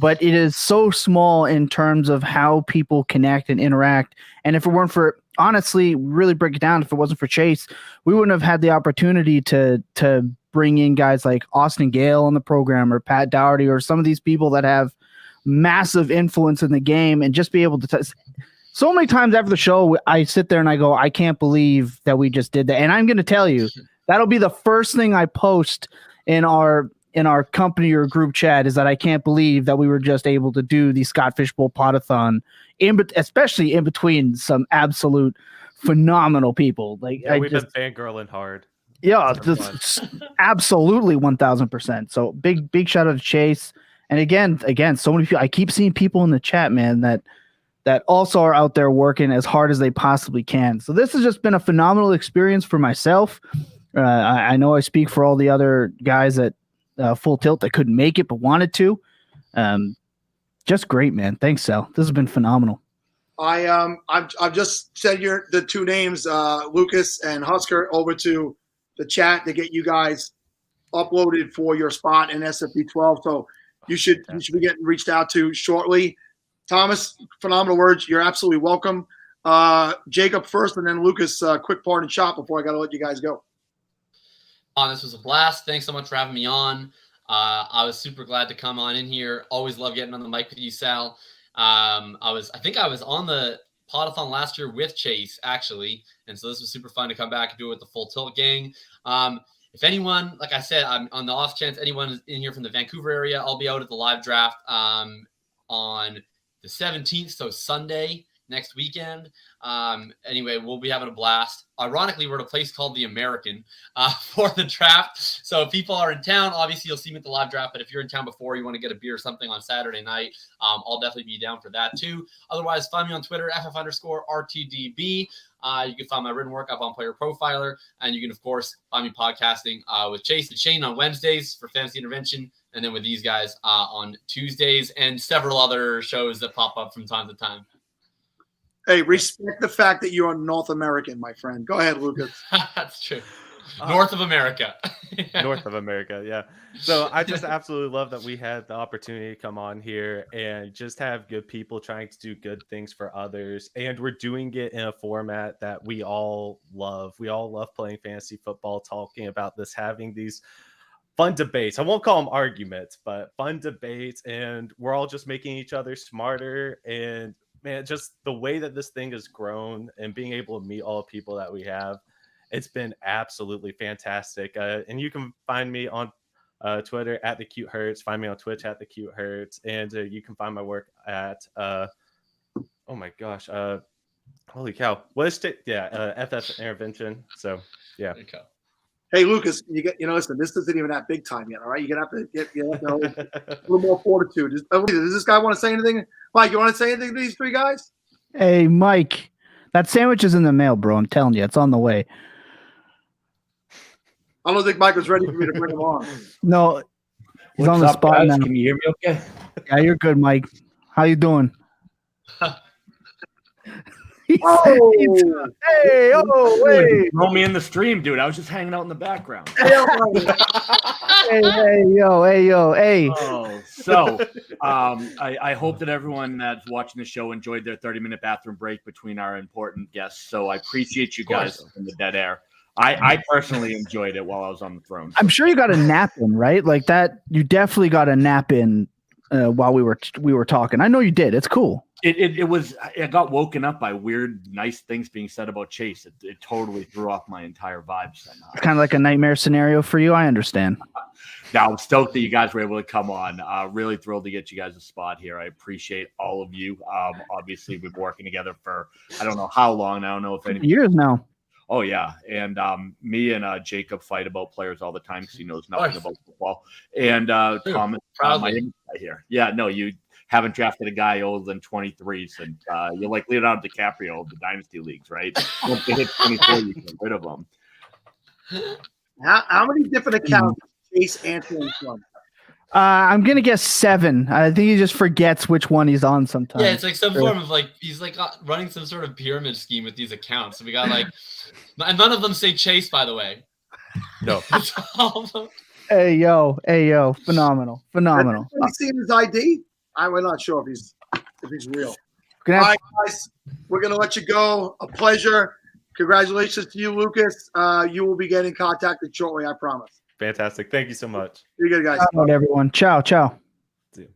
but it is so small in terms of how people connect and interact. And if it weren't for, honestly, really break it down, if it wasn't for Chase, we wouldn't have had the opportunity to bring in guys like Austin Gale on the program or Pat Dougherty or some of these people that have massive influence in the game and just be able to so many times after the show, I sit there and I go, I can't believe that we just did that. And I'm going to tell you, that'll be the first thing I post in our company or group chat is that I can't believe that we were just able to do the Scott Fishbowl Pottathon, especially in between some absolute phenomenal people. Like we've been fangirling hard. Yeah, absolutely 1000%. So big shout out to Chase. And again, so many people. I keep seeing people in the chat, man, that also are out there working as hard as they possibly can. So this has just been a phenomenal experience for myself. I know I speak for all the other guys at Full Tilt that couldn't make it but wanted to. Just great, man. Thanks, Sal. This has been phenomenal. I've just sent the two names, Lucas and Husker, over to the chat to get you guys uploaded for your spot in SFB12. So you should be getting reached out to shortly. Thomas, phenomenal words. You're absolutely welcome. Jacob first, and then Lucas, quick parting shot before I got to let you guys go. This was a blast. Thanks so much for having me on. I was super glad to come on in here. Always love getting on the mic with you, Sal. I think I was on the Pottathon last year with Chase, actually. And so this was super fun to come back and do it with the Full Tilt gang. If anyone, like I said, I'm on the off chance anyone is in here from the Vancouver area, I'll be out at the live draft on the 17th, so Sunday next weekend. Anyway, we'll be having a blast. Ironically, we're at a place called the American for the draft. So if people are in town, obviously you'll see me at the live draft. But if you're in town before, you want to get a beer or something on Saturday night, I'll definitely be down for that too. Otherwise, find me on Twitter, ff_RTDB. You can find my written work up on Player Profiler. And you can, of course, find me podcasting with Chase and Shane on Wednesdays for Fantasy Intervention. And then with these guys on Tuesdays and several other shows that pop up from time to time. Hey, respect the fact that you're North American, my friend. Go ahead, Lucas. That's true. North of America. North of America, yeah. So I just absolutely love that we had the opportunity to come on here and just have good people trying to do good things for others. And we're doing it in a format that we all love. We all love playing fantasy football, talking about this, having these fun debates. I won't call them arguments, but fun debates. And we're all just making each other smarter. And man, just the way that this thing has grown and being able to meet all the people that we have, it's been absolutely fantastic. And you can find me on Twitter at the Cute Hurts. Find me on Twitch at the Cute Hurts, and you can find my work at oh my gosh, holy cow, what is it? Yeah, FF Intervention. So yeah. Hey, Lucas, listen, this isn't even that big time yet. All right, you're gonna have to get a little more fortitude. Does this guy want to say anything? Mike, you want to say anything to these three guys? Hey, Mike, that sandwich is in the mail, bro. I'm telling you, it's on the way. I don't think Mike was ready for me to bring him on. No, he's What's on the up, spot guys? now. Can you hear me okay? Yeah, you're good, Mike. How you doing? Hey, throw me in the stream, dude. I was just hanging out in the background. hey, yo. Oh, so I hope that everyone that's watching the show enjoyed their 30-minute bathroom break between our important guests. So I appreciate you guys in the dead air. I personally enjoyed it while I was on the throne. I'm sure you got a nap in, right? Like that. You definitely got a nap in while we were talking. I know you did. It's cool. It got woken up by weird, nice things being said about Chase. It totally threw off my entire vibe somehow. It's kind of like a nightmare scenario for you. I understand. Now, I'm stoked that you guys were able to come on. Really thrilled to get you guys a spot here. I appreciate all of you. Obviously, we've been working together for I don't know how long. I don't know if any years now. Oh yeah, and me and Jacob fight about players all the time because he knows nothing about football. And Thomas, my guy here. Yeah, no, you haven't drafted a guy older than 23 since you're like Leonardo DiCaprio of the Dynasty leagues, right? Once they hit 24, you get rid of them. How many different accounts is Chase answering from? I'm gonna guess 7. I think he just forgets which one he's on sometimes. Yeah, it's like some form of he's like running some sort of pyramid scheme with these accounts. So we got and none of them say Chase, by the way. No. Hey yo, phenomenal. Have you seen his ID? We're not sure if he's real. All right, guys, we're gonna let you go. A pleasure. Congratulations to you, Lucas. You will be getting contacted shortly, I promise. Fantastic. Thank you so much. You good, guys. All right, everyone. Ciao. See you.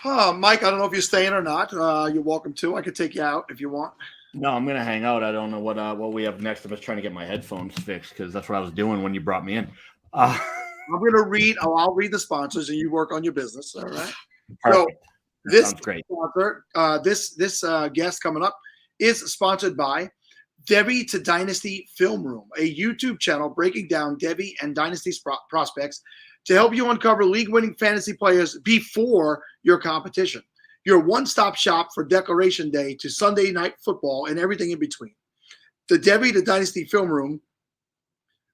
Mike, I don't know if you're staying or not. You're welcome to. I could take you out if you want. No, I'm gonna hang out. I don't know what we have next. I'm just trying to get my headphones fixed because that's what I was doing when you brought me in. I'm gonna read. I'll read the sponsors, and you work on your business. All right. Perfect. So this sounds great. Sponsor, this guest coming up is sponsored by Debbie to Dynasty Film Room, a YouTube channel breaking down Debbie and Dynasty's prospects to help you uncover league-winning fantasy players before your competition. Your one-stop shop for Declaration Day to Sunday Night Football and everything in between. The Debbie to Dynasty Film Room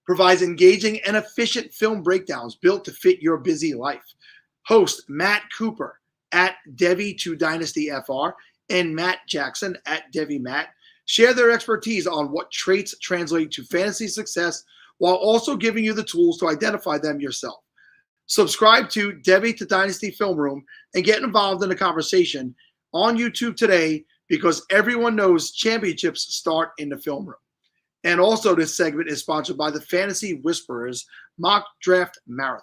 provides engaging and efficient film breakdowns built to fit your busy life. Host Matt Cooper at Debbie to Dynasty FR and Matt Jackson at Debbie Matt share their expertise on what traits translate to fantasy success while also giving you the tools to identify them yourself. Subscribe to Debbie to Dynasty Film Room and get involved in the conversation on YouTube today because everyone knows championships start in the film room. And also this segment is sponsored by the Fantasy Whisperers Mock Draft Marathon.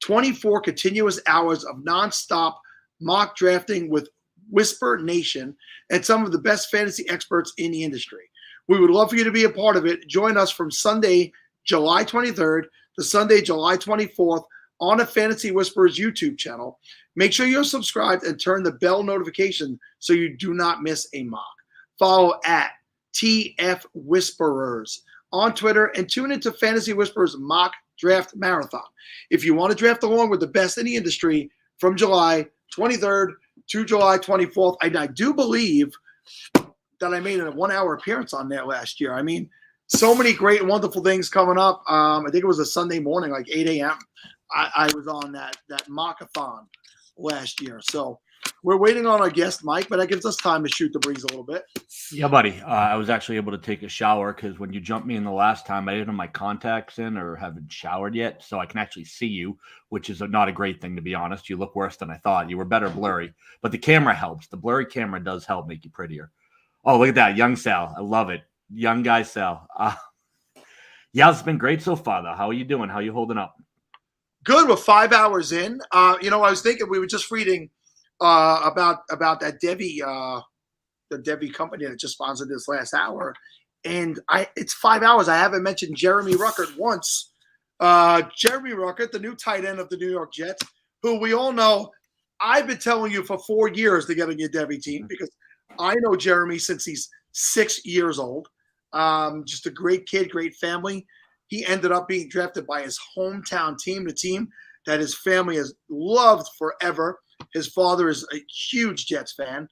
24 continuous hours of nonstop mock drafting with Whisper Nation and some of the best fantasy experts in the industry. We would love for you to be a part of it. Join us from Sunday, July 23rd to Sunday, July 24th, on the Fantasy Whisperers YouTube channel. Make sure you're subscribed and turn the bell notification so you do not miss a mock. Follow at TF Whisperers on Twitter and tune into Fantasy Whisperers Mock Draft Marathon. If you want to draft along with the best in the industry from July 23rd to July 24th, and I do believe that I made a 1 hour appearance on there last year. I mean, so many great and wonderful things coming up. I think it was a Sunday morning, like 8 a.m. I was on that mockathon last year. So we're waiting on our guest, Mike, but that gives us time to shoot the breeze a little bit. Yeah, buddy. I was actually able to take a shower because when you jumped me in the last time, I didn't have my contacts in or haven't showered yet, so I can actually see you, which is not a great thing, to be honest. You look worse than I thought. You were better blurry, but the camera helps. The blurry camera does help make you prettier. Oh, look at that. Young Sal. I love it. Young guy Sal. Yeah, it's been great so far, though. How are you doing? How are you holding up? Good. We're 5 hours in. I was thinking we were just reading about that Devi, the Devi company that just sponsored this last hour, and it's 5 hours. I haven't mentioned Jeremy Ruckert once. Jeremy Ruckert, the new tight end of the New York Jets, who we all know. I've been telling you for 4 years to get on your Devi team because I know Jeremy since he's 6 years old. Just a great kid, great family. He ended up being drafted by his hometown team, the team that his family has loved forever. His father is a huge Jets fan.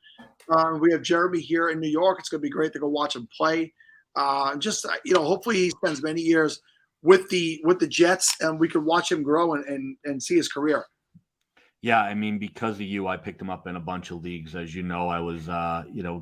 We have Jeremy here in New York. It's going to be great to go watch him play. Hopefully he spends many years with the Jets and we can watch him grow and see his career. Yeah, I mean, because of you, I picked him up in a bunch of leagues. As you know, I was,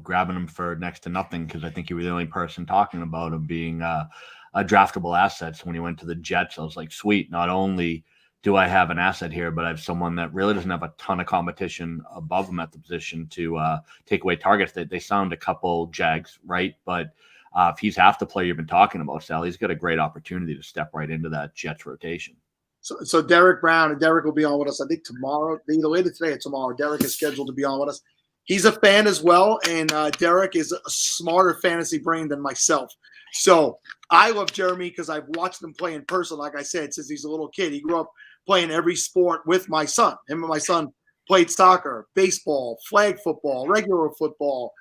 grabbing him for next to nothing because I think you were the only person talking about him being a draftable asset. So when he went to the Jets, I was like, sweet, not only do I have an asset here, but I have someone that really doesn't have a ton of competition above him at the position to take away targets. They sound a couple Jags, right? But if he's half the player you've been talking about, Sal, he's got a great opportunity to step right into that Jets rotation. So Derek Brown, and Derek will be on with us, I think, tomorrow, either later today or tomorrow. Derek is scheduled to be on with us. He's a fan as well, and Derek is a smarter fantasy brain than myself. So I love Jeremy because I've watched him play in person, like I said, since he's a little kid. He grew up playing every sport with my son. Him and my son played soccer, baseball, flag football, regular football,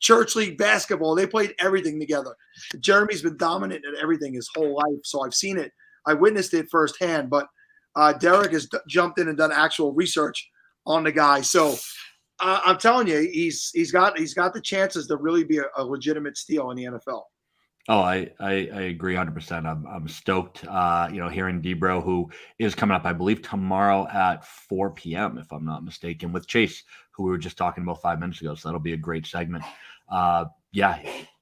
church league basketball. They played everything together. Jeremy's been dominant in everything his whole life, so I've seen it. I witnessed it firsthand, but Derek has jumped in and done actual research on the guy. So I'm telling you, he's got the chances to really be a legitimate steal in the NFL. Oh, I agree 100%. I'm stoked. Hearing Debro, who is coming up, I believe, tomorrow at 4 p.m., if I'm not mistaken, with Chase, who we were just talking about 5 minutes ago. So that'll be a great segment.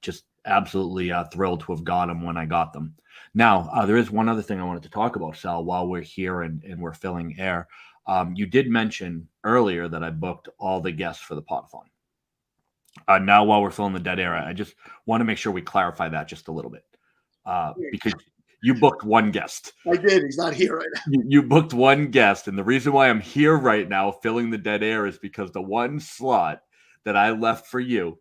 Just absolutely thrilled to have got them when I got them. Now, there is one other thing I wanted to talk about, Sal, while we're here and we're filling air. You did mention earlier that I booked all the guests for the Pottathon. Now, while we're filling the dead air, I just want to make sure we clarify that just a little bit. Because you booked one guest. I did. He's not here right now. You booked one guest. And the reason why I'm here right now filling the dead air is because the one slot that I left for you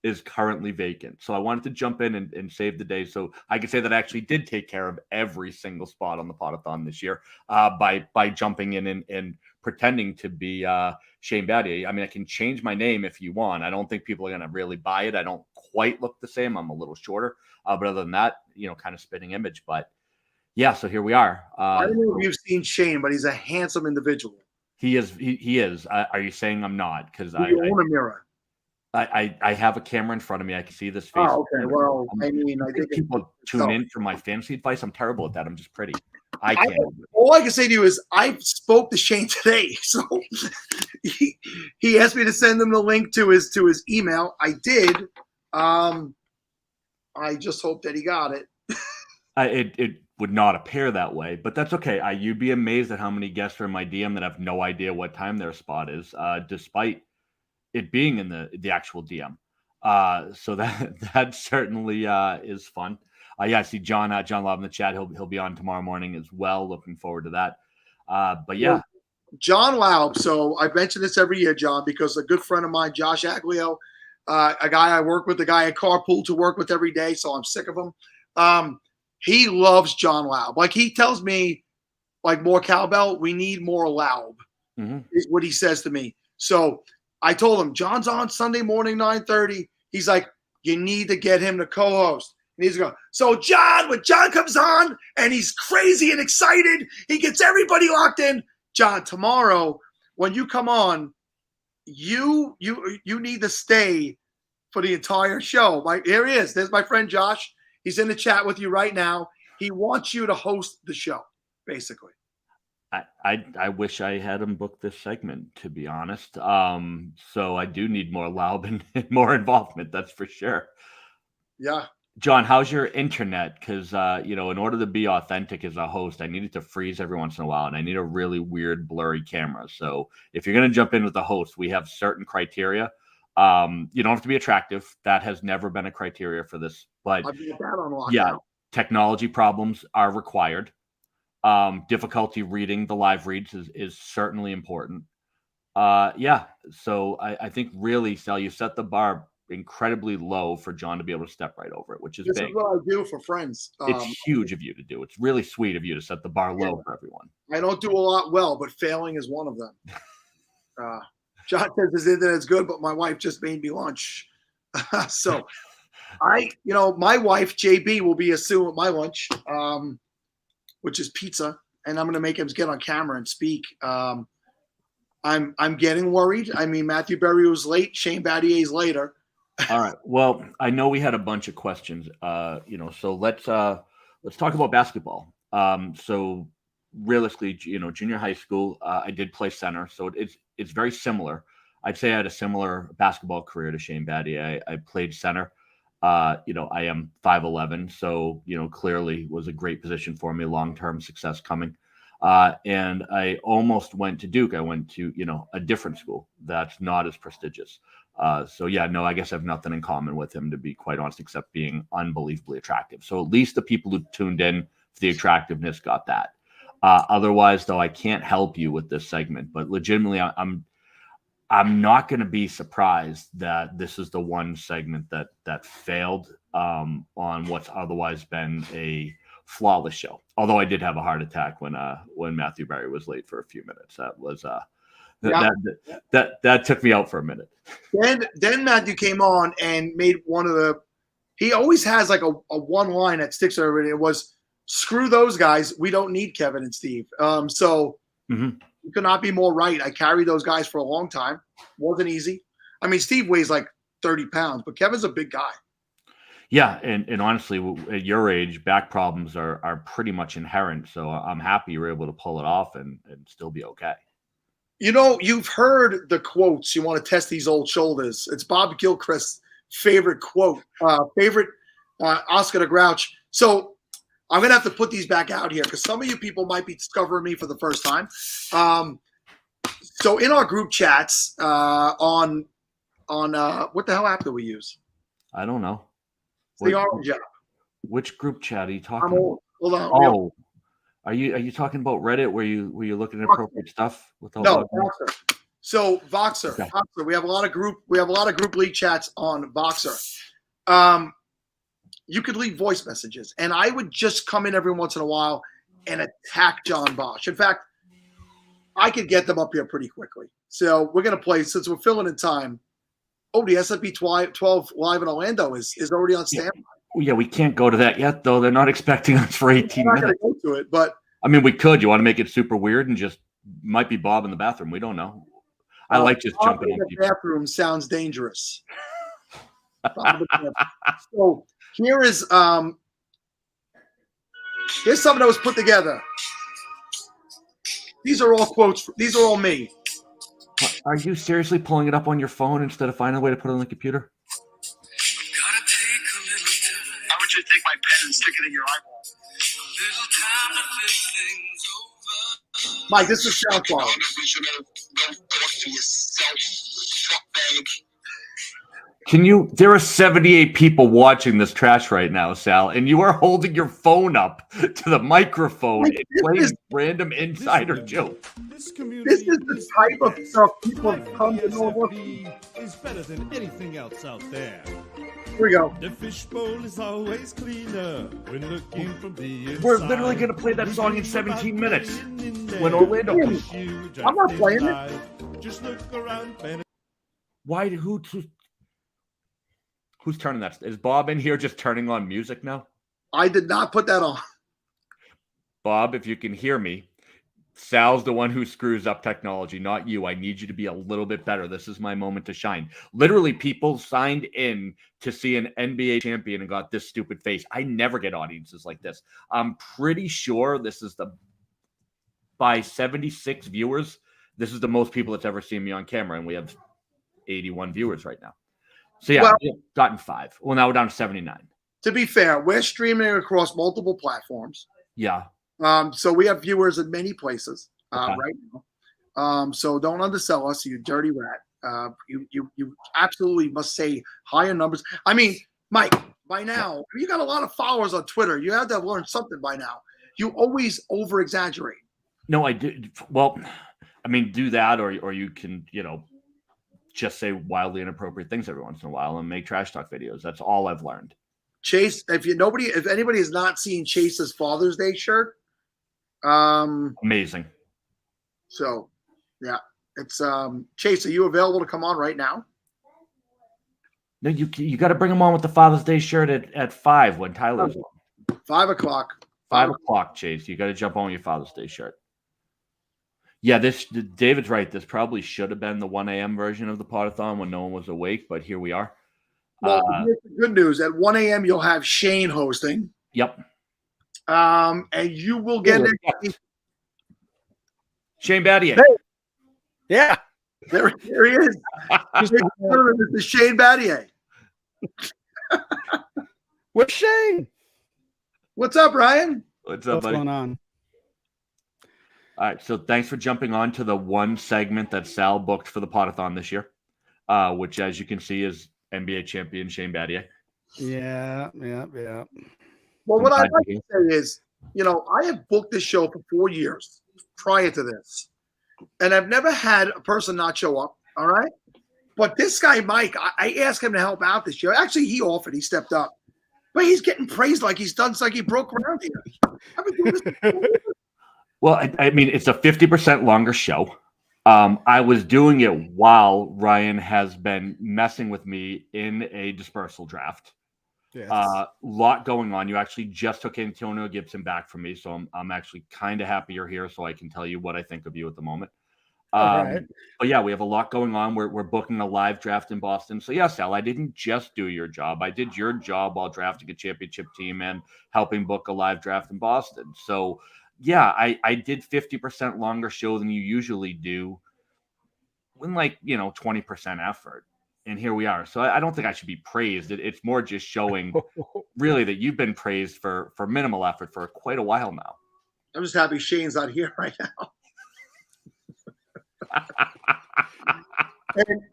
is currently vacant. So I wanted to jump in and save the day so I could say that I actually did take care of every single spot on the Pottathon this year by jumping in and pretending to be Shane Battier. I mean, I can change my name if you want. I don't think people are going to really buy it. I don't quite look the same. I'm a little shorter. But other than that, kind of spitting image. But yeah, so here we are. I don't know if you've seen Shane, but he's a handsome individual. He is. He is. Are you saying I'm not? Because I own a mirror. I have a camera in front of me. I can see this face. Oh, okay. Well, I think people tune in for my fantasy advice. I'm terrible at that. I'm just pretty. I can't. All I can say to you is I spoke to Shane today. So he asked me to send him the link to his email. I did. I just hope that he got it. It would not appear that way, but that's okay. You'd be amazed at how many guests are in my DM that have no idea what time their spot is, despite it being in the actual DM. So that certainly is fun. I see John Love in the chat. He'll be on tomorrow morning as well. Looking forward to that. But yeah. John Laub. So I mention this every year, John, because a good friend of mine, Josh Aglio, a guy I work with, a guy I carpool to work with every day, so I'm sick of him. He loves John Laub. Like he tells me, like more cowbell. We need more Laub, is what he says to me. So I told him, John's on Sunday morning, 9:30. He's like, you need to get him to co-host. And he's going, so John, when John comes on and he's crazy and excited, he gets everybody locked in. John, tomorrow when you come on, you need to stay for the entire show. Here he is. There's my friend Josh. He's in the chat with you right now. He wants you to host the show, basically. I wish I had him book this segment, to be honest. So I do need more Laub and more involvement. That's for sure. Yeah. John, how's your internet? Because, in order to be authentic as a host, I need it to freeze every once in a while, and I need a really weird, blurry camera. So if you're going to jump in with the host, we have certain criteria. You don't have to be attractive. That has never been a criteria for this. But technology problems are required. Difficulty reading the live reads is certainly important. So I think really, Sal, you set the bar incredibly low for John to be able to step right over it, which is this big. Is what I do for friends. It's huge of you to do. It's really sweet of you to set the bar low for everyone. I don't do a lot well, but failing is one of them. John says his internet's good, but my wife just made me lunch. So my wife, JB, will be here soon with my lunch, which is pizza. And I'm going to make him get on camera and speak. I'm getting worried. I mean, Matthew Berry was late. Shane Battier's later. All right. Well, I know we had a bunch of questions, so let's talk about basketball. So realistically, junior high school, I did play center. So it's very similar. I'd say I had a similar basketball career to Shane Battier. I played center. I am 5'11", so, clearly was a great position for me, long-term success coming. And I almost went to Duke. I went to, a different school that's not as prestigious. I guess I have nothing in common with him, to be quite honest, except being unbelievably attractive. So at least the people who tuned in for the attractiveness got that. Otherwise, though, I can't help you with this segment, but legitimately, I'm not going to be surprised that this is the one segment that failed on what's otherwise been a flawless show. Although I did have a heart attack when Matthew Berry was late for a few minutes. That was that took me out for a minute. Then Matthew came on and made he always has like a one line that sticks to everybody. It was, screw those guys. We don't need Kevin and Steve. You could not be more right. I carried those guys for a long time. Wasn't easy. I mean, Steve weighs like 30 pounds, but Kevin's a big guy. Yeah, and honestly, at your age, back problems are pretty much inherent. So I'm happy you were able to pull it off and still be okay. You've heard the quotes. You want to test these old shoulders. It's Bob Gilchrist's favorite quote, Oscar the Grouch. So I'm going to have to put these back out here because some of you people might be discovering me for the first time. So in our group chats on what the hell app do we use? I don't know. It's the orange app. Which group chat are you talking about? Hold on. Oh, are you talking about Reddit where you're looking at appropriate stuff with all? No, Voxer. So Voxer. Okay. Voxer. We have a lot of group league chats on Voxer. You could leave voice messages, and I would just come in every once in a while and attack John Bosch. In fact, I could get them up here pretty quickly. So we're going to play, since we're filling in time. Oh, the SFB 12 live in Orlando is already on standby. Yeah, we can't go to that yet, though. They're not expecting us for 18 minutes. Not going to go to it, but I mean, we could. You want to make it super weird and just might be Bob in the bathroom. We don't know. I like just jumping in the bathroom sounds dangerous. So here's something that was put together. These are all quotes. These are all me. Are you seriously pulling it up on your phone instead of finding a way to put it on the computer? I want you to take my pen and stick it in your eyeball. Mike, this is sound quality. There are 78 people watching this trash right now, Sal, and you are holding your phone up to the microphone and playing random insider jokes. This is the type of stuff people come to know. Is better than anything else out there. Here we go. The fishbowl is always cleaner when looking from the inside. We're literally going to play that song in 17 minutes when Orlando comes. I'm not playing it. Just look around. Why? Who's turning that? Is Bob in here just turning on music now? I did not put that on. Bob, if you can hear me, Sal's the one who screws up technology, not you. I need you to be a little bit better. This is my moment to shine. Literally, people signed in to see an NBA champion and got this stupid face. I never get audiences like this. I'm pretty sure this is by 76 viewers, this is the most people that's ever seen me on camera, and we have 81 viewers right now. So yeah, we've gotten 5. Well, now we're down to 79. To be fair, we're streaming across multiple platforms. Yeah. So we have viewers in many places Okay. right now. So don't undersell us, you dirty rat. You absolutely must say higher numbers. I mean, Mike, by now you got a lot of followers on Twitter. You have to have learned something by now. You always over exaggerate. No, I did. Well, I mean, do that, or you can, just say wildly inappropriate things every once in a while and make trash talk videos. That's all I've learned. Chase, if anybody has not seen Chase's Father's Day shirt, Amazing. So yeah, it's Chase, are you available to come on right now? No, you got to bring him on with the Father's Day shirt at 5 when Tyler's on. 5 o'clock. 5 o'clock, Chase. You got to jump on with your Father's Day shirt. Yeah, David's right. This probably should have been the 1 a.m. version of the Pottathon when no one was awake, but here we are. Well, here's the good news. At 1 a.m., you'll have Shane hosting. Yep. And you will get Shane Battier. Hey. Yeah. There he is. This is Shane Battier. Where's Shane? What's up, Ryan? What's up, buddy? What's going on? All right, so thanks for jumping on to the one segment that Sal booked for the Pottathon this year, which, as you can see, is NBA champion Shane Battier. Yeah. Well, what I'd like to say is, I have booked this show for 4 years prior to this, and I've never had a person not show up, all right? But this guy, Mike, I asked him to help out this year. Actually, he offered. He stepped up. But he's getting praised like he's done, like he broke ground here. I've been doing this for 4 years. Well, I mean, it's a 50% longer show. I was doing it while Ryan has been messing with me in a dispersal draft. Yes. Lot going on. You actually just took Antonio Gibson back from me, so I'm actually kind of happy you're here so I can tell you what I think of you at the moment. Right. But yeah, we have a lot going on. We're booking a live draft in Boston. So yeah, Sal, I didn't just do your job. I did your job while drafting a championship team and helping book a live draft in Boston. So yeah, I did 50% longer show than you usually do with 20% effort. And here we are. So I don't think I should be praised. It's more just showing really that you've been praised for minimal effort for quite a while now. I'm just happy Shane's not here right now.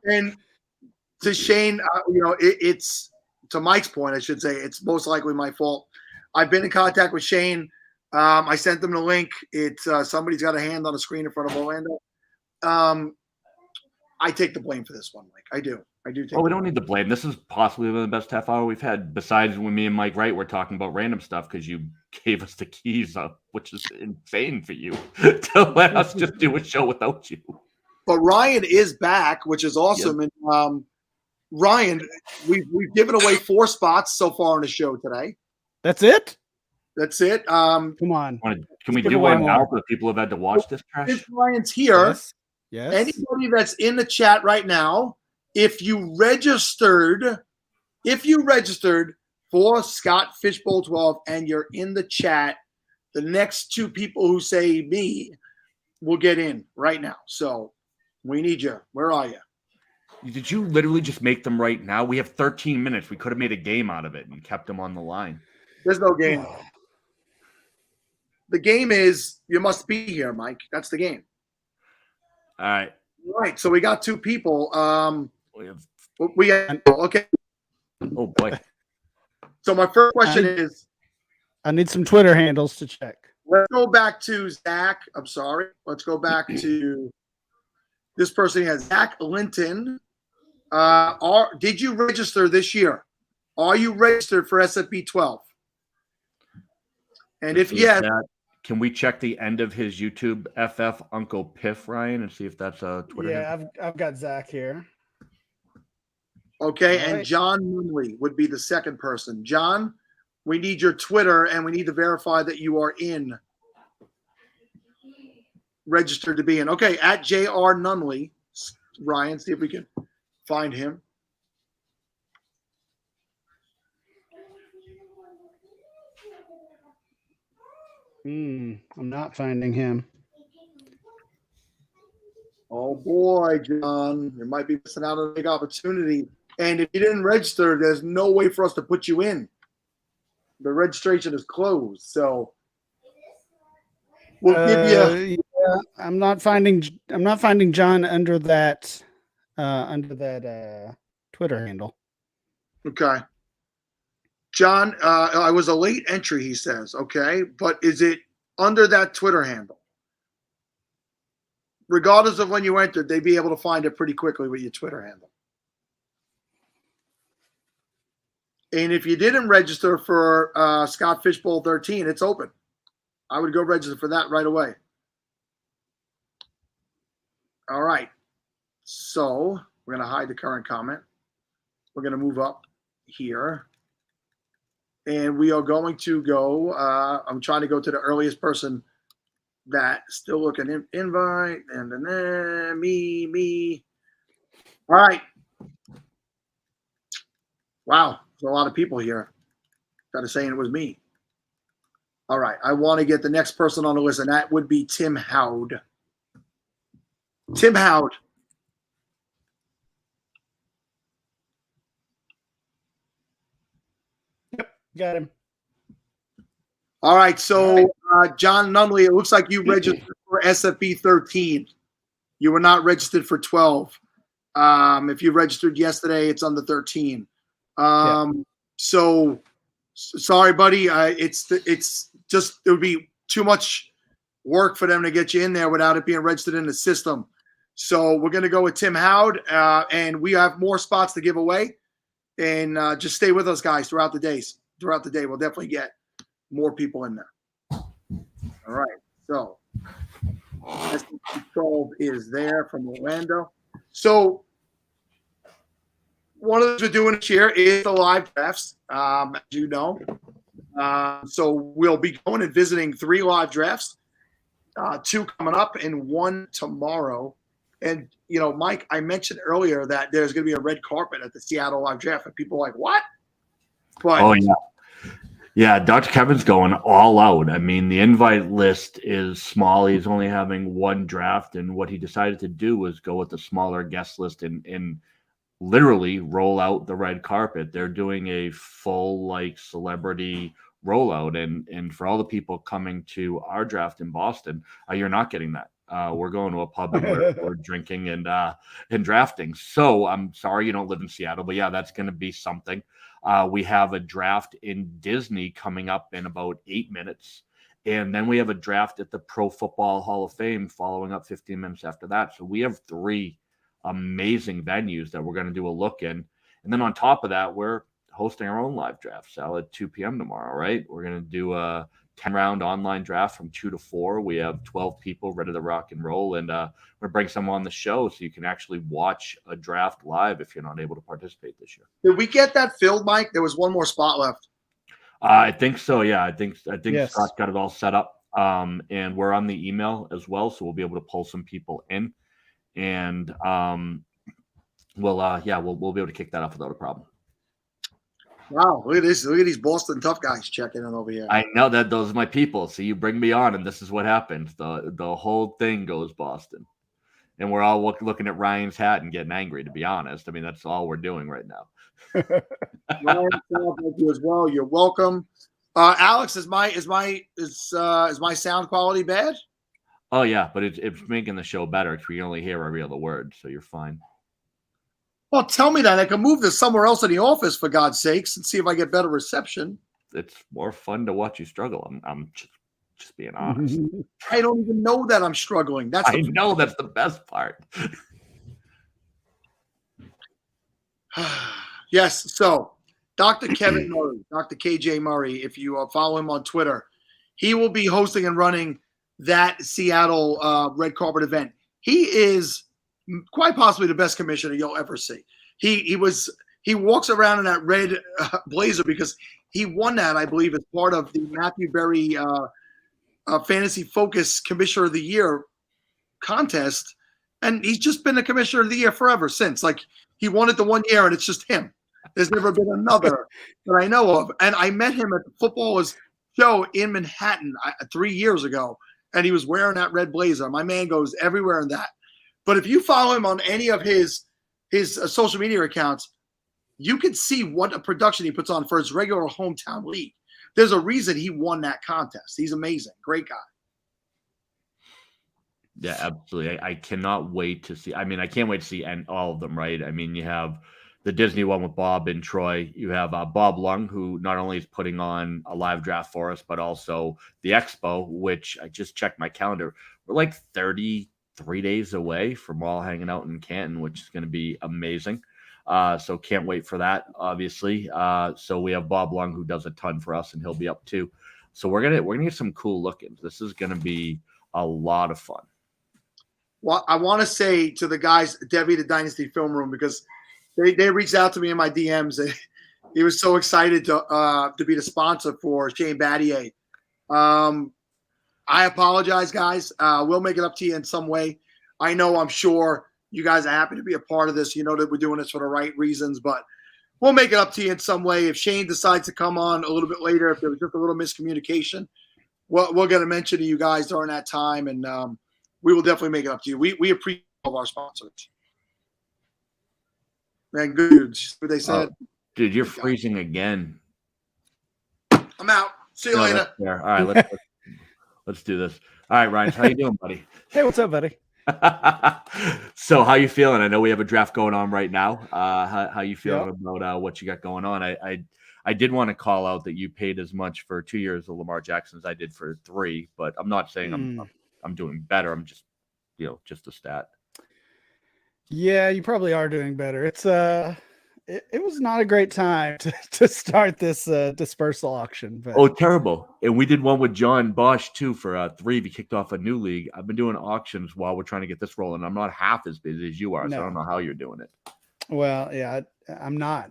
and to Shane, it's to Mike's point, I should say, it's most likely my fault. I've been in contact with Shane. I sent them the link. It's somebody's got a hand on the screen in front of Orlando. I take the blame for this one, Mike. I do. We don't need the blame. This is possibly the best half hour we've had. Besides when me and Mike Wright were talking about random stuff because you gave us the keys up, which is insane for you to let us just do a show without you. But Ryan is back, which is awesome. Yep. And Ryan, we've given away 4 spots so far on the show today. That's it? That's it. Come on. Can we do one now for the people who have had to watch this trash? If Ryan's here, yes. Anybody that's in the chat right now, if you registered for Scott Fishbowl 12 and you're in the chat, the next 2 people who say me will get in right now. So we need you. Where are you? Did you literally just make them right now? We have 13 minutes. We could have made a game out of it and kept them on the line. There's no game. The game is you must be here, Mike. That's the game. All right. All right. So we got 2 people. We have okay. Oh boy. So my first question is, I need some Twitter handles to check. Let's go back to Zach. I'm sorry. Let's go back to this person here, Zach Linton. Did you register this year? Are you registered for SFB 12? And if Is yes, can we check the end of his YouTube FF Uncle Piff, Ryan, and see if that's a Twitter? Yeah, I've got Zach here. okay, All and right. John Moonley would be the second person. John, we need your Twitter, and we need to verify that you are registered to be in. Okay, at JR Nunley. Ryan, see if we can find him. I'm not finding him. Oh boy, John, you might be missing out on a big opportunity. And if you didn't register, there's no way for us to put you in. The registration is closed, so we'll give you. Yeah, I'm not finding John under that Twitter handle. Okay. John, I was a late entry, he says. Okay, but is it under that Twitter handle? Regardless of when you entered, they'd be able to find it pretty quickly with your Twitter handle. And if you didn't register for Scott Fishbowl 13, it's open. I would go register for that right away. All right. So we're going to hide the current comment. We're going to move up here. And we are going to go, I'm trying to go to the earliest person that still looking invite. And then me. All right. Wow. There's a lot of people here that are saying it was me. All right. I want to get the next person on the list, and that would be Tim Howd. Tim Howd. Got him. All right. So, John Nunley, it looks like you registered for SFB 13. You were not registered for 12. If you registered yesterday, it's on the 13. So sorry, buddy. It's just, it would be too much work for them to get you in there without it being registered in the system. So we're going to go with Tim Howd, and we have more spots to give away. And just stay with us, guys, throughout the days. Throughout the day, we'll definitely get more people in there. All right. So SFB is there from Orlando. So one of the things we're doing this year is the live drafts, as you know. So we'll be going and visiting 3 live drafts, 2 coming up and 1 tomorrow. And, you know, Mike, I mentioned earlier that there's going to be a red carpet at the Seattle live draft. And people are like, what? But, Oh, yeah. Yeah, Dr. Kevin's going all out. I mean, the invite list is small. He's only having 1 draft. And what he decided to do was go with a smaller guest list and literally roll out the red carpet. They're doing a full, like, celebrity rollout. And for all the people coming to our draft in Boston, you're not getting that. We're going to a pub and we're drinking and drafting. So I'm sorry you don't live in Seattle, but yeah, that's going to be something. We have a draft in Disney coming up in about 8 minutes. And then we have a draft at the Pro Football Hall of Fame following up 15 minutes after that. So we have 3 amazing venues that we're going to do a look in. And then on top of that, we're hosting our own live draft, Sal, at 2 p.m. tomorrow, right? We're going to do a 10-round online draft from 2 to 4. We have 12 people ready to rock and roll, and we're going to bring some on the show so you can actually watch a draft live if you're not able to participate this year. did we get that filled, Mike? There was 1 more spot left. I think so, yeah. I think Yes. Scott got it all set up, and we're on the email as well, so we'll be able to pull some people in, and we'll be able to kick that off without a problem. Wow, look at this. Look at these Boston tough guys checking in over here. I know that those are my people. So you bring me on, and this is what happens. The whole thing goes Boston, and we're all looking at Ryan's hat and getting angry. To be honest, I mean that's all we're doing right now. Ryan, thank you as well. You're welcome. Alex, is my sound quality bad? Oh yeah, but it's making the show better because we only hear every other word, so you're fine. Well, tell me that. I can move this somewhere else in the office, for God's sakes, and see if I get better reception. It's more fun to watch you struggle. I'm just being honest. I don't even know that I'm struggling. That's the best part. Yes. So Dr. Kevin Murray, Dr. KJ Murray, if you follow him on Twitter, he will be hosting and running that Seattle red carpet event. He is quite possibly the best commissioner you'll ever see. He walks around in that red blazer because he won that, I believe, as part of the Matthew Berry Fantasy Focus Commissioner of the Year contest, and he's just been the Commissioner of the Year forever since. Like, he won it the one year, and it's just him. There's never been another that I know of. And I met him at the Footballers show in Manhattan 3 years ago, and he was wearing that red blazer. My man goes everywhere in that. But if you follow him on any of his social media accounts, you can see what a production he puts on for his regular hometown league. There's a reason he won that contest. He's amazing. Great guy. Yeah, absolutely. I cannot wait to see. I mean, I can't wait to see all of them, right? I mean, you have the Disney one with Bob and Troy. You have Bob Lung, who not only is putting on a live draft for us, but also the Expo, which I just checked my calendar. We're like 33 days away from all hanging out in Canton, which is going to be amazing. So can't wait for that, obviously. So we have Bob Lung, who does a ton for us, and he'll be up too. So we're gonna get some cool look-ins. This is gonna be a lot of fun. Well, I want to say to the guys, Debbie, the Dynasty Film Room, because they reached out to me in my DMs. He was so excited to be the sponsor for Shane Battier. I apologize, guys. We'll make it up to you in some way. I'm sure you guys are happy to be a part of this. You know that we're doing this for the right reasons, but we'll make it up to you in some way. If Shane decides to come on a little bit later, if there was just a little miscommunication, we'll get a mention to you guys during that time, and we will definitely make it up to you. We appreciate all of our sponsors. Man, good dudes. What they said. Dude, you're freezing again. I'm out. See you later. All right, let's do this. All right, Ryan, how you doing, buddy? Hey, what's up, buddy? So how you feeling? I know we have a draft going on right now. How you feeling about what you got going on? I did want to call out that you paid as much for 2 years of Lamar Jackson as I did for 3, but I'm not saying I'm doing better. I'm just just a stat. Yeah, you probably are doing better. It's it was not a great time to start this dispersal auction. But. Oh, terrible. And we did one with John Bosch too for 3. We kicked off a new league. I've been doing auctions while we're trying to get this rolling. I'm not half as busy as you are, so I don't know how you're doing it. Well, yeah, I'm not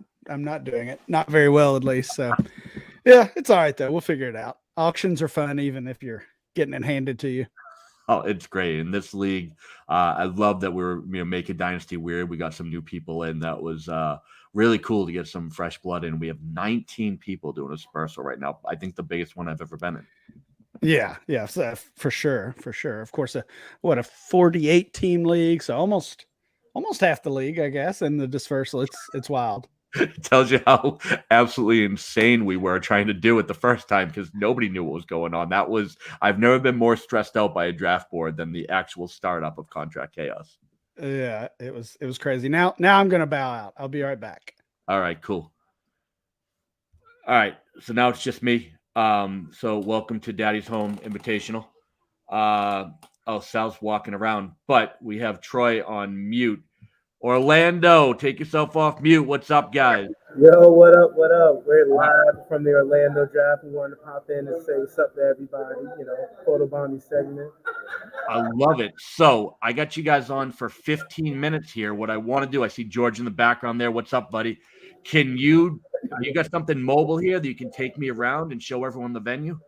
doing it. Not very well, at least. So yeah, it's all right though. We'll figure it out. Auctions are fun even if you're getting it handed to you. Oh, it's great. In this league, I love that we're making Dynasty weird. We got some new people in. That was really cool to get some fresh blood in. We have 19 people doing a dispersal right now. I think the biggest one I've ever been in. Yeah, so for sure. Of course, a 48 team league, so almost half the league, I guess. And the dispersal, it's wild. It tells you how absolutely insane we were trying to do it the first time because nobody knew what was going on. I've never been more stressed out by a draft board than the actual startup of Contract Chaos. Yeah, it was crazy. Now I'm going to bow out. I'll be right back. All right, cool. All right, so now it's just me. So welcome to Daddy's Home Invitational. Sal's walking around, but we have Troy on mute. Orlando, take yourself off mute. What's up, guys? Yo, what up? We're live from the Orlando draft. We wanted to pop in and say what's up to everybody. Photo bounty segment. I love it. So I got you guys on for 15 minutes here. What I want to do, I see George in the background there. What's up, buddy? You got something mobile here that you can take me around and show everyone the venue?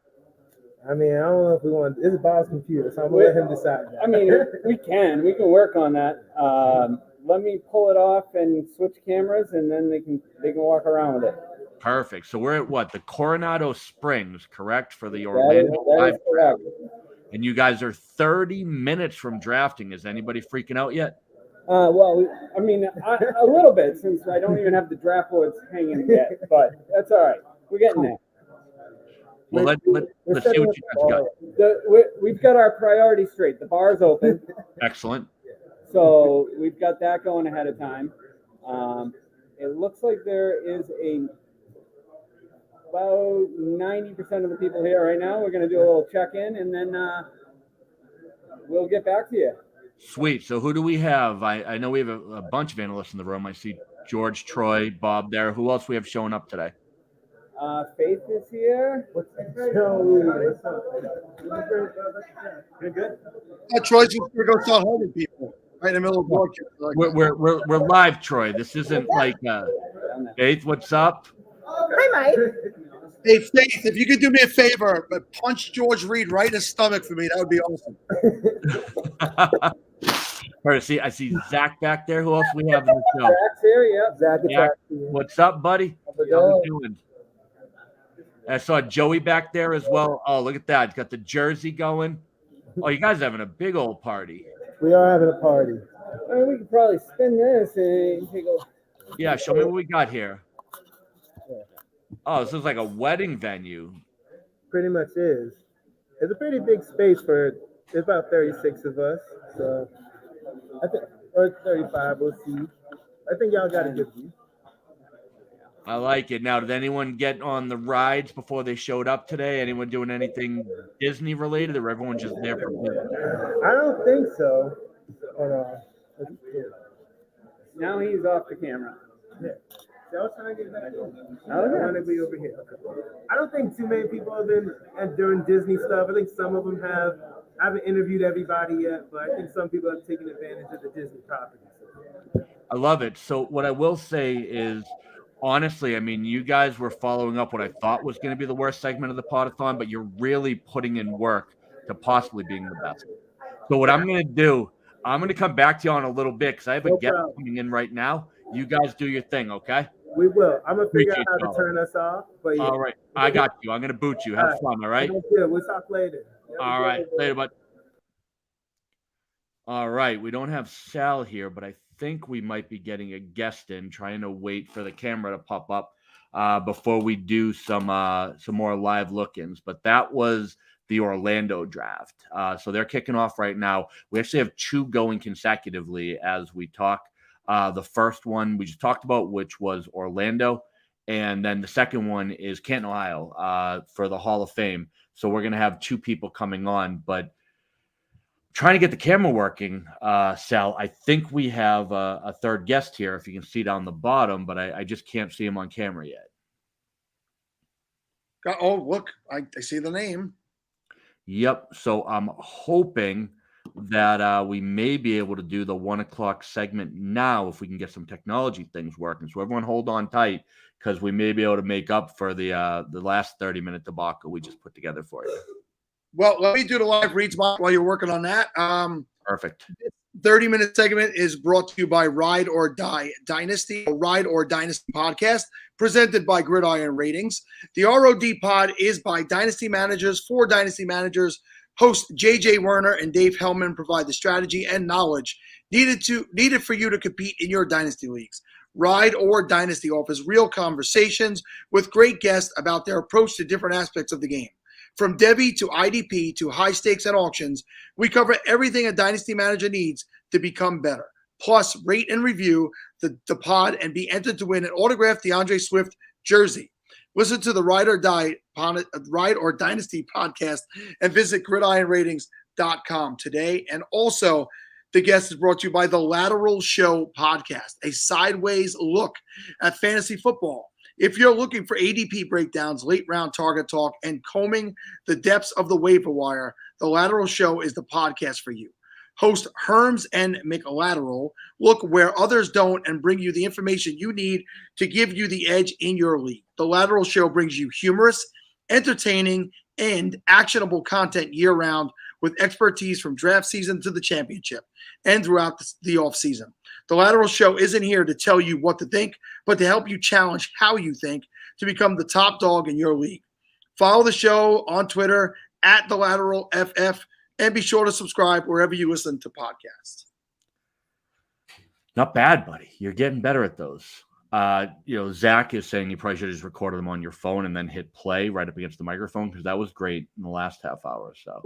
I mean, I don't know if we want. It's Bob's computer, so I'm gonna let him decide that. I mean, we can work on that. Let me pull it off and switch cameras, and then they can walk around with it. Perfect. So we're at what? The Coronado Springs, correct? For the Orlando that is correct. And you guys are 30 minutes from drafting. Is anybody freaking out yet? Well, I mean, a little bit, since I don't even have the draft boards hanging yet, but that's all right. We're getting there. Well, let's see what you guys got. We've got our priorities straight. The bar's open. Excellent. So we've got that going ahead of time. It looks like there is about 90% of the people here right now. We're going to do a little check-in, and then we'll get back to you. Sweet. So who do we have? I know we have a bunch of analysts in the room. I see George, Troy, Bob there. Who else we have showing up today? Faith is here. What's Good. Troy's just gonna go start holding people right in the middle of broadcast. We're live, Troy. This isn't like Faith. What's up? Hi, Mike. Hey, Faith, if you could do me a favor, but punch George Reed right in his stomach for me, that would be awesome. I see Zach back there. Who else we have in the show? Zach's here, yep. Zach is Zach, back. what's up, buddy? How you doing? I saw Joey back there as well. Oh, look at that. He's got the jersey going. Oh, you guys are having a big old party. We are having a party. We could probably spin this and take a. Yeah, show me what we got here. Oh, this is like a wedding venue. Pretty much is. It's a pretty big space for. There's about 36 of us, so I think, or 35. We'll see. I think y'all got a good view. I like it. Now, did anyone get on the rides before they showed up today? Anyone doing anything Disney related, or everyone just there for business? I don't think so. Now he's off the camera. Yeah. Y'all trying to get back on. Oh, I want to be over here. I don't think too many people have been doing Disney stuff. I think some of them have. I haven't interviewed everybody yet, but I think some people have taken advantage of the Disney properties. I love it. So what I will say is, honestly, I mean, you guys were following up what I thought was going to be the worst segment of the Pottathon, but you're really putting in work to possibly being the best. So what I'm going to do, I'm going to come back to you on a little bit because I have a guest coming in right now. You guys do your thing, okay? We will. I'm going to figure out how to turn us off. But yeah. All right. I got you. I'm going to boot you. Have fun, all right? We'll talk later. All right. Later, bud. All right. We don't have Sal here, but I think we might be getting a guest in, trying to wait for the camera to pop up before we do some more live look-ins. But that was the Orlando draft. So they're kicking off right now. We actually have two going consecutively as we talk. The first one we just talked about, which was Orlando. And then the second one is Canton, Ohio, for the Hall of Fame. So we're going to have two people coming on, but trying to get the camera working, Sal. I think we have a third guest here, if you can see down the bottom, but I just can't see him on camera yet. Oh, look, I see the name. Yep. So I'm hoping that we may be able to do the 1 o'clock segment now if we can get some technology things working. So everyone hold on tight because we may be able to make up for the last 30-minute debacle we just put together for you. Well, let me do the live reads while you're working on that. Perfect. 30-minute segment is brought to you by Ride or Die Dynasty, a Ride or Dynasty podcast presented by Gridiron Ratings. The ROD pod is by Dynasty Managers for Dynasty Managers. Hosts JJ Werner and Dave Hellman provide the strategy and knowledge needed for you to compete in your Dynasty leagues. Ride or Dynasty offers real conversations with great guests about their approach to different aspects of the game. From Debbie to IDP to high stakes and auctions, we cover everything a Dynasty manager needs to become better. Plus, rate and review the pod and be entered to win an autographed DeAndre Swift jersey. Listen to the Ride or Dynasty podcast and visit gridironratings.com today. And also, the guest is brought to you by the Lateral Show podcast, a sideways look at fantasy football. If you're looking for ADP breakdowns, late round target talk, and combing the depths of the waiver wire, the Lateral Show is the podcast for you. Host Herms and McLateral look where others don't and bring you the information you need to give you the edge in your league. The Lateral Show brings you humorous, entertaining, and actionable content year-round with expertise from draft season to the championship and throughout the offseason. The Lateral Show isn't here to tell you what to think, but to help you challenge how you think to become the top dog in your league. Follow the show on Twitter at The Lateral FF, and be sure to subscribe wherever you listen to podcasts. Not bad, buddy. You're getting better at those. Zach is saying you probably should have just recorded them on your phone and then hit play right up against the microphone because that was great in the last half hour. So,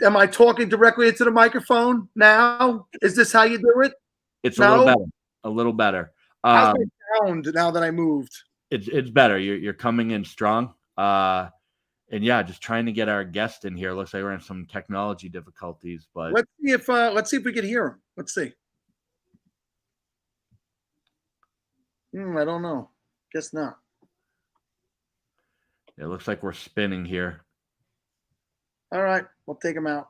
am I talking directly into the microphone now? Is this how you do it? It's a little better. A little better. How's my sound now that I moved? It's better. You're coming in strong. And yeah, just trying to get our guest in here. Looks like we're in some technology difficulties, but let's see if we can hear him. Let's see. I don't know. Guess not. It looks like we're spinning here. All right, we'll take him out.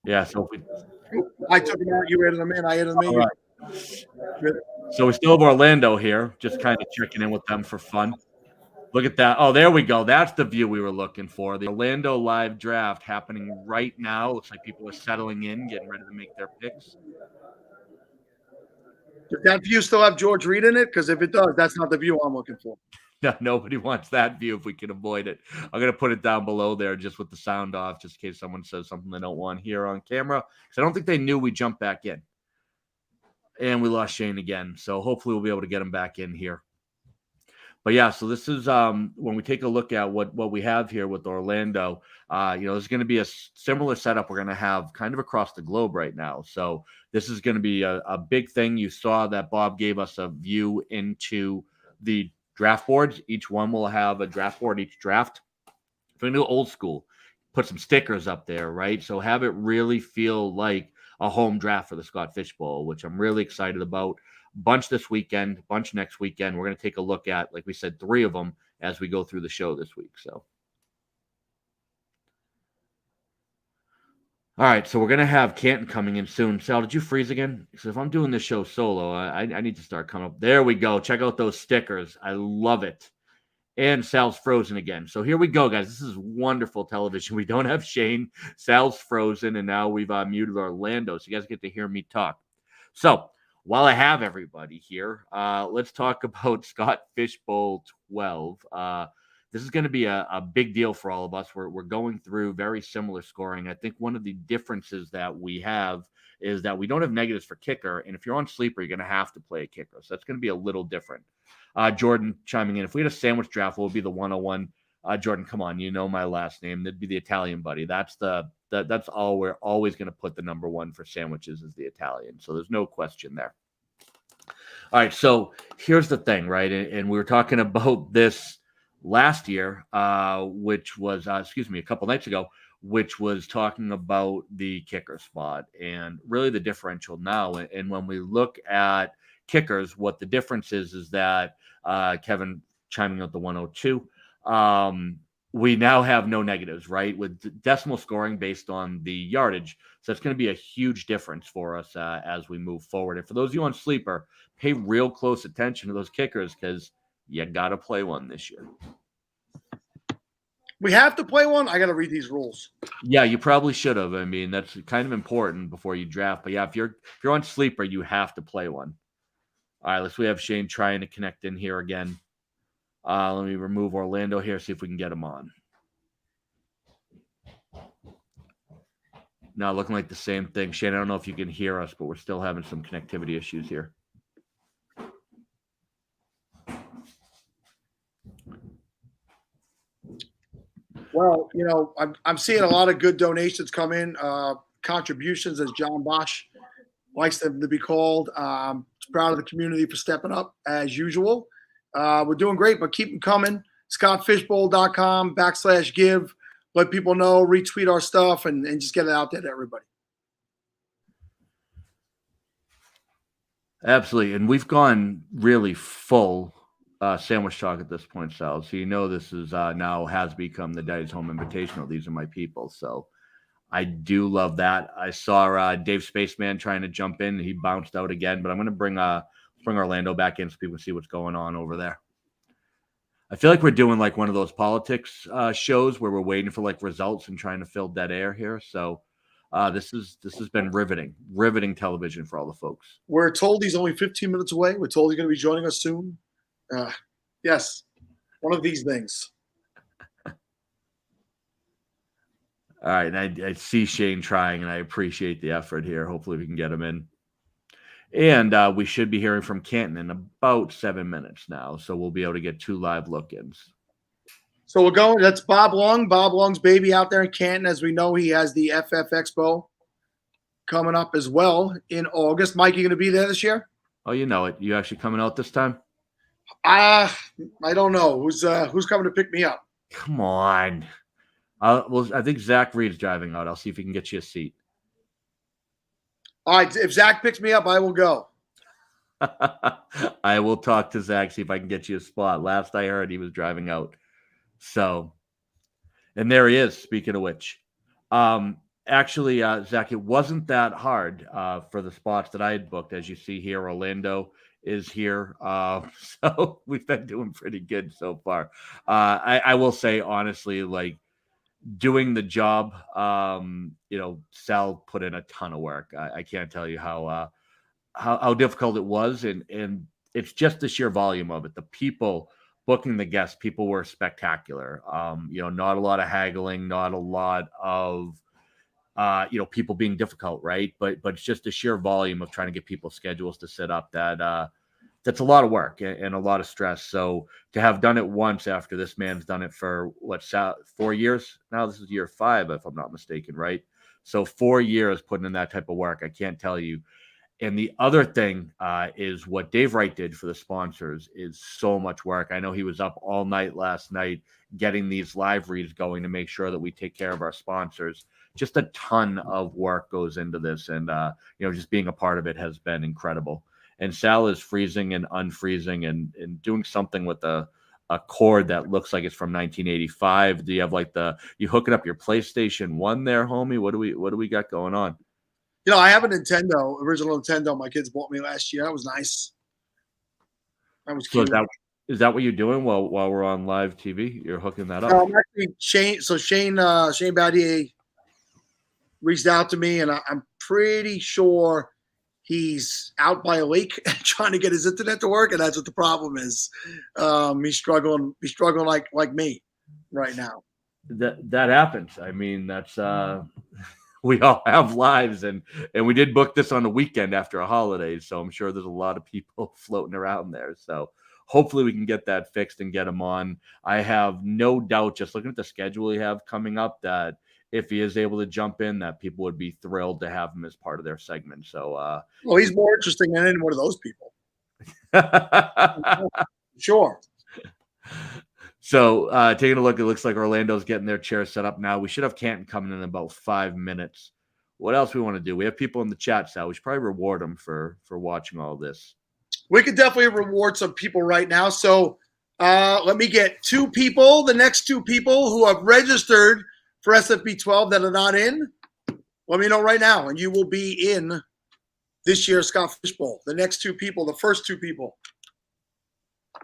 Yeah, so if we, I took him out. You added him in. I added him in. all right. So we still have Orlando here, just kind of checking in with them for fun. Look at that. Oh, there we go. That's the view we were looking for. The Orlando live draft happening right now. Looks like people are settling in, getting ready to make their picks. Does that view still have George Reed in it? Because if it does, that's not the view I'm looking for. No, nobody wants that view if we can avoid it. I'm going to put it down below there just with the sound off, just in case someone says something they don't want here on camera. Because I don't think they knew we jumped back in. And we lost Shane again. So hopefully we'll be able to get him back in here. But yeah, so this is when we take a look at what we have here with Orlando, there's going to be a similar setup we're going to have kind of across the globe right now. So this is going to be a big thing. You saw that Bob gave us a view into the draft boards. Each one will have a draft board, each draft. If we're going to do old school, put some stickers up there, right? So have it really feel like a home draft for the Scott Fishbowl, which I'm really excited about. Bunch this weekend, bunch next weekend. We're going to take a look at, like we said, 3 of them as we go through the show this week. So, all right, so we're going to have Canton coming in soon. Sal, did you freeze again? Because if I'm doing this show solo, I need to start coming up. There we go. Check out those stickers. I love it. And Sal's frozen again. So here we go, guys. This is wonderful television. We don't have Shane. Sal's frozen, and now we've muted Orlando, so you guys get to hear me talk. So while I have everybody here, let's talk about Scott Fishbowl 12. This is going to be a big deal for all of us. We're going through very similar scoring. I think one of the differences that we have is that we don't have negatives for kicker, and if you're on sleeper, you're going to have to play a kicker. So that's going to be a little different. Jordan chiming in. If we had a sandwich draft, what would be the 101? Jordan, come on, you know my last name. That'd be the Italian buddy. That's all we're always going to put the number 1 for sandwiches is the Italian. So there's no question there. All right, so here's the thing, right? And we were talking about this last year, which was, a couple nights ago, which was talking about the kicker spot and really the differential now. And when we look at kickers, what the difference is that Kevin chiming out the 102, we now have no negatives, right? With decimal scoring based on the yardage. So it's going to be a huge difference for us as we move forward. And for those of you on sleeper, pay real close attention to those kickers because you got to play one this year. We have to play one? I got to read these rules. Yeah, you probably should have. I mean, that's kind of important before you draft. But yeah, if you're on sleeper, you have to play one. All right, we have Shane trying to connect in here again. Let me remove Orlando here, see if we can get him on. Now looking like the same thing. Shane, I don't know if you can hear us, but we're still having some connectivity issues here. Well, I'm seeing a lot of good donations come in, contributions, as John Bosch likes them to be called. Proud of the community for stepping up as usual. We're doing great, but keep them coming. ScottFishbowl.com/give. Let people know, retweet our stuff, and just get it out there to everybody. Absolutely. And we've gone really full sandwich talk at this point, Sal. So this is now has become the Daddy's Home Invitational. These are my people. So I do love that. I saw Dave Spaceman trying to jump in. He bounced out again, but I'm going to bring Orlando back in so people can see what's going on over there. I feel like we're doing like one of those politics shows where we're waiting for like results and trying to fill dead air here. So this has been riveting television for all the folks. We're told he's only 15 minutes away. We're told he's going to be joining us soon. Yes, one of these things. All right, and I see Shane trying, and I appreciate the effort here. Hopefully we can get him in. And we should be hearing from Canton in about 7 minutes now, so we'll be able to get 2 live look-ins. So we're going. That's Bob Long. Bob Long's baby out there in Canton. As we know, he has the FF Expo coming up as well in August. Mike, you going to be there this year? Oh, you know it. You actually coming out this time? I don't know. Who's coming to pick me up? Come on. Well, I think Zach Reed's driving out. I'll see if he can get you a seat. All right. If Zach picks me up, I will go. I will talk to Zach, see if I can get you a spot. Last I heard, he was driving out. So, and there he is, speaking of which. Actually, Zach, it wasn't that hard for the spots that I had booked. As you see here, Orlando is here. So we've been doing pretty good so far. I will say, honestly, like, doing the job, Sal put in a ton of work. I can't tell you how difficult it was, and it's just the sheer volume of it. The people booking the guests, people were spectacular. Not a lot of haggling, not a lot of people being difficult, right? But it's just the sheer volume of trying to get people's schedules to set up that's a lot of work and a lot of stress. So to have done it once after this man's done it for 4 years now, this is year 5, if I'm not mistaken, right? So 4 years putting in that type of work, I can't tell you. And the other thing is what Dave Wright did for the sponsors is so much work. I know he was up all night last night getting these live reads going to make sure that we take care of our sponsors. Just a ton of work goes into this. And, just being a part of it has been incredible. And Sal is freezing and unfreezing and doing something with a cord that looks like it's from 1985. Do you have you hooking up your PlayStation 1 there, homie? What do we got going on? I have a original Nintendo. My kids bought me last year. That was nice. That was cute. So is that what you're doing while we're on live TV? You're hooking that up? No, I'm actually Shane Battier reached out to me, and I'm pretty sure he's out by a lake trying to get his internet to work, and that's what the problem is. He's struggling like me right now. That happens. I mean, that's we all have lives, and we did book this on the weekend after a holiday, so I'm sure there's a lot of people floating around there. So hopefully we can get that fixed and get him on. I have no doubt, just looking at the schedule we have coming up, that if he is able to jump in, that people would be thrilled to have him as part of their segment. So, well, he's more interesting than any one of those people. Sure. So, taking a look, it looks like Orlando's getting their chair set up now. We should have Canton coming in about 5 minutes. What else we want to do? We have people in the chat, Sal. We should probably reward them for watching all this. We could definitely reward some people right now. So, let me get 2 people. The next 2 people who have registered for SFB12 that are not in, let me know right now, and you will be in this year's Scott Fishbowl. The next 2 people, the first 2 people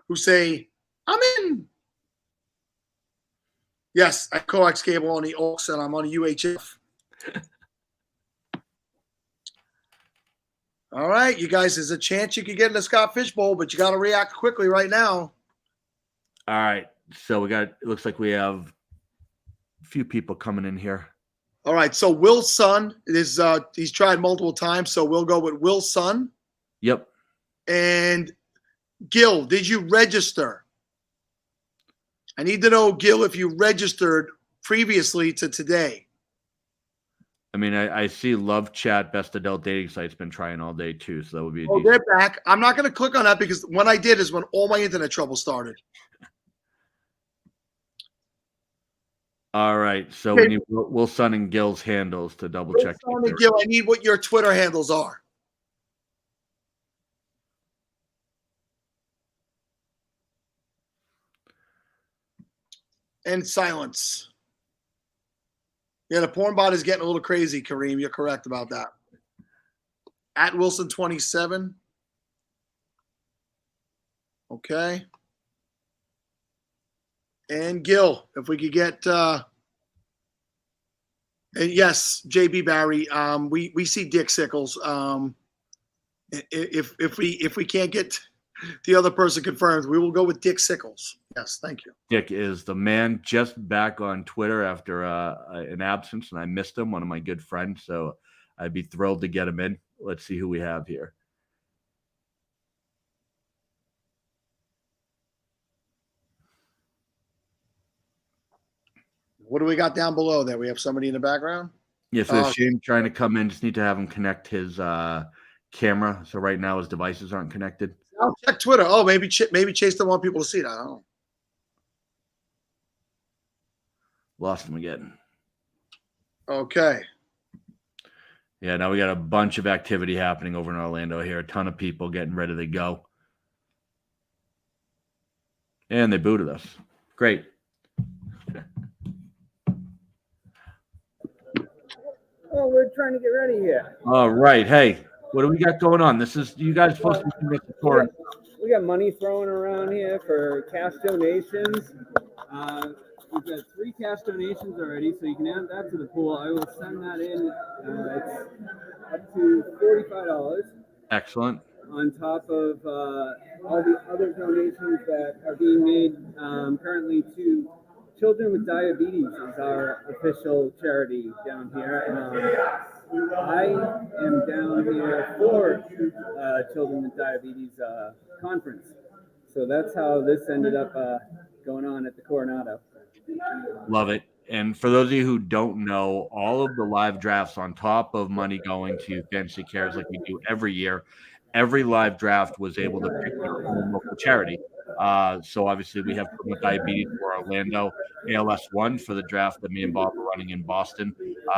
who say, I'm in. Yes, I coax cable on the Oaks, and I'm on the UHF. All right, you guys, there's a chance you could get in the Scott Fishbowl, but you got to react quickly right now. All right, so it looks like we have a few people coming in here. All right, so Will's son is he's tried multiple times, so we'll go with Will's son. Yep. And Gil, did you register? I need to know, Gil, if you registered previously to today. I mean, I see Love Chat, Best Adult Dating Site's been trying all day too, so that would be Oh, they're back. I'm not going to click on that because when I did is when all my internet trouble started. All right, so we need Wilson and Gil's handles to double check. Wilson and Gil, I need what your Twitter handles are. And silence. Yeah, the porn bot is getting a little crazy, Kareem. You're correct about that. At Wilson27. Okay. And Gil, if we could get and yes, JB Barry. We see Dick Sickles. If we can't get the other person confirmed, we will go with Dick Sickles. Yes, thank you. Dick is the man, just back on Twitter after an absence, and I missed him, one of my good friends, so I'd be thrilled to get him in. Let's see who we have here. What do we got down below there? We have somebody in the background? Yeah, so Shane trying to come in. Just need to have him connect his camera. So right now his devices aren't connected. I'll check Twitter. Oh, maybe Chase don't want people to see it. I don't know. Lost him again. Okay. Yeah, now we got a bunch of activity happening over in Orlando here. A ton of people getting ready to go. And they booted us. Great. Oh, we're trying to get ready here. All right. Hey, what do we got going on? This is you guys supposed to be recording. We got money thrown around here for cash donations. We've got 3 cash donations already, so you can add that to the pool. I will send that in. It's up to $45 Excellent. on top of all the other donations that are being made currently to Children with Diabetes is our official charity down here. I am down here for Children with Diabetes conference. So that's how this ended up going on at the Coronado. Love it. And for those of you who don't know, all of the live drafts on top of money going to Fantasy Cares like we do every year, every live draft was able to pick their own local charity. So obviously we have Children with Diabetes for Orlando, ALS 1 for the draft that me and Bob are running in Boston.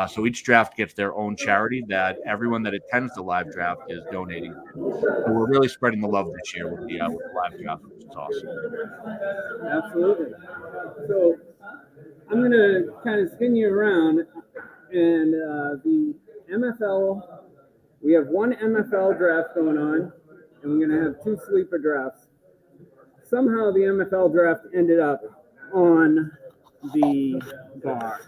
So each draft gets their own charity that everyone that attends the live draft is donating to. So we're really spreading the love this year with the live draft, which is awesome. Absolutely. So I'm going to kind of spin you around, and the MFL, we have 1 MFL draft going on, and we're going to have 2 sleeper drafts. Somehow the MFL draft ended up on the bar.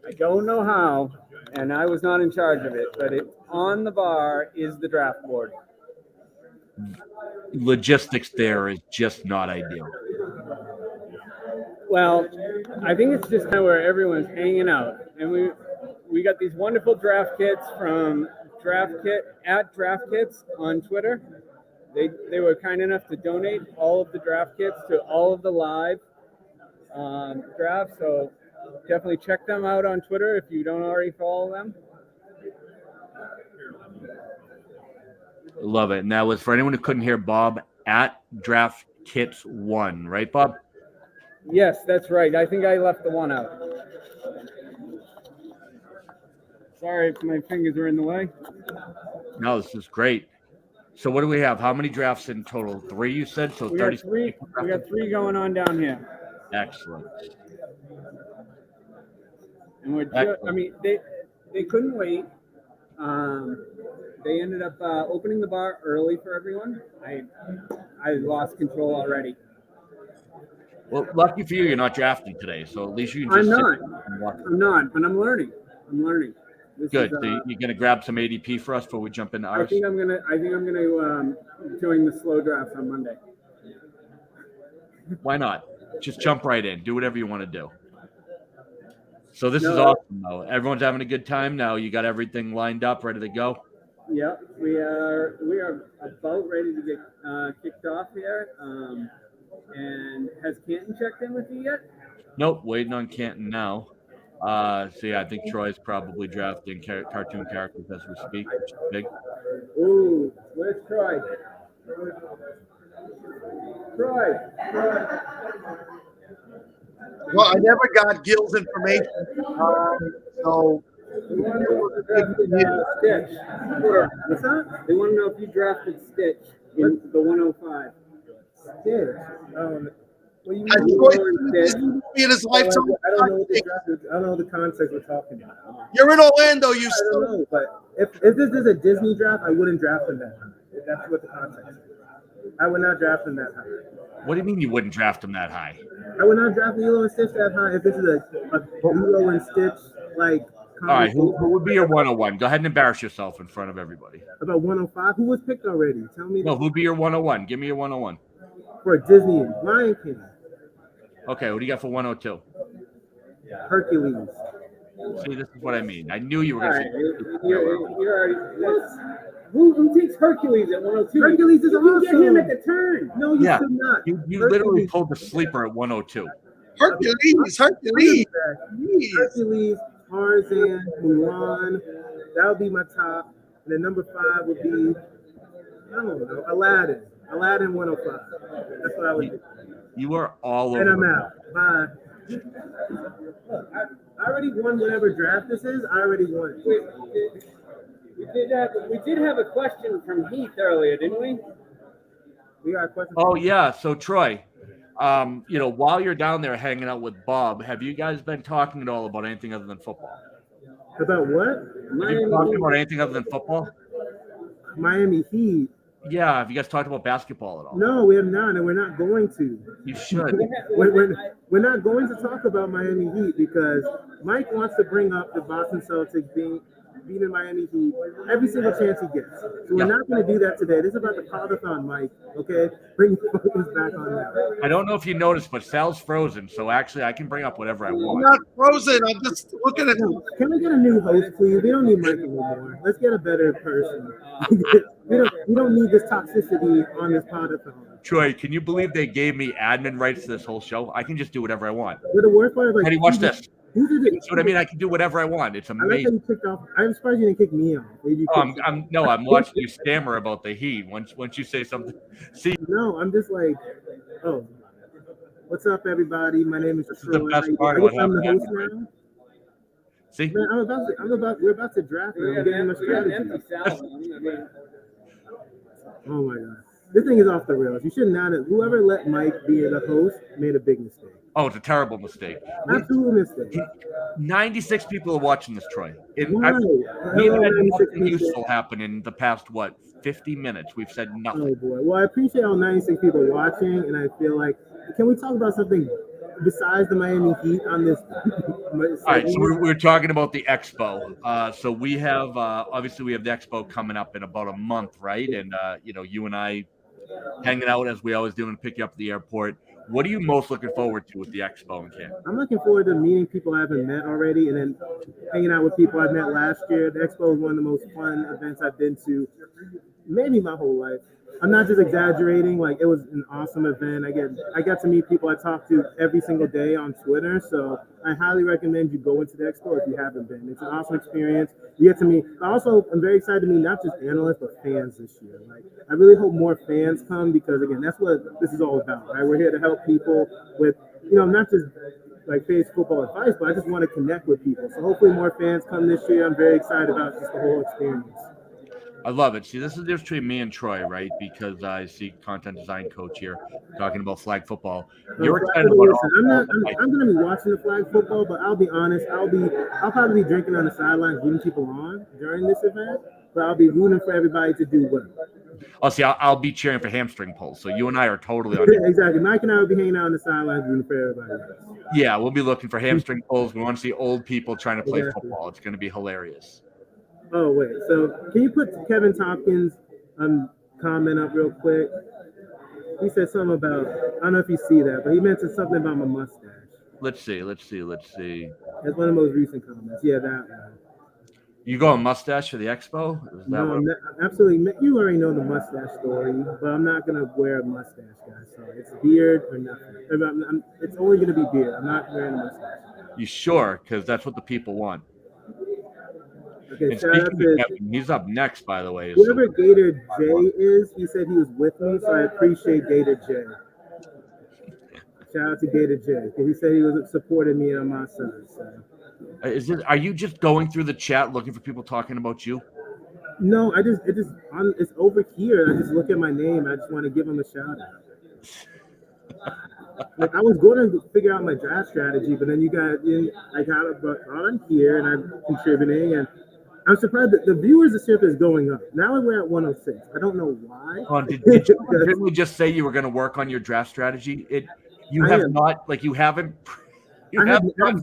I don't know how, and I was not in charge of it, but on the bar is the draft board. Logistics there is just not ideal. Well, I think it's just kind of where everyone's hanging out, and we got these wonderful draft kits from Draft Kits on Twitter. They were kind enough to donate all of the draft kits to all of the live drafts. So definitely check them out on Twitter if you don't already follow them. Love it. And that was for anyone who couldn't hear Bob at Draft Kits 1, right, Bob? Yes, that's right. I think I left the 1 out. Sorry if my fingers are in the way. No, this is great. So what do we have? How many drafts in total? 3, you said? So We 30. got three going on down here. Excellent. And they couldn't wait. They ended up opening the bar early for everyone. I lost control already. Well, lucky for you, you're not drafting today, so at least you can I'm just not, but I'm learning. This Good. is, So you're gonna grab some ADP for us before we jump into ours. I think I'm gonna join the slow draft on Monday. Why not? Just jump right in. Do whatever you want to do. So this is awesome, though. Everyone's having a good time now. You got everything lined up, ready to go. Yeah, we are about ready to get kicked off here. And has Canton checked in with you yet? Nope, waiting on Canton now. So yeah, I think Troy's probably drafting cartoon characters as we speak, which is big. Ooh, where's Troy? Troy. Well, I never got Gil's information, so. Stitch. What's that? They want to know if you drafted Stitch in the 105. Stitch. Well, you in his lifetime. I don't know the context we're talking about. You're in Orlando, you. I don't know, but if this is a Disney draft, I wouldn't draft him that high. If that's what the context is. I would not draft him that high. What do you mean you wouldn't draft him that high? I would not draft Lilo and Stitch that high if this is a Lilo and Stitch like. All right, who would be your 101? Go ahead and embarrass yourself in front of everybody. About 105? Who was picked already? Tell me. No, who'd be your 101? Give me your 101. For Disney, Lion King. Okay, what do you got for 102? Hercules. See, this is what I mean. I knew you were going to say. You're already. Who takes Hercules at 102? Hercules is awesome. You can get him at the turn. No, you should not. You literally pulled the sleeper at 102. Hercules. Hercules, Tarzan, Mulan. That would be my top. And then number 5 would be, I don't know, Aladdin. Aladdin 105. That's what I would do. You are all over. And I'm out. Bye. Look, I already won whatever draft this is. I already won it. We did have a question from Heath earlier, didn't we? We got a question. Oh yeah. So Troy, while you're down there hanging out with Bob, have you guys been talking at all about anything other than football? About what? Have you talked about anything other than football? Miami Heat. Yeah. Have you guys talked about basketball at all? No, we have not, and we're not going to. You should. We're not going to talk about Miami Heat because Mike wants to bring up the Boston Celtics beating Miami Heat every single chance he gets. So we're not going to do that today. This is about the Pottathon, Mike. Okay, bring the focus back on that. I don't know if you noticed, but Sal's frozen, so actually I can bring up whatever I I'm want. not frozen. I'm just looking at you. Can we get a new host, please? We don't need Mike anymore. Let's get a better person. we don't need this toxicity on this Pottathon. Troy, can you believe they gave me admin rights to this whole show? I can just do whatever I want. But the worst part is like, Eddie, watch this. Who did it? That's what I mean. I can do whatever I want. It's I like how amazing. you kicked off. I'm surprised you didn't kick me off. I'm watching you stammer about the Heat. Once you say something, see. No, I'm just like, oh, what's up, everybody? My name is Troy. The best part I about guess I'm the having host admin now. See, Man, we're about to draft. Now. I'm getting my strategy. Oh my god, this thing is off the rails. You should not have. Whoever let Mike be the host made a big mistake. Oh, it's a terrible mistake. Absolute mistake. 96 people are watching this, Troy. Why? We've had 96 nothing people. useful happen in the past, 50 minutes? We've said nothing. Oh boy. Well, I appreciate all 96 people watching, and I feel like, can we talk about something besides the Miami Heat on this? All right, so we're talking about the expo. So we have obviously we have the expo coming up in about a month, right? And you and I hanging out as we always do and pick you up at the airport. What are you most looking forward to with the expo in Canton? I'm looking forward to meeting people I haven't met already, and then hanging out with people I've met last year. The expo is one of the most fun events I've been to, maybe my whole life. I'm not just exaggerating. Like, it was an awesome event. I got to meet people I talk to every single day on Twitter. So I highly recommend you go into the expo if you haven't been. It's an awesome experience. You get to meet. Also, I'm very excited to meet not just analysts but fans this year. Like, I really hope more fans come because again, that's what this is all about. Right? We're here to help people with, not just like fantasy football advice, but I just want to connect with people. So hopefully more fans come this year. I'm very excited about just the whole experience. I love it. See, this is the difference between me and Troy, right? Because I see content design coach here talking about flag football. You're excited about I'm going to be watching the flag football, but I'll be honest. I'll probably be drinking on the sidelines, rooting people on during this event. But I'll be rooting for everybody to do well. Oh, see, I'll be cheering for hamstring pulls. So you and I are totally on. Exactly. Mike and I will be hanging out on the sidelines rooting for everybody else. Yeah, we'll be looking for hamstring pulls. We want to see old people trying to play football. It's going to be hilarious. Oh, wait. So can you put Kevin Tompkins' comment up real quick? He said something about, I don't know if you see that, but he mentioned something about my mustache. Let's see. That's one of the most recent comments. Yeah, that one. You going mustache for the expo? Absolutely. You already know the mustache story, but I'm not going to wear a mustache, guys. So it's beard or nothing. It's only going to be beard. I'm not wearing a mustache. You sure? Because that's what the people want. Okay, and speaking of Kevin, he's up next, by the way. Whoever Gator J is, he said he was with me, so I appreciate Gator J. Shout out to Gator J, because he said he was supporting me on my side. So. Are you just going through the chat looking for people talking about you? No, it's over here. I just look at my name. I just want to give him a shout out. Like, I was going to figure out my draft strategy, but then I got brought on here, and I'm contributing, and I'm surprised that the viewership is going up. Now we're at 106. I don't know why. Did you really just say you were going to work on your draft strategy? I have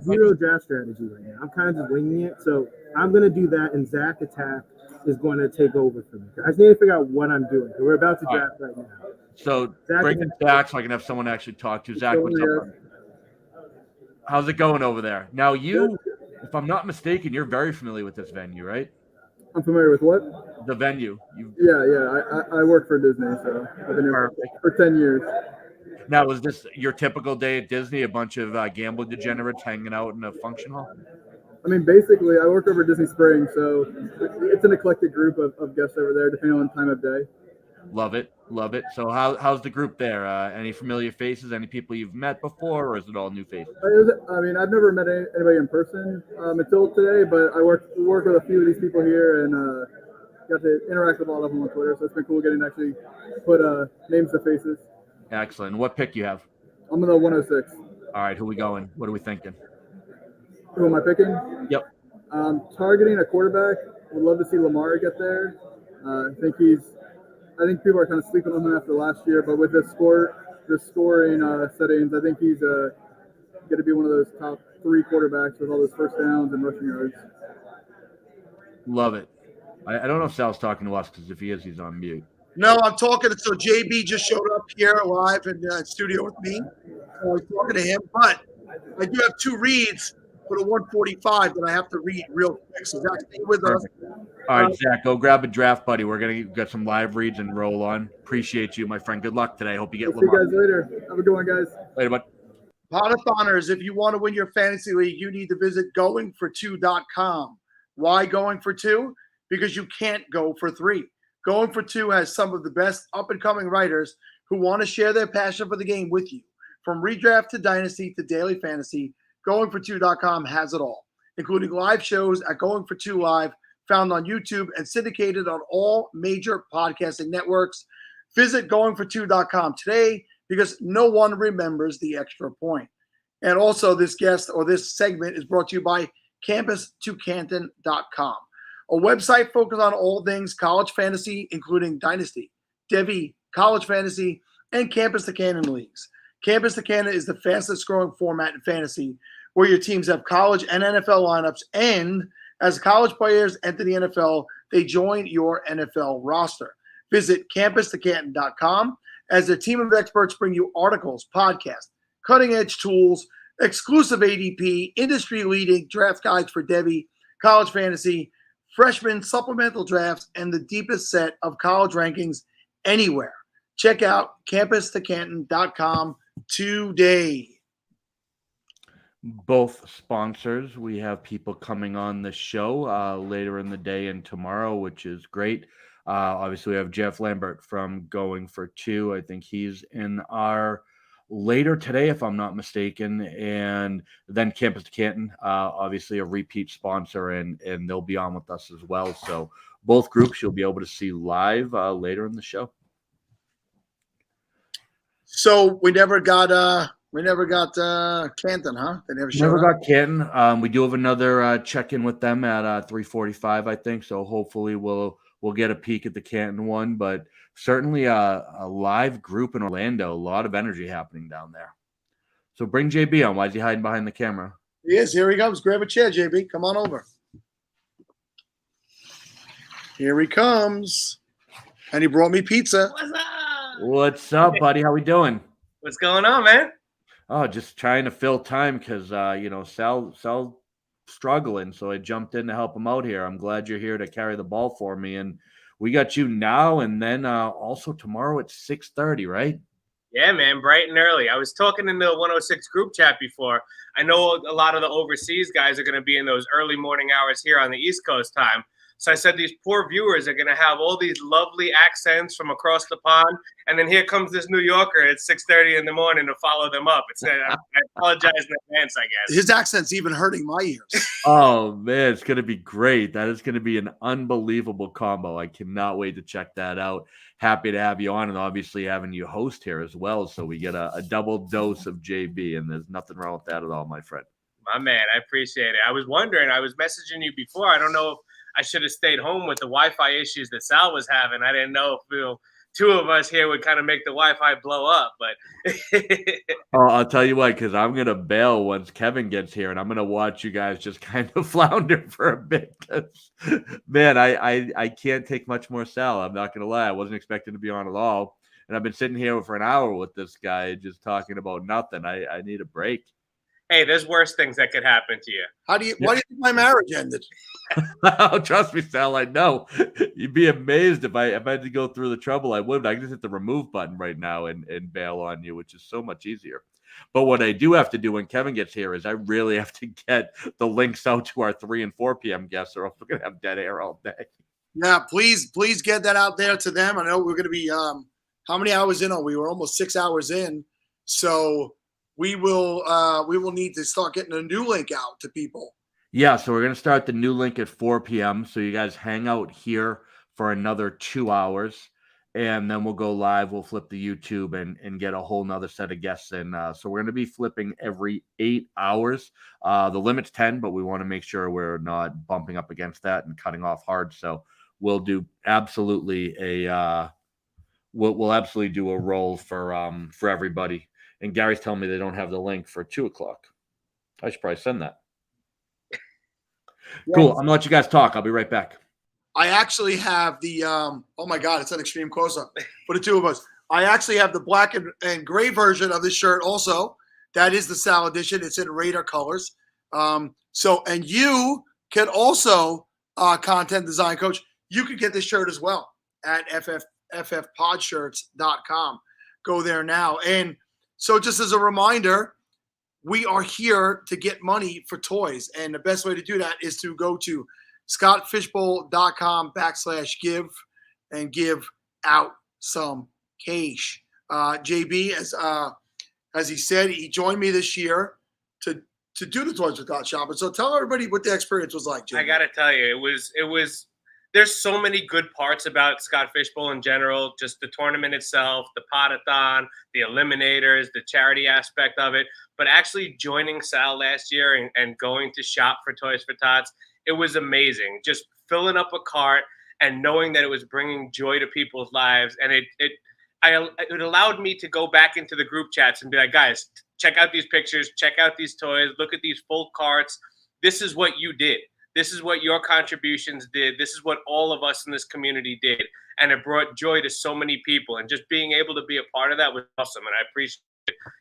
zero draft strategy right now. I'm kind of just winging it. So I'm going to do that, and Zach Attack is going to take over for me. I just need to figure out what I'm doing. We're about to draft right now. So bring in Zach so I can have someone actually talk to. Zach, what's up? How's it going over there? Now if I'm not mistaken, you're very familiar with this venue, right? I'm familiar with what? The venue. I work for Disney, so I've been here for 10 years. Now, was this your typical day at Disney? A bunch of gambling degenerates hanging out in a function hall? I mean, basically, I work over Disney Springs, so it's an eclectic group of guests over there, depending on the time of day. Love it. So how's the group there? Any familiar faces? Any people you've met before, or is it all new faces? I mean, I've never met anybody in person until today, but I work with a few of these people here, and got to interact with a lot of them on Twitter, so it's been cool getting to actually put names to faces. Excellent. What pick you have? I'm in the 106. All right, who we going? What are we thinking? Who am I picking? Yep. Targeting a quarterback. Would love to see Lamar get there. I think people are kind of sleeping on him after last year, but with the scoring settings, I think he's going to be one of those top 3 quarterbacks with all those first downs and rushing yards. Love it. I don't know if Sal's talking to us, because if he is, he's on mute. No, I'm talking. So JB just showed up here live in the studio with me. I was talking to him, but I do have 2 reads for the 145 that I have to read real quick. So Zach, stay with us. All right, Zach, go grab a draft, buddy. We're going to get some live reads and roll on. Appreciate you, my friend. Good luck today. Hope you get See you guys later. Have a good one, guys. Later, bud. Pottathoners, if you want to win your fantasy league, you need to visit goingfor2.com. Why going for 2? Because you can't go for 3. Going for 2 has some of the best up-and-coming writers who want to share their passion for the game with you. From redraft to dynasty to daily fantasy, goingfor2.com has it all, including live shows at Going for 2 Live, found on YouTube and syndicated on all major podcasting networks. Visit goingfor2.com today, because no one remembers the extra point. And also, this guest or this segment is brought to you by campus2canton.com, a website focused on all things college fantasy, including Dynasty, Devy, college fantasy, and Campus to Canton leagues. Campus to Canton is the fastest growing format in fantasy, where your teams have college and NFL lineups, and as college players enter the NFL, they join your NFL roster. Visit campus2canton.com as a team of experts bring you articles, podcasts, cutting-edge tools, exclusive ADP, industry-leading draft guides for Devy, college fantasy, freshman supplemental drafts, and the deepest set of college rankings anywhere. Check out campus2canton.com today. Both sponsors. We have people coming on the show later in the day and tomorrow, which is great. Obviously, we have Jeff Lambert from Going for 2. I think he's in our later today, if I'm not mistaken. And then Campus to Canton, obviously a repeat sponsor, and they'll be on with us as well. So both groups you'll be able to see live later in the show. So we never got Canton, huh? They never got Canton. We do have another check-in with them at 3:45, I think. So hopefully we'll get a peek at the Canton one, but certainly a live group in Orlando. A lot of energy happening down there. So bring JB on. Why is he hiding behind the camera? He is. Here he comes. Grab a chair, JB. Come on over. Here he comes. And he brought me pizza. What's up? What's up, buddy? How we doing? What's going on, man? Oh, just trying to fill time because Sal's struggling, so I jumped in to help him out here. I'm glad you're here to carry the ball for me, and we got you now and then also tomorrow at 6:30, right? Yeah, man, bright and early. I was talking in the 106 group chat before. I know a lot of the overseas guys are going to be in those early morning hours here on the East Coast time. So I said these poor viewers are going to have all these lovely accents from across the pond, and then here comes this New Yorker at 6:30 in the morning to follow them up. I apologize in advance, I guess. His accent's even hurting my ears. Oh, man, it's going to be great. That is going to be an unbelievable combo. I cannot wait to check that out. Happy to have you on, and obviously having you host here as well, so we get a double dose of JB, and there's nothing wrong with that at all, my friend. My man, I appreciate it. I was wondering, I was messaging you before. I don't know if I should have stayed home with the Wi-Fi issues that Sal was having. I didn't know if two of us here would kind of make the Wi-Fi blow up, but I'll tell you what, because I'm gonna bail once Kevin gets here, and I'm gonna watch you guys just kind of flounder for a bit. Man, I can't take much more Sal. I'm not gonna lie. I wasn't expecting to be on at all, and I've been sitting here for an hour with this guy just talking about nothing. I need a break. Hey, there's worse things that could happen to you. Why do you think my marriage ended? Oh, trust me, Sal, I know. You'd be amazed if I had to go through the trouble I would. I can just hit the remove button right now and bail on you, which is so much easier. But what I do have to do when Kevin gets here is I really have to get the links out to our 3 and 4 p.m. guests, or else we're going to have dead air all day. Yeah, please get that out there to them. I know we're going to be how many hours in? We were almost 6 hours in. So we will need to start getting a new link out to people. Yeah, so we're going to start the new link at 4 p.m. So you guys hang out here for another 2 hours. And then we'll go live. We'll flip the YouTube and get a whole nother set of guests in. So we're going to be flipping every 8 hours. The limit's 10, but we want to make sure we're not bumping up against that and cutting off hard. So we'll do absolutely we'll absolutely do a roll for everybody. And Gary's telling me they don't have the link for 2 o'clock. I should probably send that. Cool. I'm gonna let you guys talk. I'll be right back. I actually have the oh my god, it's an extreme close-up for the two of us. I actually have the black and gray version of this shirt also. That is the Sal edition. It's in Raider colors. So and you can also content design coach. You can get this shirt as well at FFPodshirts.com. Go there now. And so just as a reminder, we are here to get money for toys. And the best way to do that is to go to scottfishbowl.com/give and give out some cash. JB, as he said, he joined me this year to do the Toys Without Shopping. So tell everybody what the experience was like, JB. I got to tell you, it was there's so many good parts about Scott Fishbowl in general, just the tournament itself, the Pottathon, the Eliminators, the charity aspect of it. But actually joining Sal last year and going to shop for Toys for Tots, it was amazing. Just filling up a cart and knowing that it was bringing joy to people's lives. And it allowed me to go back into the group chats and be like, guys, check out these pictures, check out these toys, look at these full carts. This is what you did. This is what your contributions did. This is what all of us in this community did. And it brought joy to so many people. And just being able to be a part of that was awesome. And I appreciate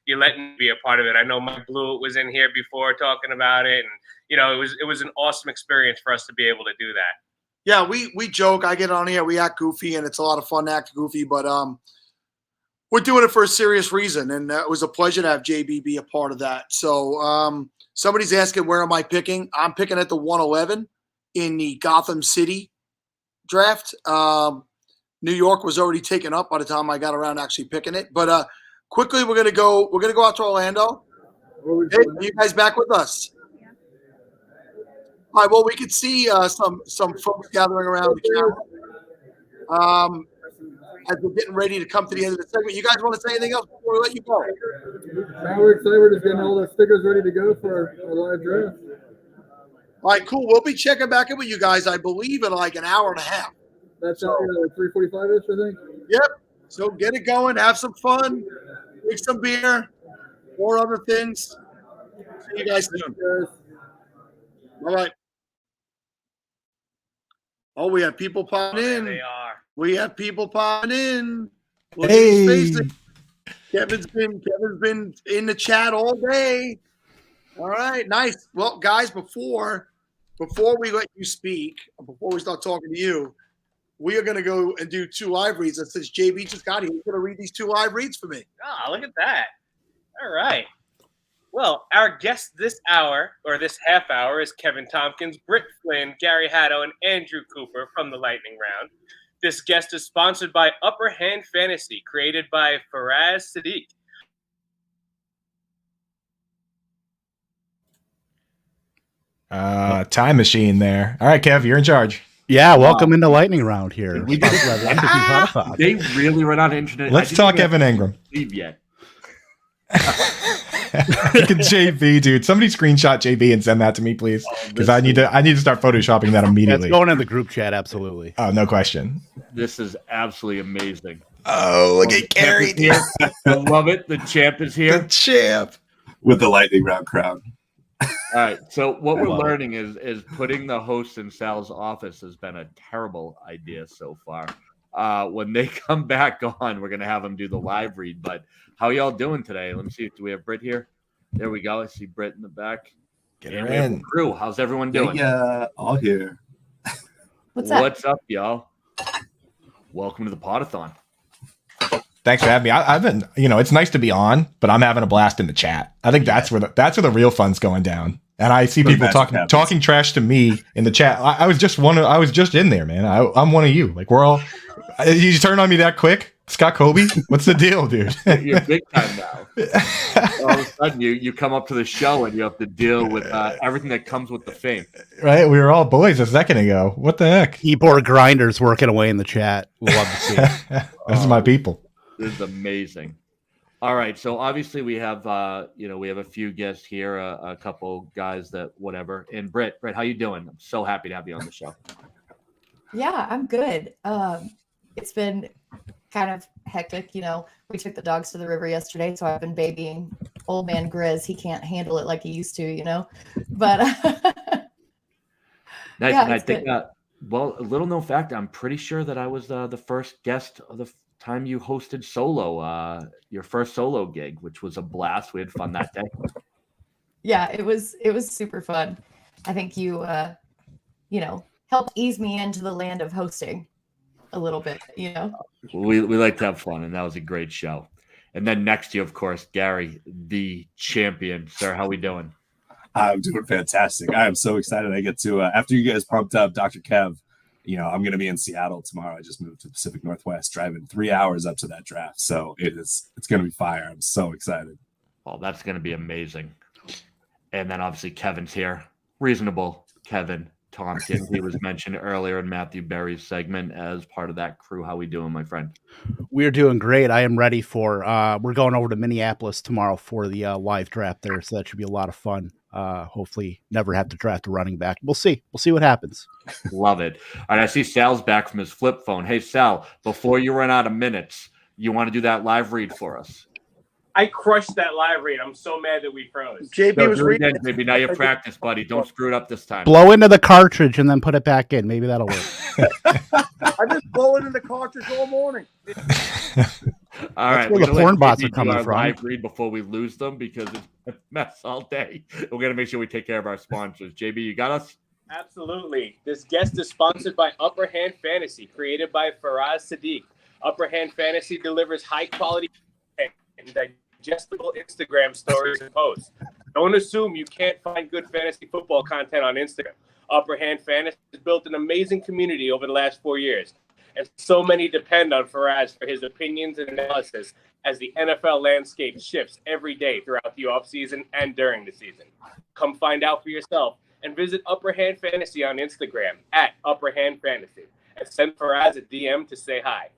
you letting me be a part of it. I know Mike Blewett was in here before talking about it. And, you know, it was an awesome experience for us to be able to do that. Yeah, we joke. I get on here. We act goofy, and it's a lot of fun to act goofy. But we're doing it for a serious reason. And it was a pleasure to have JB be a part of that. So somebody's asking, where am I picking? I'm picking at the 111 in the Gotham City draft. New York was already taken up by the time I got around to actually picking it. But quickly, we're gonna go out to Orlando. Hey, are you guys back with us? All right. Well, we could see some folks gathering around the camera as we're getting ready to come to the end of the segment. You guys want to say anything else before we let you go? Now we're excited. We're just getting all the stickers ready to go for our live draft. All right, cool. We'll be checking back in with you guys, I believe, in like an hour and a half. That's like 3:45-ish, I think. Yep. So get it going. Have some fun. Drink some beer or other things. See you guys soon. All right. Oh, we have people popping in. They are. We have people popping in. Look at his faces. Kevin's been in the chat all day. All right, nice. Well, guys, before we let you speak, before we start talking to you, we are going to go and do 2 live reads. And since JB just got here, he's going to read these 2 live reads for me. Oh, look at that. All right. Well, our guest this hour, or this half hour, is Kevin Tompkins, Britt Flynn, Gary Hatto, and Andrew Cooper from the Lightning Round. This guest is sponsored by Upper Hand Fantasy, created by Faraz Sadiq. Time machine there. All right, Kev, you're in charge. Yeah, welcome into Lightning Round here. We did They really run out of internet. Let's talk Evan Engram. Leave yet. JB, dude. Somebody screenshot JB and send that to me, please. Because I need to start photoshopping that immediately. That's going in the group chat, absolutely. Oh, no question. This is absolutely amazing. Oh, look at Gary. I love it. The champ is here. The champ. With the Lightning Round crowd. All right. So what we're learning is putting the host in Sal's office has been a terrible idea so far. When they come back on, we're going to have them do the live read. But how y'all doing today? Let me see. Do we have Britt here? There we go. I see Britt in the back. Get her in. Crew, how's everyone doing? Yeah, all here. What's up, y'all? Welcome to the Pottathon. Thanks for having me. I've been, it's nice to be on, but I'm having a blast in the chat. I think that's where the real fun's going down. And I see people talking trash to me in the chat. I was just in there, man. I'm one of you. Like You turn on me that quick, Scott Kobe? What's the deal, dude? You're big time now. All of a sudden, you come up to the show and you have to deal with everything that comes with the fame. Right? We were all boys a second ago. What the heck? Keyboard grinders working away in the chat. We'll love to see it. Those are my people. This is amazing. All right, so obviously we have we have a few guests here, a couple guys that whatever. And Britt, how you doing? I'm so happy to have you on the show. Yeah, I'm good. It's been kind of hectic. We took the dogs to the river yesterday, so I've been babying old man Grizz. He can't handle it like he used to, but Nice. yeah, And I it's think good. well, a little known fact, I'm pretty sure that I was the first guest of the time you hosted solo, your first solo gig, which was a blast. We had fun that day. Yeah, it was super fun. I think you helped ease me into the land of hosting a little bit, We like to have fun, and that was a great show. And then next to you, of course, Gary, the champion. Sir, how we doing? I'm doing fantastic. I am so excited. I get to after you guys pumped up Dr. Kev. I'm going to be in Seattle tomorrow. I just moved to the Pacific Northwest, driving 3 hours up to that draft. So it's going to be fire. I'm so excited. Well, that's going to be amazing. And then obviously Kevin's here. Reasonable Kevin Thompson. He was mentioned earlier in Matthew Berry's segment as part of that crew. How we doing, my friend? We're doing great. I am ready for we're going over to Minneapolis tomorrow for the live draft there, so that should be a lot of fun. Hopefully never have to draft a running back. We'll see what happens. Love it. All right, I see Sal's back from his flip phone. Hey Sal, before you run out of minutes, you want to do that live read for us? I crushed that live read. I'm so mad that we froze. JB was reading. Maybe now you practice, buddy. Don't screw it up this time. Blow into the cartridge and then put it back in. Maybe that'll work. I just blow it in the cartridge all morning. All right, where we're the gonna porn let bots JB are coming do our from. live read before we lose them because it's a mess all day. We're gonna make sure we take care of our sponsors. JB, you got us? Absolutely. This guest is sponsored by Upper Hand Fantasy, created by Faraz Sadiq. Upper Hand Fantasy delivers high-quality and digestible Instagram stories and posts. Don't assume you can't find good fantasy football content on Instagram. Upper Hand Fantasy has built an amazing community over the last 4 years, and so many depend on Faraz for his opinions and analysis as the NFL landscape shifts every day throughout the offseason and during the season. Come find out for yourself and visit Upper Hand Fantasy on Instagram at Upper Hand Fantasy and send Faraz a DM to say hi.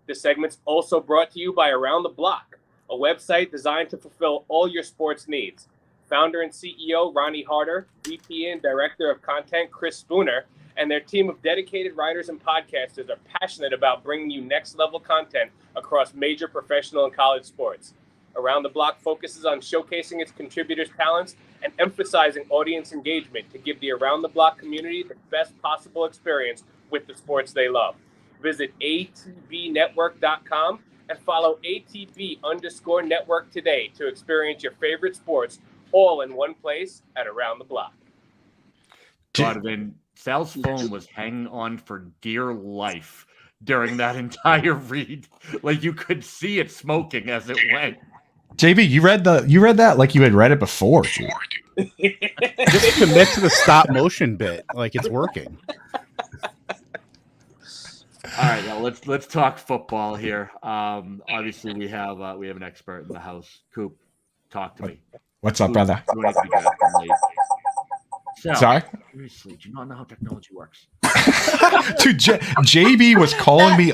This segment's also brought to you by Around the Block, a website designed to fulfill all your sports needs. Founder and CEO Ronnie Harder, VP and Director of Content Chris Spooner, and their team of dedicated writers and podcasters are passionate about bringing you next-level content across major professional and college sports. Around the Block focuses on showcasing its contributors' talents and emphasizing audience engagement to give the Around the Block community the best possible experience with the sports they love. Visit atbnetwork.com and follow ATB_network today to experience your favorite sports all in one place at Around the Block. Donovan, Sal's phone was hanging on for dear life during that entire read. Like you could see it smoking as it went. JB, you read that like you had read it before, dude. Just commit to the stop motion bit, like it's working. All right, now let's talk football here. Obviously, we have an expert in the house. Coop, talk to me. What's up, brother? Sal, Sorry? Seriously, do you not know how technology works? Dude, JB was calling me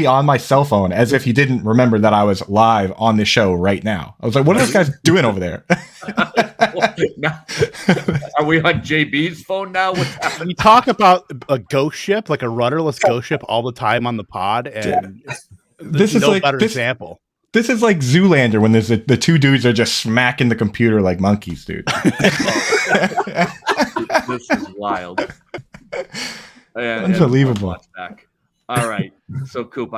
on my cell phone as if he didn't remember that I was live on the show right now. I was like, what are those guys doing over there? Are we on JB's phone now? We talk about a ghost ship, like a rudderless ghost ship, all the time on the pod, and This is no like better this, example. This is like Zoolander when there's the two dudes are just smacking the computer like monkeys, dude. This is wild. Unbelievable. Back. All right. So, Coop,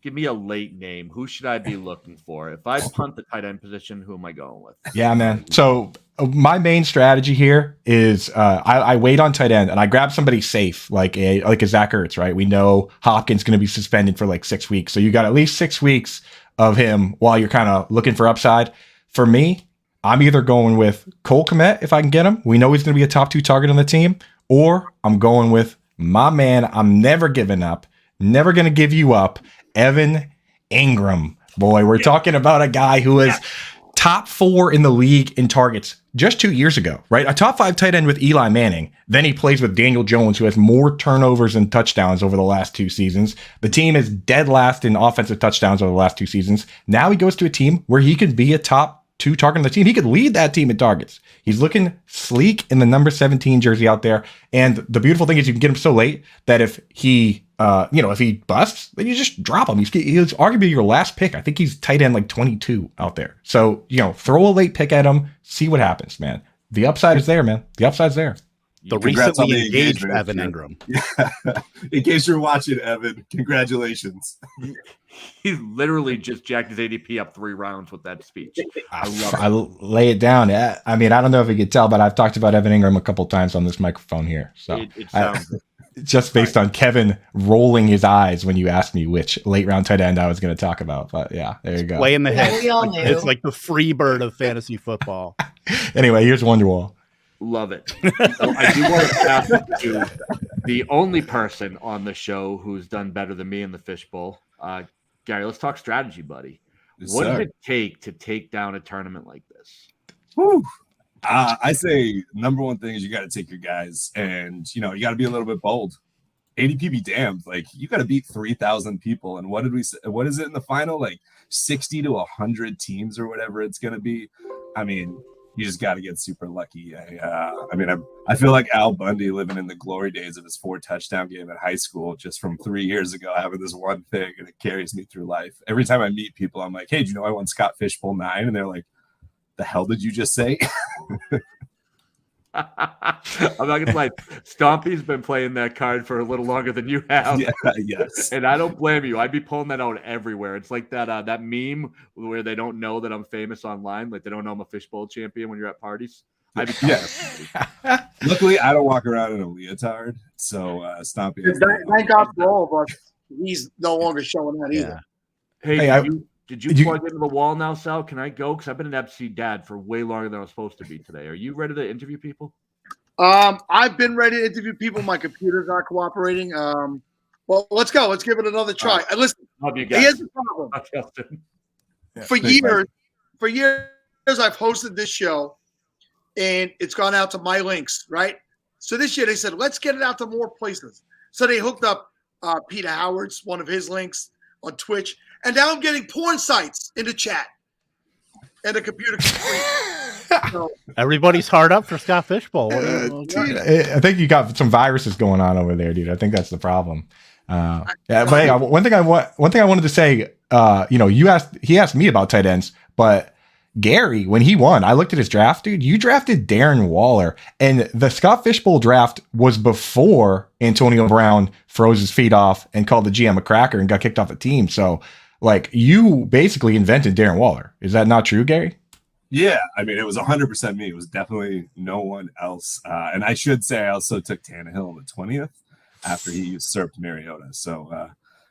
give me a late name. Who should I be looking for? If I punt the tight end position, who am I going with? Yeah, man. So my main strategy here is I wait on tight end and I grab somebody safe, like a Zach Ertz, right? We know Hopkins going to be suspended for like 6 weeks. So you got at least 6 weeks of him while you're kind of looking for upside. For me, I'm either going with Cole Kmet if I can get him. We know he's going to be a top 2 target on the team. Or I'm going with my man I'm never giving up, never going to give you up. Evan Ingram. Boy, we're talking about a guy who is top 4 in the league in targets just 2 years ago, right? A top 5 tight end with Eli Manning. Then he plays with Daniel Jones, who has more turnovers and touchdowns over the last 2 seasons. The team is dead last in offensive touchdowns over the last 2 seasons. Now he goes to a team where he could be a top 2 target on the team. He could lead that team in targets. He's looking sleek in the number 17 jersey out there. And the beautiful thing is you can get him so late that if he, if he busts, then you just drop him. He's arguably your last pick. I think he's tight end like 22 out there. So, throw a late pick at him, see what happens, man. The upside is there, man. The upside's there. The Congrats on recently the engaged engagement. Evan Ingram. Yeah. In case you're watching, Evan, congratulations. He literally just jacked his ADP up 3 rounds with that speech. I love it. I lay it down. I mean, I don't know if you could tell, but I've talked about Evan Ingram a couple times on this microphone here. So It sounds just based on Kevin rolling his eyes when you asked me which late round tight end I was going to talk about. But yeah, there you go. Play in the Yeah, head. we all knew. It's like the free bird of fantasy football. Anyway, here's Wonderwall. Love it. So I do want to pass it to the only person on the show who's done better than me in the fishbowl. Gary, let's talk strategy, buddy. Yes, What does sir. it take to take down a tournament like this? Whew. I say number one thing is you got to take your guys, and you got to be a little bit bold. ADP be damned. Like, you got to beat 3,000 people, and what did we say? What is it in the final? Like 60 to 100 teams or whatever it's gonna be. I mean, you just got to get super lucky. I feel like Al Bundy living in the glory days of his 4 touchdown game in high school, just from 3 years ago, having this one thing, and it carries me through life. Every time I meet people, I'm like, hey, do you know I won Scott Fishbowl 9? And they're like, the hell did you just say? I'm not gonna lie. Stompy's been playing that card for a little longer than you have. Yeah, yes. And I don't blame you. I'd be pulling that out everywhere. It's like that meme where they don't know that I'm famous online. Like they don't know I'm a fishbowl champion when you're at parties. I'd be Luckily, I don't walk around in a leotard, so Stompy. Thank God for all of us. He's no longer showing that either. Hey, did you plug into the wall now, Sal? Can I go? Because I've been an FC dad for way longer than I was supposed to be today. Are you ready to interview people? I've been ready to interview people. My computer's not cooperating. Well, let's go. Let's give it another try. Listen, Love you guys. here's the problem. For years, I've hosted this show, and it's gone out to my links, right? So this year they said, let's get it out to more places. So they hooked up Peter Howard's, one of his links on Twitch. And now I'm getting porn sites in the chat. And the computer so, Everybody's hard up for Scott Fishbowl. Dude, I think you got some viruses going on over there, dude. I think that's the problem. But hey, one thing I wanted to say, he asked me about tight ends, but Gary, when he won, I looked at his draft, dude. You drafted Darren Waller, and the Scott Fishbowl draft was before Antonio Brown froze his feet off and called the GM a cracker and got kicked off the team. So, like, you basically invented Darren Waller. Is that not true, Gary? Yeah, I mean, it was 100% me. It was definitely no one else. And I should say I also took Tannehill on the 20th after he usurped Mariota. So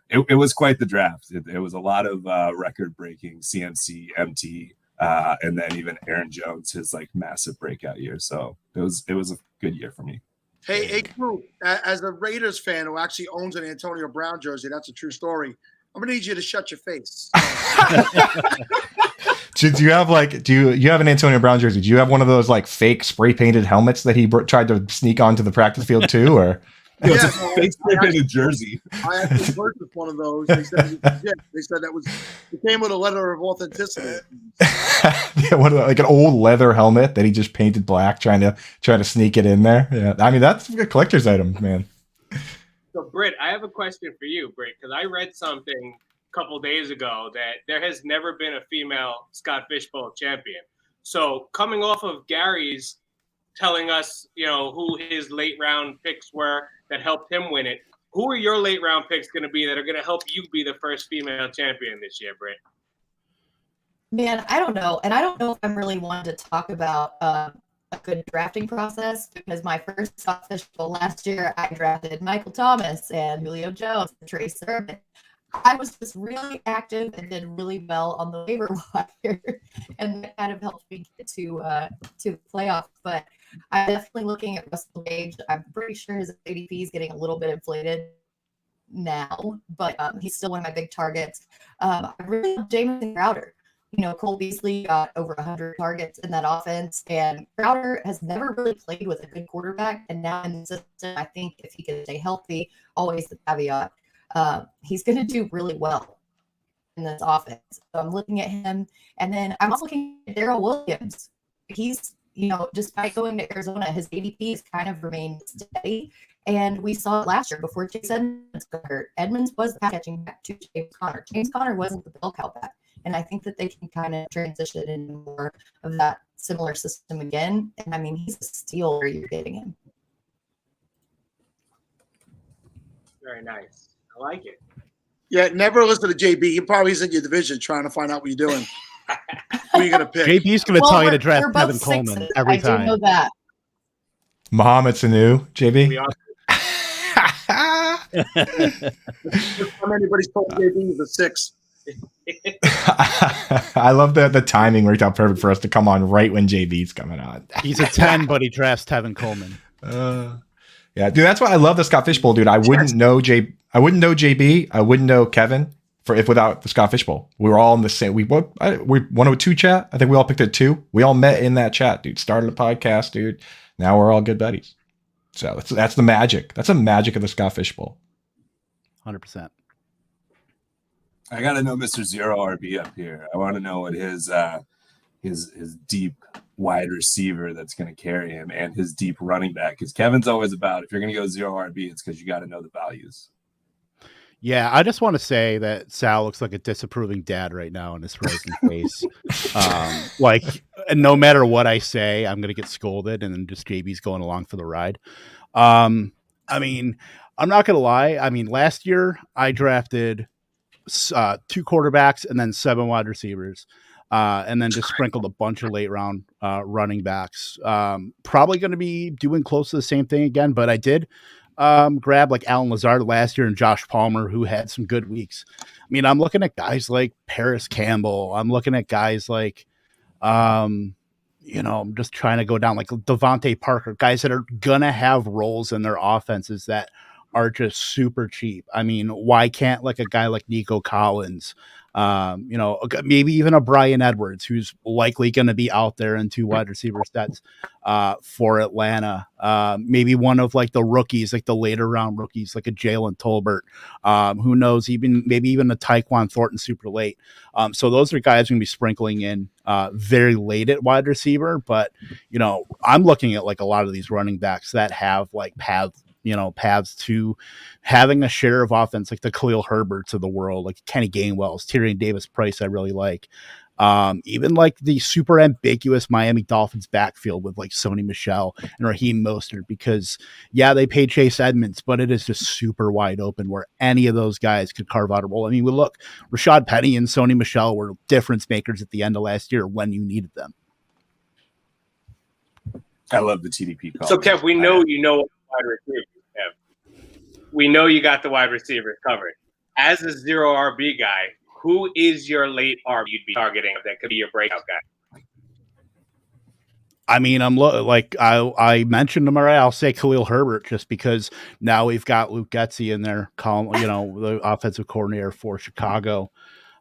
it was quite the draft. It was a lot of record-breaking CMC, MT, and then even Aaron Jones, his like massive breakout year. So it was a good year for me. Hey, Crew, as a Raiders fan who actually owns an Antonio Brown jersey, that's a true story. I'm gonna need you to shut your face. Do you have an Antonio Brown jersey? Do you have one of those like fake spray painted helmets that he tried to sneak onto the practice field too, or? Yeah, it's a fake spray painted jersey. I actually purchased one of those. They said it was legit. They said it came with a letter of authenticity. Yeah, like an old leather helmet that he just painted black, trying to sneak it in there. Yeah, I mean that's a collector's item, man. So, Britt, I have a question for you, Britt, because I read something a couple days ago that there has never been a female Scott Fishbowl champion. So, coming off of Gary's telling us, who his late round picks were that helped him win it, who are your late round picks going to be that are going to help you be the first female champion this year, Britt? Man, I don't know. And I don't know if I'm really one to talk about a good drafting process, because my first Scott Fishbowl last year, I drafted Michael Thomas and Julio Jones and Trey Sermon. I was just really active and did really well on the waiver wire, and that kind of helped me get to the playoffs. But I'm definitely looking at Russell Gage. I'm pretty sure his ADP is getting a little bit inflated. now, but he's still one of my big targets. I really love Jamison Crowder. You know, Cole Beasley got over 100 targets in that offense, and Crowder has never really played with a good quarterback. And now in the system, I think if he can stay healthy, always the caveat, he's going to do really well in this offense. So I'm looking at him, and then I'm also looking at Darrell Williams. He's, you know, despite going to Arizona, his ADP has kind of remained steady. And we saw it last year before Chase Edmonds got hurt. Edmonds was the catching back to James Conner. James Conner wasn't the bell cow back. And I think that they can kind of transition into more of that similar system again. And I mean, he's a steal where you're getting him. Very nice. I like it. Yeah, never listen to JB. He probably is in your division trying to find out what you're doing. Who are you going to pick? JB's going to tell you to draft we're Kevin both Coleman sixes. every I time. do know that. Muhammad Sanu, JB. How anybody's told JB is a 6. I love the timing worked out perfect for us to come on right when JB's coming on. He's a 10, but he drafts Tevin Coleman. Yeah, dude, that's why I love the Scott Fishbowl, dude. I wouldn't know JB. I wouldn't know Kevin without the Scott Fishbowl. We were all in the same. We 102 chat. I think we all picked a 2. We all met in that chat, dude. Started a podcast, dude. Now we're all good buddies. So that's the magic. That's the magic of the Scott Fishbowl. 100%. I got to know Mr. Zero RB up here. I want to know what his deep wide receiver that's going to carry him and his deep running back. Because Kevin's always about, if you're going to go zero RB, it's because you got to know the values. Yeah, I just want to say that Sal looks like a disapproving dad right now in his frozen face. And no matter what I say, I'm going to get scolded, and then just JB's going along for the ride. I mean, I'm not going to lie. I mean, last year I drafted 2 quarterbacks and then 7 wide receivers. And then just sprinkled a bunch of late round running backs. Probably going to be doing close to the same thing again, but I did grab like Alan Lazard last year and Josh Palmer, who had some good weeks. I mean, I'm looking at guys like Paris Campbell. I'm looking at guys like, I'm just trying to go down like Devontae Parker, guys that are going to have roles in their offenses that are just super cheap. I mean, why can't like a guy like Nico Collins, maybe even a Brian Edwards, who's likely going to be out there in 2 wide receiver sets for Atlanta. Maybe one of like the rookies, like the later round rookies, like a Jalen Tolbert, who knows, maybe even a Tyquan Thornton super late. So those are guys going to be sprinkling in very late at wide receiver. But, I'm looking at like a lot of these running backs that have like paths to having a share of offense, like the Khalil Herberts of the world, like Kenny Gainwell's, Tyrion Davis-Price I really like. Even like the super ambiguous Miami Dolphins backfield with like Sony Michel and Raheem Mostert, because they paid Chase Edmonds, but it is just super wide open where any of those guys could carve out a role. I mean, Rashad Penny and Sony Michel were difference makers at the end of last year when you needed them. I love the TDP call. So Kev, we know wide receiver. We know you got the wide receiver covered. As a zero RB guy, who is your late RB you'd be targeting that could be your breakout guy? I mean, I mentioned him already. I'll say Khalil Herbert just because now we've got Luke Getsy in there, the offensive coordinator for Chicago.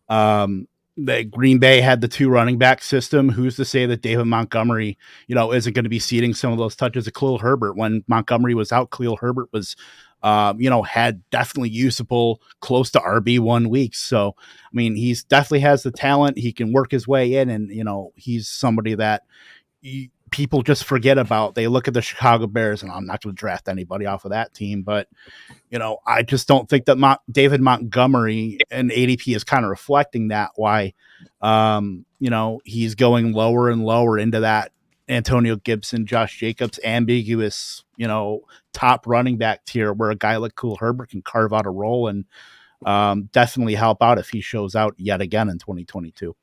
The Green Bay had the 2 running back system. Who's to say that David Montgomery, isn't going to be ceding some of those touches to Khalil Herbert? When Montgomery was out, Khalil Herbert was, had definitely usable close to RB1 weeks. So, I mean, he's definitely has the talent. He can work his way in, and, he's somebody that people just forget about. They look at the Chicago Bears, and I'm not going to draft anybody off of that team, but I just don't think that David Montgomery and ADP is kind of reflecting that. Why, he's going lower and lower into that Antonio Gibson, Josh Jacobs, ambiguous, top running back tier, where a guy like Khalil Herbert can carve out a role and definitely help out if he shows out yet again in 2022.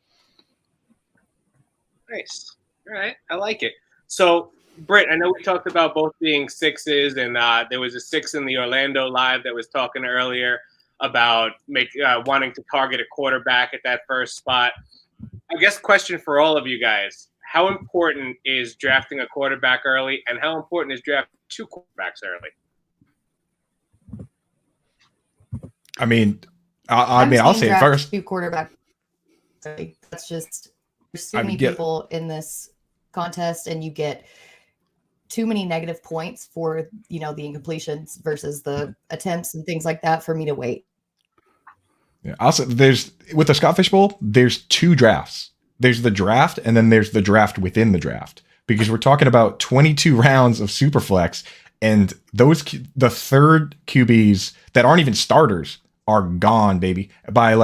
Nice. All right. I like it. So, Britt, I know we talked about both being 6s, and there was a 6 in the Orlando Live that was talking earlier about wanting to target a quarterback at that first spot. I guess question for all of you guys, how important is drafting a quarterback early, and how important is drafting 2 quarterbacks early? I mean, I'll say it first. Two quarterback. That's just there's so I many get- people in this contest, and you get too many negative points for the incompletions versus the attempts and things like that for me to wait. Yeah. Also, there's with the Scott Fish Bowl, there's two drafts. There's the draft, and then there's the draft within the draft, because we're talking about 22 rounds of Superflex, and the third QBs that aren't even starters are gone, baby. By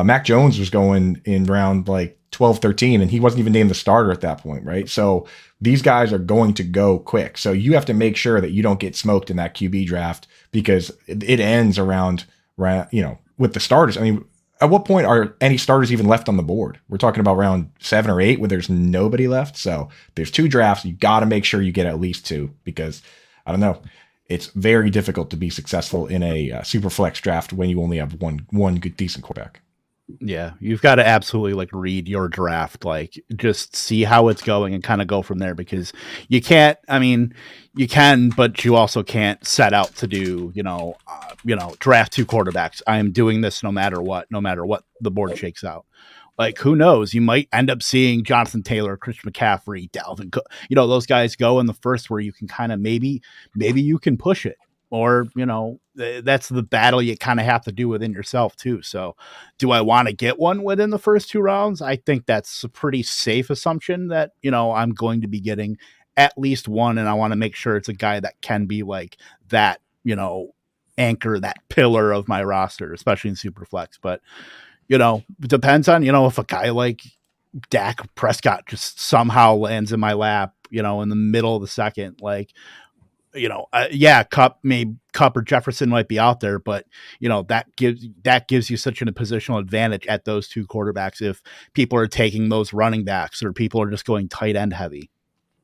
Mac Jones was going in round 12, 13, and he wasn't even named the starter at that point, right? So these guys are going to go quick. So you have to make sure that you don't get smoked in that QB draft, because it ends around with the starters. I mean, at what point are any starters even left on the board? We're talking about round 7 or 8 where there's nobody left. So there's 2 drafts. You got to make sure you get at least 2, because I don't know. It's very difficult to be successful in a super flex draft when you only have one good, decent quarterback. Yeah, you've got to absolutely read your draft, just see how it's going and kind of go from there, because you can't, you can, but you also can't set out to do, draft 2 quarterbacks. I am doing this no matter what the board shakes out. Who knows? You might end up seeing Jonathan Taylor, Christian McCaffrey, Dalvin Cook, those guys go in the first, where you can kind of maybe you can push it. Or, that's the battle you kind of have to do within yourself too. So do I want to get one within the first 2 rounds? I think that's a pretty safe assumption that, I'm going to be getting at least one. And I want to make sure it's a guy that can be that, anchor, that pillar of my roster, especially in Superflex. But, it depends on, if a guy like Dak Prescott just somehow lands in my lap, in the middle of the second, Cup or Jefferson might be out there, but that gives you such a positional advantage at those 2 quarterbacks if people are taking those running backs or people are just going tight end heavy.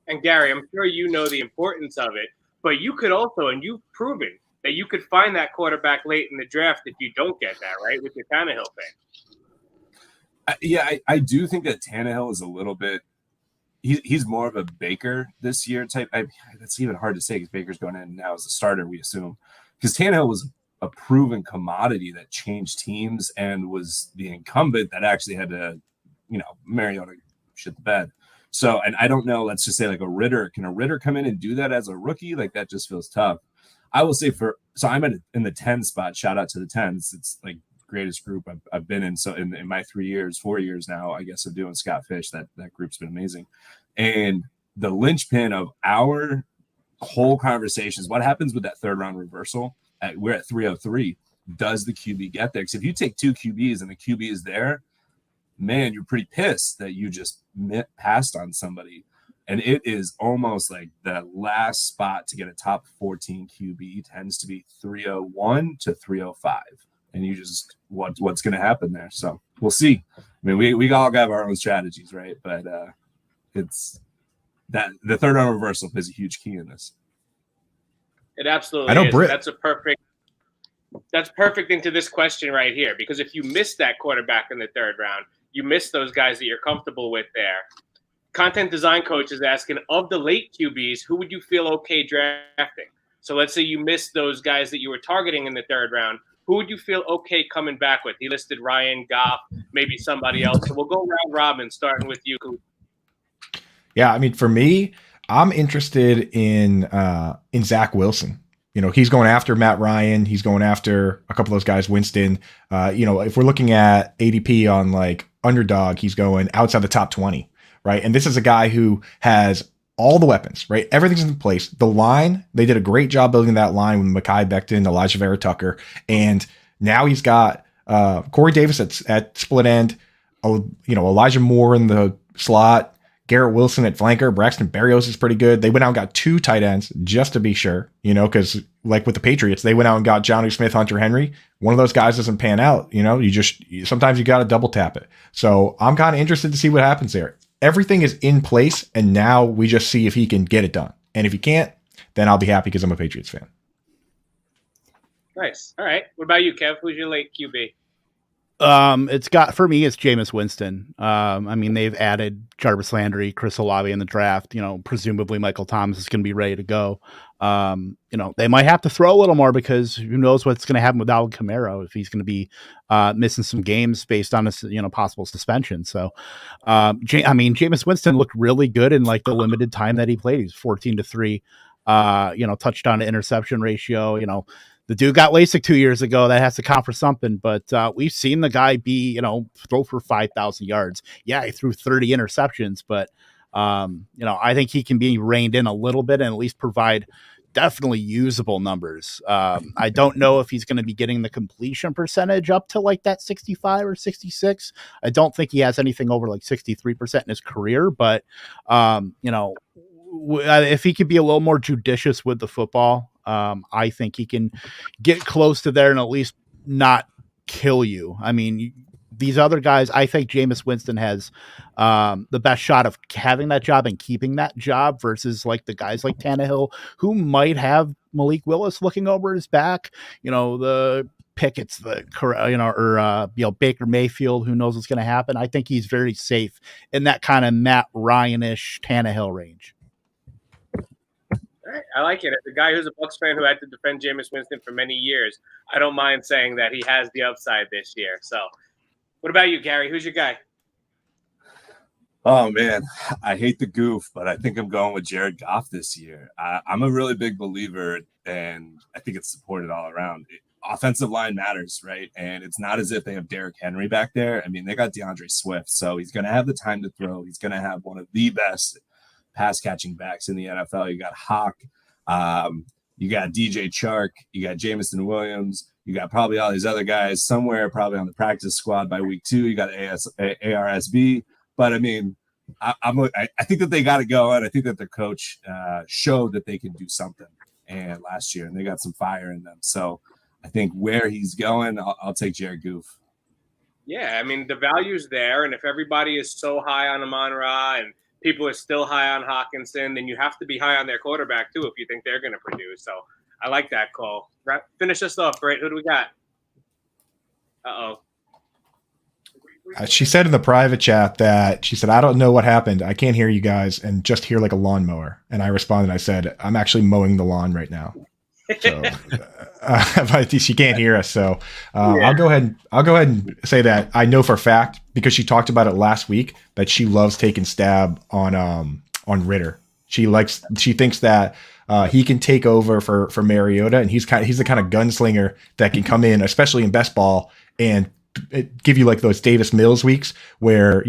And Gary, I'm sure you know the importance of it, but you could also, and you've proven that you could find that quarterback late in the draft if you don't get that, right, with your Tannehill thing. I do think that Tannehill is a little bit. He's more of a Baker this year type. That's even hard to say because Baker's going in now as a starter, we assume. Because Tannehill was a proven commodity that changed teams and was the incumbent that actually had to, Mariota shit the bed. So, and I don't know, let's just say a Ritter. Can a Ritter come in and do that as a rookie? That just feels tough. I will say so I'm in the 10 spot. Shout out to the 10s. It's greatest group I've been in. So in my 4 years now, I guess, of doing Scott Fish, that group's been amazing. And the linchpin of our whole conversation is what happens with that 3rd round reversal. We're at 303. Does the QB get there? Because if you take 2 QBs and the QB is there, man, you're pretty pissed that you just passed on somebody. And it is almost the last spot to get a top 14 QB tends to be 301 to 305. And you just what's going to happen there. So we'll see. I mean, we all have our own strategies, right? But it's that the 3rd round reversal is a huge key in this. It absolutely I know is. Britt. That's perfect into this question right here, because if you miss that quarterback in the 3rd round, you miss those guys that you're comfortable with there. Content design coach is asking, of the late QBs, who would you feel okay drafting? So let's say you missed those guys that you were targeting in the 3rd round. Who would you feel okay coming back with? He listed Ryan, Goff, maybe somebody else. So we'll go round robin, starting with you. Yeah, I mean, for me, I'm interested in Zach Wilson. He's going after Matt Ryan. He's going after a couple of those guys, Winston. If we're looking at ADP on underdog, he's going outside the top 20, right? And this is a guy who has all the weapons, right? Everything's in place. The line, they did a great job building that line with Mekhi Becton, Elijah Vera Tucker. And now he's got Corey Davis at split end, Elijah Moore in the slot, Garrett Wilson at flanker, Braxton Berrios is pretty good. They went out and got 2 tight ends just to be sure, because with the Patriots, they went out and got Jonnu Smith, Hunter Henry. One of those guys doesn't pan out, sometimes you got to double tap it. So I'm kind of interested to see what happens there. Everything is in place, and now we just see if he can get it done. And if he can't, then I'll be happy because I'm a Patriots fan. Nice. All right. What about you, Kev? Who's your late QB? It's got, for me, it's Jameis Winston. I mean, they've added Jarvis Landry, Chris Olave in the draft. You know, presumably Michael Thomas is going to be ready to go. You know, they might have to throw a little more because who knows what's going to happen with Alvin Kamara if he's going to be missing some games based on a possible suspension. So, I mean, Jameis Winston looked really good in like the limited time that he played. He's 14-3, touchdown to interception ratio. You know, the dude got LASIK 2 years ago. That has to count for something, but we've seen the guy throw for 5,000 yards. Yeah, he threw 30 interceptions, but I think he can be reined in a little bit and at least provide definitely usable numbers. I don't know if he's going to be getting the completion percentage up to like that 65 or 66. I don't think he has anything over like 63% in his career, but if he could be a little more judicious with the football, I think he can get close to there and at least not kill you. I mean, these other guys, I think Jameis Winston has the best shot of having that job and keeping that job versus like the guys like Tannehill who might have Malik Willis looking over his back. You know, the Pickett's Baker Mayfield, who knows what's going to happen. I think he's very safe in that kind of Matt Ryan-ish Tannehill range. All right, I like it. As a guy who's a Bucs fan who had to defend Jameis Winston for many years, I don't mind saying that he has the upside this year. So, what about you, Gary? Who's your guy? Oh, man, I hate the goof, but I think I'm going with Jared Goff this year. I'm a really big believer, and I think it's supported all around. Offensive line matters, right? And it's not as if they have Derrick Henry back there. I mean, they got DeAndre Swift, so he's going to have the time to throw. He's going to have one of the best pass-catching backs in the NFL. You got Hawk, you got DJ Chark, you got Jameson Williams, you got probably all these other guys somewhere probably on the practice squad by week 2. You got ARSB. But, I mean, I think that they got it going. I think that their coach showed that they can do something last year, and they got some fire in them. So I think where he's going, I'll take Jared Goof. Yeah, I mean, the value's there, and if everybody is so high on Amon-Ra and people are still high on Hawkinson, then you have to be high on their quarterback, too, if you think they're going to produce. So I like that call. Finish us off, Brett. Who do we got? Uh-oh. She said in the private chat that she said, I don't know what happened. I can't hear you guys and just hear like a lawnmower. And I responded, I said, I'm actually mowing the lawn right now. So but she can't hear us. So I'll go ahead and say that I know for a fact, because she talked about it last week, that she loves taking stab on Ritter. She thinks that he can take over for Mariota, and he's the kind of gunslinger that can come in, especially in best ball, and give you like those Davis Mills weeks where,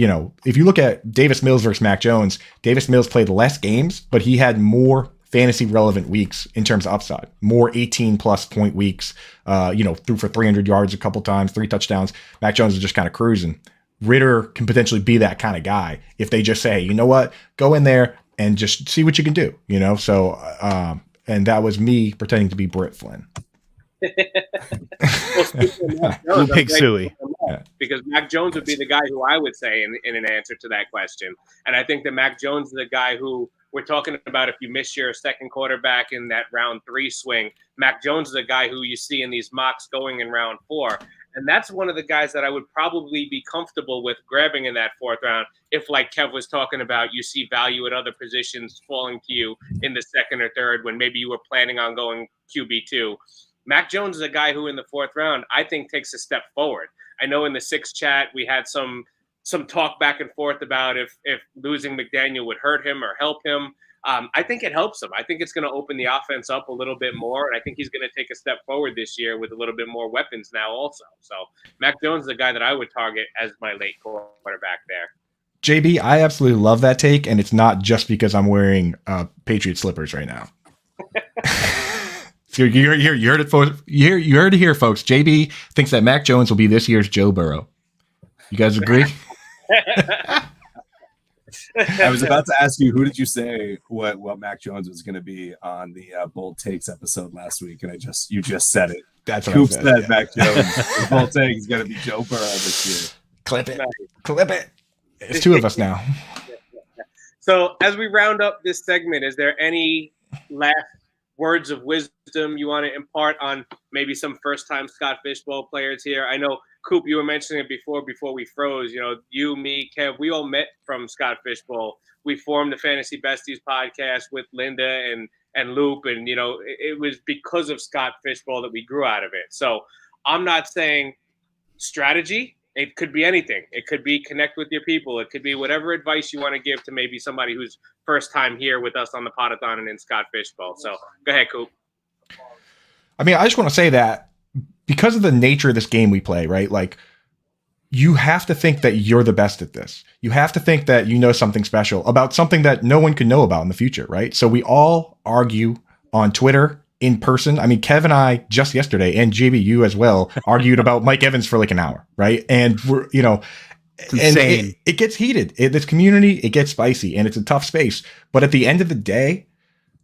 if you look at Davis Mills versus Mac Jones, Davis Mills played less games, but he had more fantasy relevant weeks in terms of upside, more 18+ point weeks, threw for 300 yards a couple times, 3 touchdowns. Mac Jones is just kind of cruising. Ritter can potentially be that kind of guy if they just say, you know what, go in there and just see what you can do, So, and that was me pretending to be Britt Flynn. Well, Pig Suey. Because Mac Jones would be the guy who I would say in an answer to that question. And I think that Mac Jones is the guy who we're talking about. If you miss your second quarterback in that round 3 swing, Mac Jones is a guy who you see in these mocks going in round 4. And that's one of the guys that I would probably be comfortable with grabbing in that 4th round. If, like Kev was talking about, you see value at other positions falling to you in the 2nd or 3rd when maybe you were planning on going QB2. Mac Jones is a guy who in the 4th round, I think, takes a step forward. I know in the 6th chat, we had some talk back and forth about if losing McDaniel would hurt him or help him. I think it helps him. I think it's going to open the offense up a little bit more, and I think he's going to take a step forward this year with a little bit more weapons now also. So Mac Jones is the guy that I would target as my late quarterback there. JB, I absolutely love that take, and it's not just because I'm wearing Patriot slippers right now. So you heard it, folks. You heard it here, folks. JB thinks that Mac Jones will be this year's Joe Burrow. You guys agree? I was about to ask you, who did you say what Mac Jones was going to be on the Bold Takes episode last week, and you just said it. That's what Coop I said, said. Mac Jones. The Bold Take is going to be Joe Burrow this year. Clip it. It's 2 of us now. So as we round up this segment, is there any last words of wisdom you want to impart on maybe some first-time Scott Fishbowl players here? I know, Coop, you were mentioning it before we froze. You know, you, me, Kev, we all met from Scott Fishbowl. We formed the Fantasy Besties podcast with Linda and Loop, and, you know, it was because of Scott Fishbowl that we grew out of it. So I'm not saying strategy. It could be anything. It could be connect with your people. It could be whatever advice you want to give to maybe somebody who's first time here with us on the Pottathon and in Scott Fishbowl. So go ahead, Coop. I mean, I just want to say that because of the nature of this game we play, right? Like, you have to think that you're the best at this. You have to think that you know something special about something that no one could know about in the future, right? So we all argue on Twitter, in person. I mean, Kev and I just yesterday, and JB, you as well, argued about Mike Evans for like an hour, right? And we're, you know, and it gets heated. This community, it gets spicy, and it's a tough space. But at the end of the day,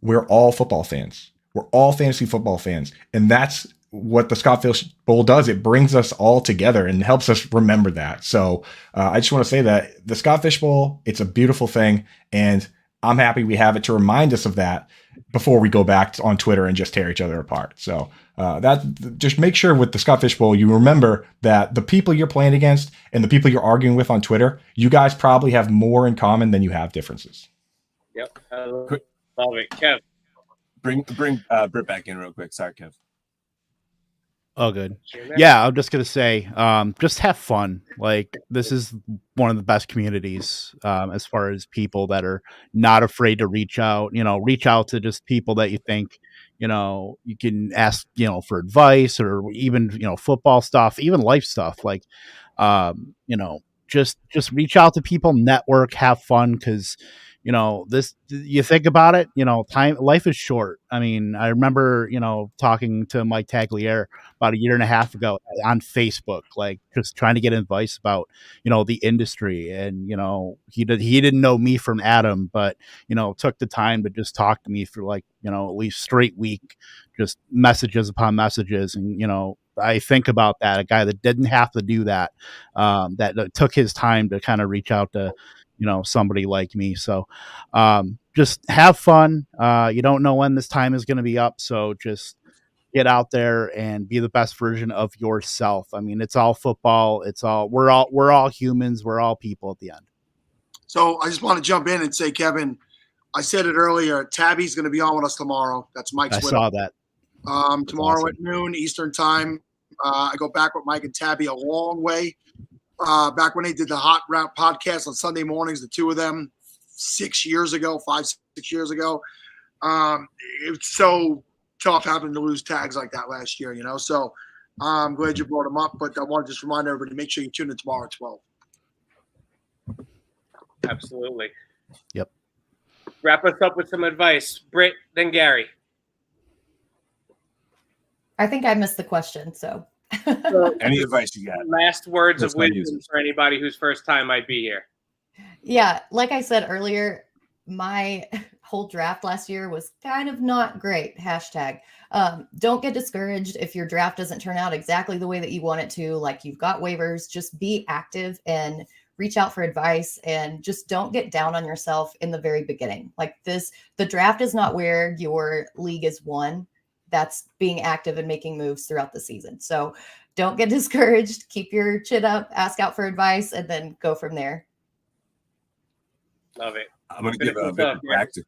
we're all football fans. We're all fantasy football fans. And that's what the Scott Fishbowl does. It brings us all together and helps us remember that. So I just want to say that the Scott Fishbowl, it's a beautiful thing. And I'm happy we have it to remind us of that before we go back on Twitter and just tear each other apart. So that just make sure with the Scott Fishbowl, you remember that the people you're playing against and the people you're arguing with on Twitter, you guys probably have more in common than you have differences. Yep. I love it. Kev. Bring Britt back in real quick. Sorry, Kev. Oh, good. Yeah, I'm just gonna say, just have fun. Like, this is one of the best communities as far as people that are not afraid to reach out. You know, reach out to just people that you think, you know, you can ask, you know, for advice or even, you know, football stuff, even life stuff. Like, you know, just reach out to people, network, have fun, because, you know, this, you think about it, you know, life is short. I mean, I remember, you know, talking to Mike Tagliere about a year and a half ago on Facebook, like just trying to get advice about, you know, the industry. And, you know, he didn't know me from Adam, but, you know, took the time to just talk to me for like, you know, at least straight week, just messages upon messages. And, you know, I think about that, a guy that didn't have to do that, that took his time to kind of reach out to, you know, somebody like me. So just have fun. You don't know when this time is going to be up. So just get out there and be the best version of yourself. I mean, it's all football. We're all humans. We're all people at the end. So I just want to jump in and say, Kevin, I said it earlier, Tabby's going to be on with us tomorrow. That's Mike's I saw that. Tomorrow awesome. at noon Eastern time. I go back with Mike and Tabby a long way. Back when they did the Hot Route podcast on Sunday mornings, the two of them 5-6 years ago. It's so tough having to lose tags like that last year, you know. So I'm glad you brought them up, but I want to just remind everybody to make sure you tune in tomorrow at 12. Absolutely. Yep. Wrap us up with some advice. Britt, then Gary. I think I missed the question, so. Any advice you got? Last words That's of wisdom for anybody whose first time might be here. Yeah, like I said earlier, my whole draft last year was kind of not great. Hashtag. Don't get discouraged if your draft doesn't turn out exactly the way that you want it to. Like, you've got waivers, just be active and reach out for advice, and just don't get down on yourself in the very beginning. Like this, the draft is not where your league is won. That's being active and making moves throughout the season. So don't get discouraged. Keep your chin up, ask out for advice, and then go from there. Love it. I'm going to give a bit of practice.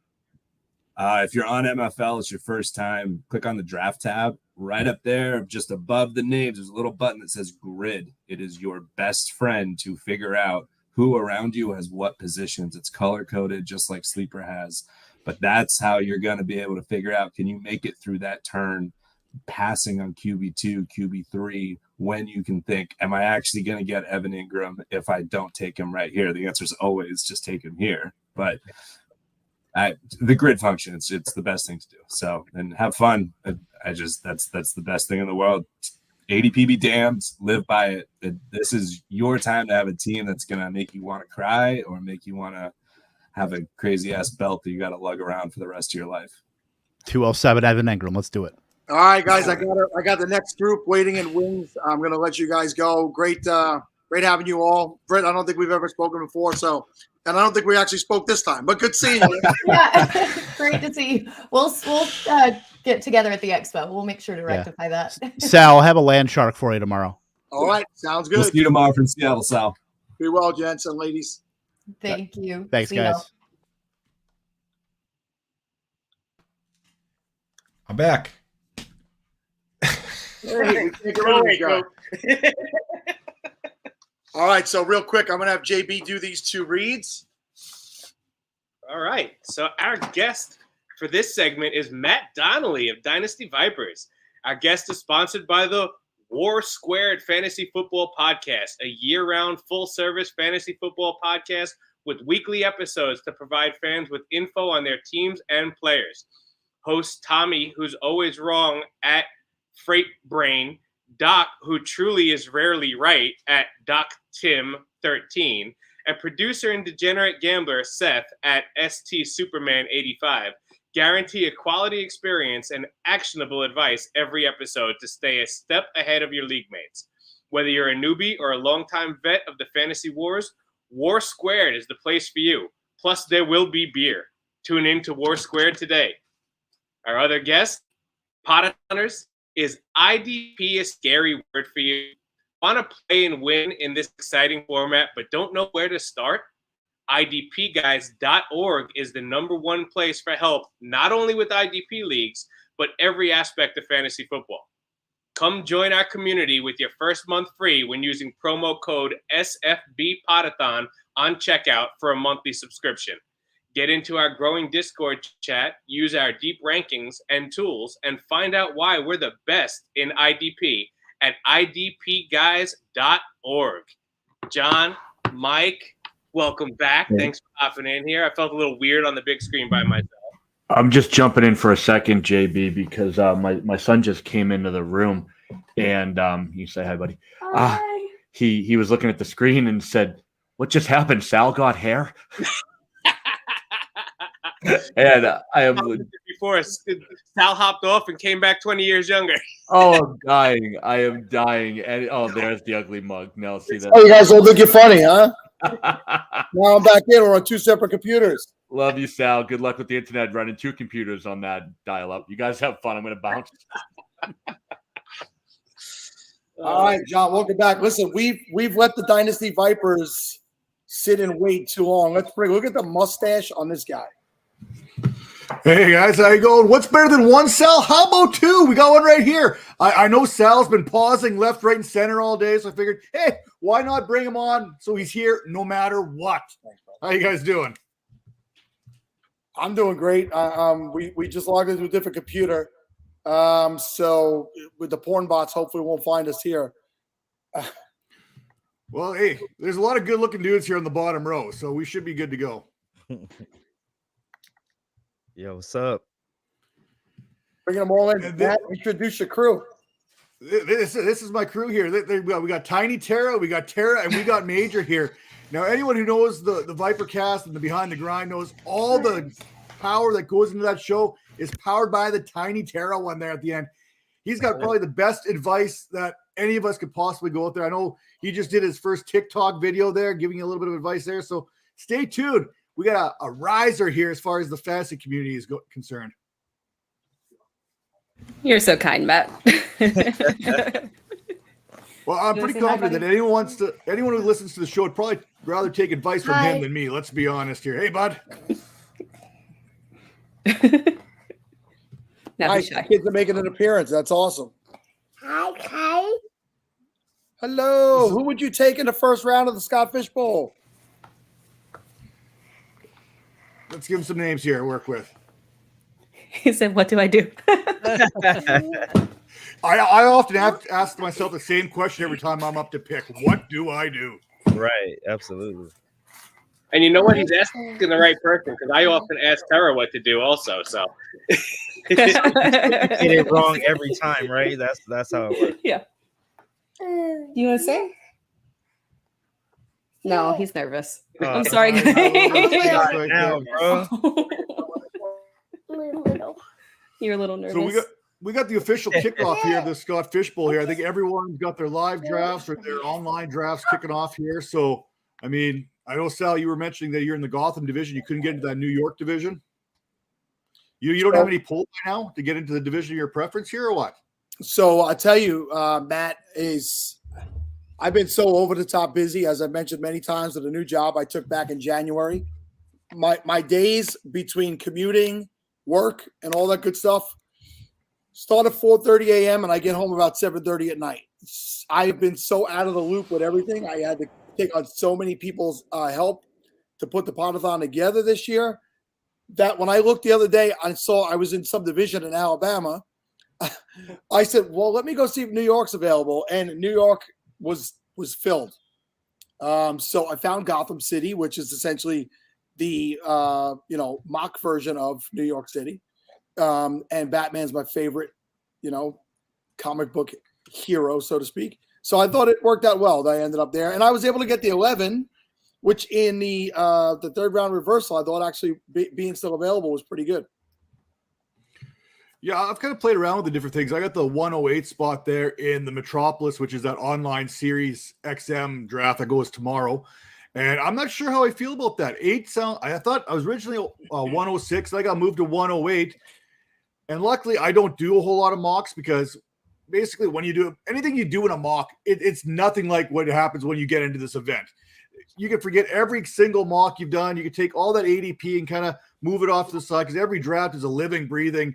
If you're on MFL, it's your first time, click on the draft tab. Right up there, just above the names, there's a little button that says grid. It is your best friend to figure out who around you has what positions. It's color-coded, just like Sleeper has. But that's how you're going to be able to figure out, can you make it through that turn passing on QB2, QB3, when you can think, am I actually going to get Evan Ingram if I don't take him right here? The answer is always just take him here. But the grid function, it's the best thing to do. So, and have fun. That's the best thing in the world. ADP be damned, live by it. This is your time to have a team that's going to make you want to cry or make you want to have a crazy ass belt that you got to lug around for the rest of your life. 207 Evan Ingram. Let's do it. All right, guys, I got the next group waiting in wings. I'm going to let you guys go. Great Great having you all. Britt, I don't think we've ever spoken before, and I don't think we actually spoke this time, but good seeing you. Yeah, great to see you. We'll get together at the expo. We'll make sure to rectify that. Sal, I'll have a land shark for you tomorrow. All right, sounds good. We'll see you tomorrow from Seattle, Sal. Be well, gents and ladies. Thank you. Thanks, See you. guys. I'm back. Hey, we can't get rid of this guy. All right, so real quick, I'm going to have JB do these 2 reads. All right. So our guest for this segment is Matt Donnelly of Dynasty Vipers. Our guest is sponsored by the War Squared Fantasy Football Podcast, a year-round full-service fantasy football podcast with weekly episodes to provide fans with info on their teams and players. Host Tommy, who's always wrong, at Freight Brain, Doc, who truly is rarely right, at Doc Tim 13, and producer and degenerate gambler Seth at ST Superman 85 guarantee a quality experience and actionable advice every episode to stay a step ahead of your league mates. Whether you're a newbie or a longtime vet of the fantasy wars, War Squared is the place for you. Plus, there will be beer. Tune in to War Squared today. Our other guest, Pottathoners, is IDP a scary word for you? Want to play and win in this exciting format, but don't know where to start? IDPguys.org is the #1 place for help, not only with IDP leagues, but every aspect of fantasy football. Come join our community with your first month free when using promo code SFBPodathon on checkout for a monthly subscription. Get into our growing Discord chat, use our deep rankings and tools, and find out why we're the best in IDP at idpguys.org. John, Mike, welcome back. Thanks for hopping in here. I felt a little weird on the big screen by myself. I'm just jumping in for a second, JB, because my son just came into the room, and you say hi, buddy. Hi. He was looking at the screen and said, "What just happened? Sal got hair?" And I am before Sal hopped off and came back 20 years younger. Oh, I'm dying. I am dying. And there's the ugly mug. No, see that. Oh, you guys all think you're funny, huh? Now I'm back in. We're on 2 separate computers. Love you, Sal. Good luck with the internet running 2 computers on that dial-up. You guys have fun. I'm going to bounce. All right, John, welcome back. Listen, we've let the Dynasty Vipers sit and wait too long. Look at the mustache on this guy. Hey guys, how you going? What's better than 1, Sal? How about 2? We got one right here. I know Sal's been pausing left, right, and center all day, so I figured, hey, why not bring him on so he's here no matter what? How you guys doing? I'm doing great. We just logged into a different computer, so with the porn bots, hopefully won't find us here. Well, hey, there's a lot of good-looking dudes here on the bottom row, so we should be good to go. Yo, what's up? Bringing them all in. Matt, introduce your crew. This is my crew here. We got Tiny Tara, we got Tara, and we got Major here. Now, anyone who knows the Viper Cast and the Behind the Grind knows all the power that goes into that show is powered by the Tiny Tara one there at the end. He's got probably the best advice that any of us could possibly go out there. I know he just did his first TikTok video there, giving you a little bit of advice there. So stay tuned. We got a riser here as far as the fantasy community is concerned. You're so kind, Matt. Well, I'm pretty confident that anyone who listens to the show would probably rather take advice from him than me. Let's be honest here. Hey, bud. Nice. Kids are making an appearance. That's awesome. Hi, Kai. Hello. Who would you take in the first round of the Scott Fishbowl? Let's give him some names here to work with. He said, "What do I do?" I often have to ask myself the same question every time I'm up to pick. What do I do? Right, absolutely. And you know what? He's asking the right person because I often ask Tara what to do also. So Get it wrong every time, right? That's how it works. Yeah. You want to say? No, he's nervous. I'm sorry, guys. Now, bro. You're a little nervous. So we got the official kickoff here of the Scott Fishbowl here. I think everyone's got their live drafts or their online drafts kicking off here. So, I mean, I know, Sal, you were mentioning that you're in the Gotham division. You couldn't get into that New York division. You don't have any pull by now to get into the division of your preference here, or what? So I tell you, Matt, I've been so over the top busy, as I've mentioned many times, with a new job I took back in January. My days between commuting, work, and all that good stuff start at 4:30 a.m. and I get home about 7:30 at night. I've been so out of the loop with everything. I had to take on so many people's help to put the Pottathon together this year that when I looked the other day, I saw I was in some division in Alabama. I said, well, let me go see if New York's available. And New York was filled. So I found Gotham City, which is essentially the mock version of New York City. And Batman's my favorite, comic book hero, so to speak. So I thought it worked out well that I ended up there. And I was able to get the 11, which in the third round reversal, I thought actually being still available was pretty good. Yeah, I've kind of played around with the different things. I got the 108 spot there in the Metropolis, which is that online Series XM draft that goes tomorrow. And I'm not sure how I feel about that. I thought I was originally 106. I got moved to 108. And luckily, I don't do a whole lot of mocks because basically when you do anything you do in a mock, it's nothing like what happens when you get into this event. You can forget every single mock you've done. You can take all that ADP and kind of move it off to the side because every draft is a living, breathing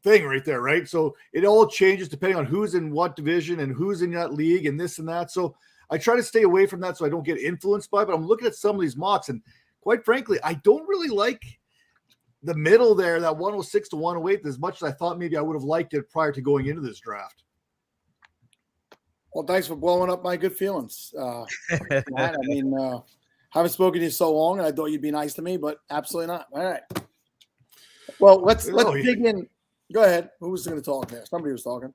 thing right there, right? So it all changes depending on who's in what division and who's in that league and this and that. So I try to stay away from that so I don't get influenced by it. But I'm looking at some of these mocks, and quite frankly, I don't really like the middle there, that 106 to 108, as much as I thought maybe I would have liked it prior to going into this draft. Well, thanks for blowing up my good feelings. Matt, I mean, haven't spoken to you so long, and I thought you'd be nice to me, but absolutely not. All right. Well, let's dig in. Go ahead. Who was going to talk there? Somebody was talking.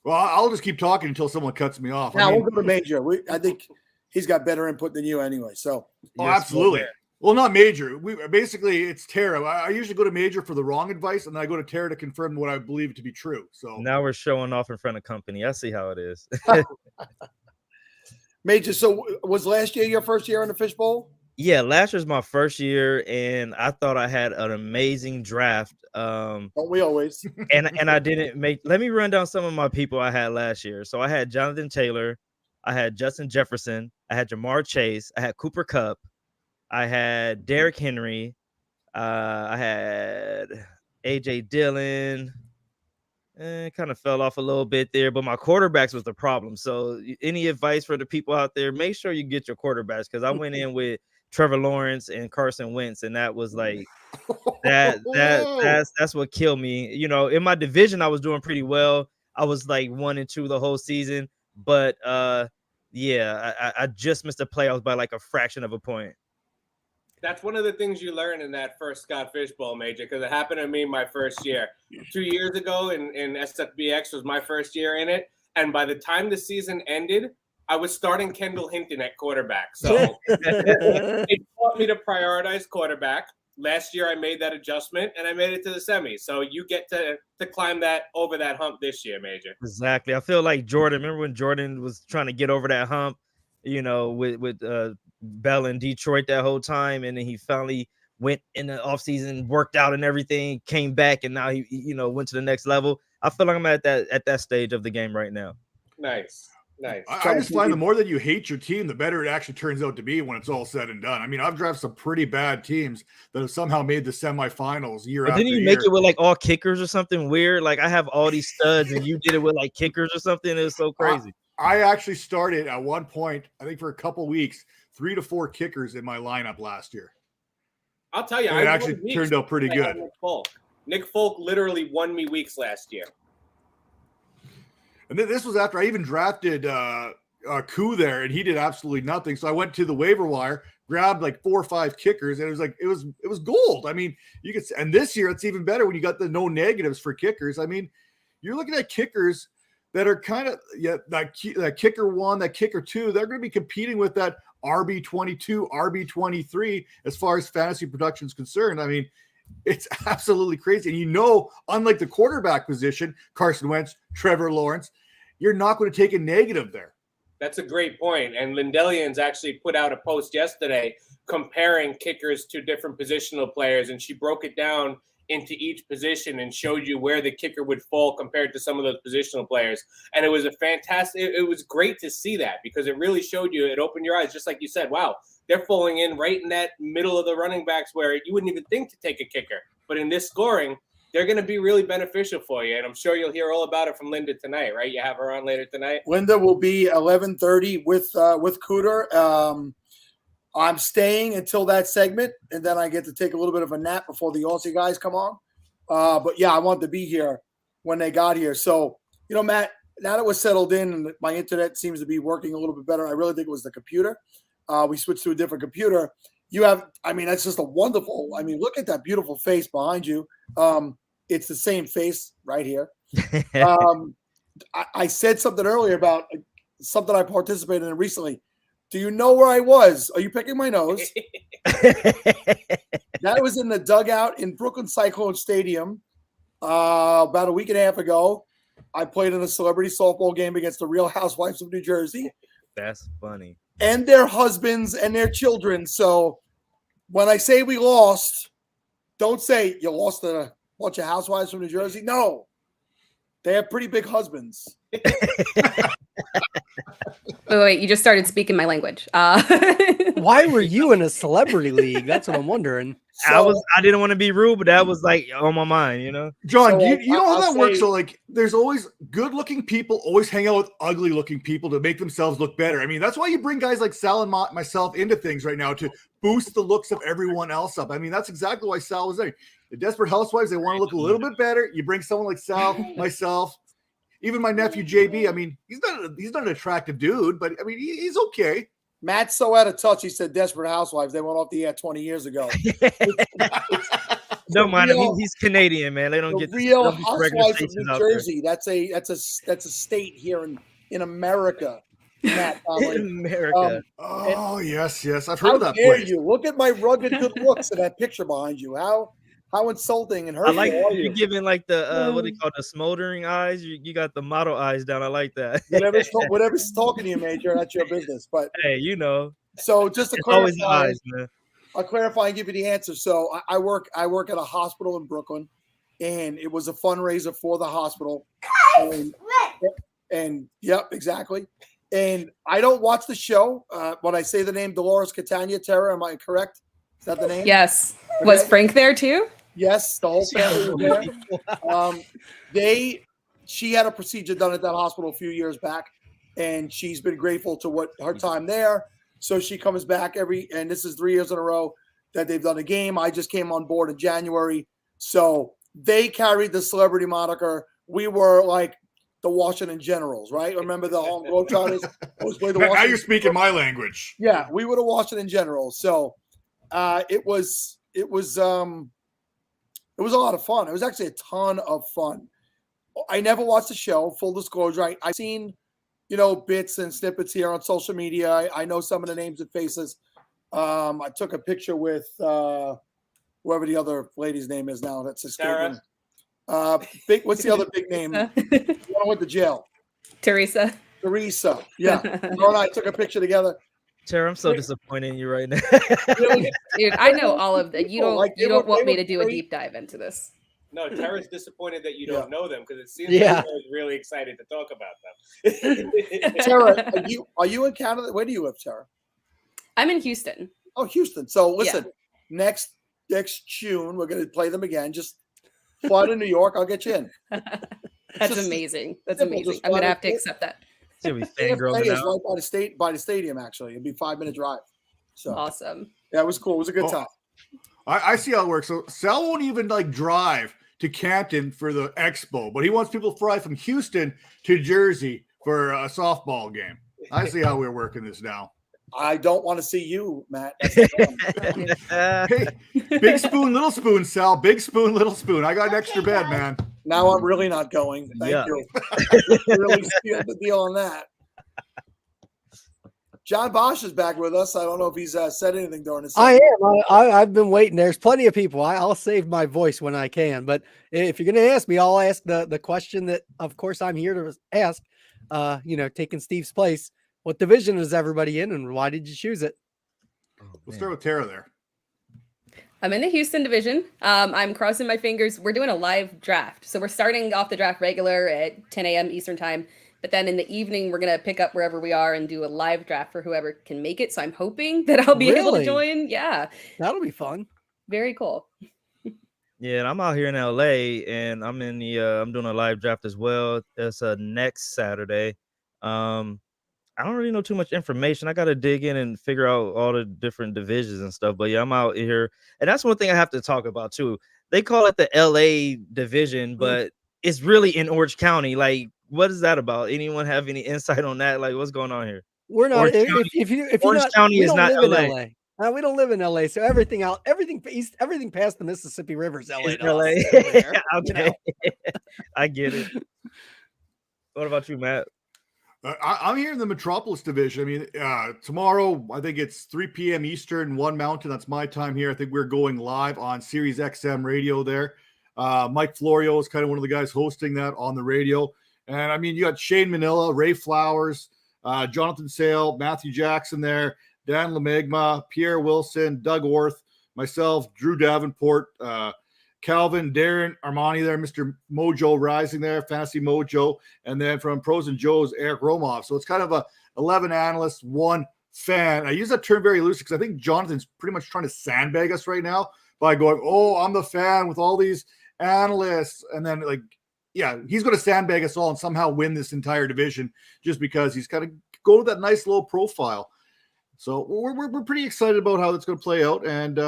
Well, I'll just keep talking until someone cuts me off. Now we'll go to Major. I think he's got better input than you anyway. So, absolutely. Well, not Major. It's Tara. I usually go to Major for the wrong advice, and then I go to Tara to confirm what I believe to be true. So now we're showing off in front of company. I see how it is. Major. So was last year your first year in the fishbowl? Yeah, last year's my first year, and I thought I had an amazing draft. Don't we always? and I didn't make. Let me run down some of my people I had last year. So I had Jonathan Taylor, I had Justin Jefferson, I had Jamar Chase, I had Cooper Kupp, I had Derrick Henry, I had AJ Dillon. Kind of fell off a little bit there, but my quarterbacks was the problem. So any advice for the people out there, make sure you get your quarterbacks, because I went in with Trevor Lawrence and Carson Wentz, and that was like that's what killed me. In my division, I was doing pretty well. I was like 1-2 the whole season, but I just missed the playoffs by like a fraction of a point. That's one of the things you learn in that first Scott Fishbowl, Major, because it happened to me my first year. 2 years ago in SFBX was my first year in it, and by the time the season ended, I was starting Kendall Hinton at quarterback. So it taught me to prioritize quarterback. Last year, I made that adjustment, and I made it to the semis. So you get to climb over that hump this year, Major. Exactly. I feel like Jordan. Remember when Jordan was trying to get over that hump, with Bell in Detroit that whole time, and then he finally went in the offseason, worked out and everything, came back, and now he went to the next level. I feel like I'm at that stage of the game right now. Nice. I just find the more that you hate your team, the better it actually turns out to be when it's all said and done. I mean, I've drafted some pretty bad teams that have somehow made the semifinals year after year. Didn't you make it with like all kickers or something weird? Like I have all these studs, and you did it with like kickers or something. It was so crazy. I actually started at one point, I think for a couple weeks, 3 to 4 kickers in my lineup last year. I'll tell you, it actually turned out pretty good. Nick Folk literally won me weeks last year. And then this was after I even drafted Koo there, and he did absolutely nothing. So I went to the waiver wire, grabbed like 4 or 5 kickers, and it was gold. I mean, you could, and this year it's even better when you got the no negatives for kickers. I mean, you're looking at kickers that are kind of that kicker 1, that kicker 2. They're going to be competing with that RB22, RB23 as far as fantasy production is concerned. I mean, It's absolutely crazy. And you know, unlike the quarterback position, Carson Wentz, Trevor Lawrence, you're not going to take a negative there. That's a great point. And Lindelian's actually put out a post yesterday comparing kickers to different positional players, and she broke it down into each position and showed you where the kicker would fall compared to some of those positional players. And it was a fantastic, it was great to see that, because it really showed you, it opened your eyes, just like you said, wow, they're falling in right in that middle of the running backs where you wouldn't even think to take a kicker. But in this scoring, they're going to be really beneficial for you. And I'm sure you'll hear all about it from Linda tonight, right? You have her on later tonight. Linda will be 11:30 with Cooter. I'm staying until that segment, and then I get to take a little bit of a nap before the Aussie guys come on. But yeah, I wanted to be here when they got here. So, you know, Matt, now that we're settled in and my internet seems to be working a little bit better, I really think it was the computer. We switched to a different computer. You have, I mean, that's just a wonderful, I mean, look at that beautiful face behind you. It's the same face right here. I said something earlier about something I participated in recently. Do you know where I was? Are you picking my nose? That was in the dugout in Brooklyn Cyclone Stadium about a week and a half ago. I played in a celebrity softball game against the Real Housewives of New Jersey. That's funny. And their husbands and their children. So when I say we lost, don't say you lost to a bunch of housewives from New Jersey. No, they have pretty big husbands. Wait, you just started speaking my language. Why were you in a celebrity league? That's what I'm wondering. I didn't want to be rude, but that was like on my mind, you know. John, so, you know how that works? So like there's always good-looking people always hang out with ugly-looking people to make themselves look better. I mean, that's why you bring guys like Sal and myself into things right now, to boost the looks of everyone else up. I mean, that's exactly why Sal was there. The Desperate Housewives, they want to look a little bit better. You bring someone like Sal, myself, even my nephew JB. I mean, he's not an attractive dude, but I mean, he's okay. Matt's so out of touch. He said Desperate Housewives. They went off the air 20 years ago. Don't mind him. He's Canadian, man. They don't get real Housewives of New Jersey. That's a state here in America. Matt, in America. Yes. I've heard of that place. You look at my rugged good looks in that picture behind you. How insulting and hurtful. I like you giving like the what do you call the smoldering eyes? You got the model eyes down. I like that. Whatever's talking to you, Major, that's your business. But hey, you know. So just to clarify, always eyes, man. I'll clarify and give you the answer. So I work at a hospital in Brooklyn, and it was a fundraiser for the hospital. And yep, exactly. And I don't watch the show. When I say the name Dolores Catania Terra, am I correct? Is that the name? Yes. Okay. Was Frank there too? Yes, the whole family was there. She had a procedure done at that hospital a few years back, and she's been grateful to her time there. So she comes back and this is 3 years in a row that they've done a game. I just came on board in January. So they carried the celebrity moniker. We were like the Washington Generals, right? Remember the Harlem Globetrotters? Now you're speaking my language. Yeah, we were the Washington Generals. So it was a lot of fun. It was actually a ton of fun. I never watched the show, full disclosure. I've seen, bits and snippets here on social media. I know some of the names and faces. I took a picture with whoever the other lady's name is now. That's escaping. What's the other big name? The one went to jail. Teresa. Yeah. Her and I took a picture together. Tara, I'm so disappointed in you right now. Dude, I know all of that. You don't want me to do a deep dive into this. No, Tara's disappointed that you don't know them, because it seems like Tara's really excited to talk about them. Tara, are you in Canada? Where do you live, Tara? I'm in Houston. Oh, Houston. So listen, next June we're going to play them again. Just fly to New York. I'll get you in. That's amazing. That's amazing. I'm going to have to accept that. It's right by the stadium. Actually, it'd be a 5-minute drive. So awesome. Yeah, it was cool. It was a good time. I see how it works. So Sal won't even drive to Canton for the expo, but he wants people to fly from Houston to Jersey for a softball game. I see how we're working this now. I don't want to see you, Matt. Hey, big spoon, little spoon, Sal. Big spoon, little spoon. I got an extra bed, man. Now I'm really not going. Thank you. Really sealed the deal on that. John Bosch is back with us. I don't know if he's said anything during this. I am. I've been waiting. There's plenty of people. I'll save my voice when I can. But if you're going to ask me, I'll ask the question that, of course, I'm here to ask. Taking Steve's place. What division is everybody in, and why did you choose it? We'll start with Tara there. I'm in the Houston division. I'm crossing my fingers. We're doing a live draft. So we're starting off the draft regular at 10 a.m. Eastern time. But then in the evening, we're going to pick up wherever we are and do a live draft for whoever can make it. So I'm hoping that I'll be able to join. Yeah. That'll be fun. Very cool. Yeah, and I'm out here in LA, and I'm in the I'm doing a live draft as well. It's next Saturday. I don't really know too much information. I got to dig in and figure out all the different divisions and stuff. But yeah, I'm out here, and that's one thing I have to talk about too. They call it the LA division, but it's really in Orange County. Like, what is that about? Anyone have any insight on that? Like, what's going on here? We're not. Orange County, If Orange you're not, County we is don't not live LA. in LA. We don't live in LA, so everything east, everything past the Mississippi River is LA. To LA. us over there, Okay, I get it. What about you, Matt? I'm here in the Metropolis division. I mean, tomorrow, I think it's 3 p.m. Eastern, 1 Mountain. That's my time here. I think we're going live on Sirius XM radio there. Mike Florio is kind of one of the guys hosting that on the radio. And, I mean, you got Shane Manila, Ray Flowers, Jonathan Sale, Matthew Jackson there, Dan LeMagma, Pierre Wilson, Doug Orth, myself, Drew Davenport, Calvin, Darren Armani there, Mr. Mojo Rising there, Fantasy Mojo, and then from Pros and Joe's, Eric Romoff. So it's kind of a 11 analysts, 1 fan. I use that term very loosely because I think Jonathan's pretty much trying to sandbag us right now by going, oh, I'm the fan with all these analysts. And then, like, yeah, he's going to sandbag us all and somehow win this entire division just because he's kind of go with that nice low profile. So we're pretty excited about how that's going to play out. And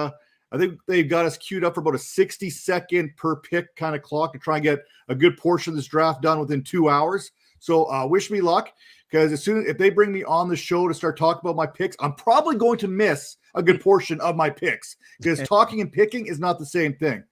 I think they've got us queued up for about a 60-second per pick kind of clock to try and get a good portion of this draft done within 2 hours. So wish me luck, because if they bring me on the show to start talking about my picks, I'm probably going to miss a good portion of my picks because talking and picking is not the same thing.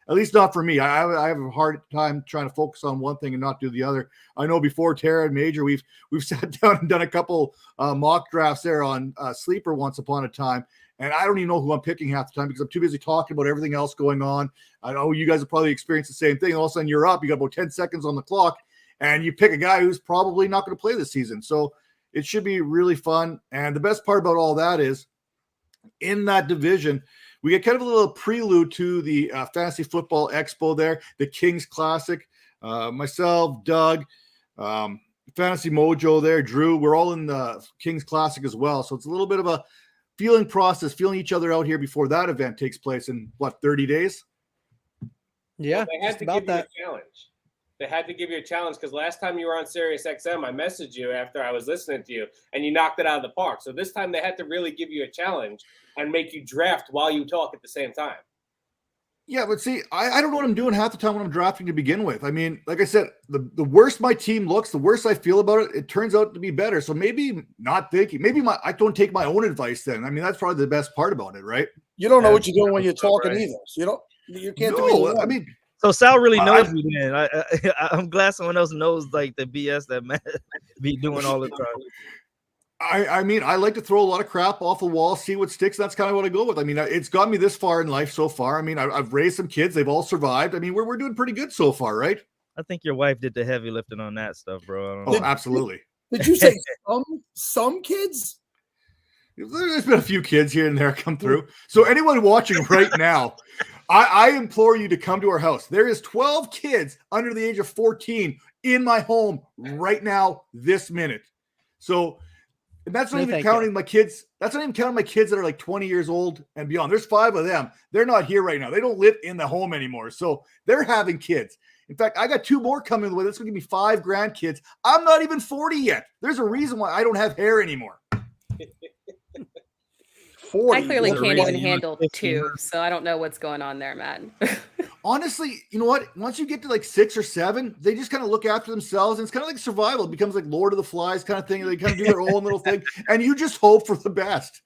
At least not for me. I have a hard time trying to focus on one thing and not do the other. I know before Tara and Major, we've sat down and done a couple mock drafts there on Sleeper once upon a time. And I don't even know who I'm picking half the time because I'm too busy talking about everything else going on. I know you guys have probably experienced the same thing. All of a sudden you're up, you got about 10 seconds on the clock, and you pick a guy who's probably not going to play this season. So it should be really fun. And the best part about all that is in that division, we get kind of a little prelude to the Fantasy Football Expo there, the Kings Classic. Myself, Doug, Fantasy Mojo there, Drew, we're all in the Kings Classic as well. So it's a little bit of a feeling process, feeling each other out here before that event takes place in, 30 days? Yeah, well, they had to give you a challenge. They had to give you a challenge because last time you were on Sirius XM, I messaged you after I was listening to you, and you knocked it out of the park. So this time they had to really give you a challenge and make you draft while you talk at the same time. Yeah, but see, I don't know what I'm doing half the time when I'm drafting to begin with. I mean, like I said, the worse my team looks, the worse I feel about it, it turns out to be better. So maybe not thinking, I don't take my own advice then. I mean, that's probably the best part about it, right? You don't know what you're doing when you're talking either. You can't do anything. I mean, so Sal really knows me then. I'm glad someone else knows like the BS that Matt be doing all the time. I mean, I like to throw a lot of crap off the wall, see what sticks. That's kind of what I go with. I mean, it's got me this far in life so far. I mean, I've raised some kids. They've all survived. I mean, we're doing pretty good so far, right? I think your wife did the heavy lifting on that stuff, bro. I don't know. Absolutely. Did you say some kids? There's been a few kids here and there come through. So anyone watching right now, I implore you to come to our house. There is 12 kids under the age of 14 in my home right now, this minute. So, and that's not even counting my kids. That's not even counting my kids that are like 20 years old and beyond. There's 5 of them. They're not here right now. They don't live in the home anymore. So they're having kids. In fact, I got 2 more coming the way. That's going to give me 5 grandkids. I'm not even 40 yet. There's a reason why I don't have hair anymore. 40. I clearly can't even handle 2, so I don't know what's going on there, Matt. Honestly, you know what? Once you get to like 6 or 7, they just kind of look after themselves. And it's kind of like survival. It becomes like Lord of the Flies kind of thing. They kind of do their own little thing. And you just hope for the best.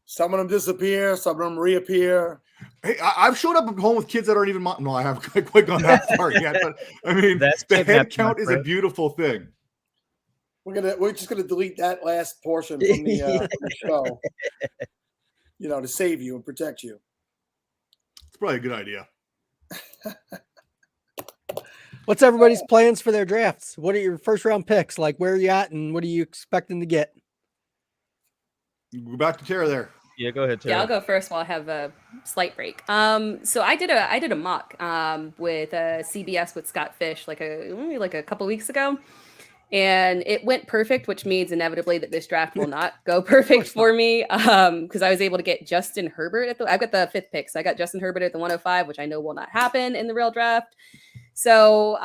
Some of them disappear. Some of them reappear. Hey, I've showed up at home with kids that aren't even no, I haven't quite gone that far yet. But I mean, the head count is a beautiful thing. We're just gonna delete that last portion from the show, to save you and protect you. It's probably a good idea. What's everybody's plans for their drafts? What are your first round picks? Like, where are you at, and what are you expecting to get? Go back to Tara there. Yeah, go ahead, Tara. Yeah, I'll go first while I have a slight break. So I did a mock with CBS with Scott Fish like a couple weeks ago, and it went perfect, which means inevitably that this draft will not go perfect for me because I was able to get Justin Herbert I've got the 5th pick, so I got Justin Herbert at the 105, which I know will not happen in the real draft. So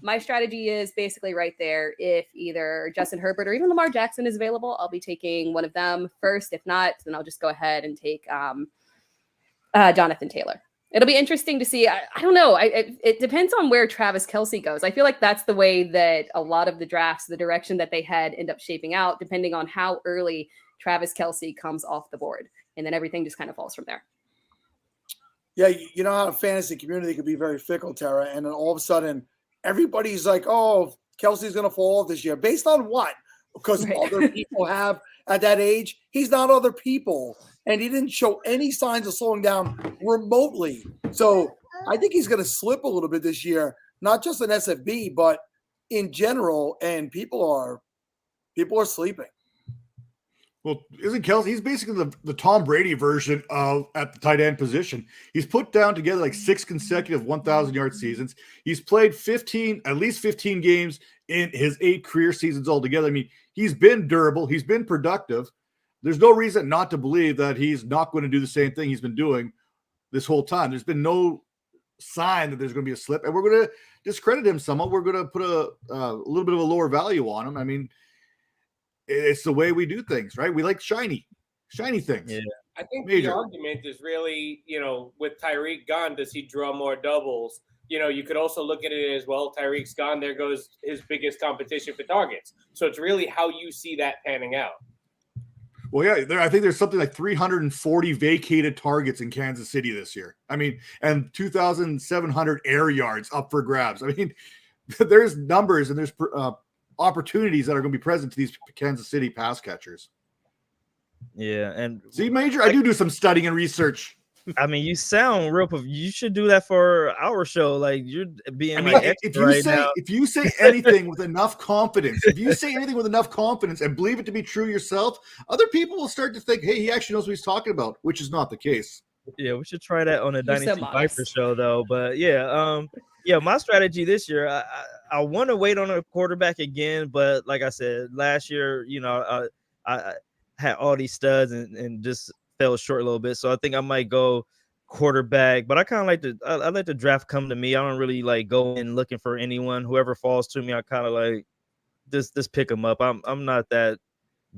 my strategy is basically right there. If either Justin Herbert or even Lamar Jackson is available, I'll be taking one of them first. If not, then I'll just go ahead and take Jonathan Taylor. It'll be interesting to see. I don't know. It depends on where Travis Kelce goes. I feel like that's the way that a lot of the drafts, the direction that they had, end up shaping out, depending on how early Travis Kelce comes off the board. And then everything just kind of falls from there. Yeah, you know how the fantasy community can be very fickle, Tara, and then all of a sudden everybody's like, "Oh, Kelsey's going to fall off this year." Based on what? Because other people have at that age. He's not other people, and he didn't show any signs of slowing down remotely. So I think he's going to slip a little bit this year, not just in SFB, but in general. And people are sleeping. Well, isn't Kelsey? He's basically the Tom Brady version of at the tight end position. He's put down together like 6 consecutive 1,000-yard seasons. He's played at least 15 games in his 8 career seasons altogether. I mean, he's been durable. He's been productive. There's no reason not to believe that he's not going to do the same thing he's been doing this whole time. There's been no sign that there's going to be a slip, and we're going to discredit him somewhat. We're going to put a little bit of a lower value on him. I mean, it's the way we do things, right? We like shiny things. Yeah. I think Major. the argument is really, with Tyreek gone, does he draw more doubles? You could also look at it as well. Tyreek's gone. There goes his biggest competition for targets. So it's really how you see that panning out. Well, yeah, I think there's something like 340 vacated targets in Kansas City this year. I mean, and 2,700 air yards up for grabs. I mean, there's numbers and there's opportunities that are going to be present to these Kansas City pass catchers. Yeah, and see, Major, I do some studying and research. I mean, you sound real. You should do that for our show. Like you're being. I mean, like if you say anything with enough confidence, and believe it to be true yourself, other people will start to think, "Hey, he actually knows what he's talking about," which is not the case. Yeah, we should try that on a Dynasty Viper show, though. But yeah, my strategy this year, I want to wait on a quarterback again, but like I said, last year, I had all these studs and just fell short a little bit. So I think I might go quarterback, but I kind of I let the draft come to me. I don't really like go in looking for anyone. Whoever falls to me, I kind of like just pick them up. I'm not that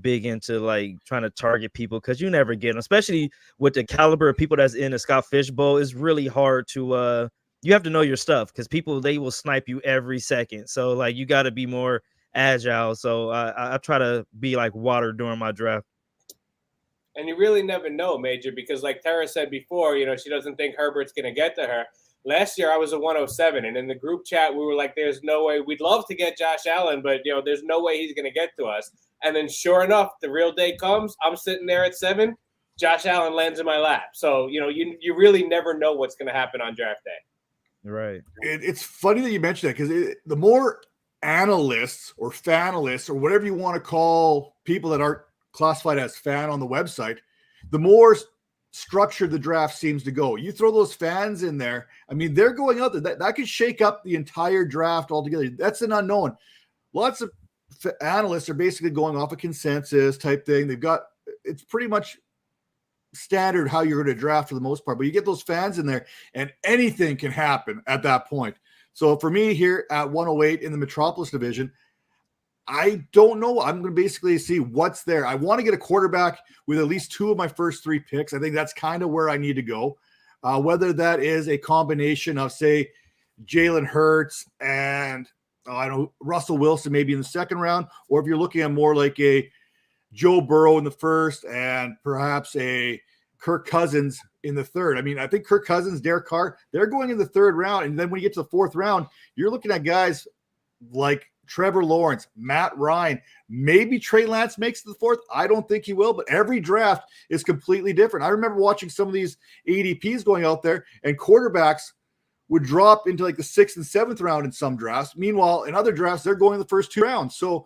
big into like trying to target people because you never get them, especially with the caliber of people that's in the Scott Fishbowl. It's really hard to you have to know your stuff because they will snipe you every second. So like you got to be more agile. So I try to be like water during my draft. And you really never know, Major, because like Tara said before, she doesn't think Herbert's going to get to her. Last year I was a 107, and in the group chat we were like, there's no way. We'd love to get Josh Allen, but there's no way he's going to get to us. And then sure enough, the real day comes. I'm sitting there at 7. Josh Allen lands in my lap. So, you really never know what's going to happen on draft day. Right. It's funny that you mentioned that because the more analysts or fanalists or whatever you want to call people that aren't classified as fan on the website, the more structured the draft seems to go. You throw those fans in there, I mean, they're going out there. That could shake up the entire draft altogether. That's an unknown. Lots of analysts are basically going off a consensus type thing. It's pretty much standard how you're going to draft for the most part, but you get those fans in there and anything can happen at that point. So for me here at 108 in the Metropolis division, I don't know. I'm going to basically see what's there. I want to get a quarterback with at least 2 of my first 3 picks. I think that's kind of where I need to go. Whether that is a combination of, say, Jalen Hurts and I don't know, Russell Wilson maybe in the second round, or if you're looking at more like a Joe Burrow in the first and perhaps a Kirk Cousins in the third. I mean, I think Kirk Cousins, Derek Carr, they're going in the 3rd round. And then when you get to the 4th round, you're looking at guys like Trevor Lawrence, Matt Ryan, maybe Trey Lance makes it to the fourth. I don't think he will, but every draft is completely different. I remember watching some of these ADPs going out there, and quarterbacks would drop into like the 6th and 7th round in some drafts. Meanwhile, in other drafts, they're going the first 2 rounds. So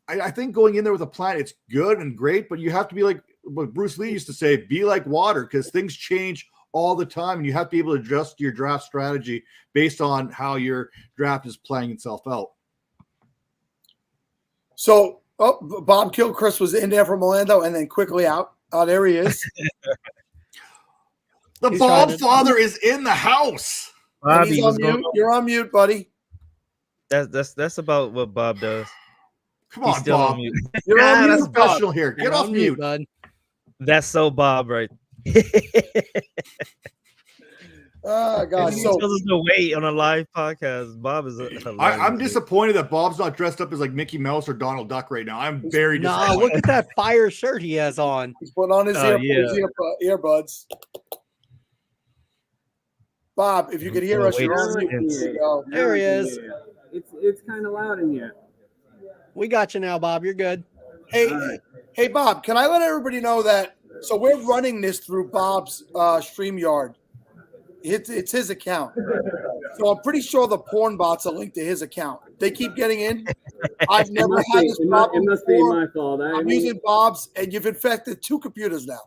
I think going in there with a plan, it's good and great, but you have to be like what Bruce Lee used to say, be like water, because things change all the time, and you have to be able to adjust your draft strategy based on how your draft is playing itself out. So, Bob Gilchrist was in there from Orlando and then quickly out. Oh, there he is. The Bob father is in the house. Bobby, He's on mute. You're on mute, buddy. That's about what Bob does. Come He's on, still Bob. on mute. You're on That's mute professional Bob. here. Get You're off on mute. bud. That's so Bob, right? Oh, God. He So, tells us to wait on a live podcast. Bob is I'm disappointed that Bob's not dressed up as like Mickey Mouse or Donald Duck right now. I'm very Nah, disappointed. look at that fire shirt he has on. he's putting on his, earbuds. Bob, if you could hear us, you're on mute. There you go. There he is. It's kind of loud in here. We got you now, Bob. You're good. Hey, Bob, can I let everybody know that? So we're running this through Bob's StreamYard. It's his account. So I'm pretty sure the porn bots are linked to his account. They keep getting in. I've never had this problem It must be before. my fault. I'm using Bob's, and you've infected 2 computers now.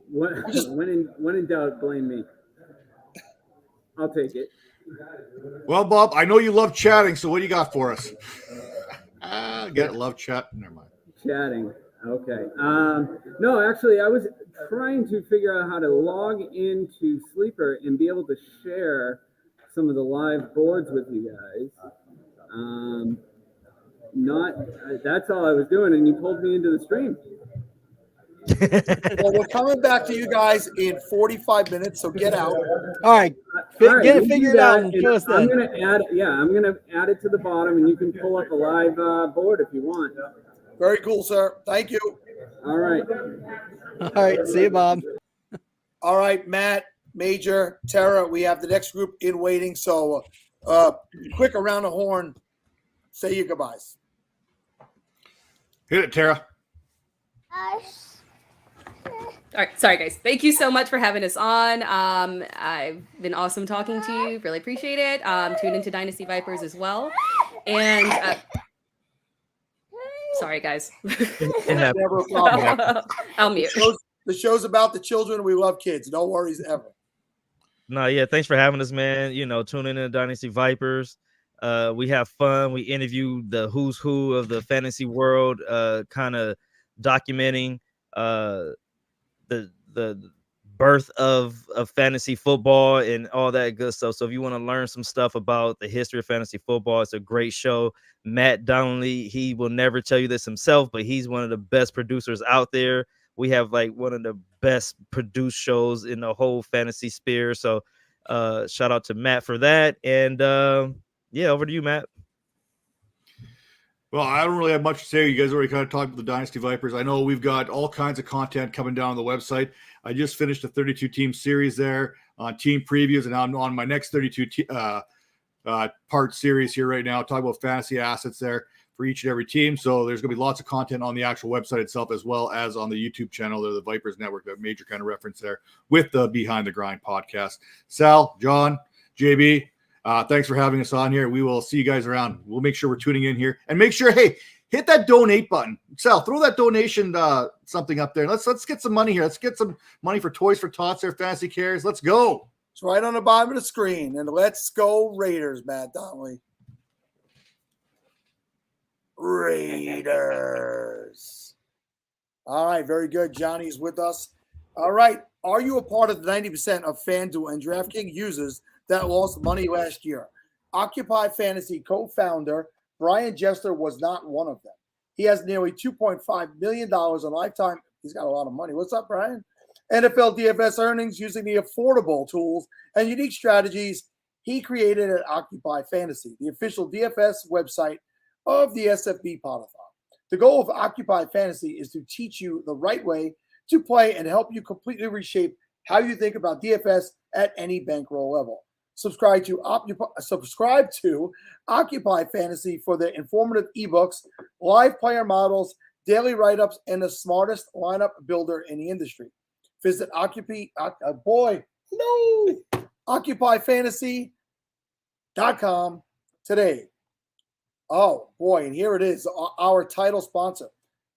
When in doubt, blame me. I'll take it. Well, Bob, I know you love chatting, so what do you got for us? Get it, love chat. Never mind. Chatting. Okay. No, actually, I was trying to figure out how to log into Sleeper and be able to share some of the live boards with you guys. That's all I was doing, and you pulled me into the stream. Well, we're coming back to you guys in 45 minutes, so get out. All right. All right, Get you it do figured that, out and and show us I'm then. gonna add it to the bottom, and you can pull up a live board if you want. Very cool, sir. Thank you. All right. All right. See you, Bob. All right, Matt, Major, Tara, we have the next group in waiting. So quick around the horn. Say your goodbyes. Hit it, Tara. All right, sorry guys. Thank you so much for having us on. I've been awesome talking to you. Really appreciate it. Tune into Dynasty Vipers as well. And sorry guys. Never a problem. I'll mute. The show's about the children. We love kids. No worries ever. No, yeah, thanks for having us, man. Tune in to Dynasty Vipers. We have fun. We interview the who's who of the fantasy world, kind of documenting the birth of fantasy football and all that good stuff. So if you want to learn some stuff about the history of fantasy football, it's a great show. Matt Donnelly, he will never tell you this himself, but he's one of the best producers out there. We have like one of the best produced shows in the whole fantasy sphere. So shout out to Matt for that. And yeah, over to you, Matt. Well, I don't really have much to say. You guys already kind of talked about the Dynasty Vipers. I know we've got all kinds of content coming down on the website. I just finished a 32-team series there on team previews, and I'm on my next 32 part series here right now, talking about fantasy assets there for each and every team. So there's going to be lots of content on the actual website itself, as well as on the YouTube channel or the Vipers Network, that Major kind of reference there with the Behind the Grind podcast. Sal, John, JB, thanks for having us on here. We will see you guys around. We'll make sure we're tuning in here, and make sure, hey, hit that donate button. Sal, throw that donation something up there. Let's get some money here. Let's get some money for Toys for Tots there, Fantasy Cares. Let's go. It's right on the bottom of the screen. And let's go Raiders, Matt Donnelly. Raiders. All right, very good. Johnny's with us. All right. Are you a part of the 90% of FanDuel and DraftKings users that lost money last year? Occupy Fantasy co-founder Brian Jester was not one of them. He has nearly $2.5 million in lifetime. He's got a lot of money. What's up, Brian? NFL DFS earnings using the affordable tools and unique strategies he created at Occupy Fantasy, the official DFS website of the SFBPodathon. The goal of Occupy Fantasy is to teach you the right way to play and help you completely reshape how you think about DFS at any bankroll level. Subscribe to Occupy Fantasy for their informative ebooks, live player models, daily write-ups, and the smartest lineup builder in the industry. Visit occupyfantasy.com today. Oh boy, and here it is, our title sponsor.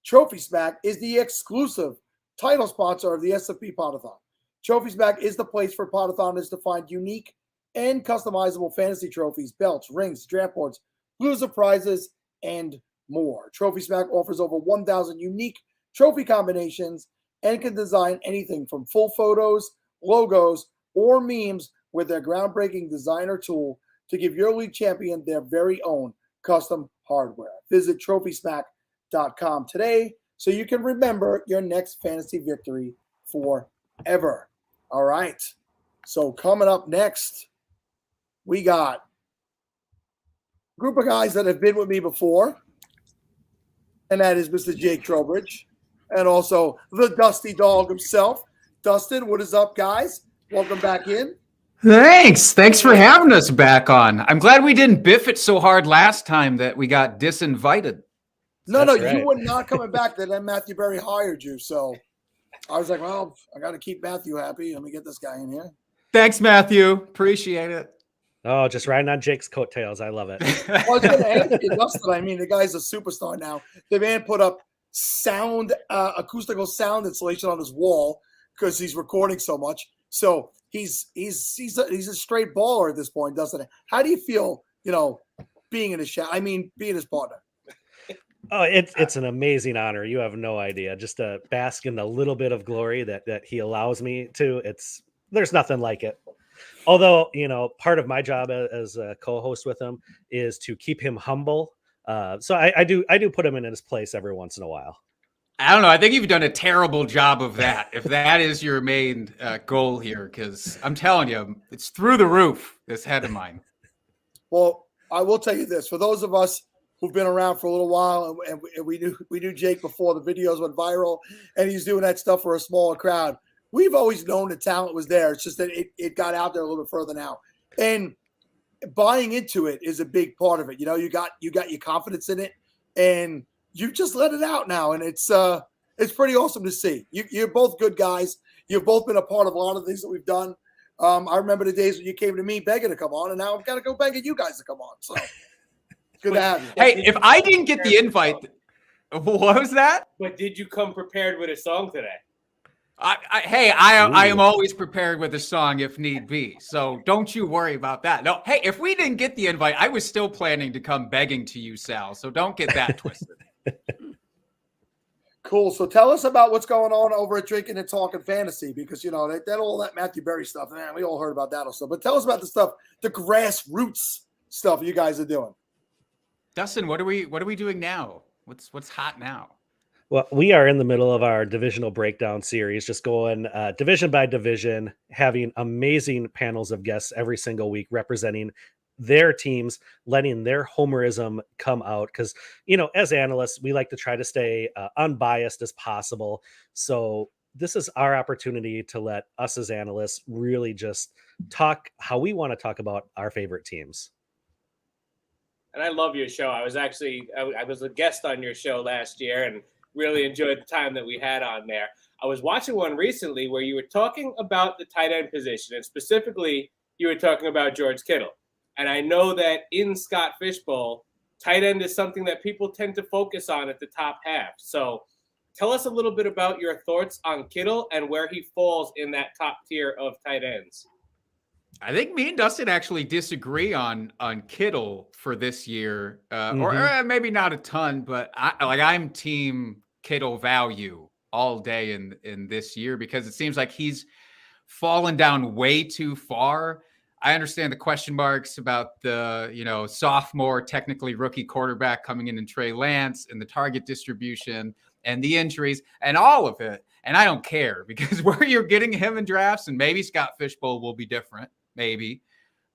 Trophy Smack is the exclusive title sponsor of the SFBPodathon. Trophy Smack is the place for Pottathoners to find unique and customizable fantasy trophies, belts, rings, draft boards, loser prizes, and more. Trophy Smack offers over 1,000 unique trophy combinations and can design anything from full photos, logos, or memes with their groundbreaking designer tool to give your league champion their very own custom hardware. Visit TrophySmack.com today so you can remember your next fantasy victory forever. All right. So coming up next, we got a group of guys that have been with me before, and that is Mr. Jake Trowbridge, and also the Dusty Dog himself. Dustin, what is up, guys? Welcome back in. Thanks for having us back on. I'm glad we didn't biff it so hard last time that we got disinvited. No, you were not coming back. Then Matthew Berry hired you, so I was like, well, I got to keep Matthew happy. Let me get this guy in here. Thanks, Matthew. Appreciate it. Oh, just riding on Jake's coattails. I love it. Well, I was going to ask you, Dustin. I mean, the guy's a superstar now. The man put up acoustical sound installation on his wall because he's recording so much. So he's a straight baller at this point, doesn't it? How do you feel, being in his shot? I mean, being his partner. Oh, it's an amazing honor. You have no idea. Just to bask in the little bit of glory that he allows me to. There's nothing like it. Although, part of my job as a co-host with him is to keep him humble. So I do put him in his place every once in a while. I don't know. I think you've done a terrible job of that. If that is your main goal here, because I'm telling you, it's through the roof, this head of mine. Well, I will tell you this. For those of us who've been around for a little while, and we knew Jake before the videos went viral, and he's doing that stuff for a smaller crowd. We've always known the talent was there. It's just that it got out there a little bit further now. And buying into it is a big part of it. You got your confidence in it, and you just let it out now. And it's pretty awesome to see. You're both good guys. You've both been a part of a lot of things that we've done. I remember the days when you came to me begging to come on, and now I've got to go begging you guys to come on. So it's good to have you. Hey, if I didn't get the invite, what was that? But did you come prepared with a song today? I am always prepared with a song if need be. So don't you worry about that. No, hey, if we didn't get the invite, I was still planning to come begging to you, Sal. So don't get that twisted. Cool. So tell us about what's going on over at Drinking and Talking Fantasy, because that all that Matthew Berry stuff, man, we all heard about that also. But tell us about the grassroots stuff you guys are doing. Dustin, what are we doing now? What's hot now? Well, we are in the middle of our divisional breakdown series, just going division by division, having amazing panels of guests every single week representing their teams, letting their homerism come out. Because, as analysts, we like to try to stay unbiased as possible. So this is our opportunity to let us as analysts really just talk how we want to talk about our favorite teams. And I love your show. I was a guest on your show last year and really enjoyed the time that we had on there. I was watching one recently where you were talking about the tight end position, and specifically you were talking about George Kittle. And I know that in Scott Fishbowl, tight end is something that people tend to focus on at the top half. So tell us a little bit about your thoughts on Kittle and where he falls in that top tier of tight ends. I think me and Dustin actually disagree on Kittle for this year, or maybe not a ton, but I'm team Kittle value all day in this year, because it seems like he's fallen down way too far. I understand the question marks about the sophomore, technically rookie quarterback coming in Trey Lance, and the target distribution and the injuries and all of it. And I don't care, because where you're getting him in drafts, and maybe Scott Fishbowl will be different. Maybe,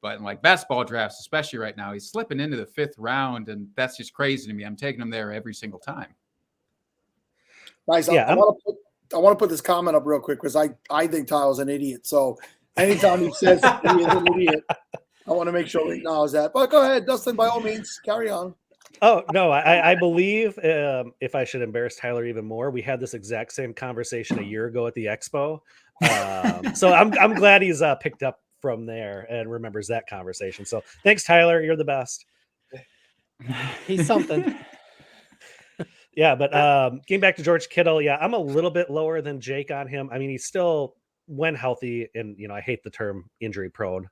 but in best ball drafts, especially right now, he's slipping into the 5th round, and that's just crazy to me. I'm taking him there every single time. Guys, I want to put this comment up real quick, because I think Tyler's an idiot. So Anytime he says he is an idiot, I want to make sure we acknowledge that. But go ahead, Dustin, by all means, carry on. Oh no, I believe if I should embarrass Tyler even more, we had this exact same conversation a year ago at the expo. So I'm glad he's picked up from there and remembers that conversation. So thanks, Tyler. You're the best. He's something. Yeah, but getting back to George Kittle, yeah, I'm a little bit lower than Jake on him. I mean, he's still, when healthy, and I hate the term injury prone,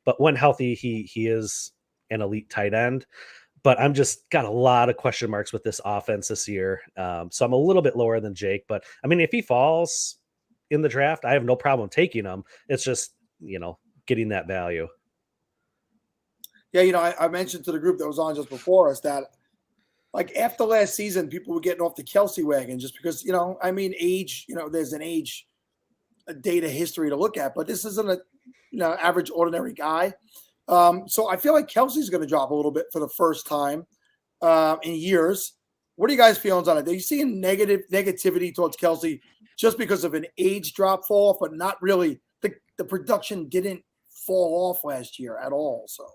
but when healthy, he is an elite tight end. But I'm just got a lot of question marks with this offense this year. So I'm a little bit lower than Jake. But I mean, if he falls in the draft, I have no problem taking him. It's just, getting that value. Yeah, I mentioned to the group that was on just before us that, like, after last season, people were getting off the Kelsey wagon just because, age, there's an age data history to look at, but this isn't a, average ordinary guy. So I feel like Kelsey's going to drop a little bit for the first time in years. What are you guys' feelings on it? Are you seeing negativity towards Kelsey just because of an age drop fall off, but not really? The production didn't fall off last year at all. So.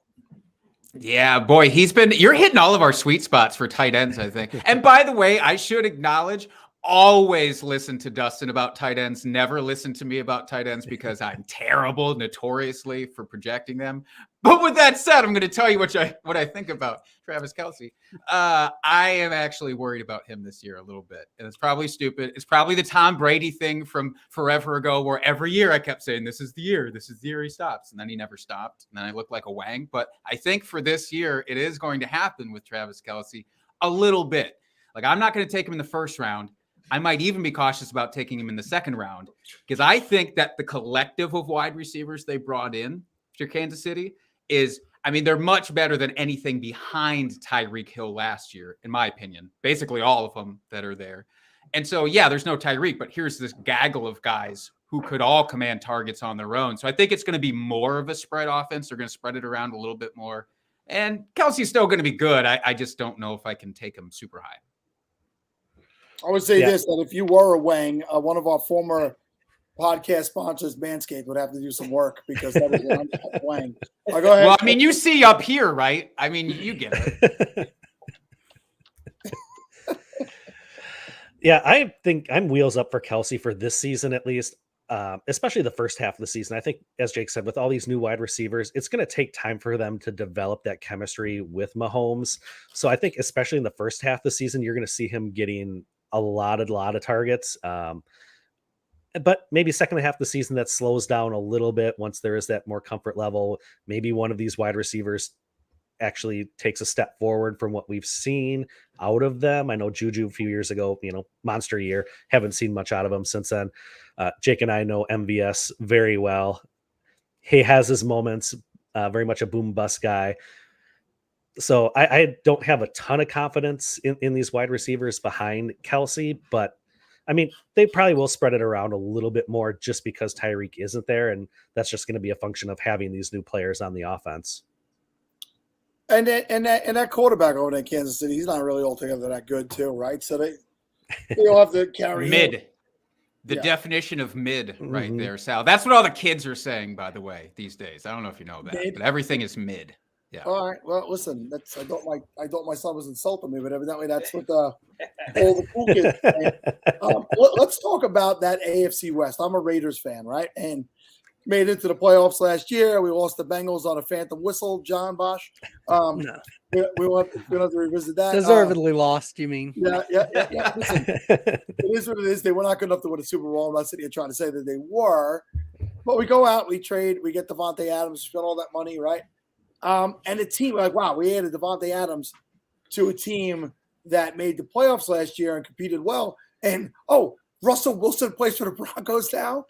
Yeah, boy, you're hitting all of our sweet spots for tight ends, I think. And by the way, I should acknowledge, always listen to Dustin about tight ends, never listen to me about tight ends because I'm terrible notoriously for projecting them. But with that said, I'm going to tell you what I think about Travis Kelce. I am actually worried about him this year a little bit. And it's probably stupid. It's probably the Tom Brady thing from forever ago where every year I kept saying, this is the year he stops. And then he never stopped. And then I looked like a wang. But I think for this year, it is going to happen with Travis Kelce a little bit. Like, I'm not going to take him in the first round. I might even be cautious about taking him in the second round because I think that the collective of wide receivers they brought in to Kansas City they're much better than anything behind Tyreek Hill last year, in my opinion. Basically all of them that are there. And so, yeah, there's no Tyreek, but here's this gaggle of guys who could all command targets on their own. So I think it's going to be more of a spread offense. They're going to spread it around a little bit more. And Kelsey's still going to be good. I just don't know if I can take him super high. I would say this, that if you were a wang, one of our former podcast sponsors, Manscaped, would have to do some work because that is an wang. Go ahead. Well, I mean, you see up here, right? I mean, you get it. Yeah, I think I'm wheels up for Kelce for this season at least, especially the first half of the season. I think, as Jake said, with all these new wide receivers, it's going to take time for them to develop that chemistry with Mahomes. So I think especially in the first half of the season, you're going to see him getting a lot of targets. But maybe second half of the season that slows down a little bit once there is that more comfort level. Maybe one of these wide receivers actually takes a step forward from what we've seen out of them. I know Juju a few years ago, monster year, haven't seen much out of him since then. Jake and I know MVS very well. He has his moments, very much a boom bust guy. So I don't have a ton of confidence in these wide receivers behind Kelce, but I mean, they probably will spread it around a little bit more just because Tyreek isn't there. And that's just going to be a function of having these new players on the offense. And that quarterback over there in Kansas City, he's not really altogether that good too, right? So they all have to carry mid. him. The definition of mid right there, Sal. That's what all the kids are saying, by the way, these days. I don't know if you know that, but everything is mid. Yeah. All right. Well, listen, I thought my son was insulting me, but evidently that's what all the cool kids are saying. Let's talk about that AFC West. I'm a Raiders fan, right? And made it to the playoffs last year. We lost the Bengals on a phantom whistle, John Bosch. No. We don't have to revisit that. Deservedly lost, you mean? Yeah. Listen, it is what it is. They were not good enough to win a Super Bowl. I'm not sitting here trying to say that they were. But we go out, we trade, we get Devontae Adams, spend all that money, right? And the team, like, wow, we added Devontae Adams to a team that made the playoffs last year and competed well. And, Russell Wilson plays for the Broncos now.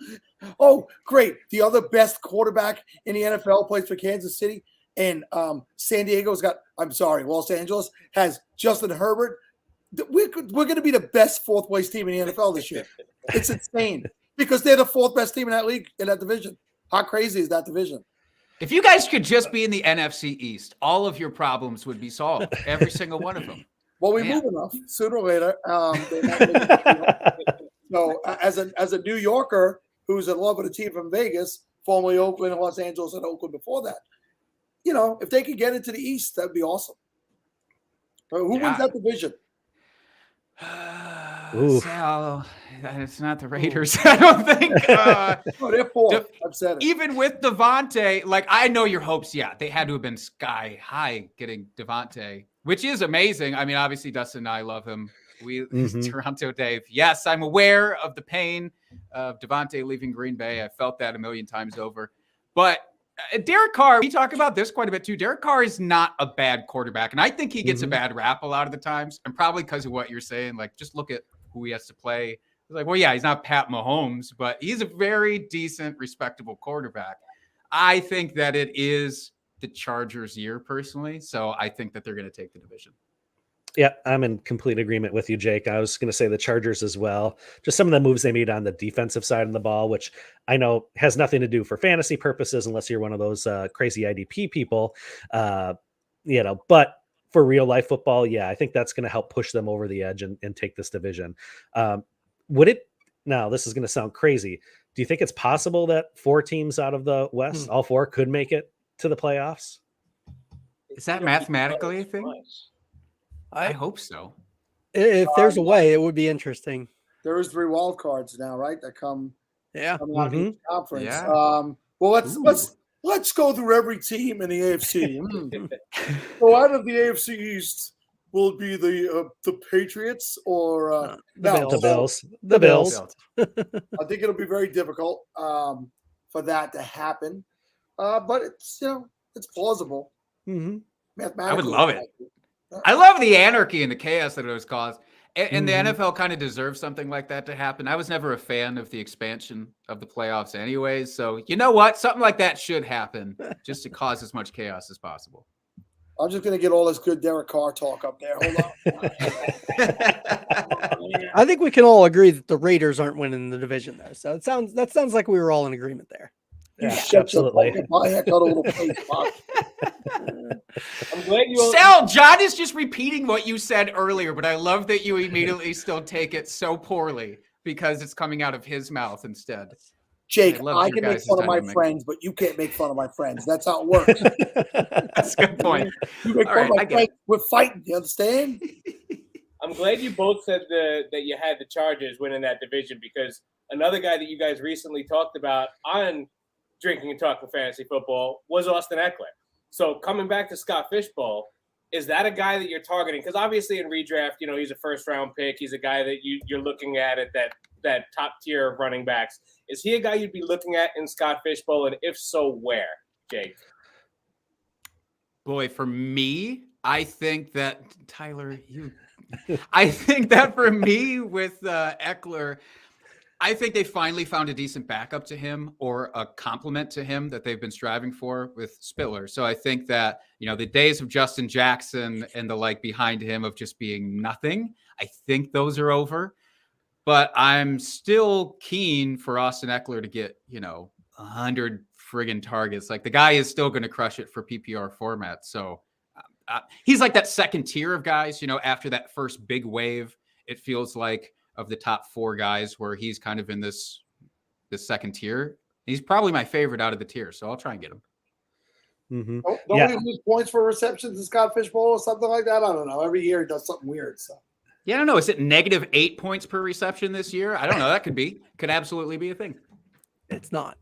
Oh, great. The other best quarterback in the NFL plays for Kansas City. And Los Angeles has Justin Herbert. We're going to be the best fourth place team in the NFL this year. It's insane because they're the fourth best team in that league, in that division. How crazy is that division? If you guys could just be in the NFC East, all of your problems would be solved. Every single one of them. Well, we move enough sooner or later. So as a New Yorker who's in love with a team from Vegas, formerly Oakland, Los Angeles, and Oakland before that. If they could get into the East, that'd be awesome. But who wins that division? Sal, it's not the Raiders. I don't think. They're fourth. I've said it. Even with Devontae, like I know your hopes. Yeah, they had to have been sky high getting Devontae, which is amazing. I mean, obviously Dustin and I love him. Toronto Dave. Yes, I'm aware of the pain of Devontae leaving Green Bay. I felt that a million times over. But Derek Carr, we talk about this quite a bit too. Derek Carr is not a bad quarterback, and I think he gets a bad rap a lot of the times, and probably because of what you're saying. Like, just look at who he has to play. It's like, well, yeah, he's not Pat Mahomes, but he's a very decent, respectable quarterback. I think that it is the Chargers' year, personally, so I think that they're going to take the division. Yeah, I'm in complete agreement with you, Jake. I was going to say the Chargers as well. Just some of the moves they made on the defensive side of the ball, which I know has nothing to do for fantasy purposes, unless you're one of those crazy IDP people. But for real life football, yeah, I think that's going to help push them over the edge and take this division. Now, this is going to sound crazy. Do you think it's possible that 4 teams out of the West, all 4, could make it to the playoffs? Is that mathematically a thing? I hope so. If there's a way, it would be interesting. There is 3 wild cards now, right? That come coming out of each conference. Yeah. Well, let's go through every team in the AFC. So out of the AFC East, will it be the Patriots or the Bills? The Bills. I think it'll be very difficult for that to happen, but it's plausible. Mathematically, I would love it. I love the anarchy and the chaos that it was caused. And the NFL kind of deserves something like that to happen. I was never a fan of the expansion of the playoffs anyways. So you know what? Something like that should happen just to cause as much chaos as possible. I'm just going to get all this good Derek Carr talk up there. Hold on. I think we can all agree that the Raiders aren't winning the division there. So that sounds like we were all in agreement there. Yeah, absolutely. I'm glad you. Sal, John is just repeating what you said earlier, but I love that you immediately still take it so poorly because it's coming out of his mouth instead. Jake, I can make fun of my friends, but you can't make fun of my friends. That's how it works. That's a good point. You make fun of my friends. We're fighting. You understand? I'm glad you both said that you had the Chargers winning that division, because another guy that you guys recently talked about on Drinking and Talking Fantasy Football was Austin Eckler. So coming back to Scott Fishbowl, is that a guy that you're targeting? Because obviously in redraft, he's a first-round pick. He's a guy that you're looking at that top tier of running backs. Is he a guy you'd be looking at in Scott Fishbowl? And if so, where, Jake? Boy, for me, I think that Tyler, I think that for me with Eckler, I think they finally found a decent backup to him or a complement to him that they've been striving for with Spiller. So I think that, the days of Justin Jackson and the like behind him of just being nothing, I think those are over. But I'm still keen for Austin Eckler to get, 100 friggin' targets. Like, the guy is still going to crush it for PPR format. So he's like that second tier of guys, after that first big wave, it feels like, of the top 4 guys where he's kind of in this second tier. He's probably my favorite out of the tier. So I'll try and get him. Don't we lose points for receptions in Scott Fishbowl or something like that? I don't know. Every year he does something weird. So. Yeah, I don't know. Is it -8 points per reception this year? I don't know. That could absolutely be a thing. It's not.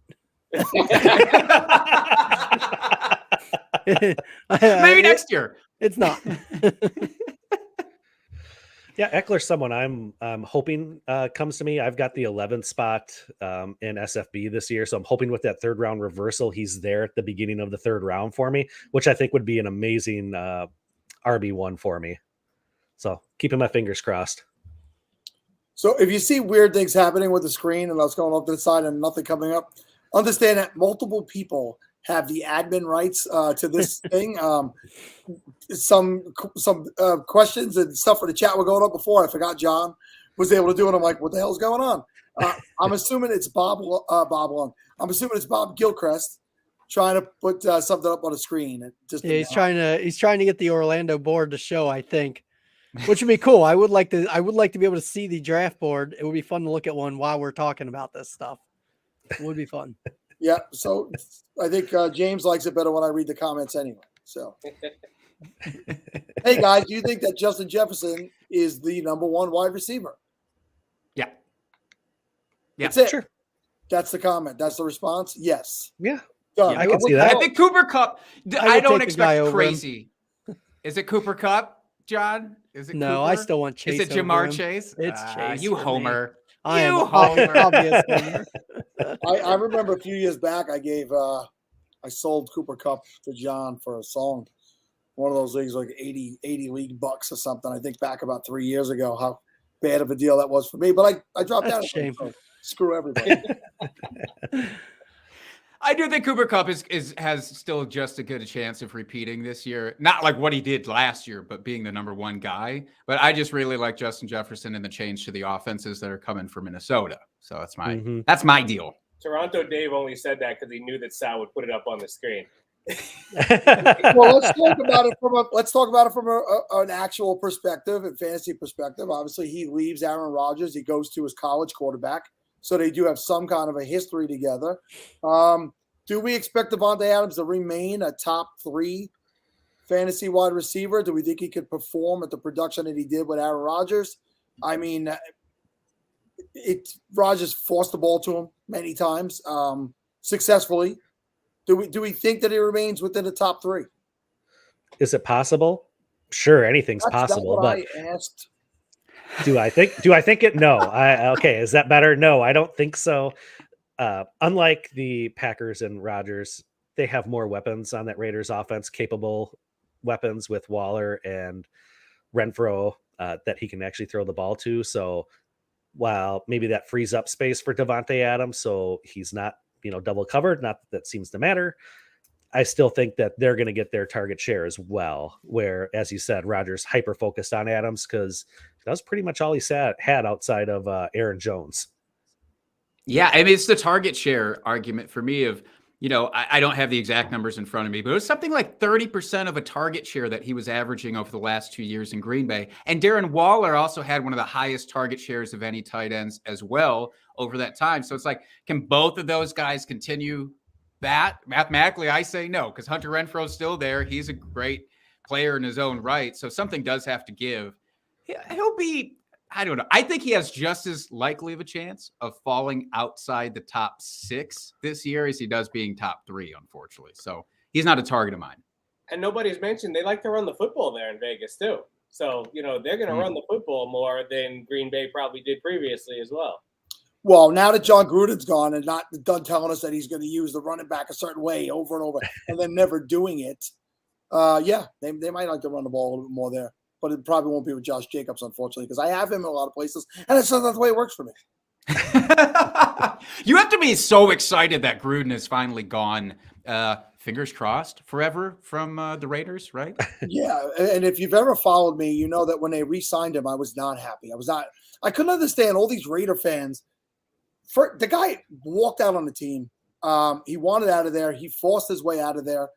Maybe next year. It's not. Yeah, Eckler's someone I'm hoping comes to me. I've got the 11th spot in SFB this year, so I'm hoping with that 3rd round reversal, he's there at the beginning of the 3rd round for me, which I think would be an amazing RB1 for me. So keeping my fingers crossed. So if you see weird things happening with the screen and us going up to the side and nothing coming up, understand that multiple people have the admin rights to this thing. Some questions and stuff for the chat were going up before. I forgot John was able to do it. I'm like, what the hell's going on? I'm assuming it's Bob Long. I'm assuming it's Bob Gilchrist trying to put something up on the screen. He's trying to get the Orlando board to show, I think, which would be cool. I would like to be able to see the draft board. It would be fun to look at one while we're talking about this stuff. It would be fun. Yeah. So I think James likes it better when I read the comments anyway. So, hey guys, do you think that Justin Jefferson is the number one wide receiver? Yeah. That's it. Sure. That's the comment. That's the response. Yes. Yeah. Done. Yeah, I can see that. I think Cooper Cup. I would don't take the guy expect over him. crazy. Is it Cooper Cup, John? Is it? No, Cooper? I still want Chase. Is it over Jamar him. Chase? It's Chase. You for me. homer. I am You homer. obvious homer. I remember a few years back, I sold Cooper Cup to John for a song. One of those leagues, like 80 league bucks or something. I think back about 3 years ago, how bad of a deal that was for me. But I dropped That's out. a shame. So screw everybody. I do think Cooper Cup has still just as good a chance of repeating this year. Not like what he did last year, but being the number one guy. But I just really like Justin Jefferson and the change to the offenses that are coming from Minnesota. So that's my deal. Toronto Dave only said that because he knew that Sal would put it up on the screen. Well, let's talk about it from an actual perspective and fantasy perspective. Obviously, he leaves Aaron Rodgers. He goes to his college quarterback. So they do have some kind of a history together. Do we expect Davante Adams to remain a top 3 fantasy wide receiver? Do we think he could perform at the production that he did with Aaron Rodgers? I mean, Rodgers forced the ball to him many times successfully. Do we think that he remains within the top 3? Is it possible? Sure, anything's possible. But I asked. Do I think it? No. Okay. Is that better? No, I don't think so. Unlike the Packers and Rodgers, they have more weapons on that Raiders offense, capable weapons with Waller and Renfro that he can actually throw the ball to. So while maybe that frees up space for Davante Adams, so he's not, double covered, not that seems to matter. I still think that they're going to get their target share as well, where, as you said, Rodgers hyper-focused on Adams because that was pretty much all he had outside of Aaron Jones. Yeah, I mean, it's the target share argument for me of, I don't have the exact numbers in front of me, but it was something like 30% of a target share that he was averaging over the last 2 years in Green Bay. And Darren Waller also had one of the highest target shares of any tight ends as well over that time. So it's like, can both of those guys continue that? Mathematically, I say no, because Hunter Renfro's still there. He's a great player in his own right. So something does have to give. He'll be, I don't know. I think he has just as likely of a chance of falling outside the top 6 this year as he does being top 3, unfortunately. So he's not a target of mine. And nobody's mentioned they like to run the football there in Vegas too. So, they're going to run the football more than Green Bay probably did previously as well. Well, now that John Gruden's gone and not done telling us that he's going to use the running back a certain way over and over and then never doing it, they might like to run the ball a little bit more there. But it probably won't be with Josh Jacobs, unfortunately, because I have him in a lot of places, and it's not the way it works for me. You have to be so excited that Gruden is finally gone. Fingers crossed forever from the Raiders, right? Yeah, and if you've ever followed me, you know that when they re-signed him, I was not happy. I couldn't understand all these Raider fans. The guy walked out on the team. He wanted out of there. He forced his way out of there.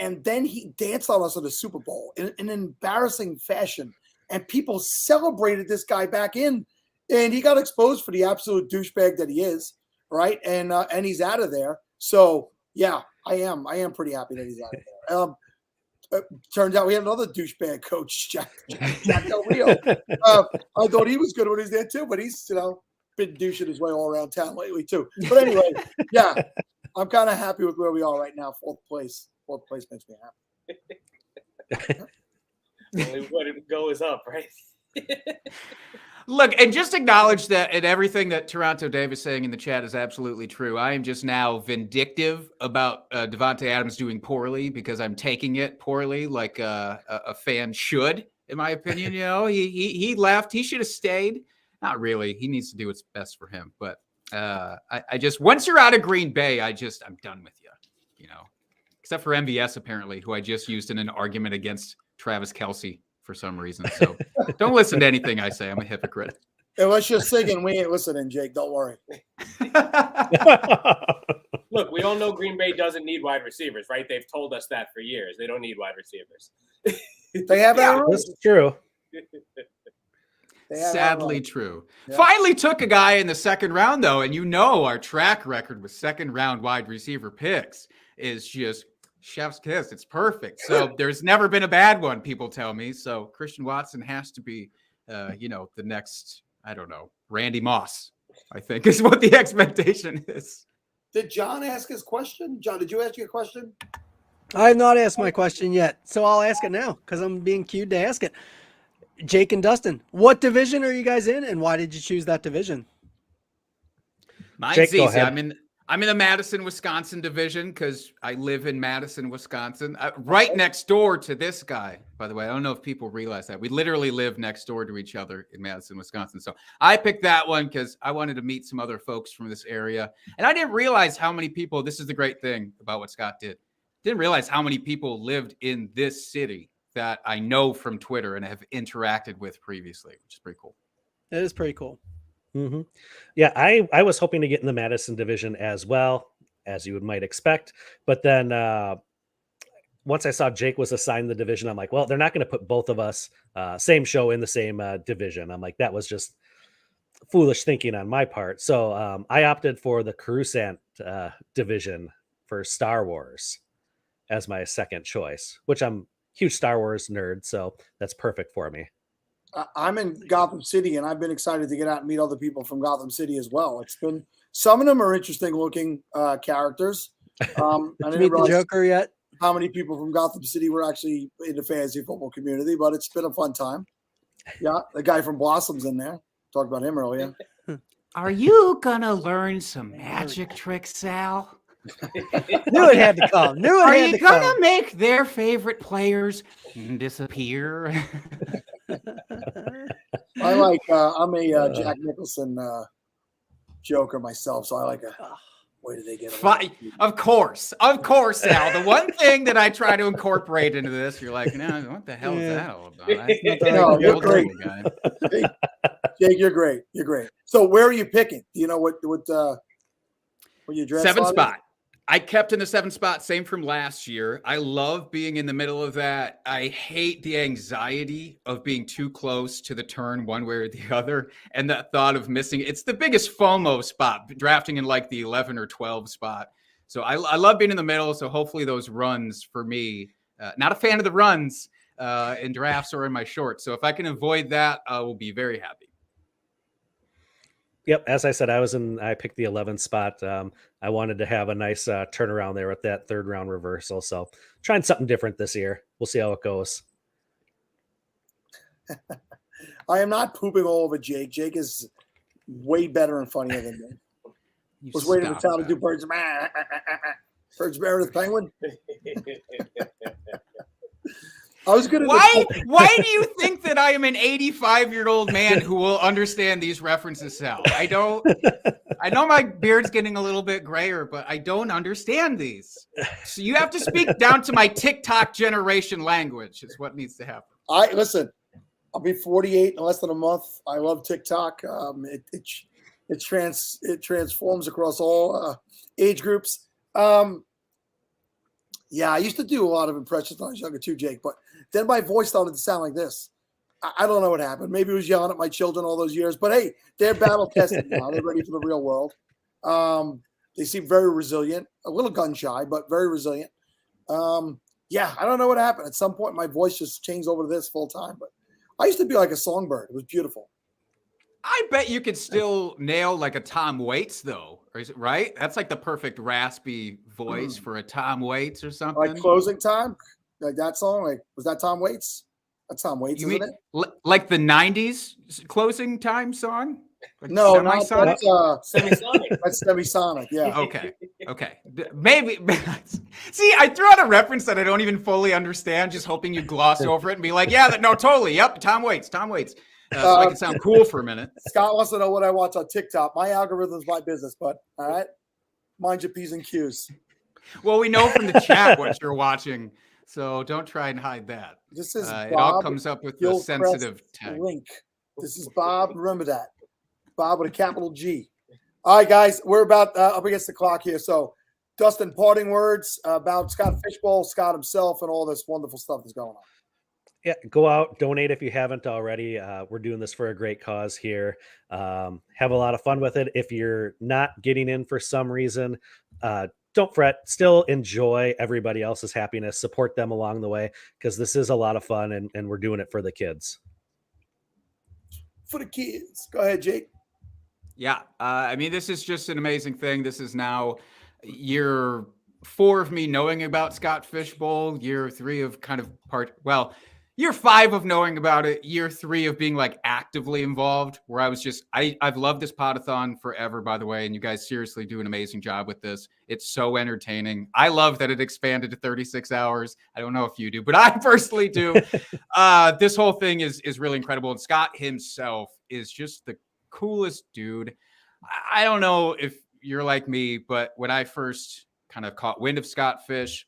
And then he danced on us at the Super Bowl in an embarrassing fashion. And people celebrated this guy back in. And he got exposed for the absolute douchebag that he is, right? And he's out of there. So, yeah, I am pretty happy that he's out of there. Turns out we had another douchebag coach, Jack Del Rio. I thought he was good when he was there too, but he's, been douching his way all around town lately too. But anyway, yeah, I'm kind of happy with where we are right now. Fourth place makes me happy. Only what it goes up, right? Look, and just acknowledge that, and everything that Toronto Dave is saying in the chat is absolutely true. I am just now vindictive about Davante Adams doing poorly because I'm taking it poorly, like a fan should, in my opinion. He left. He should have stayed. Not really. He needs to do what's best for him. But I just, once you're out of Green Bay, I'm done with you. Except for MVS apparently, who I just used in an argument against Travis Kelce for some reason. So don't listen to anything I say. I'm a hypocrite. Unless you're singing, we ain't listening, Jake. Don't worry. Look, we all know Green Bay doesn't need wide receivers, right? They've told us that for years. They don't need wide receivers. They have This is true. Sadly true. Yeah. Finally took a guy in the second round, though, and our track record with second round wide receiver picks is just chef's kiss. It's perfect. So there's never been a bad one, people tell me. So Christian Watson has to be, the next, I don't know, Randy Moss, I think is what the expectation is. Did John ask his question? John, did you ask your question? I have not asked my question yet, so I'll ask it now because I'm being cued to ask it. Jake and Dustin, what division are you guys in, and why did you choose that division? Mine's Jake, easy. I'm in the Madison, Wisconsin division because I live in Madison, Wisconsin, right next door to this guy. By the way, I don't know if people realize that we literally live next door to each other in Madison, Wisconsin. So I picked that one because I wanted to meet some other folks from this area, and I didn't realize how many people. This is the great thing about what Scott did. Didn't realize how many people lived in this city that I know from Twitter and have interacted with previously, which is pretty cool. That is pretty cool. Mm-hmm. Yeah, I was hoping to get in the Madison division as well, as you might expect. But then once I saw Jake was assigned the division, I'm like, well, they're not going to put both of us same show in the same division. I'm like, that was just foolish thinking on my part. So I opted for the Coruscant division for Star Wars as my second choice, which I'm huge Star Wars nerd, so that's perfect for me. I'm in Gotham City, and I've been excited to get out and meet other people from Gotham City as well. It's been some of them are interesting looking characters. I didn't meet the Joker yet. How many people from Gotham City were actually in the fantasy football community? But it's been a fun time. Yeah, the guy from Blossom's in there. Talked about him earlier. Are you gonna learn some magic tricks, Sal? Knew it had to come. Are you gonna make their favorite players disappear? I'm a Jack Nicholson Joker myself, so I like a. Where did they get it? Of course, Sal. The one thing that I try to incorporate into this, you're like, no, what the hell is that all about? No, you're great, Jake. You're great. You're great. So, where are you picking? Do you know what you draft? 7 spot. I kept in the 7 spot, same from last year. I love being in the middle of that. I hate the anxiety of being too close to the turn one way or the other, and that thought of missing. It's the biggest FOMO spot, drafting in like the 11 or 12 spot. So I love being in the middle, so hopefully those runs for me, not a fan of the runs in drafts or in my shorts. So if I can avoid that, I will be very happy. Yep, as I said, I picked the 11th spot. I wanted to have a nice turnaround there with that third round reversal. So trying something different this year. We'll see how it goes. I am not pooping all over Jake. Jake is way better and funnier than me. Was waiting for Sal to do birds. Birds Meredith Penguin. I was good at Why do you think that I am an 85-year-old man who will understand these references, Sal? I know my beard's getting a little bit grayer, but I don't understand these. So you have to speak down to my TikTok generation language is what needs to happen. Listen, I'll be 48 in less than a month. I love TikTok. It transforms across all age groups. Yeah, I used to do a lot of impressions when I was younger too, Jake, but then my voice started to sound like this. I don't know what happened. Maybe it was yelling at my children all those years, but hey, they're battle tested now. They're ready for the real world. They seem very resilient, a little gun shy, but very resilient. Yeah, I don't know what happened. At some point, my voice just changed over to this full time, but I used to be like a songbird. It was beautiful. I bet you could still nail like a Tom Waits, though, right? That's like the perfect raspy voice for a Tom Waits or something. Like Closing Time? Like that song? Like, was that Tom Waits? That's Tom Waits, isn't it? Like the 90s Closing Time song? Like no, Semisonic? Semisonic. That's Semisonic, yeah. Okay. Maybe. See, I threw out a reference that I don't even fully understand, just hoping you gloss over it and be like, yeah, no, totally. Yep, Tom Waits. So I can sound cool for a minute. Scott wants to know what I watch on TikTok. My algorithm's my business, but all right. Mind your P's and Q's. Well, we know from the chat what you're watching, so don't try and hide that. This is it all comes up with the sensitive tag. Link. This is Bob. Remember that. Bob with a capital G. All right, guys, we're about up against the clock here. So, Dustin, parting words about Scott Fishbowl, Scott himself, and all this wonderful stuff that's going on. Yeah, go out, donate if you haven't already. We're doing this for a great cause here. Have a lot of fun with it. If you're not getting in for some reason, don't fret. Still enjoy everybody else's happiness. Support them along the way, because this is a lot of fun, and we're doing it for the kids. For the kids. Go ahead, Jake. Yeah. I mean, this is just an amazing thing. This is now year 4 of me knowing about Scott Fishbowl, year 3 of year 5 of knowing about it, year 3 of being like actively involved, where I was just, I've loved this Pottathon forever, by the way. And you guys seriously do an amazing job with this. It's so entertaining. I love that it expanded to 36 hours. I don't know if you do, but I personally do. This whole thing is really incredible. And Scott himself is just the coolest dude. I don't know if you're like me, but when I first kind of caught wind of Scott Fish,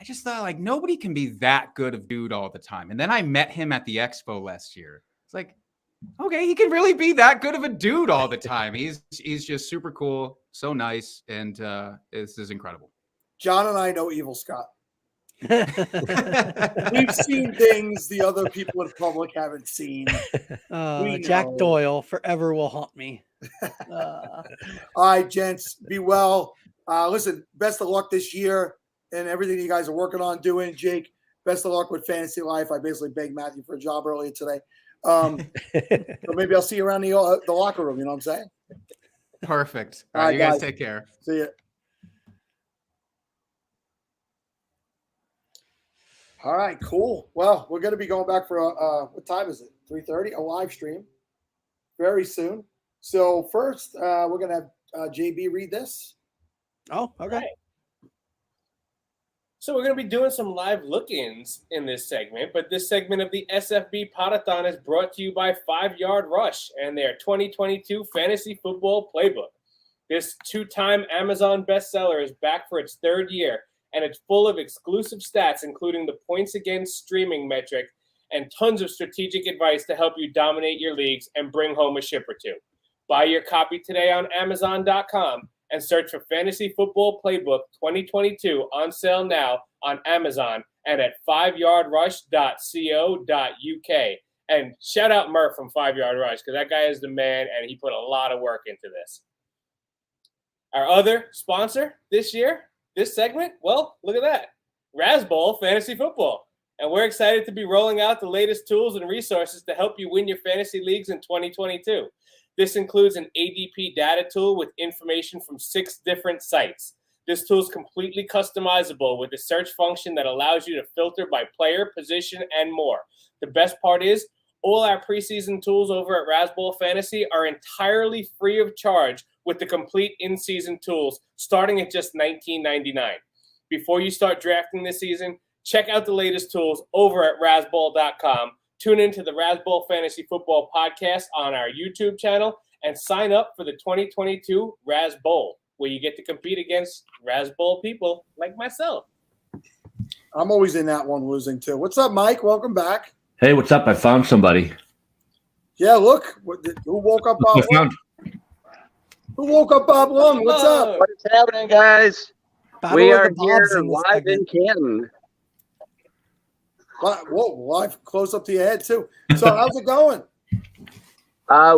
I just thought, like, nobody can be that good of dude all the time. And then I met him at the expo last year. It's like, okay, he can really be that good of a dude all the time. He's just super cool, so nice, and this is incredible. John and I know Evil Scott. We've seen things the other people in public haven't seen. Jack Doyle forever will haunt me. All right, gents, be well. Listen, best of luck this year and everything you guys are working on doing. Jake, best of luck with fantasy life. I basically begged Matthew for a job earlier today. So maybe I'll see you around the locker room. You know what I'm saying? Perfect. All right, you guys take care. See ya. All right, cool. Well, we're going to be going back for what time is it? 3:30, a live stream very soon. So first, we're going to have JB read this. Oh, okay. Right. So we're going to be doing some live look-ins in this segment, but this segment of the SFB Podathon is brought to you by 5 Yard Rush and their 2022 Fantasy Football Playbook. This 2-time Amazon bestseller is back for its 3rd year, and it's full of exclusive stats, including the points against streaming metric and tons of strategic advice to help you dominate your leagues and bring home a ship or two. Buy your copy today on Amazon.com and search for Fantasy Football Playbook 2022 on sale now on Amazon and at 5yardrush.co.uk. And shout out Murph from 5 Yard Rush, because that guy is the man and he put a lot of work into this. Our other sponsor this year, this segment, well, look at that. Razzball Fantasy Football. And we're excited to be rolling out the latest tools and resources to help you win your fantasy leagues in 2022. This includes an ADP data tool with information from 6 different sites. This tool is completely customizable with a search function that allows you to filter by player, position, and more. The best part is all our preseason tools over at Razzball Fantasy are entirely free of charge with the complete in-season tools starting at just $19.99. Before you start drafting this season, check out the latest tools over at Razzball.com. Tune into the Razzball Fantasy Football Podcast on our YouTube channel and sign up for the 2022 Razzball, where you get to compete against Razzball people like myself. I'm always in that one losing too. What's up, Mike? Welcome back. Hey, what's up? I found somebody. Yeah, look. Who woke up Bob Lung? Who woke up Bob Lung? What's up? What's happening, guys? We are here live in Canton. Whoa, live close up to your head too. So how's it going?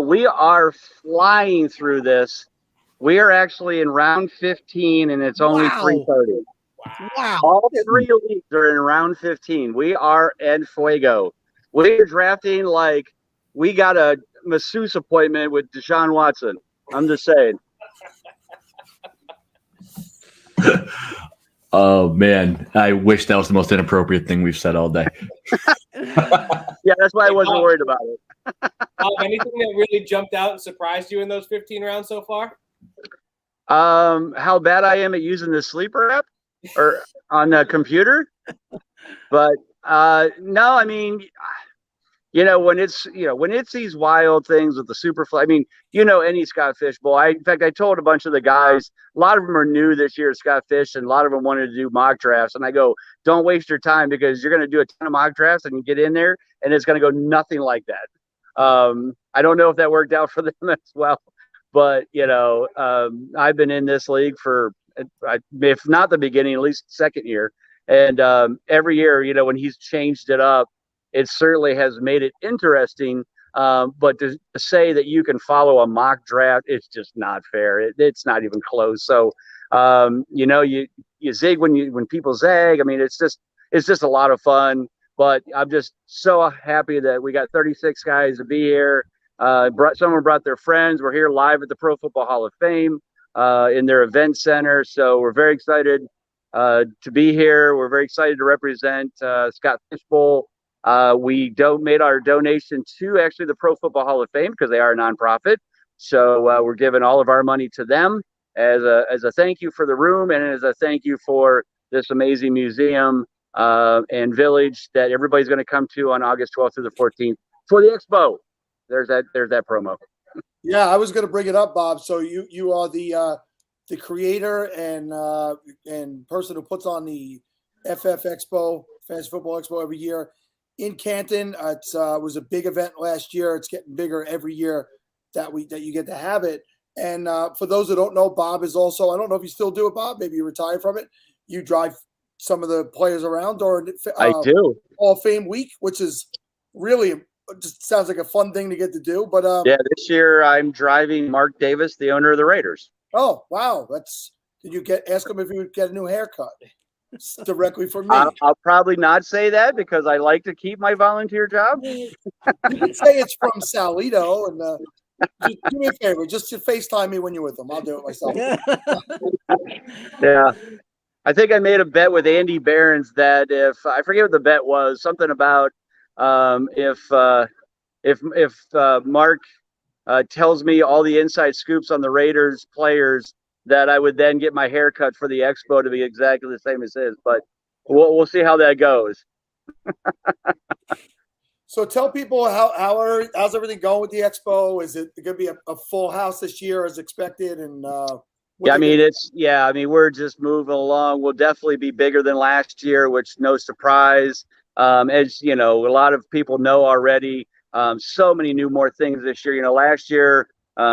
We are flying through this. We are actually in round 15, and it's only 3:30. Wow. All 3 leagues are in round 15. We are en fuego. We are drafting like we got a masseuse appointment with Deshaun Watson. I'm just saying. Oh, man. I wish that was the most inappropriate thing we've said all day. Yeah, that's why I wasn't worried about it. Anything that really jumped out and surprised you in those 15 rounds so far? How bad I am at using the sleeper app or on the computer. But no, I mean, when it's these wild things with the super fly, I mean, any Scott Fish Bowl. In fact, I told a bunch of the guys, a lot of them are new this year at Scott Fish, and a lot of them wanted to do mock drafts. And I go, don't waste your time, because you're going to do a ton of mock drafts and you get in there and it's going to go nothing like that. I don't know if that worked out for them as well, but I've been in this league for, if not the beginning, at least 2nd year. And every year, when he's changed it up, it certainly has made it interesting. But to say that you can follow a mock draft, it's just not fair. It's not even close. So, you zig when people zag. I mean, it's just a lot of fun. But I'm just so happy that we got 36 guys to be here. Someone brought their friends. We're here live at the Pro Football Hall of Fame in their event center. So we're very excited to be here. We're very excited to represent Scott Fishbowl. We made our donation to actually the Pro Football Hall of Fame because they are a nonprofit. So we're giving all of our money to them as a thank you for the room and as a thank you for this amazing museum and village that everybody's going to come to on August 12th through the 14th for the expo. There's that promo. Yeah, I was going to bring it up, Bob. So you are the creator and person who puts on the FF Expo, Fantasy Football Expo, every year in Canton. It was a big event last year. It's getting bigger every year that you get to have it. And for those who don't know, Bob is also, I don't know if you still do it, Bob. Maybe you retired from it. You drive some of the players around during I do. Hall of Fame week, which is really just sounds like a fun thing to get to do. But yeah, this year I'm driving Mark Davis, the owner of the Raiders. Oh wow, did you ask him if he would get a new haircut directly from me? I'll probably not say that because I like to keep my volunteer job. You can say it's from Salito, and just do me a favor, just FaceTime me when you're with them. I'll do it myself. Yeah. I think I made a bet with Andy Behrens that if I forget what the bet was, something about if Mark tells me all the inside scoops on the Raiders players, that I would then get my haircut for the expo to be exactly the same as his. But we'll see how that goes. So tell people how's everything going with the expo? Is it going to be a full house this year as expected? And we're just moving along. We'll definitely be bigger than last year, which no surprise. As you know, a lot of people know already. So many more things this year. Last year,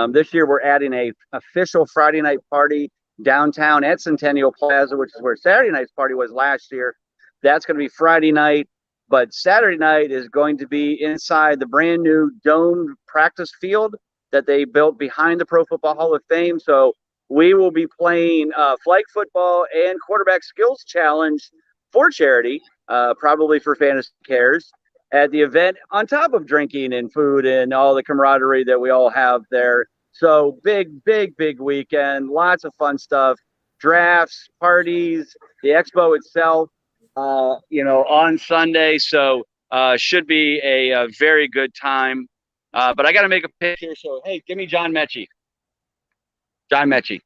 this year we're adding a official Friday night party downtown at Centennial Plaza, which is where Saturday night's party was last year. That's going to be Friday night, but Saturday night is going to be inside the brand new domed practice field that they built behind the Pro Football Hall of Fame. So we will be playing flag football and quarterback skills challenge for charity, probably for Fantasy Cares, at the event, on top of drinking and food and all the camaraderie that we all have there. So big weekend, lots of fun stuff, drafts, parties, the expo itself, on Sunday. So should be a very good time. But I got to make a pick here. So, hey, give me John Mechie. John Mechie.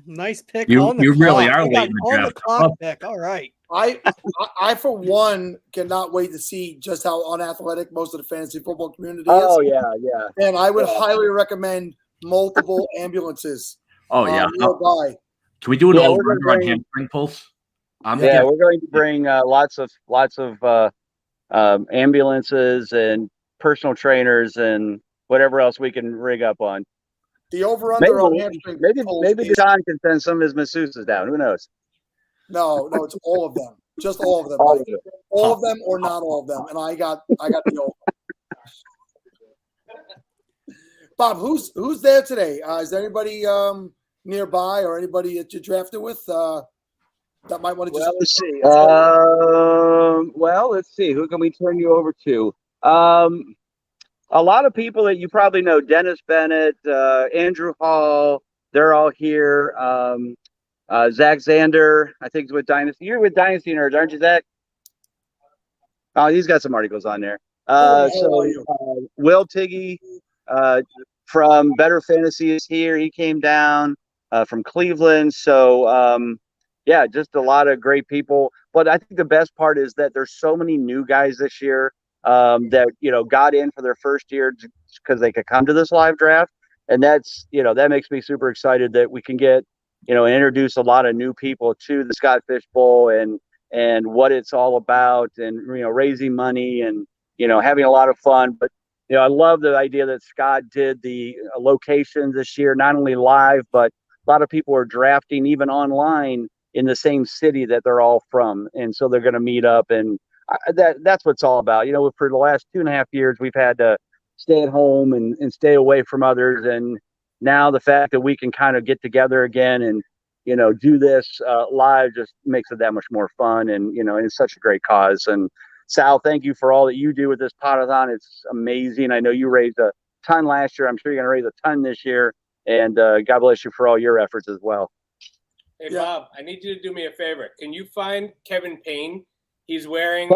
Nice pick. You really clock. are We late got in the on the draft. clock pick. All right. I for one cannot wait to see just how unathletic most of the fantasy football community is. Oh yeah. And I would highly recommend multiple ambulances. Oh yeah. Nearby. Can we do an Yeah, over we're under gonna on bring- hamstring pulse? Yeah, we're going to bring lots of ambulances and personal trainers and whatever else we can rig up on. The over-under on hamstring. Maybe pulls is- John can send some of his masseuses down. Who knows? No, it's all of them. Just all of them. All Mike. of it. All of them or not all of them. And I got the over. Bob, who's there today? Is there anybody nearby or anybody that you drafted with that might want to just? Well, let's see. Let's see. Who can we turn you over to? A lot of people that you probably know: Dennis Bennett, Andrew Hall. They're all here. Zach Zander, I think, is with Dynasty. You're with Dynasty Nerds, aren't you, Zach? Oh, he's got some articles on there. Will Tiggy from Better Fantasy is here. He came down from Cleveland. So, just a lot of great people. But I think the best part is that there's so many new guys this year that, got in for their first year because they could come to this live draft. And that's, that makes me super excited that we can get, introduce a lot of new people to the Scott Fishbowl and what it's all about and, raising money and, having a lot of fun. But, I love the idea that Scott did the locations this year, not only live, but a lot of people are drafting even online in the same city that they're all from. And so they're going to meet up. And that's what it's all about. You know, for the last 2.5 years, we've had to stay at home and stay away from others. And now the fact that we can kind of get together again and, you know, do this live just makes it that much more fun. And, you know, and it's such a great cause. And Sal, thank you for all that you do with this Pottathon. It's amazing. I know you raised a ton last year. I'm sure you're going to raise a ton this year. And God bless you for all your efforts as well. Hey, Bob, I need you to do me a favor. Can you find Kevin Payne? He's wearing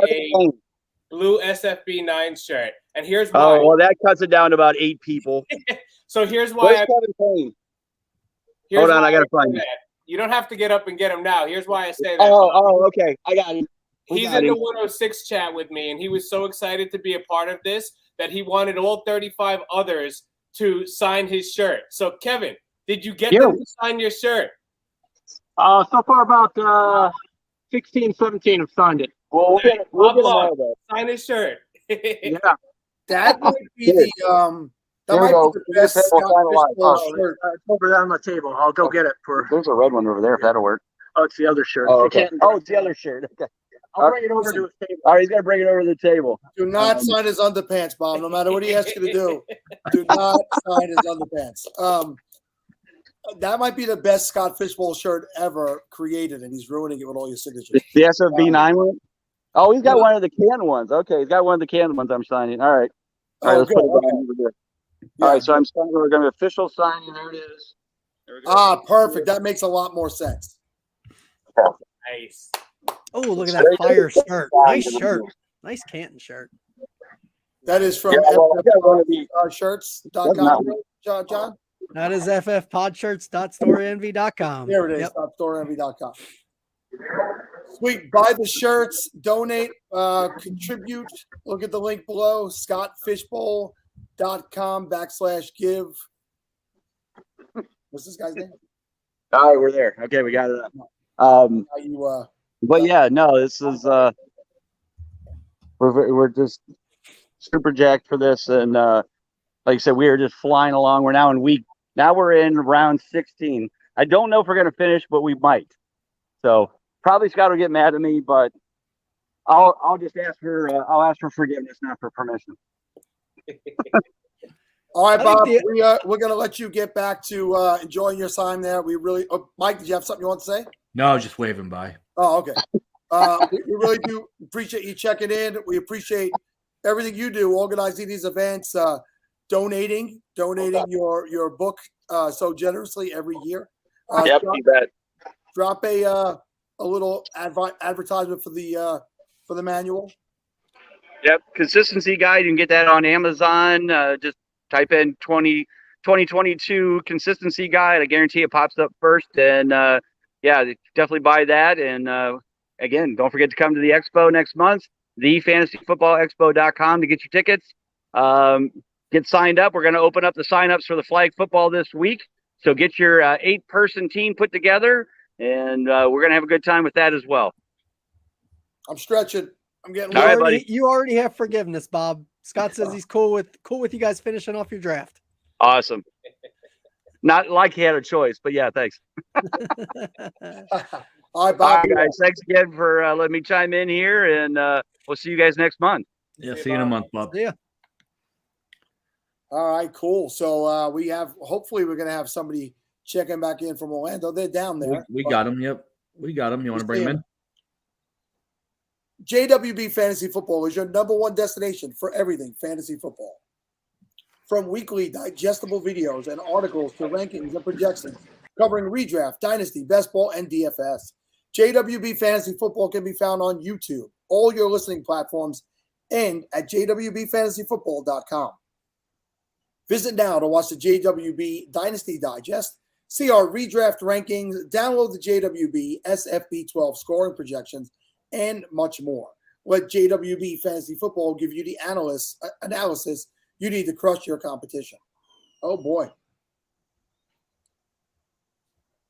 blue SFB9 shirt. And here's why. Oh, well, that cuts it down to about 8 people. So here's why. Kevin Payne? Hold on, I got to find it. You don't have to get up and get him now. Here's why I say that. Oh, okay. I got him. He's in the 106 chat with me, and he was so excited to be a part of this that he wanted all 35 others to sign his shirt. So, Kevin, did you get them to sign your shirt? So far about 16, 17 have signed it. Well, we'll get them all, though. Sign his shirt. Yeah. That might be the that might be the best Scott Fishbowl shirt. It's over there on the table. I'll go get it for. There's a red one over there if that'll work. Oh, it's the other shirt. Oh, okay. It's the other shirt. Okay. I'll bring it over to his table. All right, he's gonna bring it over to the table. Do not sign his underpants, Bob. No matter what he asks you to do, do not sign his underpants. That might be the best Scott Fishbowl shirt ever created, and he's ruining it with all your signatures. The SFB9 one. Oh, he's got one of the Canton ones. Okay, he's got one of the Canton ones. I'm signing. All right. All right. Let's put it over there. All right. So I'm signing. We're going to official signing. There it is. There we go. Perfect. That makes a lot more sense. Nice. Oh, look at that fire shirt. Nice shirt. Nice Canton shirt. That is from shirts.com, John? That is ffpodshirts.storeenvy.com. There it is, storeenvy.com. Sweet. Buy the shirts, donate, contribute. Look at the link below, scottfishbowl.com/give. What's this guy's name? All right, we're there. Okay, we got it up. But yeah, no, this is we're just super jacked for this, and like I said, we are just flying along. We're we're in round 16. I don't know if we're gonna finish, but we might. So probably Scott will get mad at me, but I'll just ask her. I'll ask for forgiveness, not for permission. All right, Bob. We're gonna let you get back to enjoying your time there. We really, Mike, did you have something you want to say? No, I was just waving by. Oh, okay. We really do appreciate you checking in. We appreciate everything you do, organizing these events, donating your book so generously every year. Yep, you bet. Drop a little advertisement for the manual. Yep, consistency guide. You can get that on Amazon. Just type in 2022 consistency guide. I guarantee it pops up first. And yeah, definitely buy that. And again, don't forget to come to the expo next month. thefantasyfootballexpo.com to get your tickets. Get signed up. We're going to open up the signups for the flag football this week. So get your 8-person team put together, and we're going to have a good time with that as well. I'm stretching. I'm getting. You already have forgiveness, Bob. Scott says he's cool with you guys finishing off your draft. Awesome. Not like he had a choice, but yeah, thanks. All right, Bob. All right, guys. Thanks again for letting me chime in here, and we'll see you guys next month. Yeah, see you in a month, Bob. Yeah. All right, cool. So hopefully we're going to have somebody checking back in from Orlando. They're down there. We got them. Yep. We got them. You want to bring them in? JWB Fantasy Football is your #1 destination for everything fantasy football. From weekly digestible videos and articles to rankings and projections covering redraft, dynasty, best ball, and DFS. JWB Fantasy Football can be found on YouTube, all your listening platforms, and at jwbfantasyfootball.com. Visit now to watch the JWB Dynasty Digest, see our redraft rankings, download the JWB SFB12 scoring projections, and much more. Let JWB Fantasy Football give you the analysis you need to crush your competition. Oh, boy.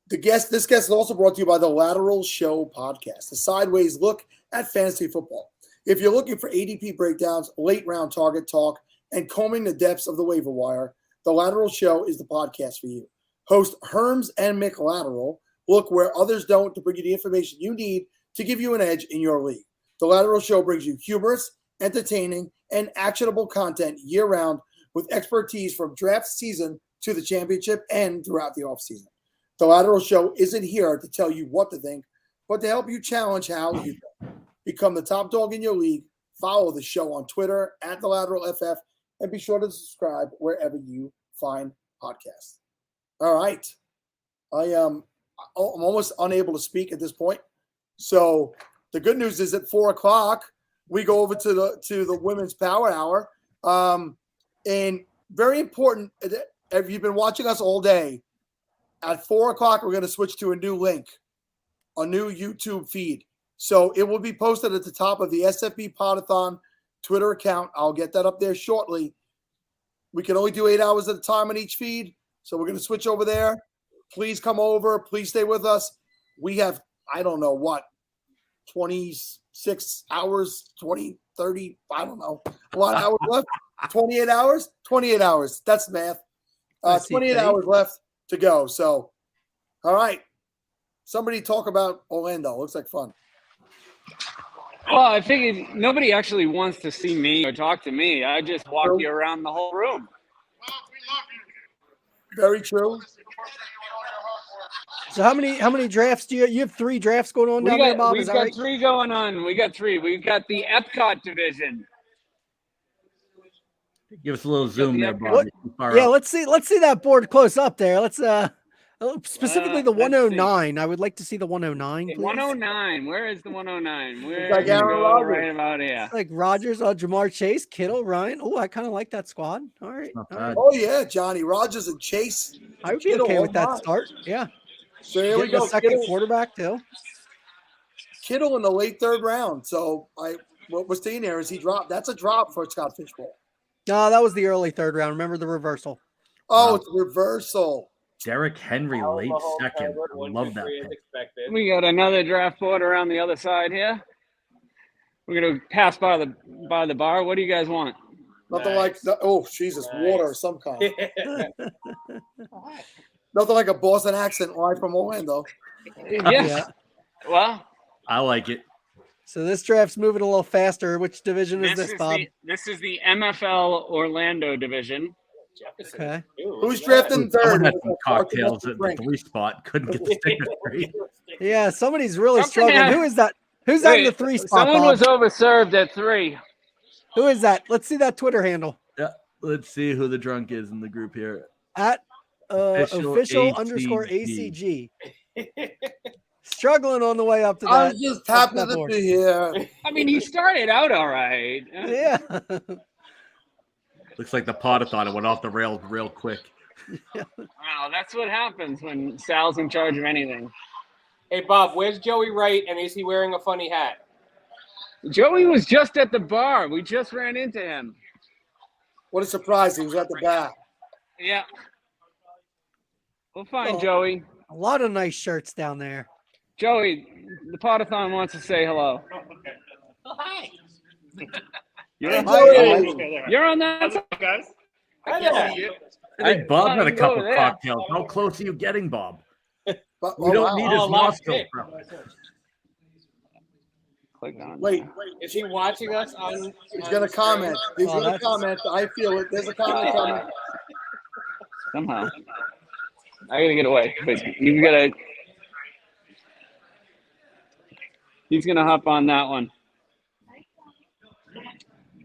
This guest is also brought to you by the Lateral Show podcast, a sideways look at fantasy football. If you're looking for ADP breakdowns, late round target talk, and combing the depths of the waiver wire, the Lateral Show is the podcast for you. Host Herms and Mick Lateral look where others don't to bring you the information you need to give you an edge in your league. The Lateral Show brings you humorous, entertaining, and actionable content year-round with expertise from draft season to the championship and throughout the offseason. The Lateral Show isn't here to tell you what to think, but to help you challenge how you think. Become the top dog in your league. Follow the show on Twitter at The Lateral FF, and be sure to subscribe wherever you find podcasts. All right. I'm almost unable to speak at this point. So the good news is at 4:00, we go over to the Women's Power Hour. And very important, if you've been watching us all day, at 4:00, we're going to switch to a new link, a new YouTube feed. So it will be posted at the top of the SFBPodathon Twitter account. I'll get that up there shortly. We can only do 8 hours at a time on each feed. So we're going to switch over there. Please come over. Please stay with us. We have, I don't know what, 26 hours, 20, 30, I don't know. A lot of hours left. 28 hours? 28 hours. That's math. 28 hours left to go. So, all right. Somebody talk about Orlando. Looks like fun. Well, I figured nobody actually wants to see me or talk to me. I just walk you around the whole room. Very true. So how many drafts do you have? 3 drafts going on down there, Bob? We've got 3 going on. We got 3. We've got the Epcot division. Give us a little zoom there, What? Bob. Yeah, let's see that board close up there. Let's specifically the 109. I would like to see the 109. Please. 109. Where is the 109? Where like Aaron Rodgers. right about here? Like Rodgers, Jamar Chase, Kittle, Ryan. Oh, I kind of like that squad. All right. All right. Oh, yeah, Johnny Rodgers and Chase. I would be okay with that start. Yeah. So here we Getting go. a second Kittle, quarterback too. Kittle in the late 3rd round. So what we're seeing there is he dropped. That's a drop for Scott Fishbowl. No, that was the early 3rd round. Remember the reversal. Oh, it's reversal. Derrick Henry, late second. I love that pick. We got another draft board around the other side here. We're gonna pass by the bar. What do you guys want? Nothing like Jesus, water of some kind. Nothing like a Boston accent live from Orlando. Yeah. Well, I like it. So this draft's moving a little faster. Which division is this, Bob? This is the MFL Orlando division. Okay. Who's drafting 3rd? Someone had some cocktails at the 3 spot. Couldn't get the sticker straight. Yeah, somebody's really struggling. Who is that? Who's that in the 3 spot? Someone Bob? was overserved at 3. Who is that? Let's see that Twitter handle. Yeah, let's see who the drunk is in the group here. At official_ACG. Struggling on the way up to that. I was just happy to be here. I mean, he started out all right. Yeah. Looks like the Pottathon. It went off the rails real quick. Wow, that's what happens when Sal's in charge of anything. Hey, Bob, where's Joey Wright, and is he wearing a funny hat? Joey was just at the bar. We just ran into him. What a surprise. He was at the back. Yeah. We'll find Joey. A lot of nice shirts down there. Joey, the Pottathon wants to say hello. Oh, hi. You're on that, guys. Hi there. I think Bob had a couple cocktails. How close are you getting, Bob? We don't need his nostril. Click on. Wait, is he watching us on? He's gonna comment. He's gonna comment. I feel it. There's a comment coming. Somehow, I gotta get away. But you gotta. He's gonna hop on that one.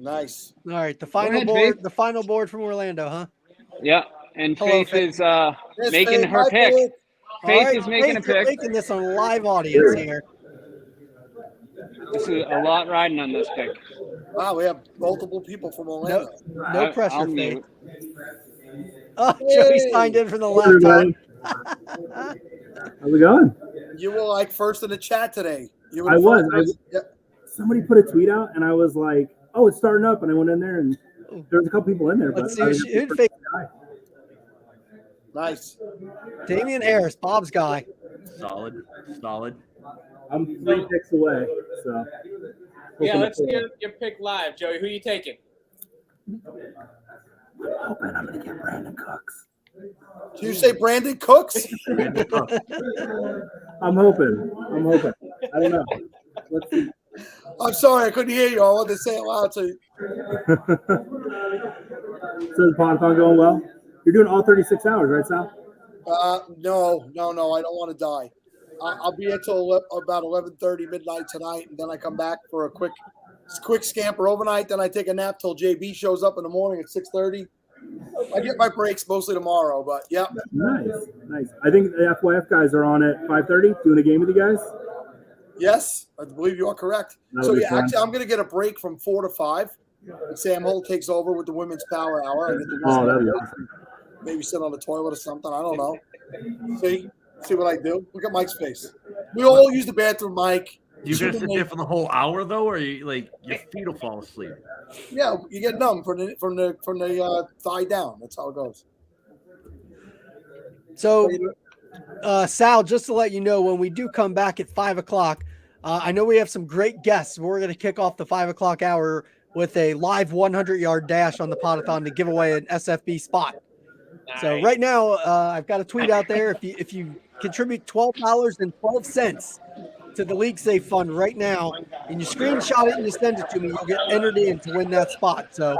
Nice. All right, the final ahead, board. Faith. The final board from Orlando, huh? Yeah, and Hello, Faith is Yes, making Faith, her my pick. pick. Faith All right, is making a Faith, you're pick. making this on live audience here. This is a lot riding on this pick. Wow, we have multiple people from Orlando. No pressure, I'll Faith. mute. Oh, Joey signed in from the Hey, everybody. laptop. How's it going? You were like first in the chat today. You were I the was. first person- Yep. Somebody put a tweet out, and I was like, "Oh, it's starting up," and I went in there, and there was a couple people in there. Let's but see who'd Faith. Nice. Damian Harris, Bob's guy. Solid. I'm 3 picks away, so. Yeah, let's see your pick live, Joey. Who are you taking? I'm hoping I'm gonna get Brandon Cooks. Did you say Brandon Cooks? I'm hoping. I don't know. Let's see. I'm sorry, I couldn't hear you. I wanted to say it loud to you. So the Pottathon going well? You're doing all 36 hours, right, Sal? No. I don't want to die. I'll be here till about 11:30 midnight tonight, and then I come back for a quick scamper overnight. Then I take a nap till JB shows up in the morning at 6:30. I get my breaks mostly tomorrow, but yeah. Nice. I think the FYF guys are on at 5:30 doing a game with you guys. Yes, I believe you are correct. That'll be fun. Actually, I'm going to get a break from 4 to 5. Sam Holt takes over with the women's power hour. That'd be awesome. Maybe sit on the toilet or something. I don't know. See what I do. Look at Mike's face. We all use the bathroom, Mike. You gonna sit there for the whole hour though, or you like your feet will fall asleep? Yeah, you get numb from the thigh down. That's how it goes. So, Sal, just to let you know, when we do come back at 5 o'clock, I know we have some great guests. We're going to kick off the 5 o'clock hour with a live 100-yard dash on the Pottathon to give away an SFB spot. Nice. So right now, I've got a tweet out there. If you contribute $12.12 to the League Safe Fund right now, and you screenshot it and you send it to me, you'll get entered in to win that spot. So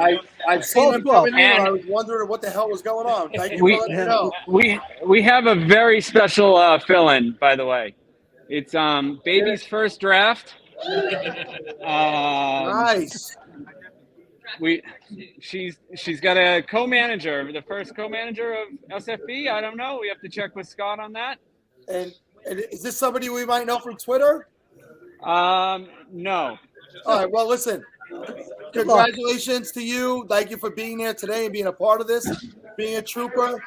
I've seen them coming in. I was wondering what the hell was going on. Thank you for letting me know. We have a very special fill-in, by the way. It's baby's first draft. Nice. She's got a co-manager, the first co-manager of SFB. I don't know. We have to check with Scott on that. And is this somebody we might know from Twitter? No. All right. Well, listen. Congratulations to you. Thank you for being there today and being a part of this, being a trooper.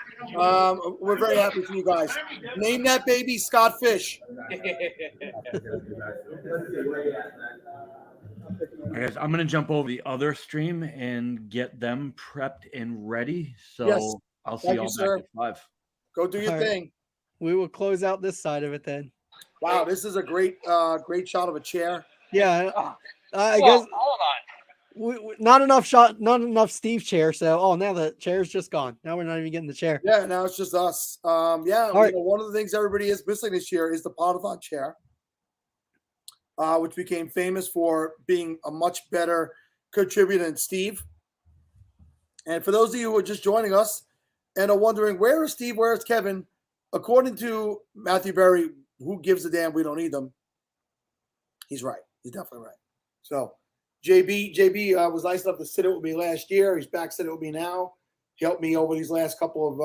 We're very happy for you guys. Name that baby Scott Fish. Guys, I'm gonna jump over the other stream and get them prepped and ready. So yes. I'll see you all back at 5. Go do your thing. We will close out this side of it then. Wow, this is a great shot of a chair. Yeah, I guess. Hold on. Not enough Steve chair. So, now the chair's just gone. Now we're not even getting the chair. Yeah, now it's just us. One of the things everybody is missing this year is the Pottathon chair, which became famous for being a much better contributor than Steve. And for those of you who are just joining us and are wondering, where is Steve, where is Kevin? According to Matthew Berry, who gives a damn? We don't need them. He's right. He's definitely right. So JB was nice enough to sit it with me last year. He's back sitting with me now. He helped me over these last couple of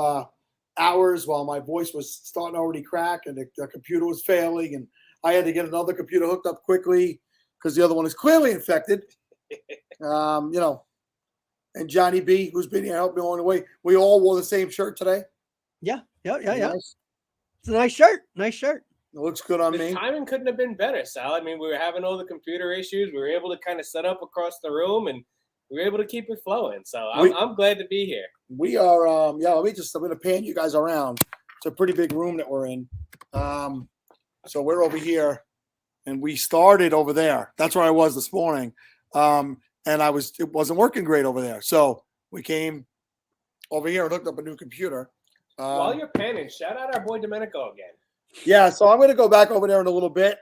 hours while my voice was starting to already crack and the computer was failing. And I had to get another computer hooked up quickly because the other one is clearly infected. And Johnny B, who's been here, helped me along the way. We all wore the same shirt today. Yeah. Nice. It's a nice shirt. It looks good on me. The timing couldn't have been better, Sal. I mean, we were having all the computer issues. We were able to kind of set up across the room, and we were able to keep it flowing. So I'm glad to be here. We are, I'm going to pan you guys around. It's a pretty big room that we're in. So we're over here, and we started over there. That's where I was this morning. And it wasn't working great over there. So we came over here and hooked up a new computer. While you're panning, shout out our boy Domenico again. Yeah, so I'm going to go back over there in a little bit.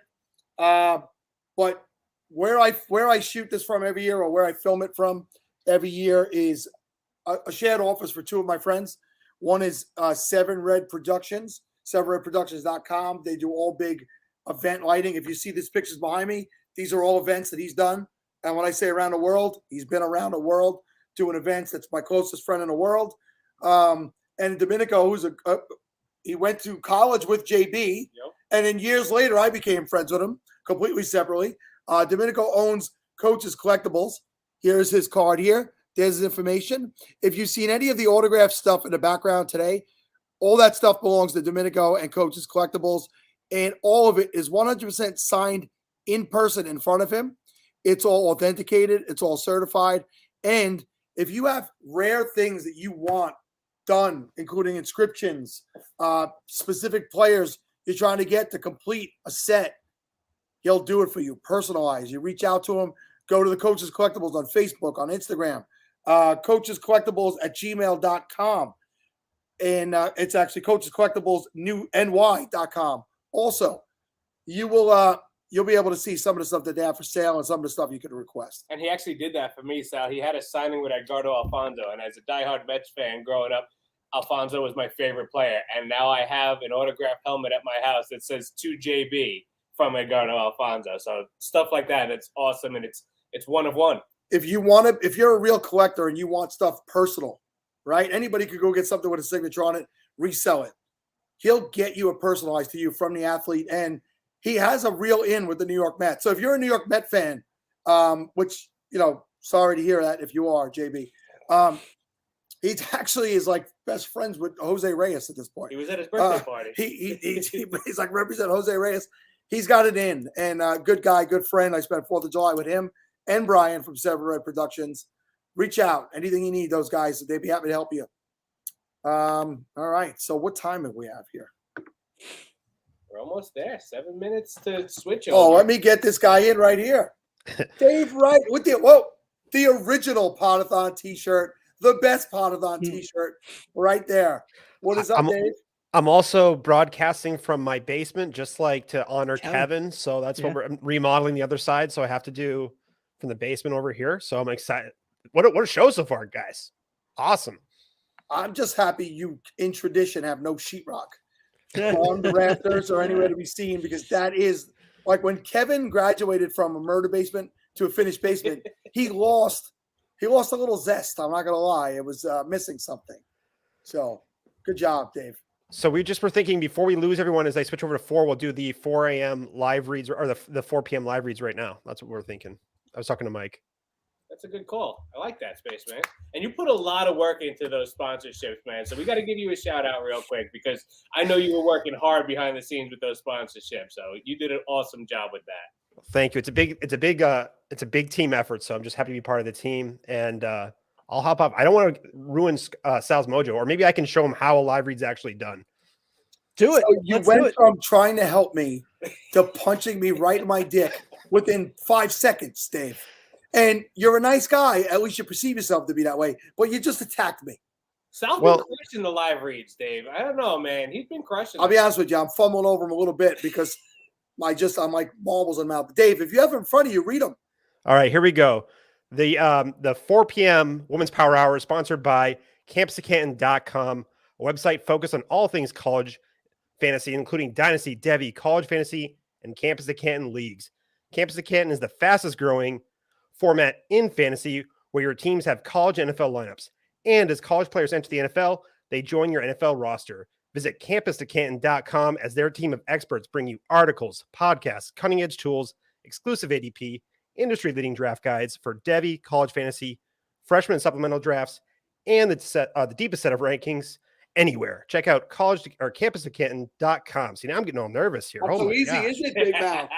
But where I shoot this from every year, or where I film it from every year, is a shared office for two of my friends. One is Seven Red Productions, sevenredproductions.com. They do all big event lighting. If you see these pictures behind me, these are all events that he's done. And when I say around the world, he's been around the world doing events. That's my closest friend in the world. And Domenico, he went to college with JB, and then years later, I became friends with him completely separately. Domenico owns Coach's Collectibles. Here's his card here. There's his information. If you've seen any of the autograph stuff in the background today, all that stuff belongs to Domenico and Coach's Collectibles, and all of it is 100% signed in person in front of him. It's all authenticated. It's all certified. And if you have rare things that you want done, including inscriptions, specific players you're trying to get to complete a set, he'll do it for you, personalized. You reach out to him, go to the Coaches Collectibles on Facebook, on Instagram, coachescollectibles@gmail.com. And it's actually Coaches Collectibles NY.com. Also, you will you'll be able to see some of the stuff that they have for sale and some of the stuff you could request. And he actually did that for me, Sal. He had a signing with Edgardo Alfonso, and as a diehard Mets fan growing up, Alfonso was my favorite player. And now I have an autographed helmet at my house that says "To JB" from Edgardo Alfonso. So stuff like that, it's awesome, and it's one of one. If you're a real collector and you want stuff personal, right? Anybody could go get something with a signature on it, resell it. He'll get you a personalized to you from the athlete, and he has a real in with the New York Mets. So if you're a New York Met fan, which, sorry to hear that if you are, JB, he actually is like best friends with Jose Reyes at this point. He was at his birthday party. He's like represent Jose Reyes. He's got it in, and good guy, good friend. I spent 4th of July with him and Brian from Seven Red Productions. Reach out. Anything you need, those guys, they'd be happy to help you. All right. So what time do we have here? We're almost there. 7 minutes to switch Oh, over. let me get this guy in right here. Dave Wright with the original Pottathon t-shirt, the best Pottathon t-shirt right there. What is up, Dave? I'm also broadcasting from my basement, just like to honor Kevin. So that's what we're remodeling the other side. So I have to do from the basement over here. So I'm excited. What a show so far, guys. Awesome. I'm just happy you, in tradition, have no sheetrock on the rafters or anywhere to be seen, because that is like when Kevin graduated from a murder basement to a finished basement, he lost a little zest. I'm not going to lie. It was missing something. So good job, Dave. So we just were thinking before we lose everyone, as they switch over to 4, we'll do the 4 a.m. live reads or the 4 p.m. live reads right now. That's what we're thinking. I was talking to Mike. That's a good call. I like that, Spaceman. And you put a lot of work into those sponsorships, man. So we got to give you a shout out real quick, because I know you were working hard behind the scenes with those sponsorships. So you did an awesome job with that. Thank you. It's a big team effort. So I'm just happy to be part of the team, and I'll hop up. I don't want to ruin Sal's mojo, or maybe I can show him how a live read's actually done. Do it. So you went from trying to help me to punching me right in my dick within 5 seconds, Dave. And you're a nice guy. At least you perceive yourself to be that way. But you just attacked me. Sal's been crushing the live reads, Dave. I don't know, man. He's been crushing. I'll be honest with you. I'm fumbling over him a little bit because I'm like marbles in my mouth. Dave, if you have them in front of you, read them. All right, here we go. The 4 p.m. Women's Power Hour is sponsored by campusofcanton.com, a website focused on all things college fantasy, including Dynasty, Devy, College Fantasy, and Campus of Canton leagues. Campus of Canton is the fastest growing format in fantasy, where your teams have college and NFL lineups. And as college players enter the NFL, they join your NFL roster. Visit campusofcanton.com as their team of experts bring you articles, podcasts, cutting-edge tools, exclusive ADP, industry-leading draft guides for Devy, college fantasy, freshman and supplemental drafts, and the deepest set of rankings anywhere. Check out campusofcanton.com. See, now I'm getting all nervous here. Not so easy, isn't it, Big Mouth?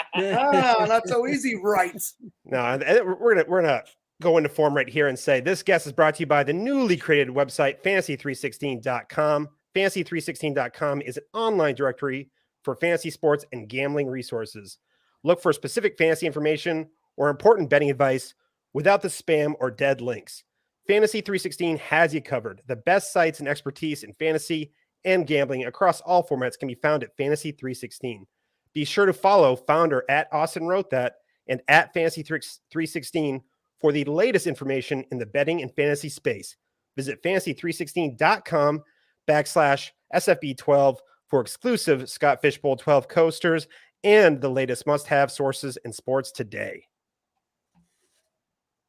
Not so easy, right? No, we're gonna go into form right here and say this guest is brought to you by the newly created website fantasy316.com. Fantasy316.com is an online directory for fantasy sports and gambling resources. Look for specific fantasy information or important betting advice without the spam or dead links. Fantasy 316 has you covered. The best sites and expertise in fantasy and gambling across all formats can be found at Fantasy 316. Be sure to follow founder at Austin Wrote That and at Fantasy 316 for the latest information in the betting and fantasy space. Visit fantasy316.com/SFB12 for exclusive Scott Fishbowl 12 coasters and the latest must-have sources in sports today.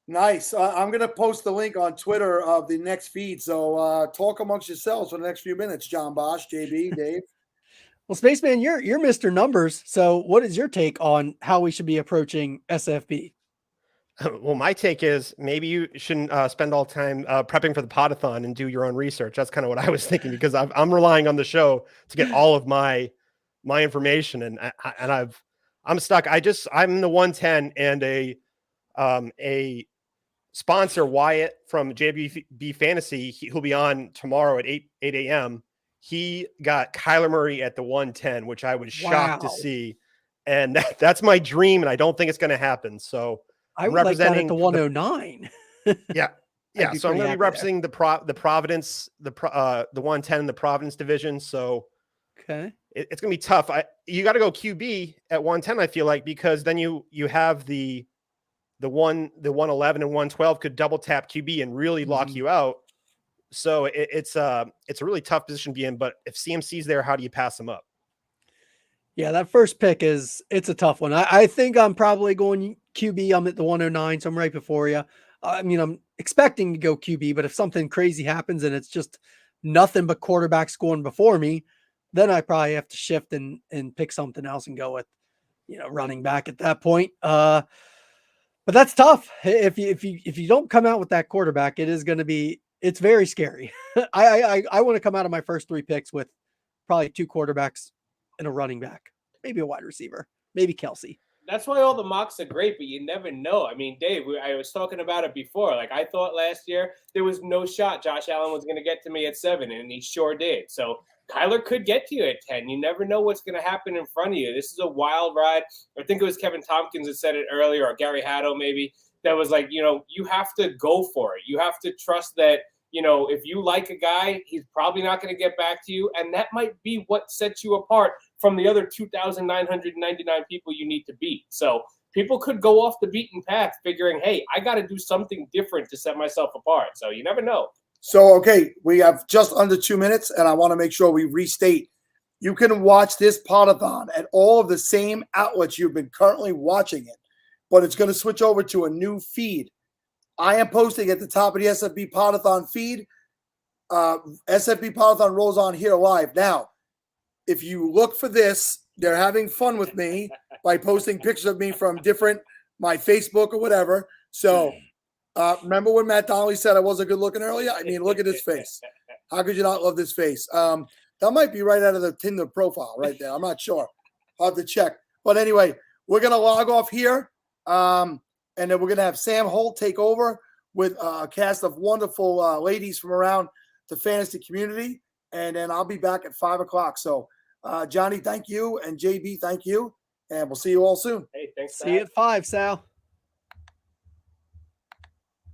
Nice. I'm going to post the link on Twitter of the next feed. So talk amongst yourselves for the next few minutes, John Bosch, JB, Dave. Well, Spaceman, you're Mr. Numbers. So what is your take on how we should be approaching SFB? Well, my take is maybe you shouldn't spend all time prepping for the Pottathon and do your own research. That's kind of what I was thinking, because I'm relying on the show to get all of my information, and I'm stuck. I'm the 110, and a sponsor, Wyatt from JBB Fantasy, who'll be on tomorrow at 8 a.m. He got Kyler Murray at the 110, which I was shocked to see, and that's my dream, and I don't think it's going to happen. So I would like that at the 109. Yeah. So I'm going to be representing the Providence, the 110 in the Providence division. So okay, it's going to be tough. You got to go QB at 110. I feel like, because then you have the 111 and 112 could double tap QB and really lock you out. So it's a really tough position to be in. But if CMC's there, how do you pass him up? Yeah, that first pick it's a tough one. I think I'm probably going QB. I'm at the 109, so I'm right before you. I mean, I'm expecting to go QB, but if something crazy happens and it's just nothing but quarterbacks going before me, then I probably have to shift and pick something else and go with, running back at that point. But that's tough. If you don't come out with that quarterback, it's very scary. I want to come out of my first 3 picks with probably 2 quarterbacks and a running back, maybe a wide receiver, maybe Kelsey. That's why all the mocks are great, but you never know. I mean, Dave, I was talking about it before. Like, I thought last year there was no shot Josh Allen was going to get to me at 7, and he sure did. So Kyler could get to you at 10. You never know what's going to happen in front of you. This is a wild ride. I think it was Kevin Tompkins that said it earlier, or Gary Haddo maybe, that was like, you have to go for it. You have to trust that, if you like a guy, he's probably not going to get back to you. And that might be what sets you apart from the other 2,999 people you need to beat. So people could go off the beaten path figuring, hey, I got to do something different to set myself apart. So you never know. So, okay, we have just under 2 minutes, and I want to make sure we restate. You can watch this Pottathon at all of the same outlets you've been currently watching it, but it's going to switch over to a new feed. I am posting at the top of the SFB Podathon feed. SFB Podathon rolls on here live. Now, if you look for this, they're having fun with me by posting pictures of me from my Facebook or whatever. So remember when Matt Donnelly said I wasn't good looking earlier? I mean, look at his face. How could you not love this face? That might be right out of the Tinder profile right there. I'm not sure. I'll have to check. But anyway, we're going to log off here. And then we're going to have Sam Holt take over with a cast of wonderful ladies from around the fantasy community. And then I'll be back at 5 o'clock. So, Johnny, thank you. And JB, thank you. And we'll see you all soon. Hey, thanks. See you at 5, Sal.